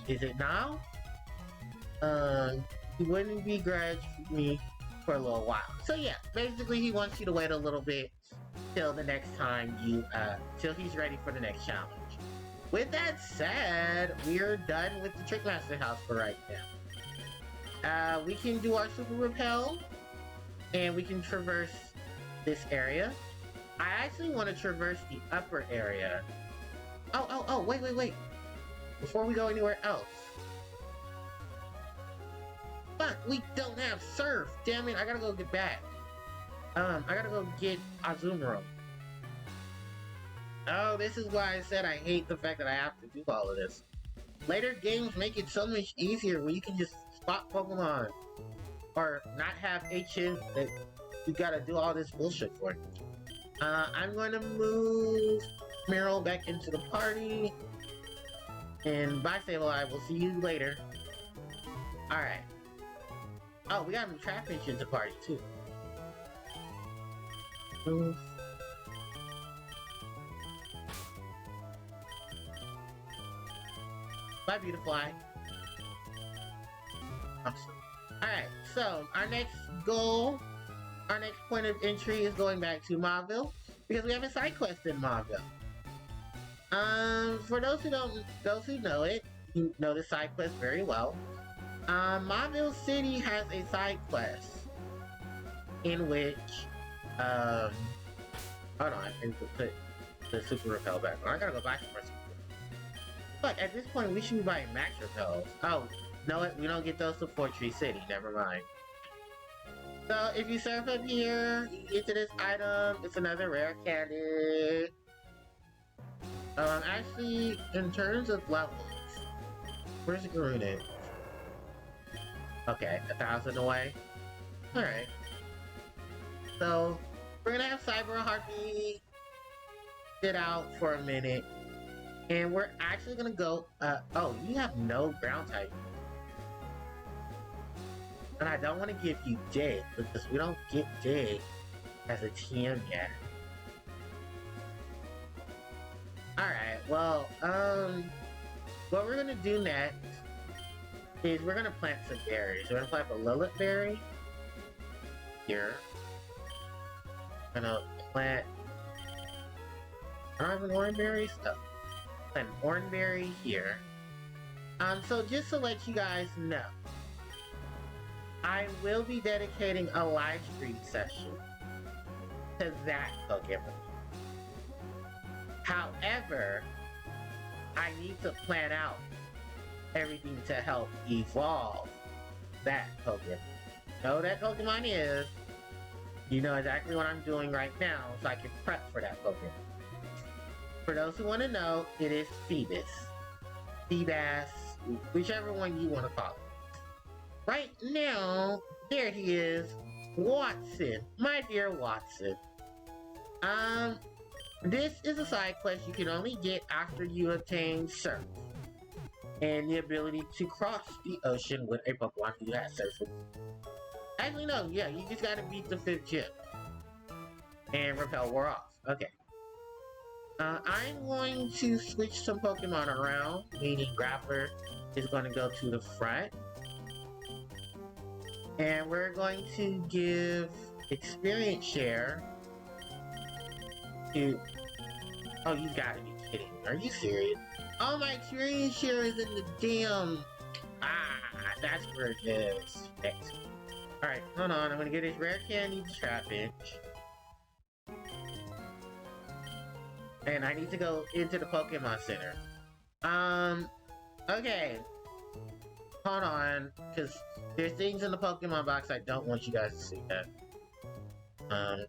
Is it now? He wouldn't begrudge me for a little while. So yeah, basically he wants you to wait a little bit till the next time till he's ready for the next challenge. With that said, we're done with the Trick Master House for right now. We can do our Super Repel, and we can traverse this area. I actually want to traverse the upper area. Oh, wait. Before we go anywhere else. Fuck, we don't have Surf. Damn it, I gotta go get back. I gotta go get Azumarill. Oh, this is why I said I hate the fact that I have to do all of this. Later games make it so much easier where you can just spot Pokemon. Or not have HM that you gotta do all this bullshit for. I'm going to move Meryl back into the party. And bye, Sable. I will see you later. Alright. Oh, we got some Trapinch into party too. Move. Bye, Beautifly. Awesome. Alright, so our next goal, our next point of entry is going back to Mauville, because we have a side quest in Mauville. For those who know it, you know the side quest very well. Mobile City has a side quest in which, hold on, I need to put the super repel back on. I gotta go back to my super. Look, at this point, we should be buying max repels. Oh, no, we don't get those to Fortree City. Never mind. So, if you surf up here, you get to this item. It's another rare candy. Actually, in terms of levels, where's the Garuna? Okay, 1,000 away. Alright. So, we're gonna have Cyber Harpie sit out for a minute. And we're actually gonna go, oh, you have no ground type. And I don't want to give you Dig, because we don't get Dig as a TM yet. Alright, well, what we're gonna do next is we're gonna plant some berries. We're gonna plant a Lilith berry here. Gonna plant, I don't have an orange berry stuff. Plant an orange berry here. So just to let you guys know, I will be dedicating a live stream session to that Pokemon. However, I need to plan out everything to help evolve that Pokemon. Know what that Pokemon is, you know exactly what I'm doing right now, so I can prep for that Pokemon. For those who want to know, it is Phoebus. Feebas, whichever one you want to call it. Right now, there he is, Watson, my dear Watson. This is a side quest you can only get after you obtain Surf, and the ability to cross the ocean with a Pokemon who has Surf. Actually, no, yeah, you just gotta beat the 5th gym. And Repel wore off. Okay. I'm going to switch some Pokemon around, meaning Grappler is going to go to the front. And we're going to give experience share to... Oh, you gotta be kidding me. Are you serious? Oh, my experience share is in the damn... Ah, that's where it is. Next. Alright, hold on. I'm gonna get this rare candy Trapinch. And I need to go into the Pokemon Center. Okay. Hold on, because there's things in the Pokemon box I don't want you guys to see that.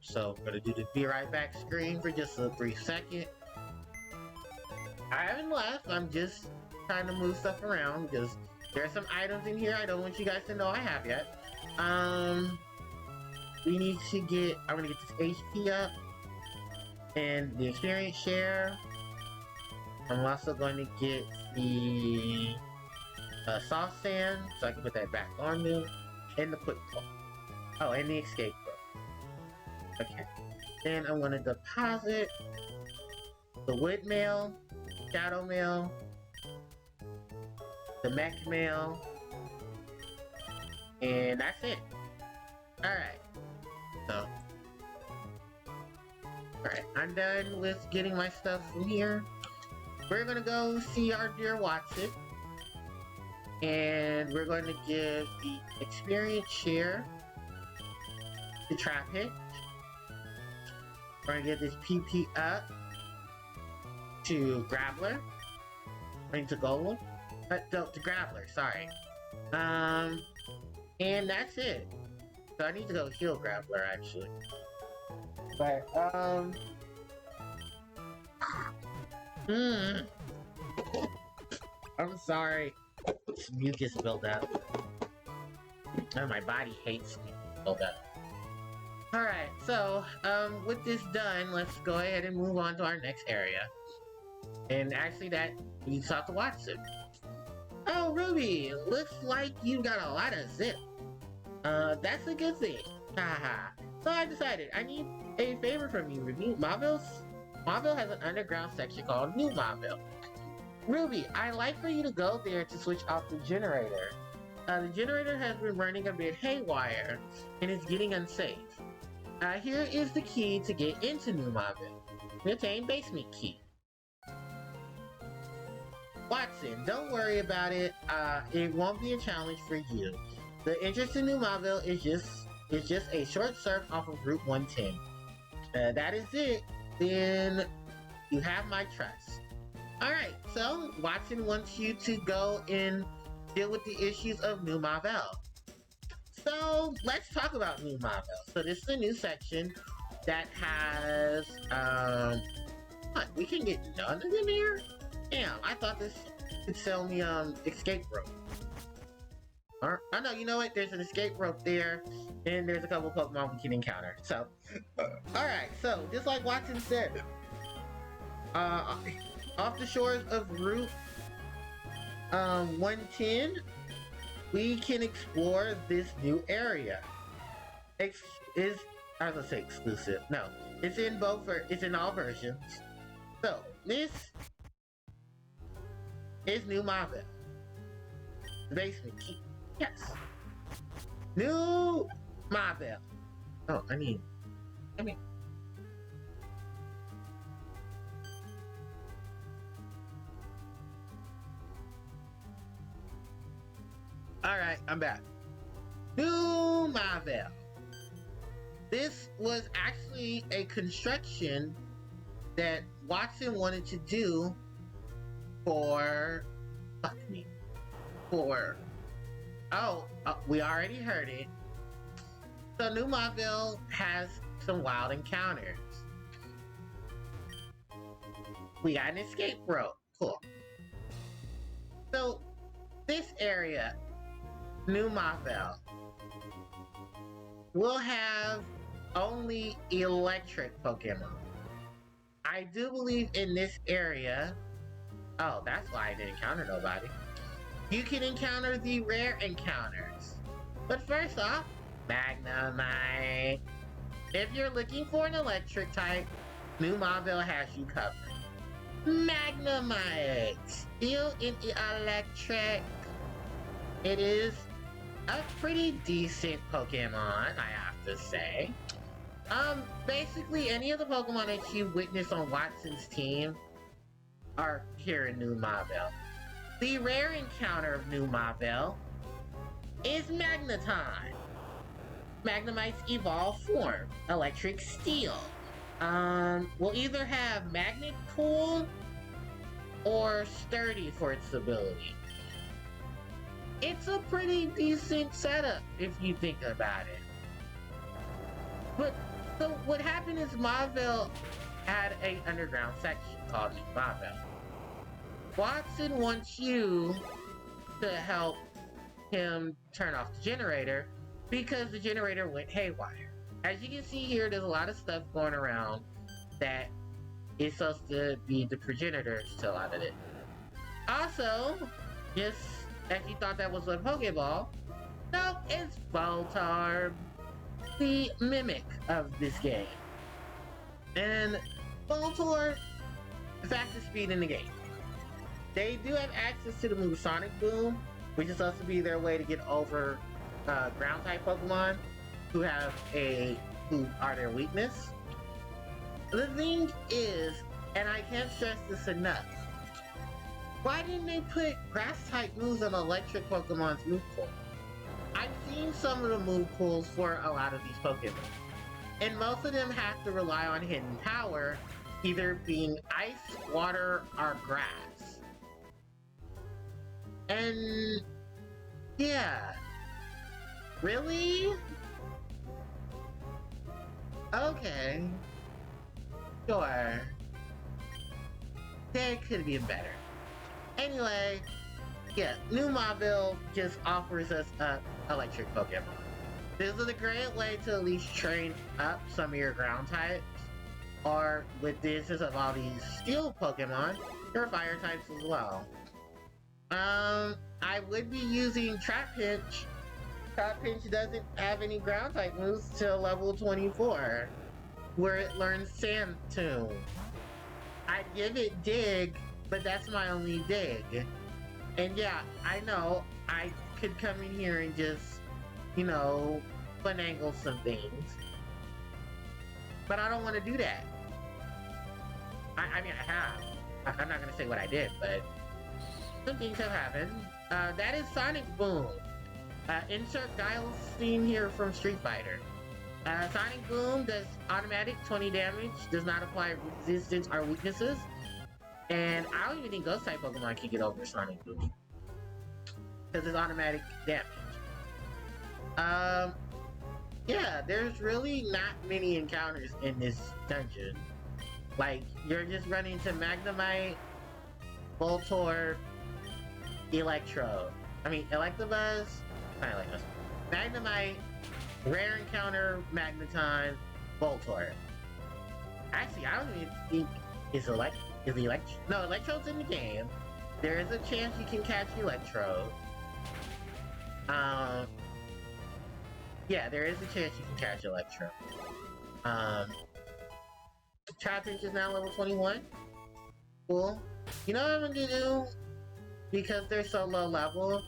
So I'm gonna do the be right back screen for just a brief second. I haven't left, I'm just trying to move stuff around because there are some items in here I don't want you guys to know I have yet. We need to get, I'm gonna get this HP up and the experience share. I'm also going to get the soft sand so I can put that back on me, and the quick claw. Oh, and the escape rope. Okay. Then I'm gonna deposit the wood mail, shadow mail, the mech mail, and that's it. Alright. So. Alright, I'm done with getting my stuff from here. We're gonna go see our dear Watson. And we're going to give the experience share to Trapinch. We're going to give this PP up to Grappler. To Golem. No, to Grappler, sorry. And that's it. So I need to go heal Grappler, actually. But, I'm sorry. Mucus buildup. Oh, my body hates me buildup. Alright, so, with this done, let's go ahead and move on to our next area. And actually that leads out to Watson. Oh, Ruby, looks like you got a lot of zip. That's a good thing. Haha. So I decided, I need a favor from you, Ruby. Mauville has an underground section called New Mauville. Ruby, I'd like for you to go there to switch off the generator. The generator has been running a bit haywire, and it's getting unsafe. Here is the key to get into New Mauville. Retain basement key. Watson, don't worry about it. It won't be a challenge for you. The entrance to New Mauville is just a short surf off of Route 110. That is it. Then you have my trust. Alright, so Watson wants you to go and deal with the issues of New Mauville. So let's talk about New Mauville. So this is a new section that has what? We can get none of them here? Damn, I thought this could sell me escape rope. Oh no, you know what? There's an escape rope there, and there's a couple of Pokemon we can encounter. So alright, so just like Watson said, off the shores of Route 110, we can explore this new area. I was gonna say exclusive. No, it's in all versions. So this is New Mauville. Basement key. Yes. New Mauville. Oh, come here. Alright, I'm back. New Mauville. This was actually a construction that Watson wanted to do for... we already heard it. So New Mauville has some wild encounters. We got an escape rope. Cool. So this area, New Mauville, will have only electric Pokemon. I do believe in this area... Oh, that's why I didn't encounter nobody. You can encounter the rare encounters. But first off, Magnemite. If you're looking for an electric type, New Mauville has you covered. Magnemite! Still in the electric. It is a pretty decent Pokemon, I have to say. Basically any of the Pokemon that you witness on Watson's team are here in New Mauville. The rare encounter of New Mauville is Magneton. Magnemite's evolved form, Electric Steel. Will either have Magnet Cool or Sturdy for its ability. It's a pretty decent setup if you think about it. But so what happened is Mauville had an underground section called New Mauville. Watson wants you to help him turn off the generator because the generator went haywire. As you can see here, there's a lot of stuff going around that is supposed to be the progenitors to a lot of it. Also, just as you thought that was a Pokeball, no, it's Voltorb, the mimic of this game. And Voltorb, the fastest speed in the game. They do have access to the move Sonic Boom, which is supposed to be their way to get over ground type Pokemon who are their weakness. The thing is, and I can't stress this enough, why didn't they put grass type moves on electric Pokemon's move pool? I've seen some of the move pools for a lot of these Pokemon, and most of them have to rely on hidden power, either being ice, water, or grass. And yeah, really? Okay, sure. They could be better. Anyway, yeah, New Mauville just offers us electric Pokemon. This is a great way to at least train up some of your ground types. Or with this, of all these steel Pokemon, your fire types as well. I would be using Trapinch. Trapinch doesn't have any ground type moves till level 24, where it learns Sand Tomb. I'd give it Dig, but that's my only dig. And yeah, I know, I could come in here and just, you know, finagle some things. But I don't want to do that. I mean, I have. I'm not going to say what I did, but Some things have happened. That is Sonic Boom. Insert Guile's theme here from Street Fighter. Sonic Boom does automatic 20 damage, does not apply resistance or weaknesses. And I don't even think Ghost type Pokemon can get over Sonic Boom. Because it's automatic damage. Yeah, there's really not many encounters in this dungeon. Like, you're just running to Magnemite, Voltorb, Electabuzz, not Electabuzz, Magnemite, rare encounter, Magneton, Voltorb. Actually, I don't even think no, Electrode's in the game. There is a chance you can catch Electrode. Yeah, there is a chance you can catch Electrode. Trapinch is now level 21. Cool. You know what I'm gonna do? Because they're so low level,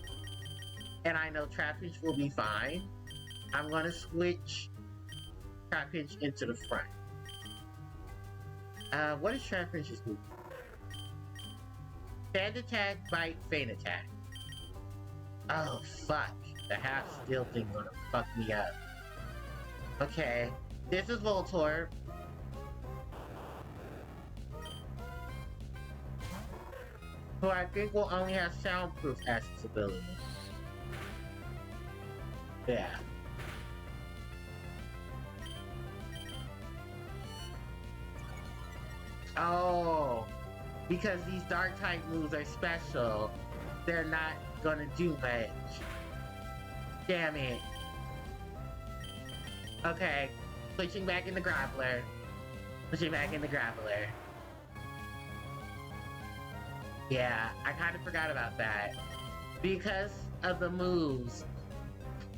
and I know Trapinch will be fine, I'm gonna switch Trapinch into the front. What is Trapinch's move? Stand attack, bite, feint attack. Oh, fuck. The half-steel thing gonna fuck me up. Okay. This is Voltorb. Who I think will only have soundproof as its ability. Yeah. Oh, because these dark type moves are special, they're not gonna do much. Damn it. Okay, switching back into Grappler. Switching back into Grappler. Yeah, I kind of forgot about that. Because of the moves,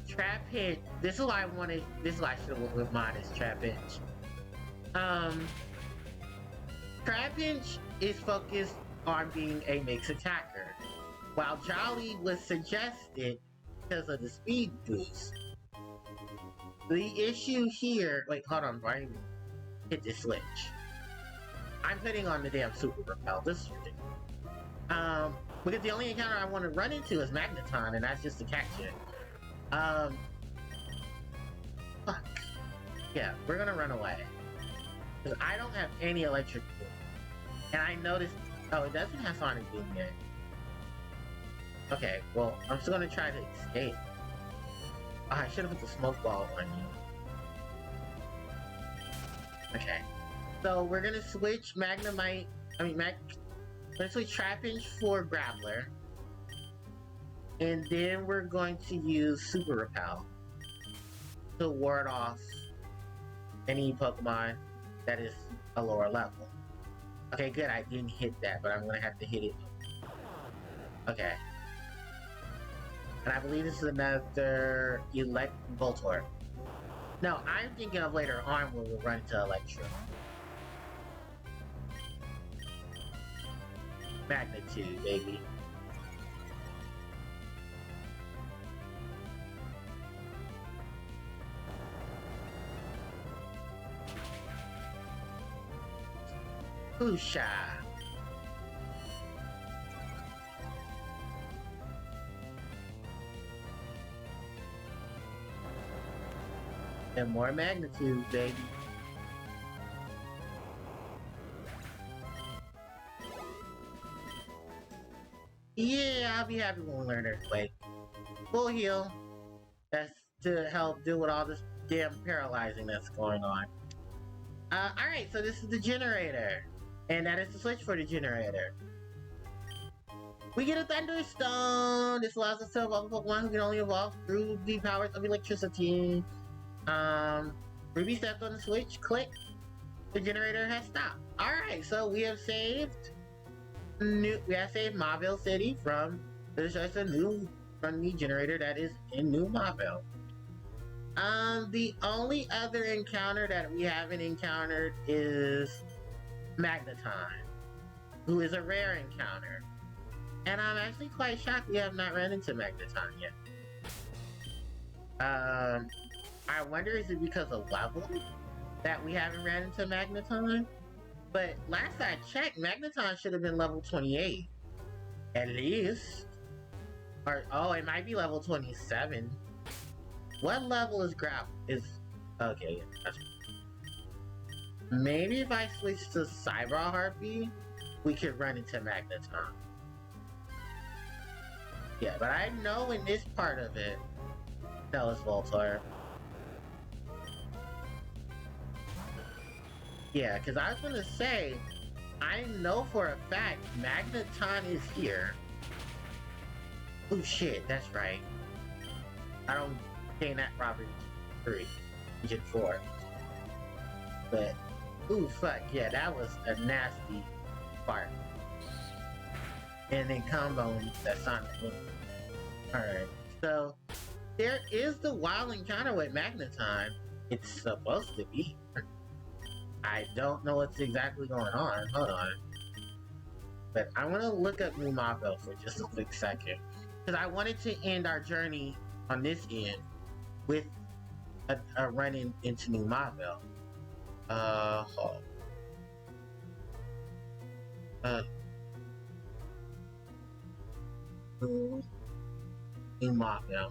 Trapinch. This is why I should have went with Modest Trapinch. Trapinch is focused on being a mixed attacker, while Jolly was suggested because of the speed boost. The issue here, wait, hold on, why didn't hit this switch? I'm putting on the damn Super Repel, this is ridiculous. Because the only encounter I want to run into is Magneton, and that's just to catch it. Fuck. Yeah, we're gonna run away. Because I don't have any electric boom. And I noticed, oh, it doesn't have Sonic Boom yet. Okay, well, I'm still gonna try to escape. Oh, I should have put the smoke ball on you. Okay. So we're gonna switch Magnemite, let's switch Trapinch for Grappler. And then we're going to use Super Repel to ward off any Pokemon that is a lower level. Okay, good, I didn't hit that, but I'm gonna have to hit it. Okay. And I believe this is another Voltorb. No, I'm thinking of later on when we run into Electro. Magnitude, baby. Pusha. And more magnitude, baby. Yeah, I'll be happy when we learn Earthquake. Full heal. That's to help deal with all this damn paralyzing that's going on. Alright, so this is the generator. And that is the switch for the generator. We get a Thunderstone! This allows us to evolve a Pokemon who can only evolve through the powers of electricity. Ruby stepped on the switch, click. The generator has stopped. Alright, so we have saved Mauville City from the generator that is in New Mauville. The only other encounter that we haven't encountered is Magneton, who is a rare encounter. And I'm actually quite shocked we have not run into Magneton yet. I wonder, is it because of level that we haven't ran into Magneton? But last I checked, Magneton should have been level 28. At least. Or, oh, it might be level 27. What level is okay, yeah, that's maybe if I switch to Cyber Harpie, we could run into Magneton. Yeah, but I know in this part of it, that was Voltorb. Yeah, because I was gonna say, I know for a fact Magneton is here. Oh shit, that's right. I don't gain that Robert 3, Region 4. But, ooh fuck, yeah, that was a nasty part. And then combo that Sonic Boom. Alright, so there is the wild encounter with Magneton. It's supposed to be. I don't know what's exactly going on. Hold on. But I want to look up New Mobile for just a quick second. Because I wanted to end our journey on this end with a run into New Mobile. Hold on. New Mobile.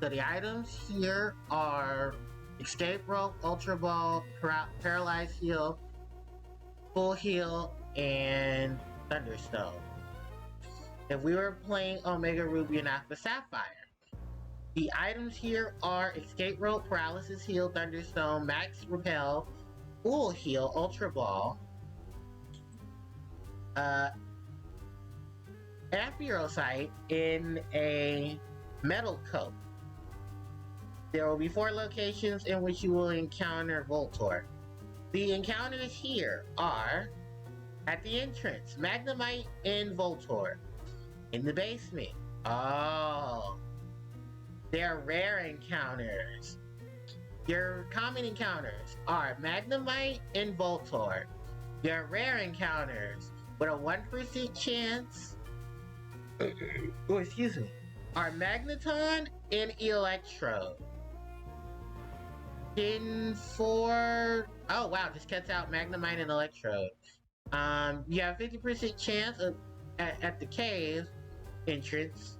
So the items here are Escape Rope, Ultra Ball, Paralyzed Heal, Full Heal, and Thunderstone. If we were playing Omega Ruby and Alpha Sapphire, the items here are Escape Rope, Paralysis Heal, Thunderstone, Max Repel, Full Heal, Ultra Ball, Amphirocyte in a metal coat. There will be 4 locations in which you will encounter Voltorb. The encounters here are at the entrance, Magnemite and Voltorb. In the basement, oh, they're rare encounters. Your common encounters are Magnemite and Voltorb. Your rare encounters with a 1% chance, oh excuse me, are Magneton and Electrode. Gen 4, oh wow, just cuts out Magnemite and Electrode. You have 50% chance of, at the cave entrance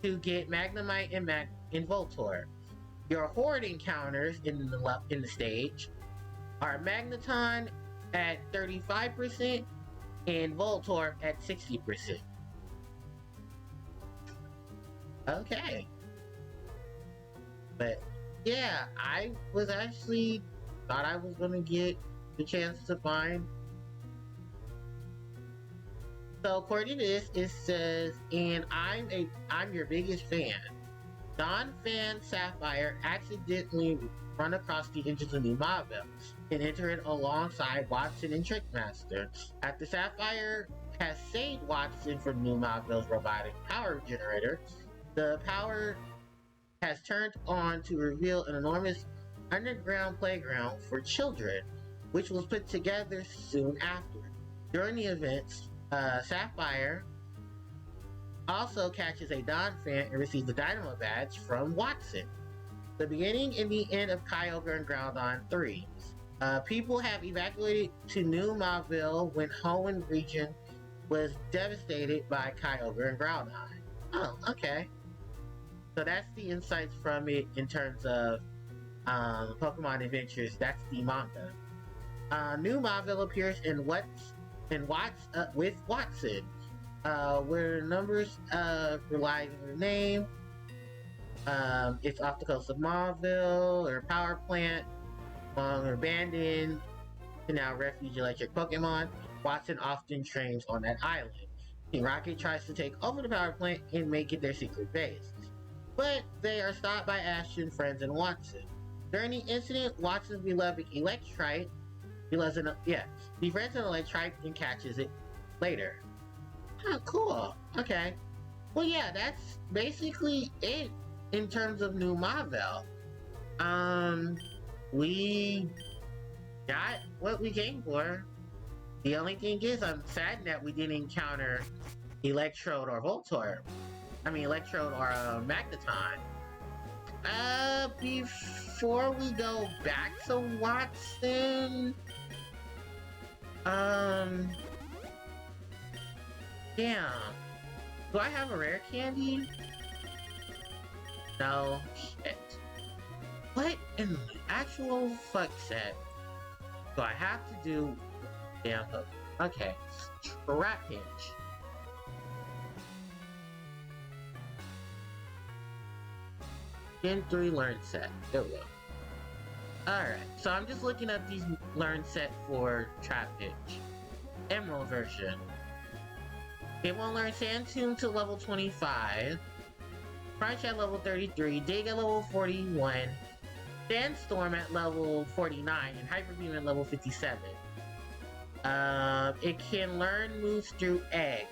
to get Magnemite and Voltorb. Your horde encounters in the stage are Magneton at 35% and Voltorb at 60%. Okay. But yeah, I was actually thought I was gonna get the chance to find. So according to this, it says, and I'm your biggest fan. Non-fan Sapphire accidentally run across the entrance of New Mobile and enter it alongside Watson and Trickmaster. After Sapphire has saved Watson from New Mobile's robotic power generator, the power has turned on to reveal an enormous underground playground for children, which was put together soon after. During the events, Sapphire also catches a Don fan and receives the Dynamo badge from Watson. The beginning and the end of Kyogre and Groudon 3. People have evacuated to New Mobile when Hoenn region was devastated by Kyogre and Groudon. Oh, okay. So that's the insights from it in terms of Pokemon Adventures. That's the manga. New Mobile appears in with Watson, where numbers rely on the name. It's off the coast of Mauville, or power plant, or abandoned, and now refuge electric Pokemon. Watson often trains on that island. Team Rocket tries to take over the power plant and make it their secret base, but they are stopped by Ashton, friends, and Watson. During the incident, Watson's beloved Electrite befriends an Electrite and catches it later. Oh, cool. Okay. Well, yeah, that's basically it in terms of New Mobile. We got what we came for. The only thing is, I'm sad that we didn't encounter Electrode or Voltorb. I mean, Electrode or Magneton. Before we go back to Watson, damn. Do I have a rare candy? No, shit. What in the actual fuck set do I have to do? Damn, okay. Trap Pinch. Gen 3 learn set. There we go. Alright, so I'm just looking at these learn set for Trap Pinch. Emerald version. It will learn Sand Tomb to level 25. Crunch at level 33. Dig at level 41. Sandstorm at level 49. And Hyper Beam at level 57. It can learn moves through Egg.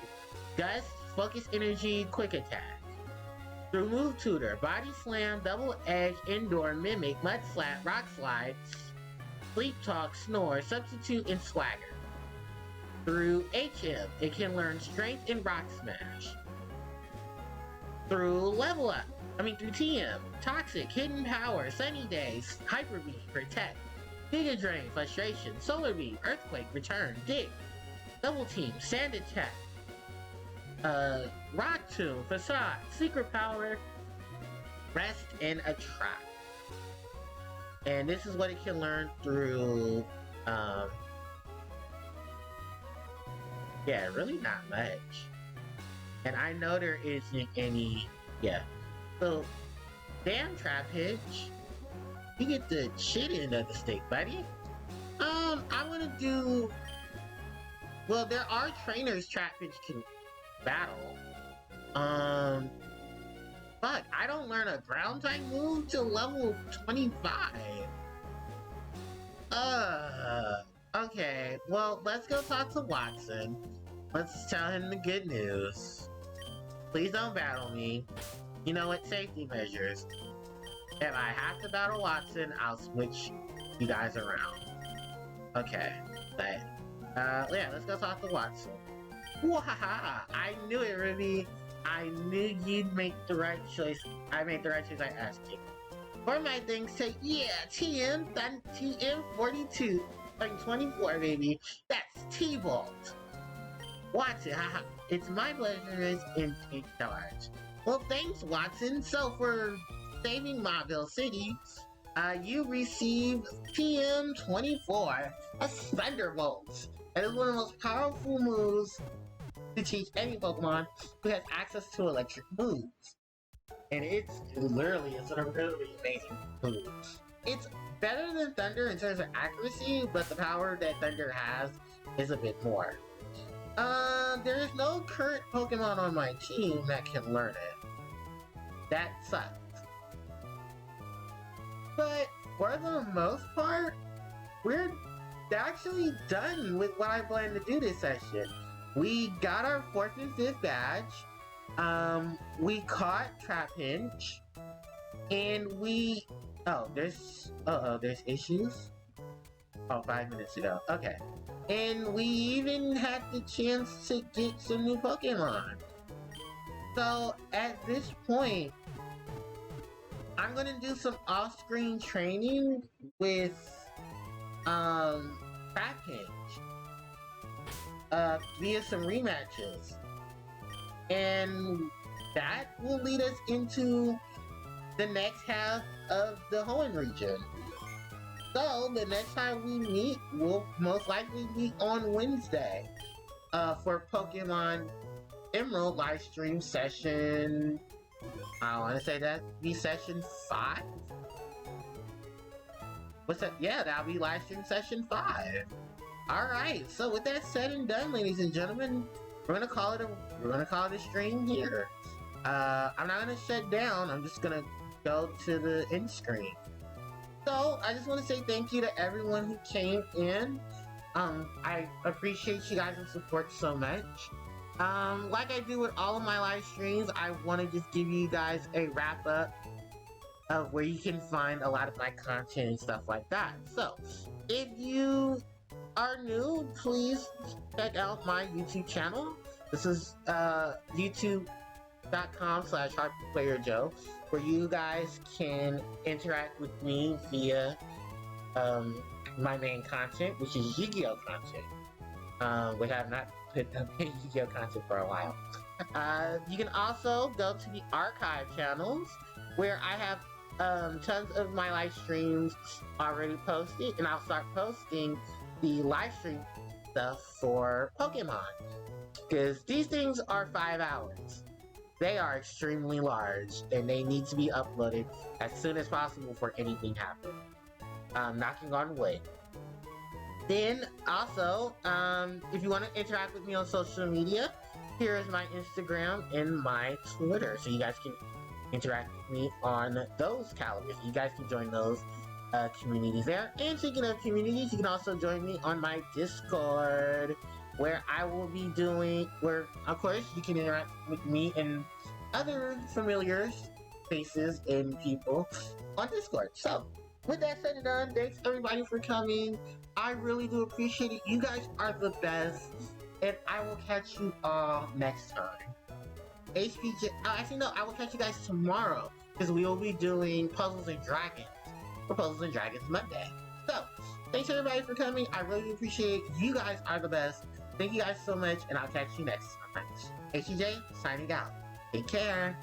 Gust, Focus Energy, Quick Attack. Through Move Tutor, Body Slam, Double Edge, Indoor, Mimic, Mud Slap, Rock Slide, Sleep Talk, Snore, Substitute, and Swagger. Through HM, it can learn Strength and Rock Smash. Through through TM, Toxic, Hidden Power, Sunny Days, Hyper Beam, Protect, Giga Drain, Frustration, Solar Beam, Earthquake, Return, Dig, Double Team, Sand Attack, Rock Tomb, Facade, Secret Power, Rest, and a Trap. And this is what it can learn through, yeah, really not much. And I know there isn't any, yeah. So, damn Trap Pinch, you get the shit end of the stick, buddy. I'm gonna do, well, there are trainers Trap Pinch can battle. Fuck, I don't learn a ground type move till level 25. Okay, well, let's go talk to Watson. Let's tell him the good news. Please don't battle me. You know what? Safety measures. If I have to battle Watson, I'll switch you guys around. Okay, but, yeah, let's go talk to Watson. Wahaha! I knew it, Ruby. I knew you'd make the right choice. I made the right choice. I asked you. For my things, say, yeah, TM42, like 24, baby. That's T-Bolt. Watson, haha. It's my pleasure in charge. Well, thanks, Watson. So, for saving Mobile City, you received TM24, a Thunderbolt. It is one of the most powerful moves to teach any Pokemon who has access to electric moves. And it's a really amazing move. It's better than Thunder in terms of accuracy, but the power that Thunder has is a bit more. There is no current Pokemon on my team that can learn it. That sucks. But for the most part, we're actually done with what I plan to do this session. We got our 4th and 5th badge. We caught Trap Pinch. And we... there's issues? Oh, 5 minutes ago. Okay. And we even had the chance to get some new Pokemon. So, at this point, I'm gonna do some off-screen training with, Trap Pinch. Via some rematches. And that will lead us into the next half of the Hoenn region. So, the next time we meet, we'll most likely meet on Wednesday for Pokemon Emerald Livestream session, I want to say that be session 5? What's that? Yeah, that'll be Livestream session 5. Alright, so with that said and done, ladies and gentlemen, we're gonna call it a stream here. I'm not gonna shut down, I'm just gonna go to the end screen. So, I just want to say thank you to everyone who came in. I appreciate you guys' support so much. Like I do with all of my live streams, I want to just give you guys a wrap up of where you can find a lot of my content and stuff like that. So, if you are new, please check out my YouTube channel. This is YouTube livestream.com/HarpiePlayerJoe, where you guys can interact with me via my main content, which is Yu-Gi-Oh content, which I have not put up any Yu-Gi-Oh content for a while. You can also go to the archive channels, where I have tons of my live streams already posted, and I'll start posting the live stream stuff for Pokemon, because these things are 5 hours. They are extremely large, and they need to be uploaded as soon as possible before anything happens. Knocking on wood. Then, also, if you want to interact with me on social media, here is my Instagram and my Twitter, so you guys can interact with me on those calibers. You guys can join those communities there. And speaking of communities, you can also join me on my Discord, where I will be doing, where of course you can interact with me and other familiar faces and people on Discord. So, with that said and done, thanks everybody for coming. I really do appreciate it. You guys are the best, and I will catch you all next time. HPJ, actually no, I will catch you guys tomorrow, because we will be doing Puzzles and Dragons for Puzzles and Dragons Monday. So, thanks everybody for coming. I really appreciate it. You guys are the best. Thank you guys so much, and I'll catch you next time. HPJ, signing out. Take care.